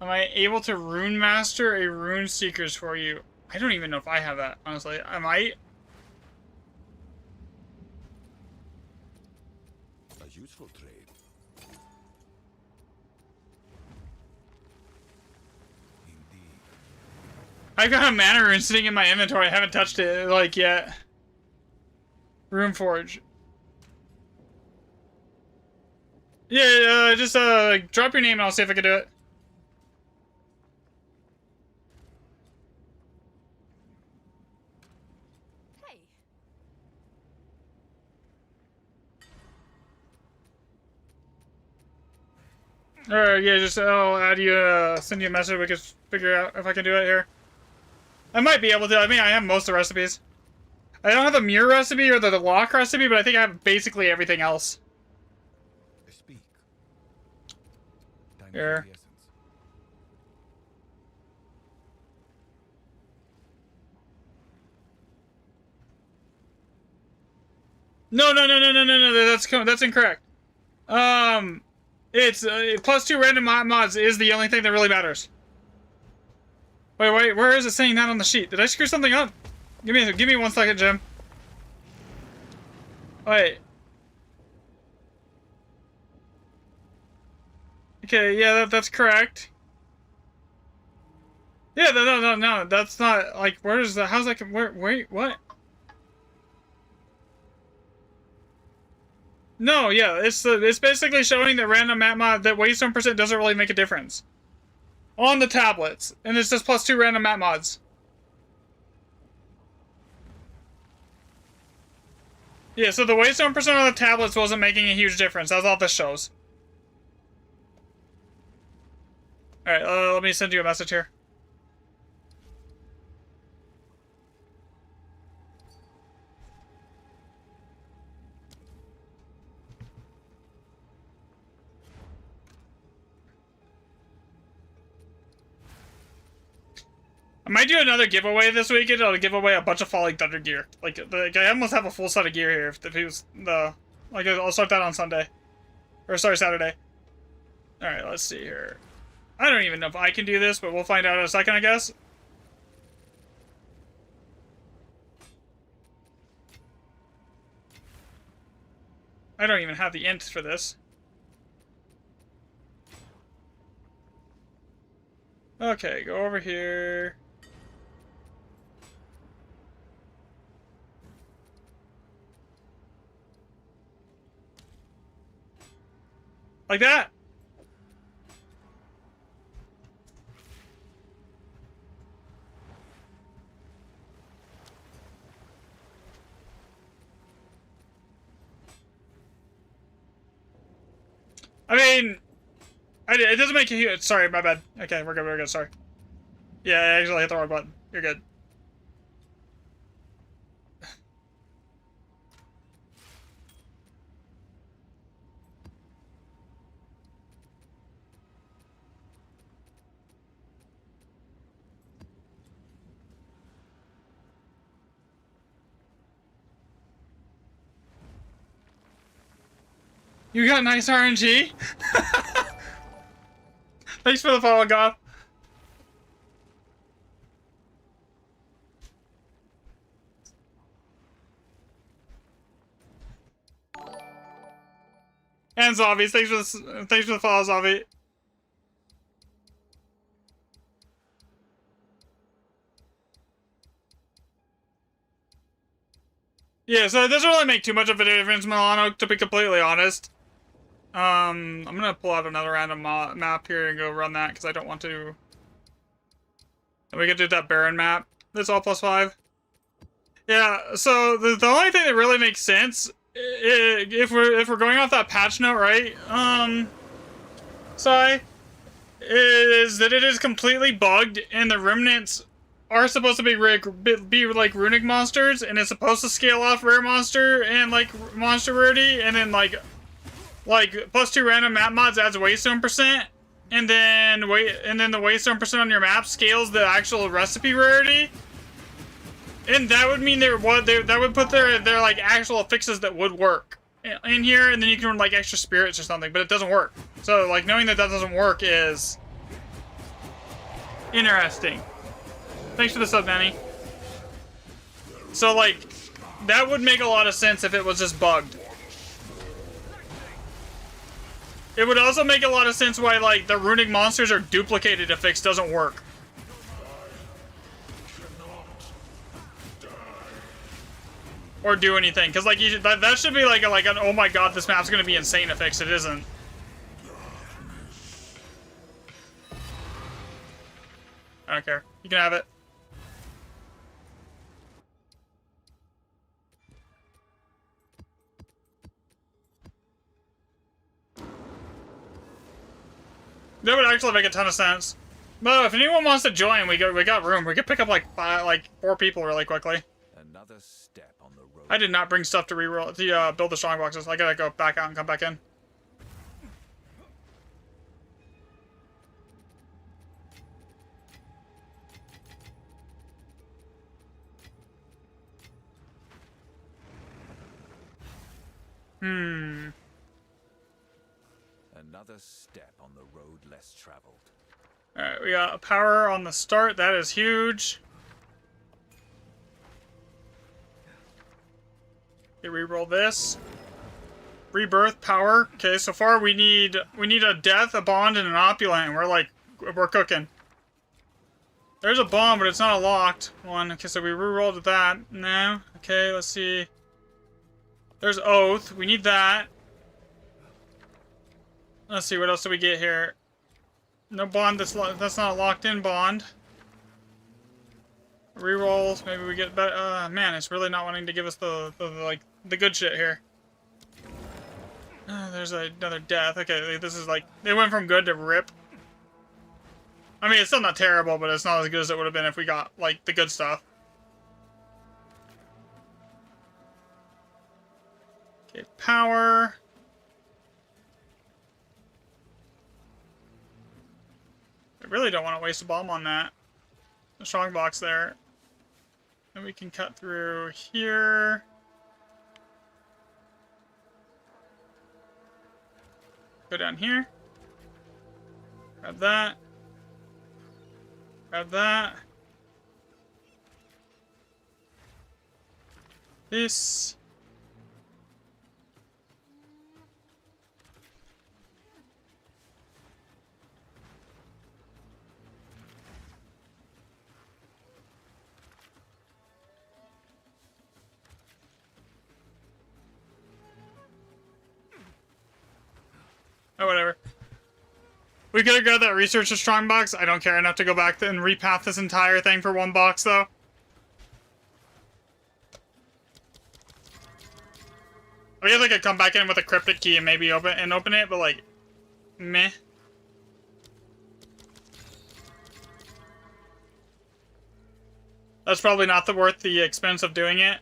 Am I able to Rune Master a Rune Seekers for you? I don't even know if I have that, honestly. I might. A useful trade. I've got a mana rune sitting in my inventory. I haven't touched it, like, yet. Rune Forge. Yeah, just, drop your name and I'll see if I can do it. Hey. Alright, yeah, just, I'll add you, send you a message. We can figure out if I can do it here. I might be able to. I mean, I have most of the recipes. I don't have the Muir recipe or the lock recipe, but I think I have basically everything else. Speak. Here. No, no, no, no, no, no, no. That's incorrect. It's plus 2 random mods is the only thing that really matters. Wait, where is it saying that on the sheet? Did I screw something up? Give me 1 second, Jim. Wait. Okay, yeah, that's correct. Yeah, no, that's not, like, where's the, how's that, wait, what? No, yeah, it's basically showing that random map mod, that waystone percent doesn't really make a difference. On the tablets, and it's just plus 2 random map mods. Yeah, so the waystone percent on the tablets wasn't making a huge difference, that's all this shows. Alright, let me send you a message here. I might do another giveaway this weekend. I'll give away a bunch of Falling Thunder gear. Like I almost have a full set of gear here. If it was the, like, I'll start that on Sunday, or sorry, Saturday. All right, let's see here. I don't even know if I can do this, but we'll find out in a second, I guess. I don't even have the int for this. Okay, go over here. Like that. I mean, it doesn't make a huge... Sorry, my bad. Okay, we're good, sorry. Yeah, I actually hit the wrong button. You're good. You got nice RNG? Thanks for the follow, Goth. And Zombies, thanks for the follow, Zombie. Yeah, so it doesn't really make too much of a difference, Milano, to be completely honest. I'm gonna pull out another random map here and go run that, because I don't want to... And we can do that Baron map. That's all +5. Yeah, so the only thing that really makes sense, if we're going off that patch note, right? Sai, is that it is completely bugged, and the remnants are supposed to be like runic monsters, and it's supposed to scale off rare monster and like monster rarity, and then like +2 random map mods adds waystone percent, and then the waystone percent on your map scales the actual recipe rarity, and that would mean that would put their like actual fixes that would work in here, and then you can run like extra spirits or something, but it doesn't work. So like knowing that doesn't work is interesting. Thanks for the sub, Manny. So like that would make a lot of sense if it was just bugged. It would also make a lot of sense why, like, the runic monsters are duplicated if fix doesn't work. Or do anything, because, like, that should be, like, an, oh my god, this map's gonna be insane if fix. It isn't. I don't care. You can have it. That would actually make a ton of sense. But if anyone wants to join, we got room. We could pick up like 4 people really quickly. Another step on the road. I did not bring stuff to reroll build the strong boxes. I gotta go back out and come back in. Hmm. Another step on the road less traveled. Alright, we got power on the start. That is huge. Okay, reroll this. Rebirth, power. Okay, so far we need a death, a bond, and an opulent. And we're cooking. There's a bomb, but it's not a locked one. Okay, so we rerolled that. No. Okay, let's see. There's oath. We need that. Let's see, what else do we get here? No bond, that's not a locked in bond. Rerolls, maybe we get better. Man, it's really not wanting to give us the good shit here. There's another death. Okay, this is like, they went from good to rip. I mean, it's still not terrible, but it's not as good as it would have been if we got, like, the good stuff. Okay, power. I really don't want to waste a bomb on that. The strong box there. And we can cut through here. Go down here. Grab that. Grab that. This. Oh, whatever. We could have got that research a strong box. I don't care enough to go back and repath this entire thing for one box, though. I guess I could come back in with a cryptic key and maybe open it, but like, meh. That's probably not worth the expense of doing it.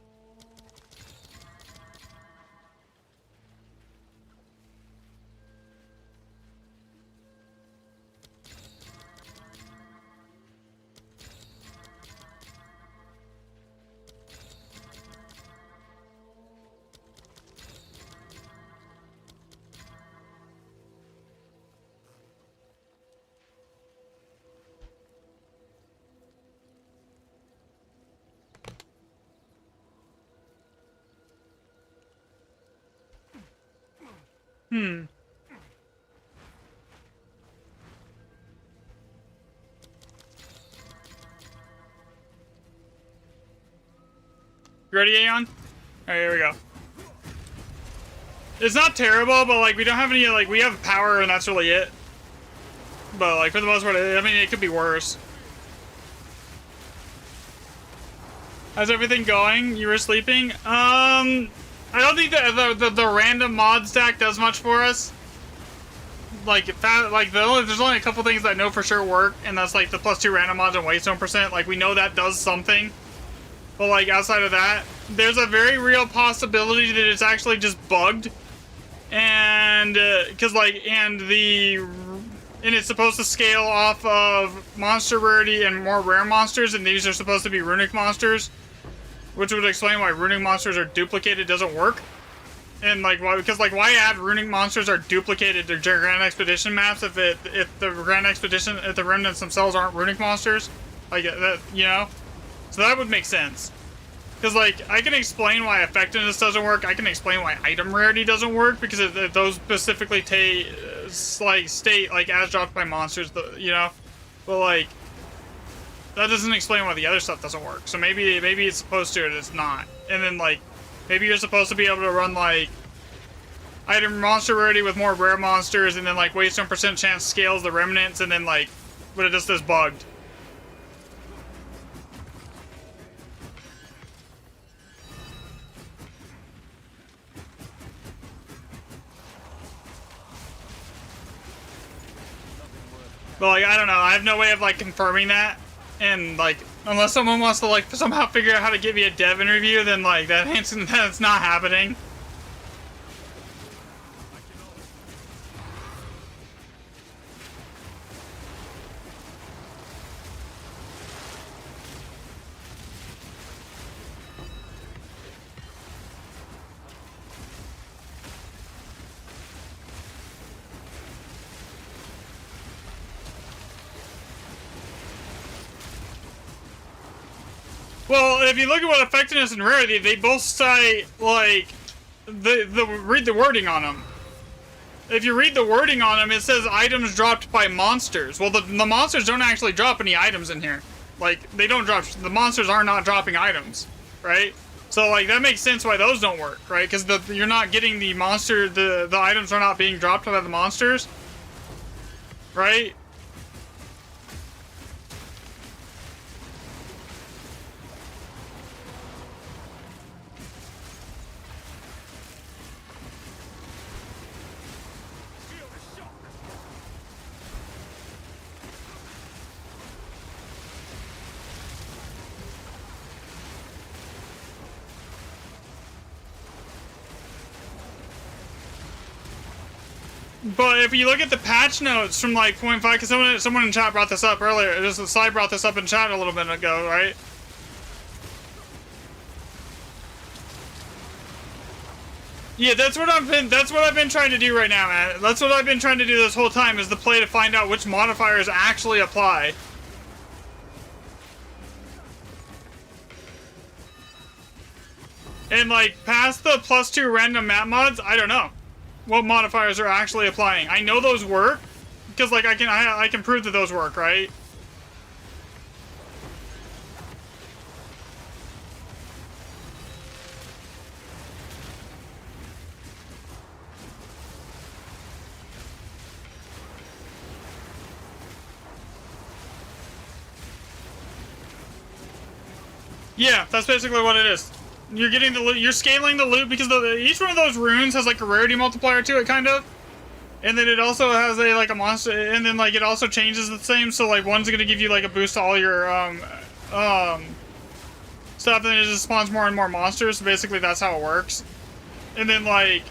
Hmm. You ready, Aeon? Alright, here we go. It's not terrible, but like we don't have any, like, we have power and that's really it. But like for the most part, I mean, it could be worse. How's everything going? You were sleeping? I don't think the random mod stack does much for us. Like there's only a couple things that I know for sure work, and that's like the +2 random mods and waystone percent. Like we know that does something, but like outside of that, there's a very real possibility that it's actually just bugged, and and it's supposed to scale off of monster rarity and more rare monsters, and these are supposed to be runic monsters. Which would explain why runic monsters are duplicated doesn't work. And like why, because like why add runic monsters are duplicated to Grand Expedition maps if the remnants themselves aren't runic monsters? Like that, you know? So that would make sense. Because like I can explain why effectiveness doesn't work, I can explain why item rarity doesn't work, because those specifically state like as dropped by monsters, you know? But like that doesn't explain why the other stuff doesn't work. So maybe it's supposed to, and it's not. And then like, maybe you're supposed to be able to run like item monster rarity with more rare monsters, and then like waystone percent chance scales the remnants, and then like, but it just is bugged. But like, I don't know. I have no way of like confirming that. And like, unless someone wants to like somehow figure out how to give you a dev interview, then like that's not happening. Well, if you look at what effectiveness and rarity, they both cite, like, read the wording on them. If you read the wording on them, it says items dropped by monsters. Well, the monsters don't actually drop any items in here. Like, they don't drop, the monsters are not dropping items, right? So, like, that makes sense why those don't work, right? Because you're not getting the monster, the items are not being dropped by the monsters, right? But if you look at the patch notes from like 0.5, because someone in chat brought this up earlier, just the side brought this up in chat a little bit ago, right? Yeah, that's what I've been trying to do right now, man. That's what I've been trying to do this whole time, is the play to find out which modifiers actually apply. And like past the +2 random map mods, I don't know what modifiers are actually applying. I know those work because like I can prove that those work, right? Yeah, that's basically what it is. You're getting the loot, you're scaling the loot because each one of those runes has like a rarity multiplier to it, kind of. And then it also has a like a monster, and then like it also changes the same. So like one's gonna give you like a boost to all your stuff, and then it just spawns more and more monsters. So basically that's how it works. And then like,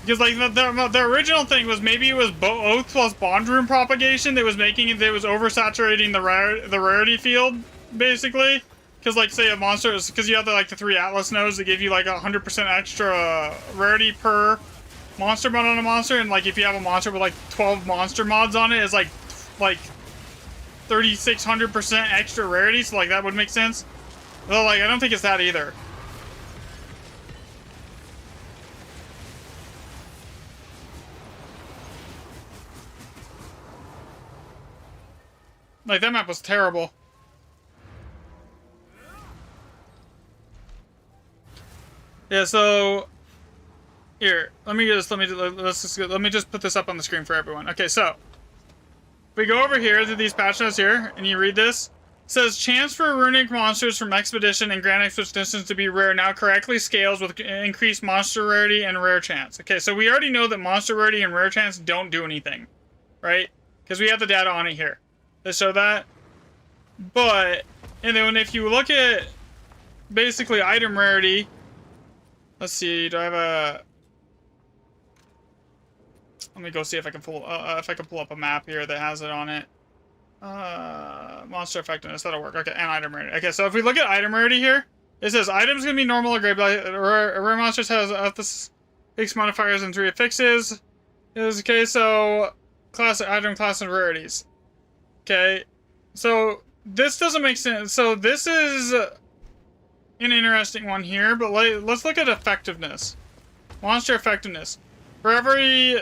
because like the original thing was maybe it was Oath plus Bond Rune propagation that was making it, that was oversaturating the rarity field. Basically, because like say a monster is, because you have the 3 Atlas nodes that give you like 100% extra rarity per monster mod on a monster, and like if you have a monster with like 12 monster mods on it, it's like 3600% extra rarity. So like that would make sense. Well, like I don't think it's that either. Like that map was terrible. Yeah, so here, let me just put this up on the screen for everyone. Okay, so if we go over here to these patch notes here, and you read this, it says chance for runic monsters from Expedition and Grand Expeditions to be rare now correctly scales with increased monster rarity and rare chance. Okay, so we already know that monster rarity and rare chance don't do anything, right? Because we have the data on it here to show that. But, and then if you look at basically item rarity, let's see, do I have a... Let me go see if I can pull up a map here that has it on it. Monster effectiveness, that'll work. Okay, and item rarity. Okay, so if we look at item rarity here, it says items gonna be normal or great, but rare monsters has this X modifiers and 3 affixes. Okay, so item class and rarities. Okay, so this doesn't make sense. So this is an interesting one here, but let's look at effectiveness. Monster effectiveness. For every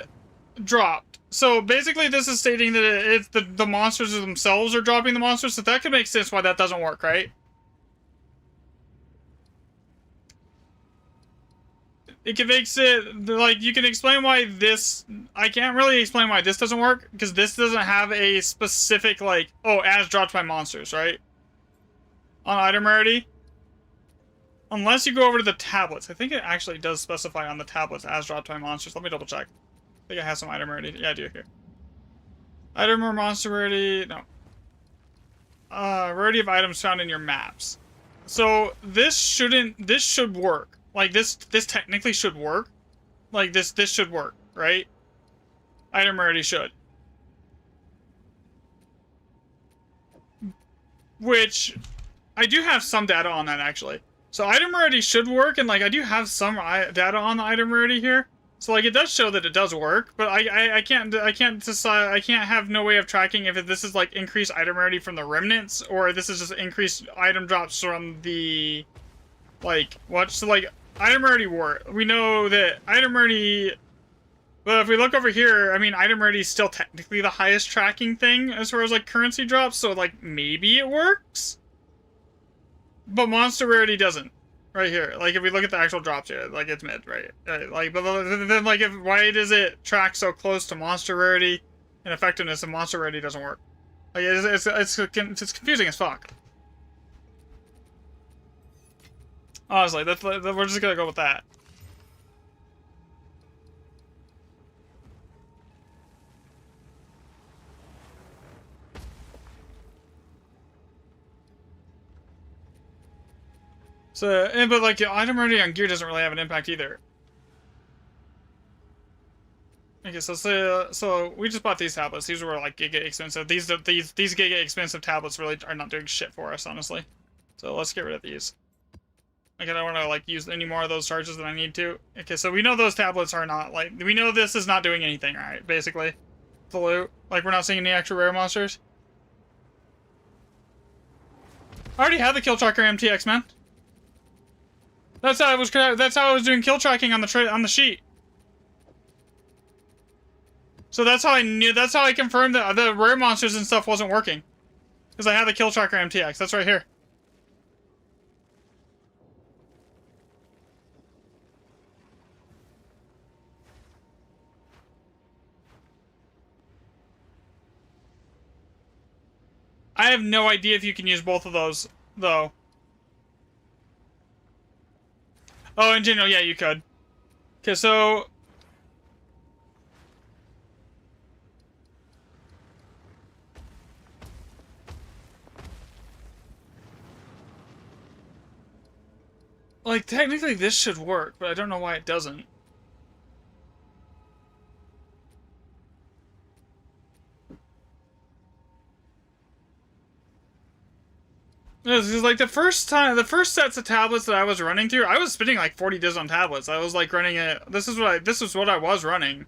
dropped. So basically this is stating that it's the monsters themselves are dropping the monsters, so that could make sense why that doesn't work, right? It can make it, like, you can explain why this, I can't really explain why this doesn't work, because this doesn't have a specific, like, oh, as dropped by monsters, right? On item rarity. Unless you go over to the tablets. I think it actually does specify on the tablets as dropped by monsters. Let me double check. I think I have some item rarity. Yeah, I do here. Item or monster rarity. No. Rarity of items found in your maps. So this should work. Like this technically should work. Like this should work, right? Item rarity should. Which I do have some data on that actually. So item rarity should work, and like I do have some data on the item rarity here. So like it does show that it does work, but I can't decide, I can't have no way of tracking if this is like increased item rarity from the remnants or this is just increased item drops from the like what. So like item rarity war, we know that item rarity. But if we look over here, I mean item rarity is still technically the highest tracking thing as far as like currency drops. So like maybe it works, but monster rarity doesn't. Right here, like if we look at the actual drops here, like it's mid, right? Like, but then like, why does it track so close to monster rarity and effectiveness, and monster rarity doesn't work? Like it's confusing as fuck. Honestly, we're just gonna go with that. So, but like item rarity on gear doesn't really have an impact either. Okay, so we just bought these tablets. These were like giga expensive. These giga expensive tablets really are not doing shit for us, honestly. So let's get rid of these. Like I don't want to like use any more of those charges than I need to. Okay, so we know those tablets are not like, we know this is not doing anything, right? Basically, the loot. Like we're not seeing any extra rare monsters. I already had the kill tracker MTX, man. That's how I was. That's how I was doing kill tracking on the sheet. So that's how I knew. That's how I confirmed that the rare monsters and stuff wasn't working, because I had the kill tracker MTX. That's right here. I have no idea if you can use both of those though. Oh, in general, yeah, you could. Okay, so like technically this should work, but I don't know why it doesn't. This is like the first sets of tablets that I was running through, I was spending like 40 divs on tablets. I was like running it. This is what I was running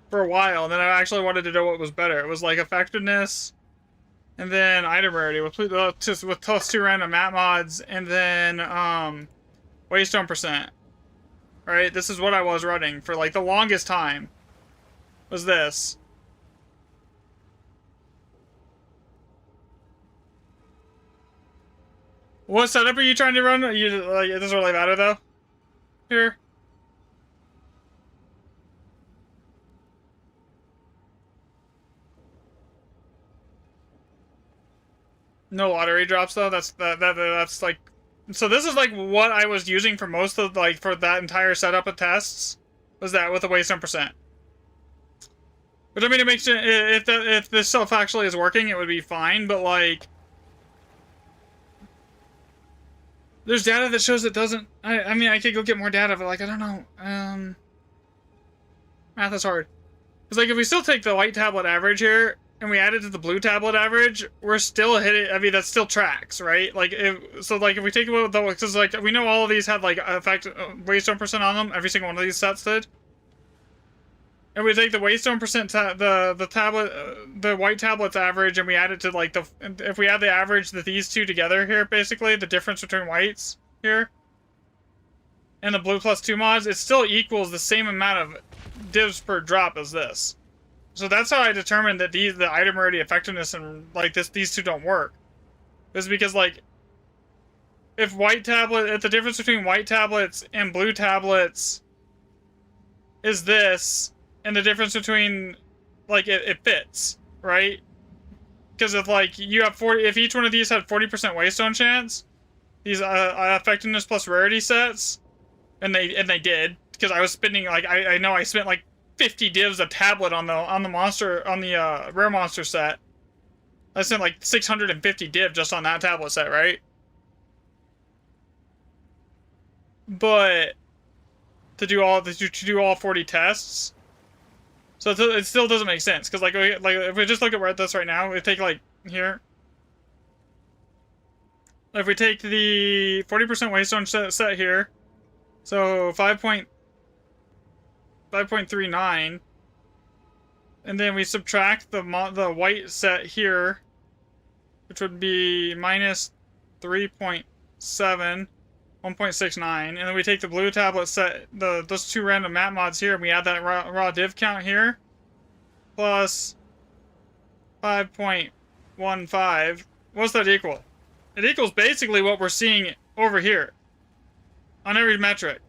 for a while, and then I actually wanted to know what was better. It was like effectiveness, and then item rarity with plus 2 random map mods, and then waystone percent. Right, this is what I was running for like the longest time. Was this? What setup are you trying to run? You like it doesn't really matter though. Here. No lottery drops though. That's like. So this is like what I was using for most of like for that entire setup of tests. Was that with the waystone percent? Which I mean, it makes it if this stuff actually is working, it would be fine. But like. There's data that shows it doesn't. I mean, I could go get more data, but like, I don't know. Math is hard. Because like, if we still take the white tablet average here and we add it to the blue tablet average, we're still hitting. I mean, that still tracks, right? Like, if we take the because like we know all of these had like effect waystone percent on them. Every single one of these sets did. And we take the waystone percent, the white tablet's average, and we add it to like if we add the average that these two together here, basically the difference between whites here and the blue plus 2 mods, it still equals the same amount of divs per drop as this. So that's how I determined that the item rarity effectiveness and like these two don't work. Is because like if the difference between white tablets and blue tablets is this. And the difference between, like, it fits, right? Because if, like, you have 40, if each one of these had 40% waystone chance, these effectiveness plus rarity sets, and they did, because I was spending, like, I know I spent, like, 50 divs a tablet on the rare monster set. I spent, like, 650 div just on that tablet set, right? But to do all 40 tests. So it still doesn't make sense, because like if we just look at this right now, we take like here. If we take the 40% waystone set here, so 5.5 5.39. And then we subtract the white set here, which would be minus 3.7, 1.69. And then we take the blue tablet set, those two random map mods here, and we add that raw div count here, plus 5.15. What's that equal? It equals basically what we're seeing over here on every metric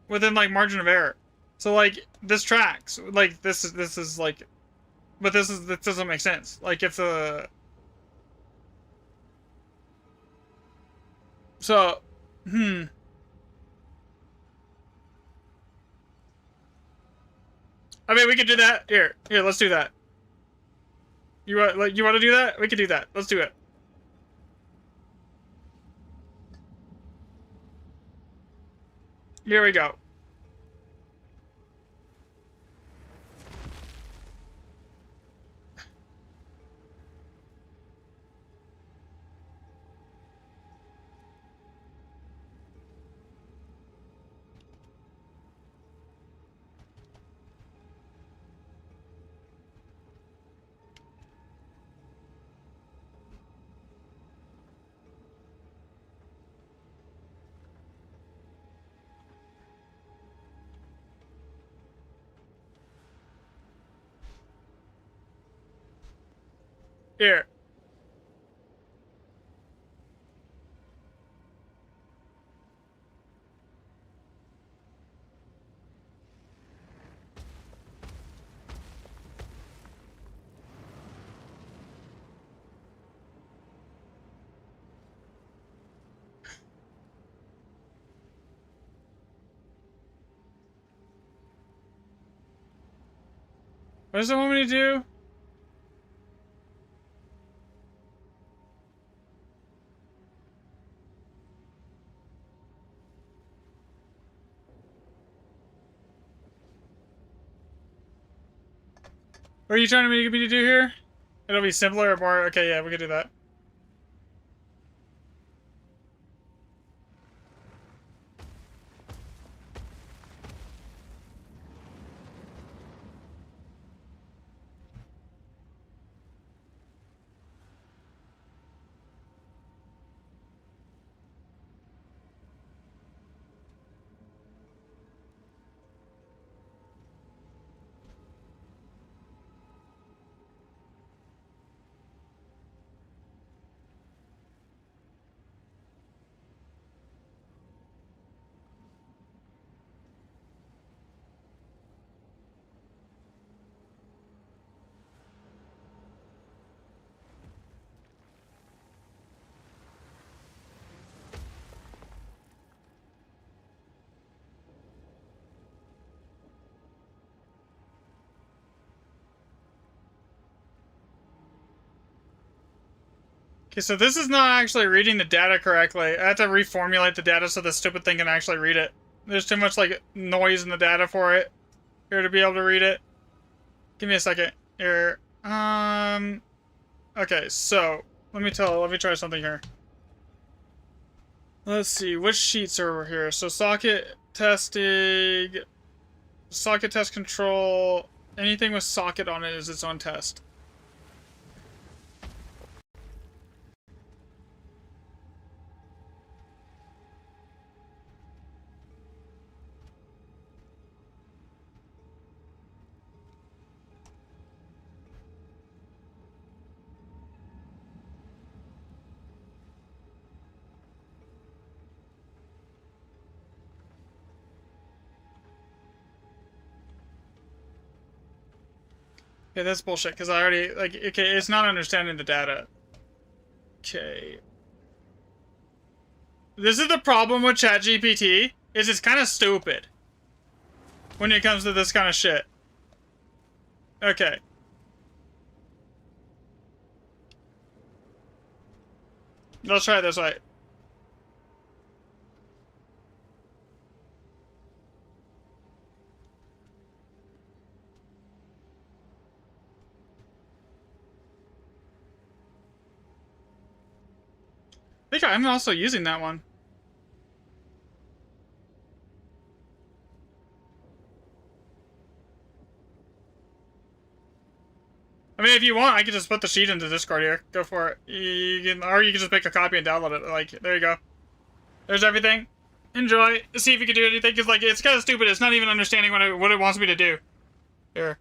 within like margin of error. So like this tracks. Like this is like, but this doesn't make sense. Like if the so I mean, we could do that. Here, let's do that. You want to do that? We could do that. Let's do it. Here we go. Here. What does it want me to do? What are you trying to make me to do here? It'll be simpler or more. Okay, yeah, we can do that. Okay, so this is not actually reading the data correctly. I have to reformulate the data so the stupid thing can actually read it. There's too much, like, noise in the data for it here to be able to read it. Give me a second here. Okay, so let me try something here. Let's see, which sheets are over here? So socket testing, socket test control, anything with socket on it is its own test. Okay, that's bullshit, because I already, like, okay, it's not understanding the data. Okay. This is the problem with ChatGPT, is it's kind of stupid when it comes to this kind of shit. Okay. Let's try it this way. I think I'm also using that one. I mean, if you want, I could just put the sheet into Discord here. Go for it. You can, or you can just make a copy and download it. Like, there you go. There's everything. Enjoy. See if you can do anything. Cause like, it's kind of stupid. It's not even understanding what it wants me to do. Here.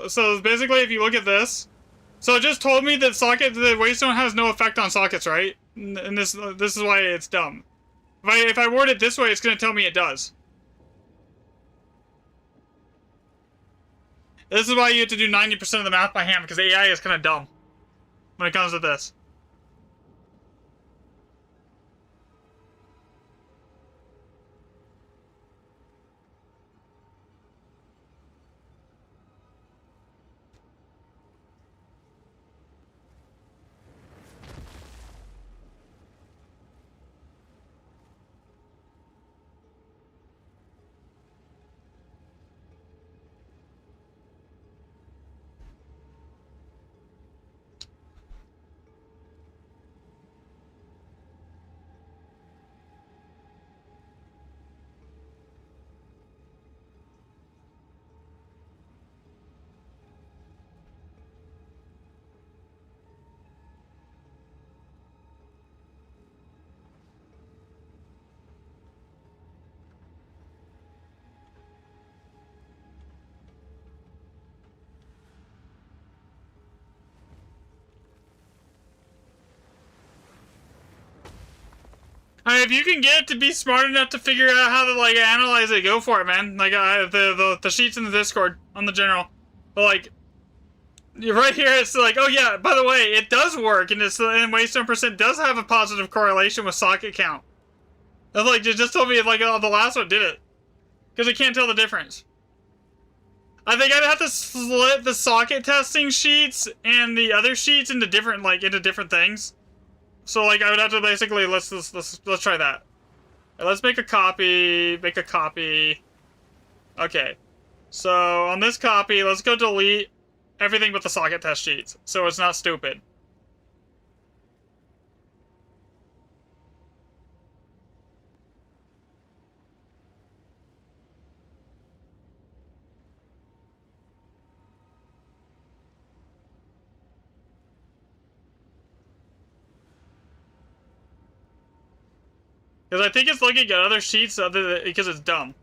So basically, if you look at this, so it just told me that the waystone has no effect on sockets, right? And this is why it's dumb. If I word it this way, it's gonna tell me it does. This is why you have to do 90% of the math by hand, because AI is kind of dumb when it comes to this. I mean, if you can get it to be smart enough to figure out how to like analyze it, go for it, man. Like the sheets in the Discord on the general, but like you're right here, it's like, oh yeah, by the way, it does work, and waystone percent does have a positive correlation with socket count. That's like, it just told me like, oh, the last one did it, because it can't tell the difference. I think I'd have to split the socket testing sheets and the other sheets into different things. So like, I would have to basically let's try that. Let's make a copy. Okay. So on this copy, let's go delete everything but the socket test sheets, so it's not stupid. Because I think it's looking at other sheets because it's dumb.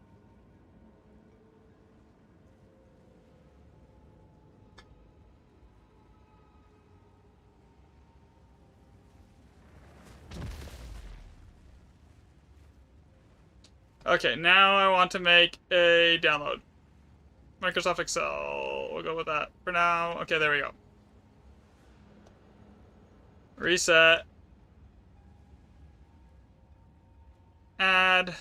Okay, now I want to make a download. Microsoft Excel. We'll go with that for now. Okay, there we go. Reset. Add.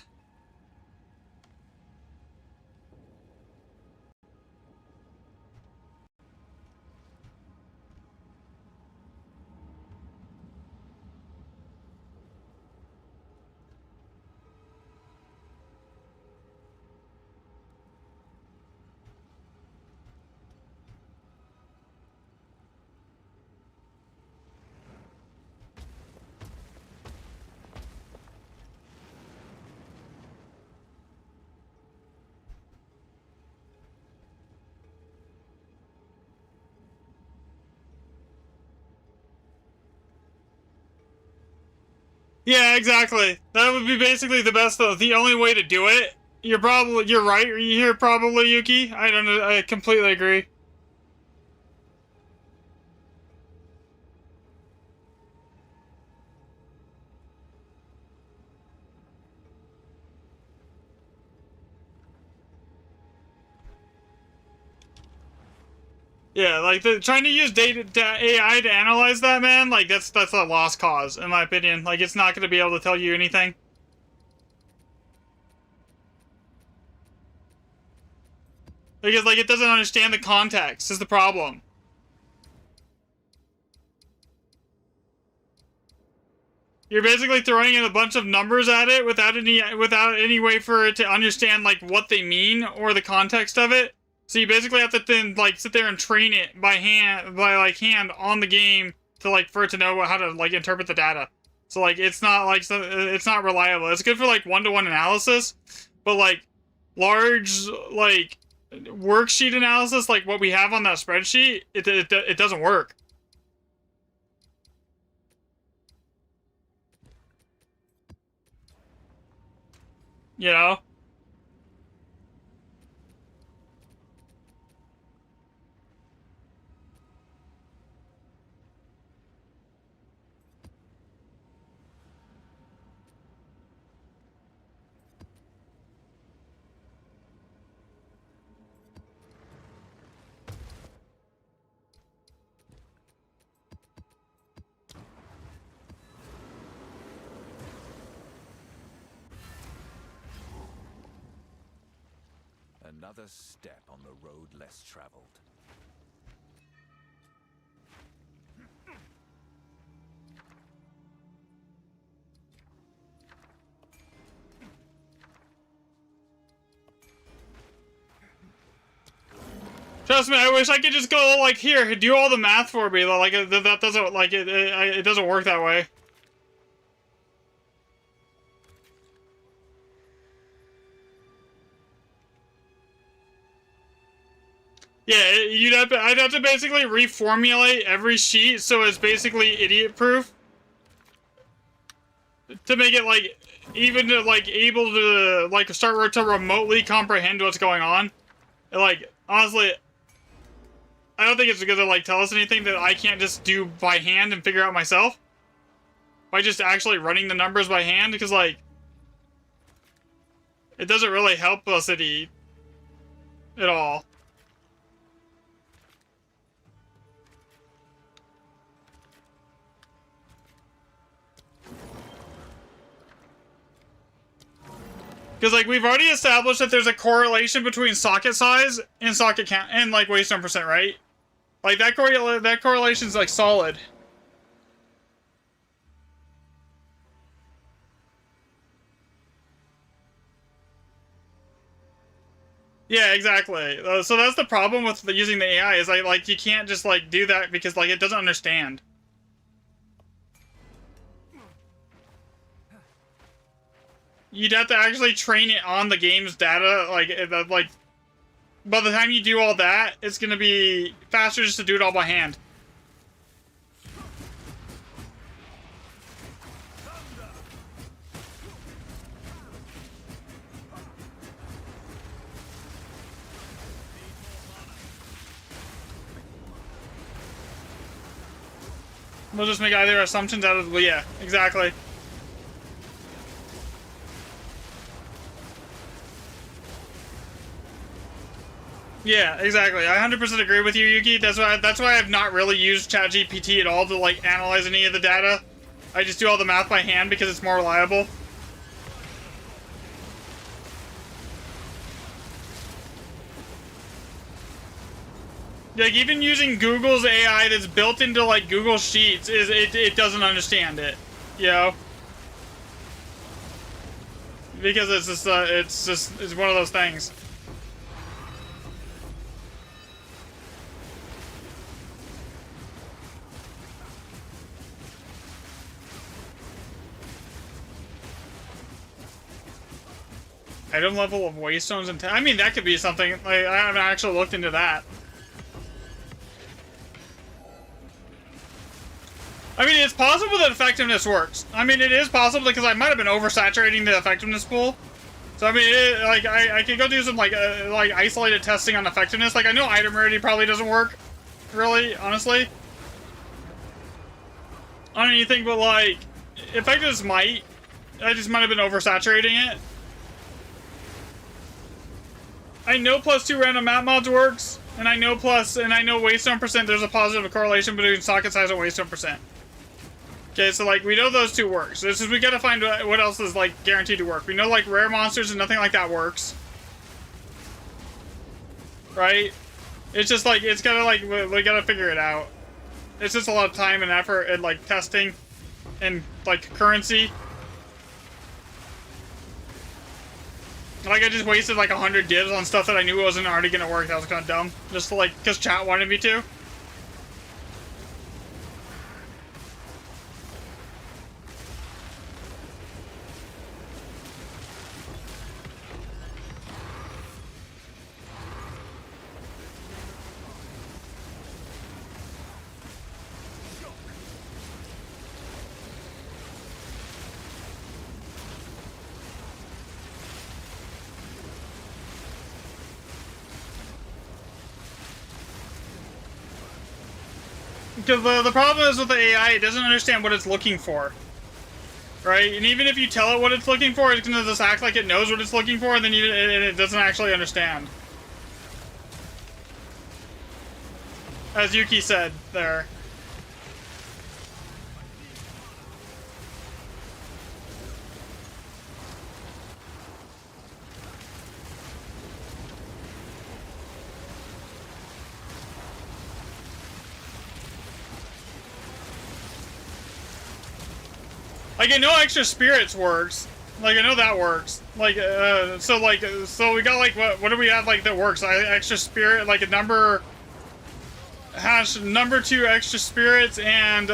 Yeah, exactly. That would be basically the best, though. The only way to do it. You're right. You're probably Yuki. I don't know. I completely agree. Yeah, like trying to use AI to analyze that, man. Like that's a lost cause, in my opinion. Like it's not going to be able to tell you anything. Because, like, it doesn't understand the context, is the problem. You're basically throwing in a bunch of numbers at it without any way for it to understand, like, what they mean or the context of it. So you basically have to then, like, sit there and train it by hand on the game to, like, for it to know how to, like, interpret the data. So, like, it's not reliable. It's good for, like, one-to-one analysis, but, like, large, like, worksheet analysis, like what we have on that spreadsheet, it doesn't work. You know? Another step on the road less traveled. Trust me, I wish I could just go, like, here, do all the math for me. Like, that doesn't, like, it doesn't work that way. Yeah, I'd have to basically reformulate every sheet so it's basically idiot-proof. To make it, like, even to, like, able to, like, start to remotely comprehend what's going on. And, like, honestly, I don't think it's gonna, like, tell us anything that I can't just do by hand and figure out myself. By just actually running the numbers by hand, because, like, it doesn't really help us at all. Because, like, we've already established that there's a correlation between socket size and socket count and, like, waystone percent, right? Like, that correlation's, like, solid. Yeah, exactly. So that's the problem with using the AI, is, like, you can't just, like, do that because, like, it doesn't understand. You'd have to actually train it on the game's data, like, by the time you do all that, it's gonna be faster just to do it all by hand. We'll just make either assumptions out of, yeah, exactly. Yeah, exactly. I 100% agree with you, Yuki. That's why I've not really used ChatGPT at all to, like, analyze any of the data. I just do all the math by hand because it's more reliable. Like, even using Google's AI that's built into, like, Google Sheets, it doesn't understand it, you know? Because it's one of those things. Item level of waystones and I mean, that could be something. Like, I haven't actually looked into that. I mean, it's possible that effectiveness works. I mean, it is possible because I might have been oversaturating the effectiveness pool. So I mean, I could go do some like isolated testing on effectiveness. Like, I know item rarity probably doesn't work, really, honestly, on anything, but like effectiveness might. I just might have been oversaturating it. I know +2 random map mods works, and I know waystone percent. There's a positive correlation between socket size and waystone percent. Okay, so like we know those two work. So we gotta find what else is like guaranteed to work. We know like rare monsters and nothing like that works. right? It's just like, it's gotta like, we gotta figure it out. It's just a lot of time and effort and like testing and like currency. Like I just wasted like 100 divs on stuff that I knew wasn't already gonna work. That was kind of dumb. Just to, like, cause chat wanted me to. Because the problem is with the AI, it doesn't understand what it's looking for. Right? And even if you tell it what it's looking for, it's gonna just act like it knows what it's looking for, and then it doesn't actually understand. As Yuki said there. Like, I know extra spirits works. Like, I know that works. Like, so we got, like, what do we have, like, that works? Extra spirit, like, a number... hash number 2 extra spirits and,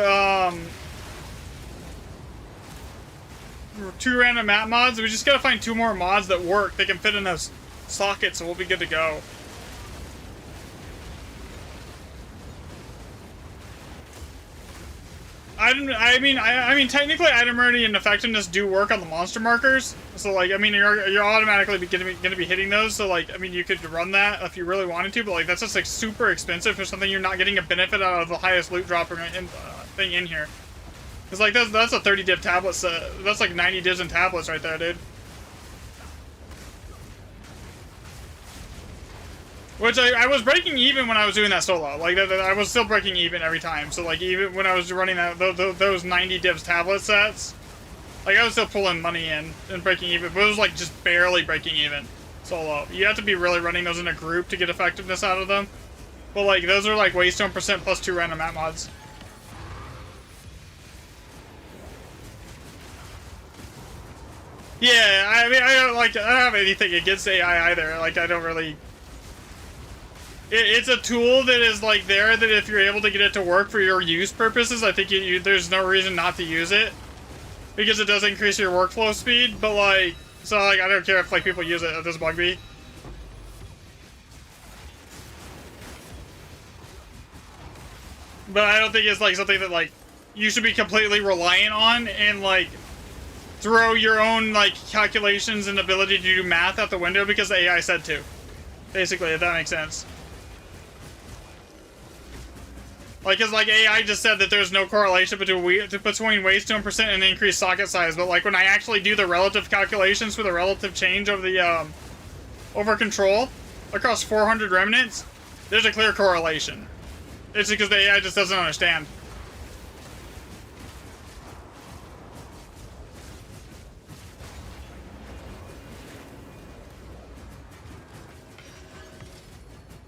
2 random map mods. We just gotta find 2 more mods that work. They can fit in those sockets, so we'll be good to go. I mean, technically, item rarity and effectiveness do work on the monster markers. So, like, I mean, you're automatically gonna be hitting those. So, like, I mean, you could run that if you really wanted to, but like, that's just like super expensive for something you're not getting a benefit out of the highest loot dropper thing in here. It's like that's a 30 div tablet set. That's like 90 divs in tablets right there, dude. Which I was breaking even when I was doing that solo. Like, I was still breaking even every time. So, like, even when I was running that those 90 divs tablet sets, like, I was still pulling money in and breaking even. But it was, like, just barely breaking even solo. You have to be really running those in a group to get effectiveness out of them. But, like, those are, like, waystone percent plus 2 random map mods. Yeah, I mean, I don't have anything against AI either. Like, I don't really... It's a tool that is, like, there that if you're able to get it to work for your use purposes, I think there's no reason not to use it. Because it does increase your workflow speed, but, like... So, like, I don't care if, like, people use it. It doesn't bug me. But I don't think it's, like, something that, like, you should be completely reliant on and, like, throw your own, like, calculations and ability to do math out the window because the AI said to. Basically, if that makes sense. Like, cause like AI just said that there's no correlation between waystone percent and increased socket size, but like when I actually do the relative calculations for the relative change of the over control across 400 remnants, there's a clear correlation. It's because the AI just doesn't understand.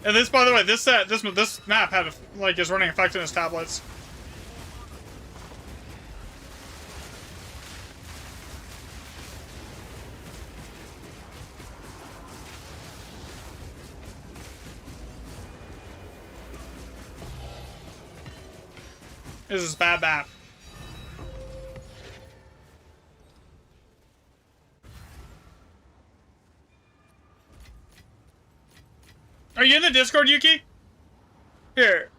And this, by the way, this map had like is running effectiveness tablets. This is bad map. Are you in the Discord, Yuki? Here.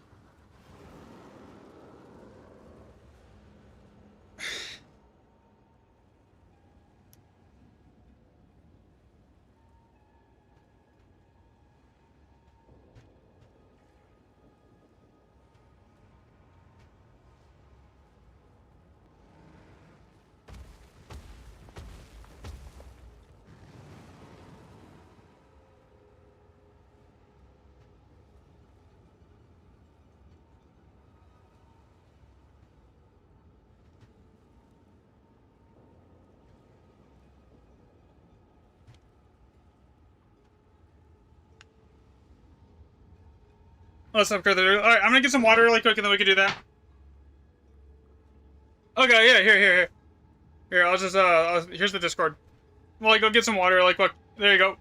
Let's upgrade the. Alright, I'm gonna get some water really quick and then we can do that. Okay, yeah, here. Here, I'll just, here's the Discord. Well, like, go get some water, like, look. There you go.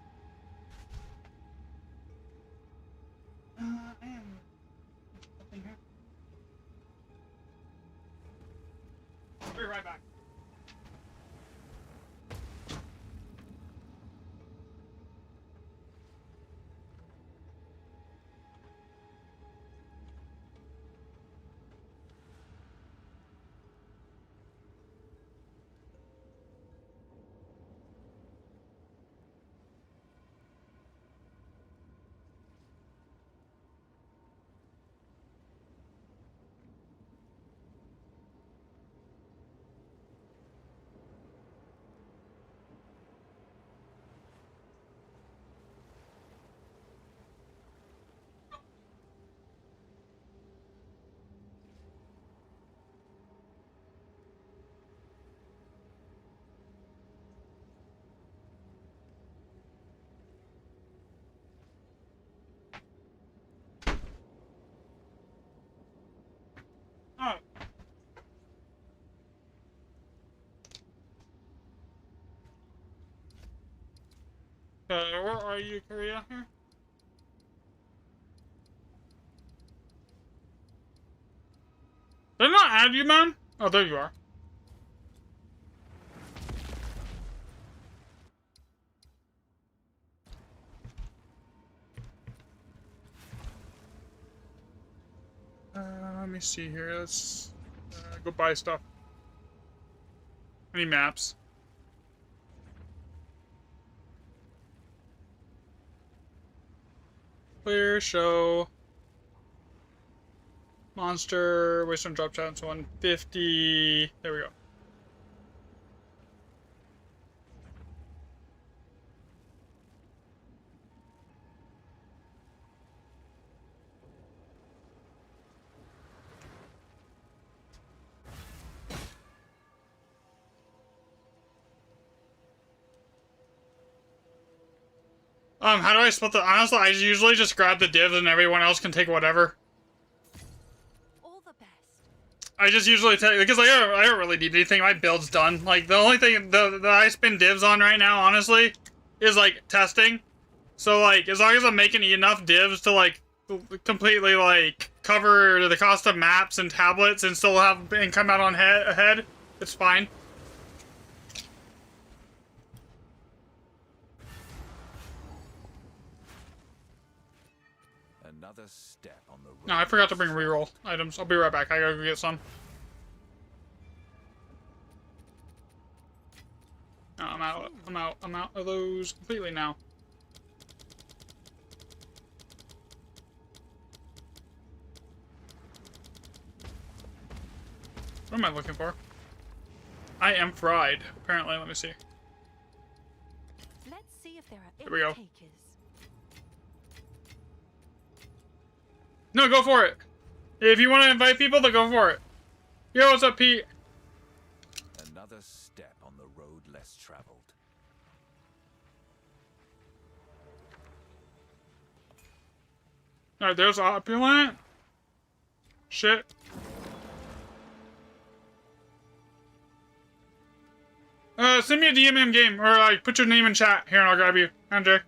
I'll be right back. Alright. Where are you, Korea? Here? Did I not add you, man? Oh, there you are. Let me see here. Let's go buy stuff. Any maps? Clear, show. Monster, waste on drop chance 150. There we go. How do I split the... Honestly, I usually just grab the divs and everyone else can take whatever. All the best. I just usually take... Because I don't really need anything. My build's done. Like, the only thing that I spend divs on right now, honestly, is, like, testing. So, like, as long as I'm making enough divs to, like, completely, like, cover the cost of maps and tablets and still have... and come out on ahead, it's fine. Another step on the road. No, I forgot to bring reroll items. I'll be right back. I gotta go get some. No, I'm out of those completely now. What am I looking for? I am fried. Apparently, let me see. Let's see if there are Here we go. takers. No, go for it. If you want to invite people, then go for it. Yo, what's up, Pete? Another step on the road less traveled. Alright, there's opulent. Shit. Send me a DM game, or like put your name in chat here, and I'll grab you, Andre.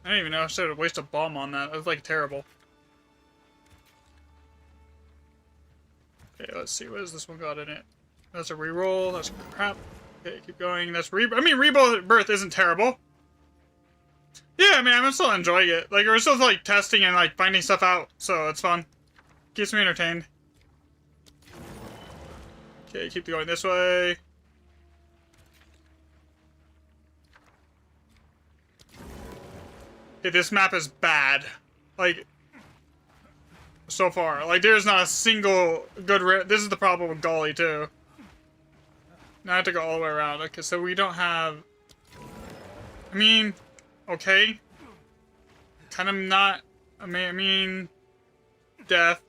I didn't even know I should have wasted a bomb on that. That was like terrible. Okay, let's see. What has this one got in it? That's a reroll. That's crap. Okay, keep going. That's Rebirth isn't terrible. Yeah, I mean, I'm still enjoying it. Like, we're still like testing and like finding stuff out, so it's fun. Keeps me entertained. Okay, keep going this way. Okay, this map is bad. Like, so far. Like, there's not a single good... This is the problem with Golly, too. Now I have to go all the way around. Okay, so we don't have... I mean, okay. Kind of not... I mean... Death.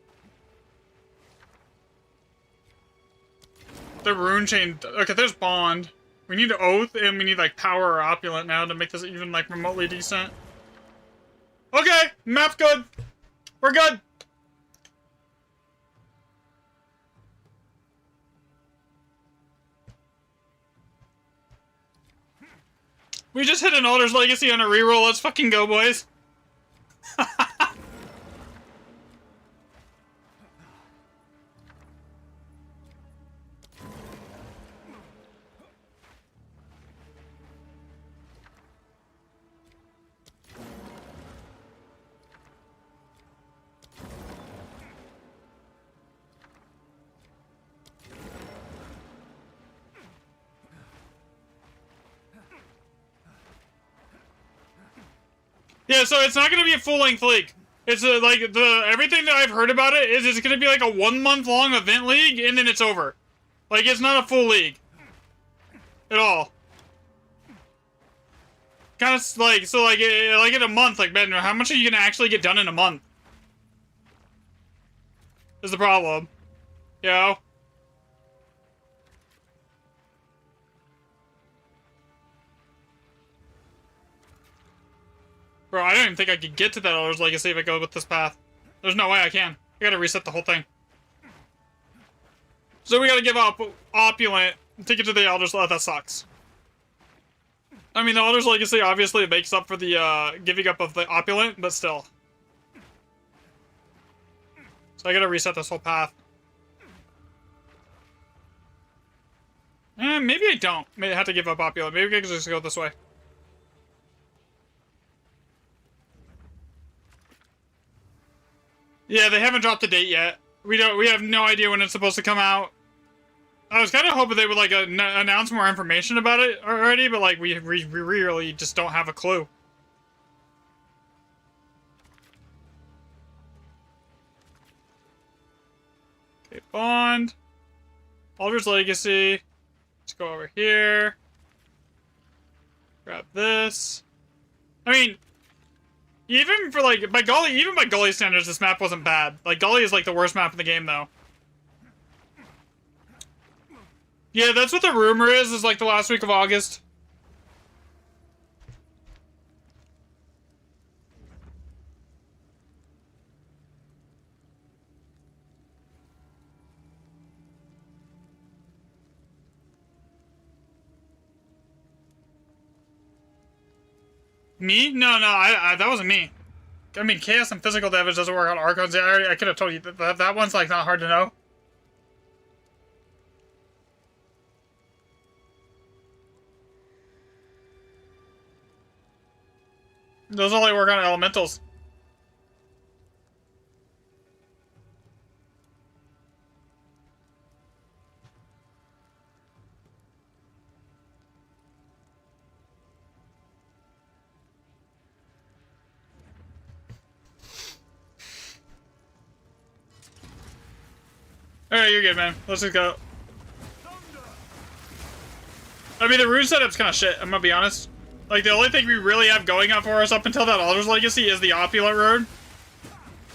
The rune chain... Okay, there's Bond. We need Oath, and we need, like, Power or Opulent now to make this even, like, remotely decent. Okay, map's good. We're good. We just hit an Alder's Legacy on a reroll. Let's fucking go, boys. Yeah, so it's not gonna be a full-length league. It's like everything that I've heard about it is it's gonna be like a 1 month long event league and then it's over. Like it's not a full league at all. Kind of like so like in a month, like Ben, how much are you gonna actually get done in a month? Is the problem, you know? Bro, I don't even think I could get to that Elder's Legacy if I go with this path. There's no way I can. I gotta reset the whole thing. So we gotta give up Opulent to get to the Elder's Legacy. That sucks. I mean, the Elder's Legacy obviously makes up for the giving up of the Opulent, but still. So I gotta reset this whole path. Maybe I don't. Maybe I have to give up Opulent. Maybe I can just go this way. Yeah, they haven't dropped the date yet. We have no idea when it's supposed to come out. I was kind of hoping they would like announce more information about it already, but like we really just don't have a clue. Okay, Bond, Alder's Legacy. Let's go over here. Grab this. I mean, even for like by Gully standards, this map wasn't bad. Like Gully is like the worst map in the game, though. Yeah, that's what the rumor is like the last week of August. Me? No, I that wasn't me. I mean, chaos and physical damage doesn't work on Archons. Yeah, I could have told you that one's like not hard to know. Those only work on elementals. Alright, you're good, man. Let's just go. I mean, the rune setup's kind of shit, I'm gonna be honest. Like, the only thing we really have going on for us up until that Alder's Legacy is the Opulent rune.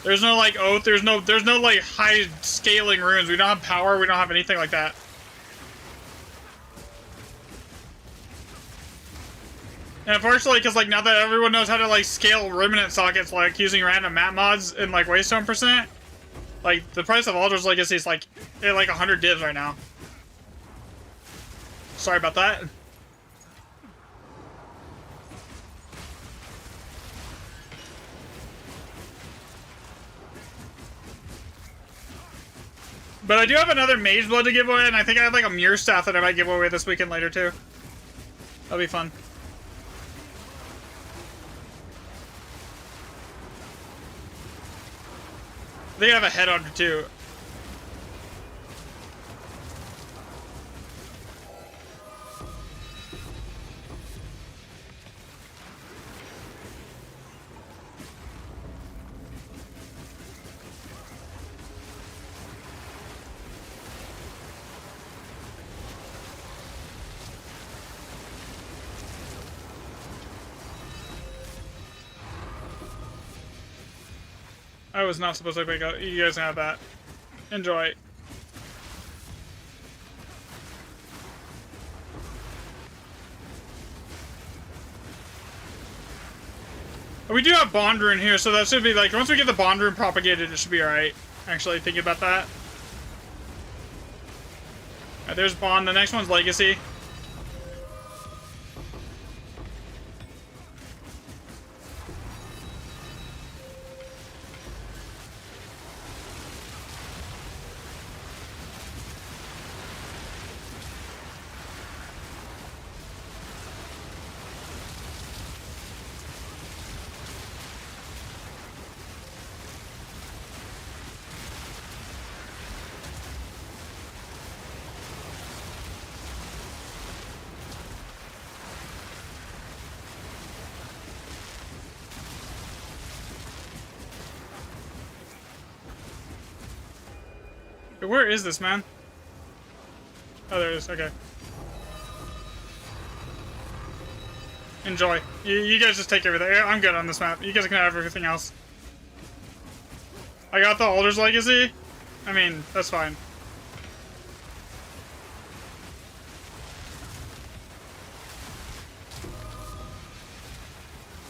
There's no, like, Oath, there's no, like, high-scaling runes. We don't have power, we don't have anything like that. And unfortunately, because, like, now that everyone knows how to, like, scale ruminant sockets, like, using random map mods and, like, Waystone percent, like, the price of Alder's Legacy is, like, at, like, 100 divs right now. Sorry about that. But I do have another Mage Blood to give away, and I think I have, like, a Muir Staff that I might give away this weekend later, too. That'll be fun. I think I have a Head Hunter, too. I was not supposed to pick up. You guys have that. Enjoy. We do have Bond Rune here, so that should be like, once we get the Bond Rune propagated, it should be alright. Actually, thinking about that. Alright, there's Bond. The next one's Legacy. Where is this, man? Oh, there it is. Okay. Enjoy. You guys just take everything. I'm good on this map. You guys can have everything else. I got the Alder's Legacy. I mean, that's fine.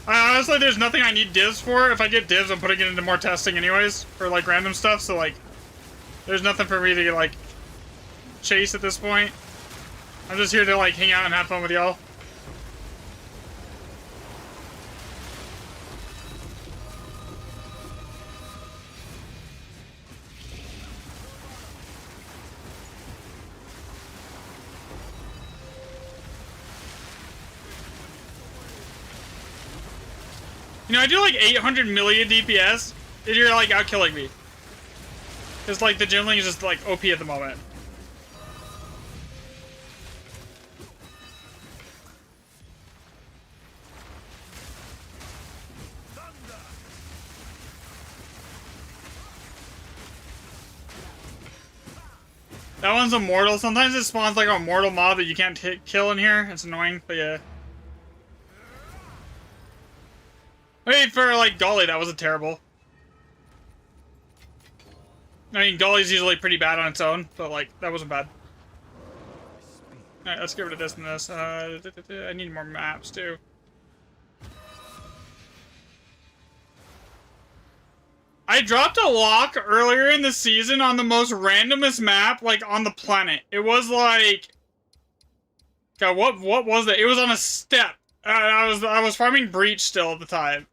Honestly, there's nothing I need divs for. If I get divs, I'm putting it into more testing anyways, for like random stuff, so like, there's nothing for me to like chase at this point. I'm just here to like hang out and have fun with y'all. You know, I do like 800 million DPS, and you're like out killing me. Because like the Jinling is just like OP at the moment. That one's immortal. Sometimes it spawns like a mortal mob that you can't kill in here. It's annoying, but yeah. Wait, for like Golly, that wasn't terrible. I mean, Golly's usually pretty bad on its own, but like, that wasn't bad. Alright, let's get rid of this and this. I need more maps too. I dropped a lock earlier in the season on the most randomest map, like, on the planet. It was like... God, what was it? It was on a step. I was farming Breach still at the time.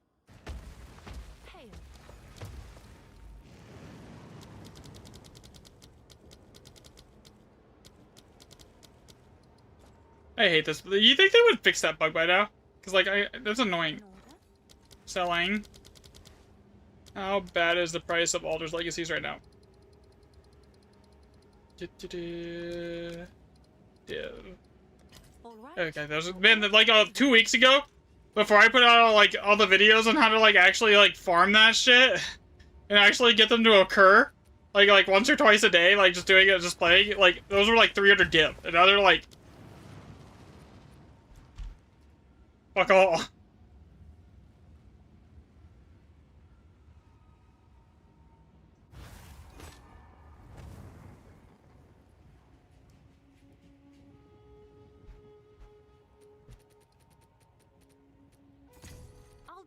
I hate this. You think they would fix that bug by now? Because, like, that's annoying. Selling. How bad is the price of Alder's Legacies right now? Div. Okay, that was been like 2 weeks ago, before I put out like all the videos on how to like actually like farm that shit and actually get them to occur, like once or twice a day, like just doing it, just playing. Like those were like 300 div, and now they're like fuck all.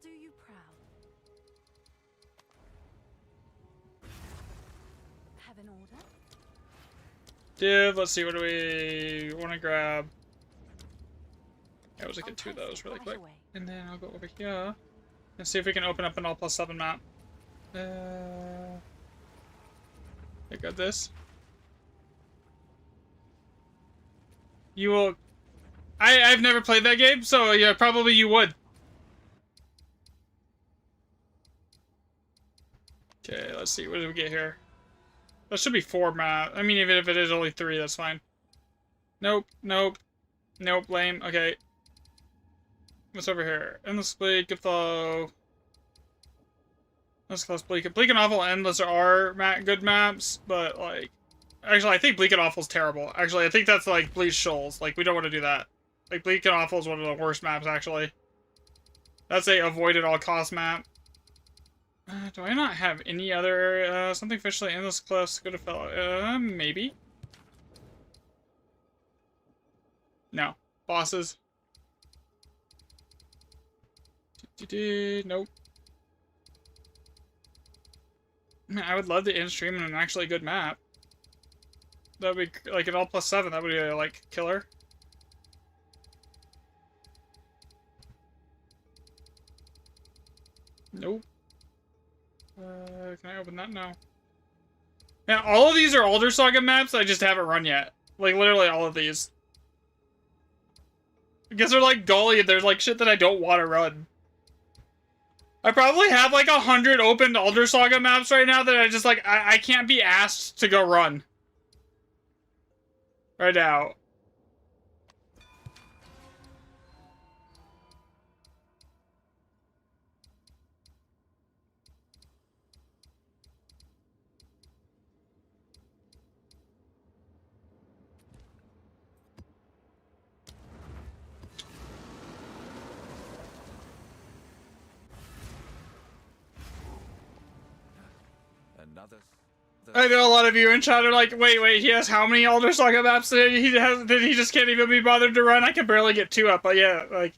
Do you proud? Have an order? Div, let's see, what do we want to grab? Yeah, we'll just get 2 of those really quick. And then I'll go over here and see if we can open up an all +7 map. I got this. You will... I've never played that game, so yeah, probably you would. Okay, let's see. What do we get here? That should be 4 map. I mean, even if it is only 3, that's fine. Nope, nope. Nope, lame. Okay. What's over here? Endless Bleak, good flow. Let's close Bleak. Bleak and Awful, Endless are good maps, but, like... Actually, I think Bleak and Awful is terrible. Actually, I think that's, like, Bleach Shoals. Like, we don't want to do that. Like, Bleak and Awful is one of the worst maps, actually. That's a avoid at all cost map. Do I not have any other, something officially Endless Cliffs, good fellow? Maybe? No. Bosses. Nope. Man, I would love to end stream in an actually good map. That would be like an all +7. That would be like killer. Nope. Can I open that now? Yeah, all of these are Alder Saga maps I just haven't run yet. Like, literally all of these. Because they're like golly, there's like shit that I don't want to run. I probably have like 100 opened Alder Saga maps right now that I just like, I can't be asked to go run. Right now. I know a lot of you in chat are like, wait, he has how many Alder Saga maps that he has that he just can't even be bothered to run? I can barely get 2 up, but yeah, like...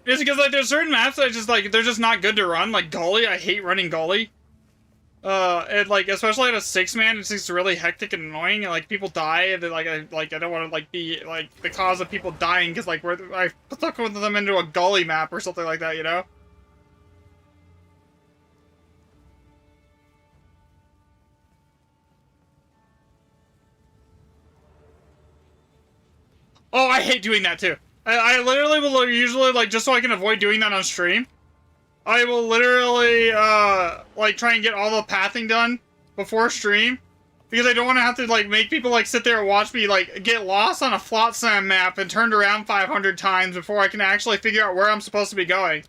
It's because, like, there's certain maps that just, like, they're just not good to run. Like, Golly, I hate running Golly. And, like, especially at a 6-man, it's just really hectic and annoying, and, like, people die, and, then, I don't want to, like, be, like, the cause of people dying, because, like, I stuck with them into a Golly map or something like that, you know? Oh, I hate doing that, too. I literally will usually, like, just so I can avoid doing that on stream, I will literally, like, try and get all the pathing done before stream, because I don't want to have to, like, make people, like, sit there and watch me, like, get lost on a Flotsam map and turned around 500 times before I can actually figure out where I'm supposed to be going.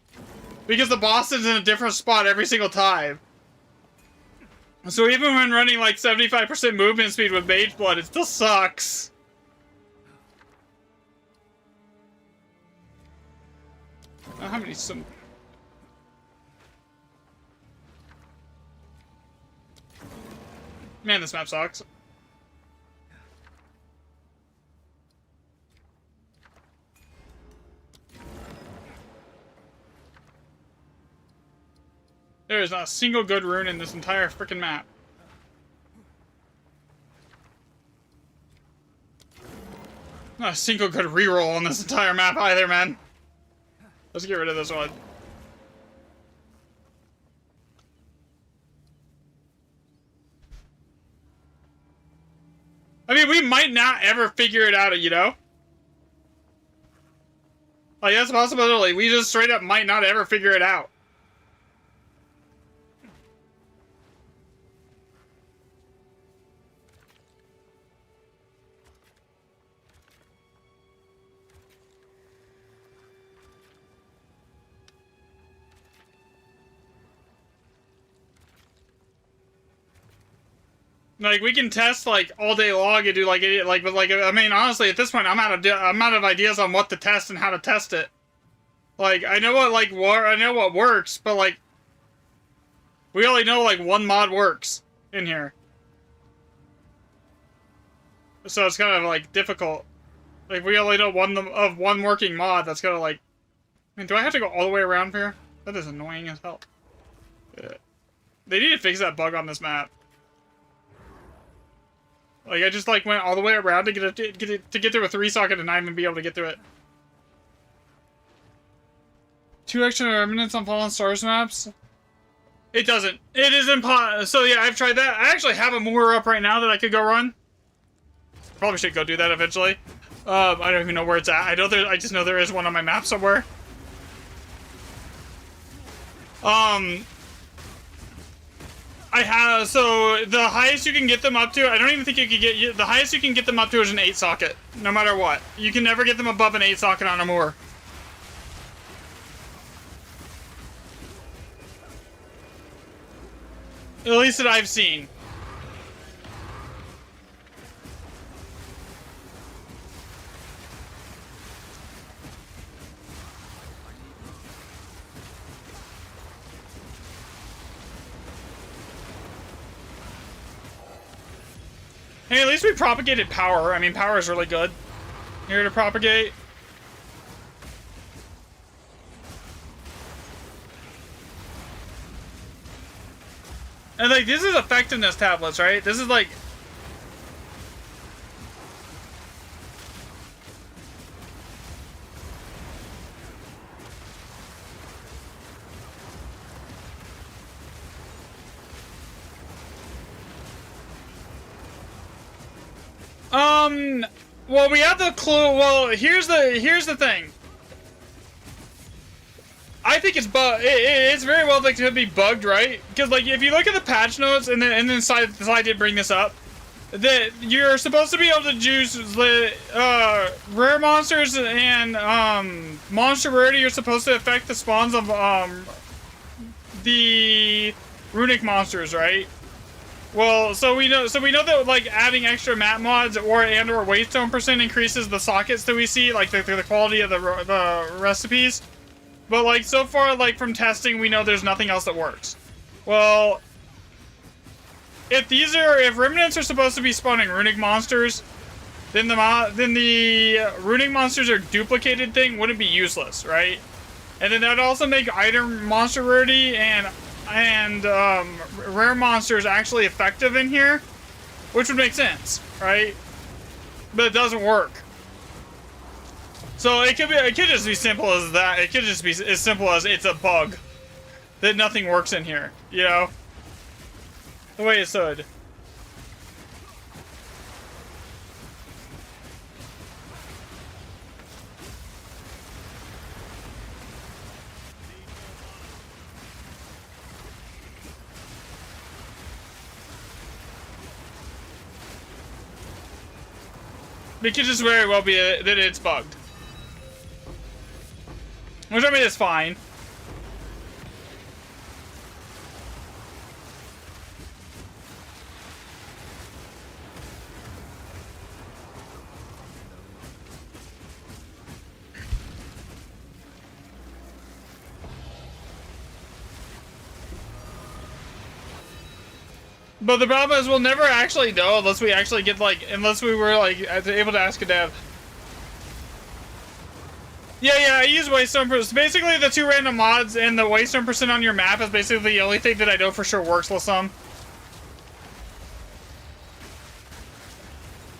Because the boss is in a different spot every single time. So even when running, like, 75% movement speed with Mage Blood, it still sucks. How many some... Man, this map sucks. There is not a single good rune in this entire freaking map. Not a single good reroll on this entire map either, man. Let's get rid of this one. I mean, we might not ever figure it out, you know? Like, that's a possibility. We just straight up might not ever figure it out. Like, we can test, like, all day long and do, like, but, like, I mean, honestly, at this point, I'm out of ideas on what to test and how to test it. Like, I know what, like, I know what works, but, like, we only know, like, one mod works in here. So it's kind of, like, difficult. Like, we only know one working mod, that's kind of, like... I mean, do I have to go all the way around here? That is annoying as hell. Yeah. They need to fix that bug on this map. Like, I just, like, went all the way around to get through a 3-socket and not even be able to get through it. 2 extra minutes on Fallen Stars maps? It doesn't. It is impossible. So, yeah, I've tried that. I actually have a moor up right now that I could go run. Probably should go do that eventually. I don't even know where it's at. I just know there is one on my map somewhere. So the highest you can get them up to, I don't even think you could get, the highest you can get them up to is an 8-socket, no matter what. You can never get them above an 8-socket on a moor. At least that I've seen. Hey, at least we propagated power. I mean, power is really good. Here to propagate. And like, this is effectiveness tablets, right? This is like... Well, we have the clue. Well, here's the thing. I think it's it's very well like to be bugged, right? Because like if you look at the patch notes and then side did bring this up, that you're supposed to be able to use the rare monsters and monster rarity are supposed to affect the spawns of the runic monsters, right? Well, so we know that like adding extra map mods or waystone percent increases the sockets that we see, like the quality of the recipes. But like so far, like from testing, we know there's nothing else that works. Well, if remnants are supposed to be spawning runic monsters, then the runic monsters are duplicated thing wouldn't be useless, right? And then that'd also make item monster rarity and rare monsters actually effective in here, which would make sense, right? But it doesn't work. So it could just be simple as that. It could just be as simple as it's a bug that nothing works in here, you know? The way it should. It could just very well be that it's bugged. Which, I mean, is fine. But the problem is we'll never actually know unless we actually get, like, unless we were, like, able to ask a dev. Yeah, I use waystone percent. Basically, the 2 random mods and the waystone percent on your map is basically the only thing that I know for sure works with some.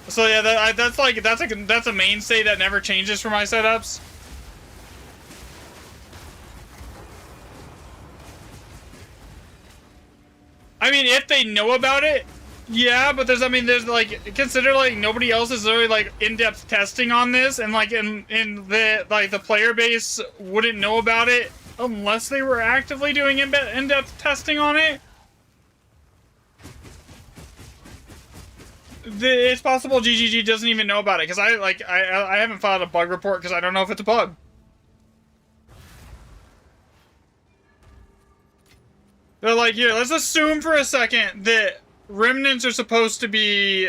So yeah, that's a mainstay that never changes for my setups. I mean, if they know about it, yeah, but there's like, consider like nobody else is really like in-depth testing on this, and like in the like the player base wouldn't know about it unless they were actively doing in-depth testing on it. It's possible GGG doesn't even know about it because I haven't filed a bug report because I don't know if it's a bug. They're like, here, let's assume for a second that remnants are supposed to be...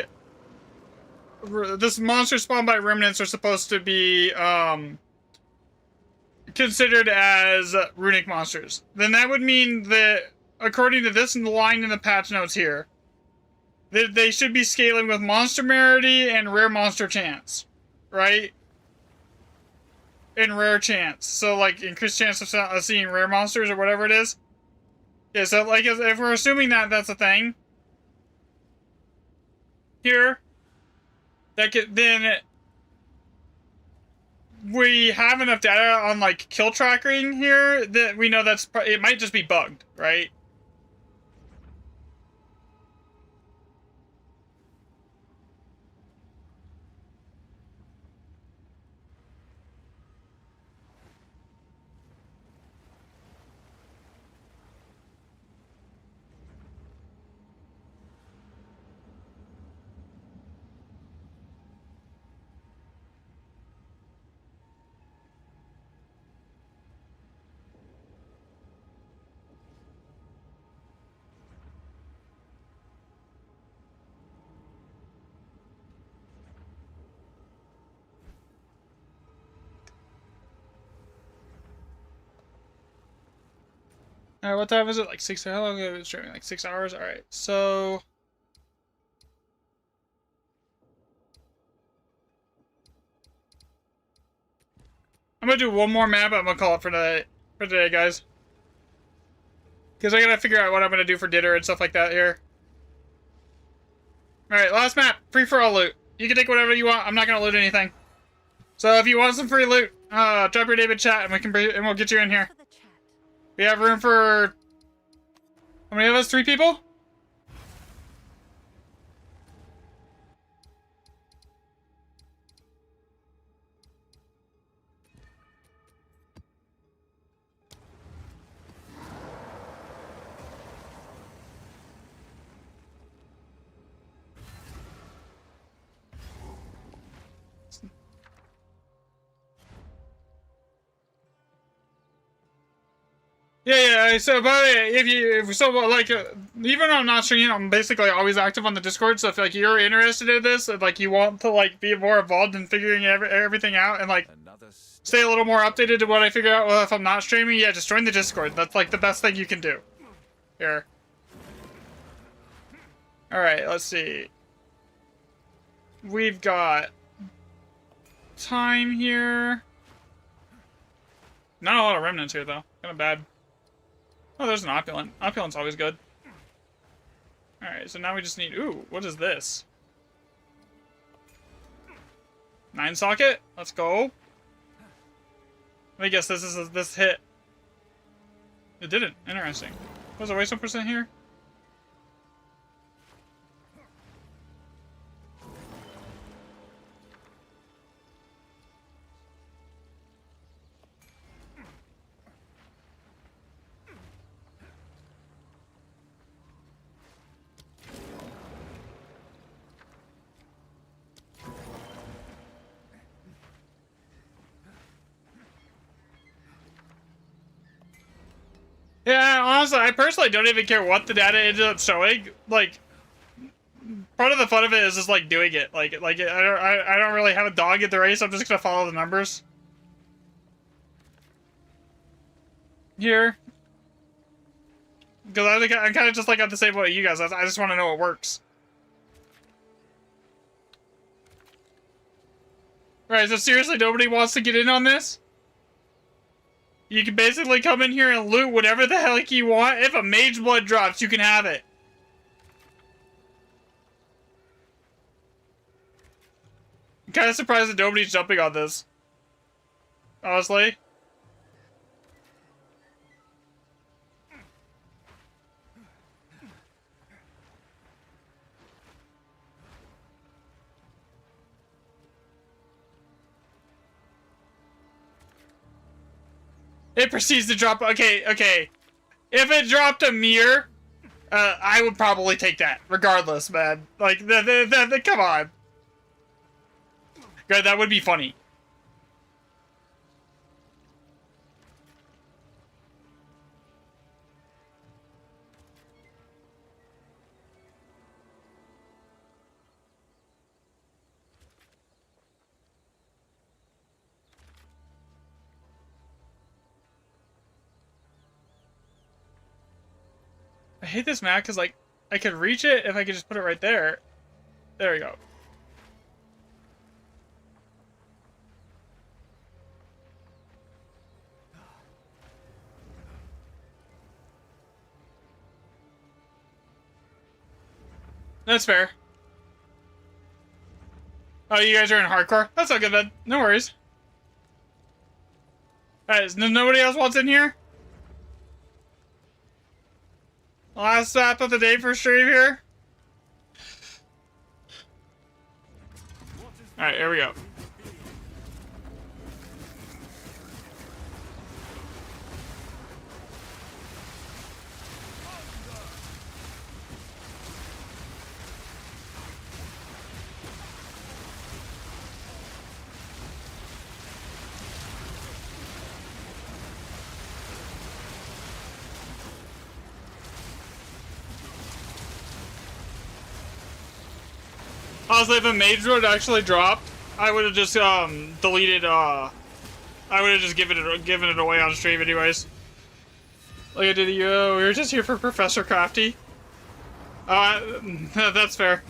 This monster spawned by remnants are supposed to be, considered as runic monsters. Then that would mean that, according to this line in the patch notes here, that they should be scaling with monster rarity and rare monster chance. Right? And rare chance. So, like, increased chance of seeing rare monsters or whatever it is. Yeah, so, like, if we're assuming that that's a thing here, that could, then we have enough data on, like, kill tracking here that we know it might just be bugged, right? Alright, what time is it? Like 6 hours? How long have I been streaming? Like 6 hours? Alright, so... I'm gonna do one more map. I'm gonna call it for today, guys. Because I gotta figure out what I'm gonna do for dinner and stuff like that here. Alright, last map. Free for all loot. You can take whatever you want. I'm not gonna loot anything. So if you want some free loot, drop your name in chat and we'll get you in here. For the chat. We have room for... How many of us? 3 people? Yeah. So, but even though I'm not streaming, I'm basically always active on the Discord. So if like you're interested in this, and like you want to like be more involved in figuring everything out, and like stay a little more updated to what I figure out if I'm not streaming, yeah, just join the Discord. That's like the best thing you can do. Here. All right. Let's see. We've got time here. Not a lot of remnants here though. Kind of bad. Oh, there's an opulent. Opulent's always good. Alright, so now we just need... Ooh, what is this? 9 socket? Let's go. Let me guess, this hit. It didn't. Interesting. Was there waste 1% here? Yeah, honestly, I personally don't even care what the data ended up showing. Like, part of the fun of it is just like doing it. I don't really have a dog in the race. I'm just gonna follow the numbers here, because I think I'm kind of just like on the same way you guys. I just want to know what works. Right? So seriously, nobody wants to get in on this. You can basically come in here and loot whatever the heck you want. If a mage blood drops, you can have it. I'm kind of surprised that nobody's jumping on this. Honestly. It proceeds to drop. Okay. If it dropped a mirror, I would probably take that, regardless, man. Like, come on. God, that would be funny. I hate this map because, like, I could reach it if I could just put it right there. There we go. That's fair. Oh, you guys are in hardcore? That's not good, then. No worries. Alright, nobody else wants in here? Last lap of the day for stream here. Alright, here we go. Honestly, if a mage would actually dropped, I would have just deleted. I would have just given it away on stream, anyways. Like I did. We were just here for Professor Crafty. That's fair.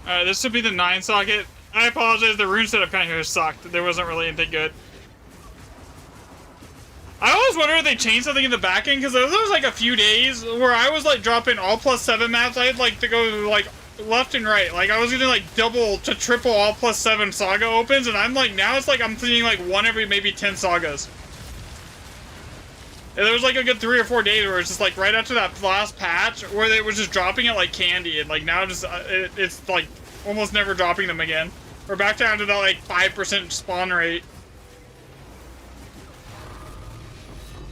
Alright, this should be the 9 socket. I apologize, the rune setup kind of here sucked. There wasn't really anything good. I always wonder if they changed something in the back end, because there was like a few days where I was like dropping all +7 maps. I had like to go like left and right. Like I was getting like double to triple all +7 saga opens, and I'm like, now it's like I'm seeing like one every maybe 10 sagas. And there was like a good 3 or 4 days where it's just like right after that last patch where they was just dropping it like candy, and like now just it's like almost never dropping them again. We're back down to that like 5% spawn rate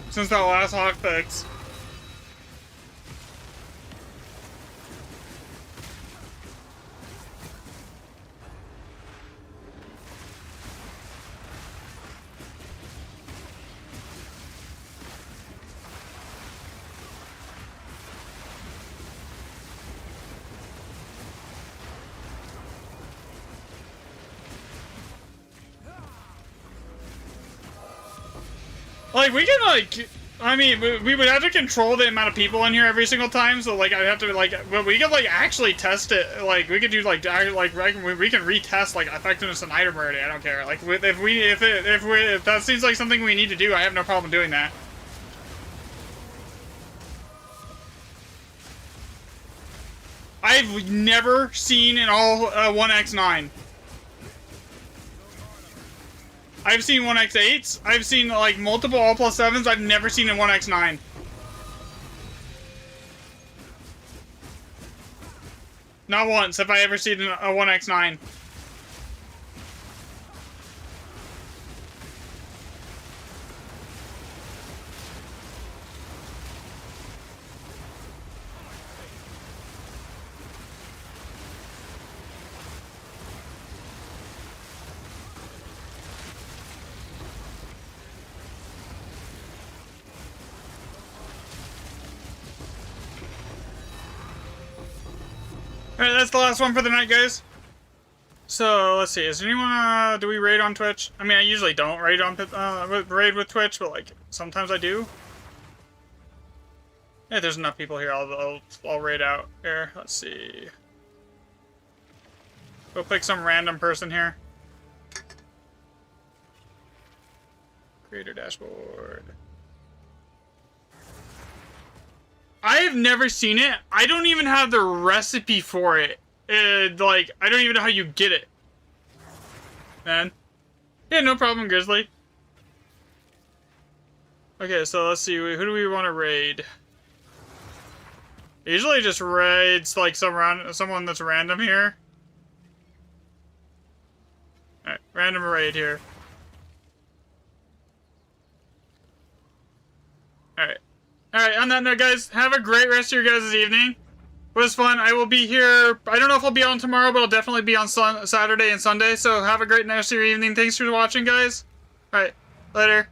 since that last hotfix. Like, we can, like, I mean, we would have to control the amount of people in here every single time, so, like, I'd have to, like, but we could, like, actually test it. Like, we could do, like, we can retest, like, effectiveness and item rarity. I don't care. Like, if that seems like something we need to do, I have no problem doing that. I've never seen an all 1x9. I've seen 1x8s. I've seen like multiple all +7s. I've never seen a 1x9. Not once have I ever seen a 1x9. Alright, that's the last one for the night, guys. So, let's see. Is anyone, do we raid on Twitch? I mean, I usually don't raid on, raid with Twitch, but, like, sometimes I do. Yeah, there's enough people here. I'll raid out here. Let's see. Go pick some random person here. Creator dashboard. I've never seen it. I don't even have the recipe for it. Like, I don't even know how you get it. Man. Yeah, no problem, Grizzly. Okay, so let's see. Who do we want to raid? Usually just raids, like, someone that's random here. Alright, random raid here. Alright. Alright, on that note, guys, have a great rest of your guys' evening. It was fun. I will be here. I don't know if I'll be on tomorrow, but I'll definitely be on Saturday and Sunday. So have a great rest of your evening. Thanks for watching, guys. Alright, later.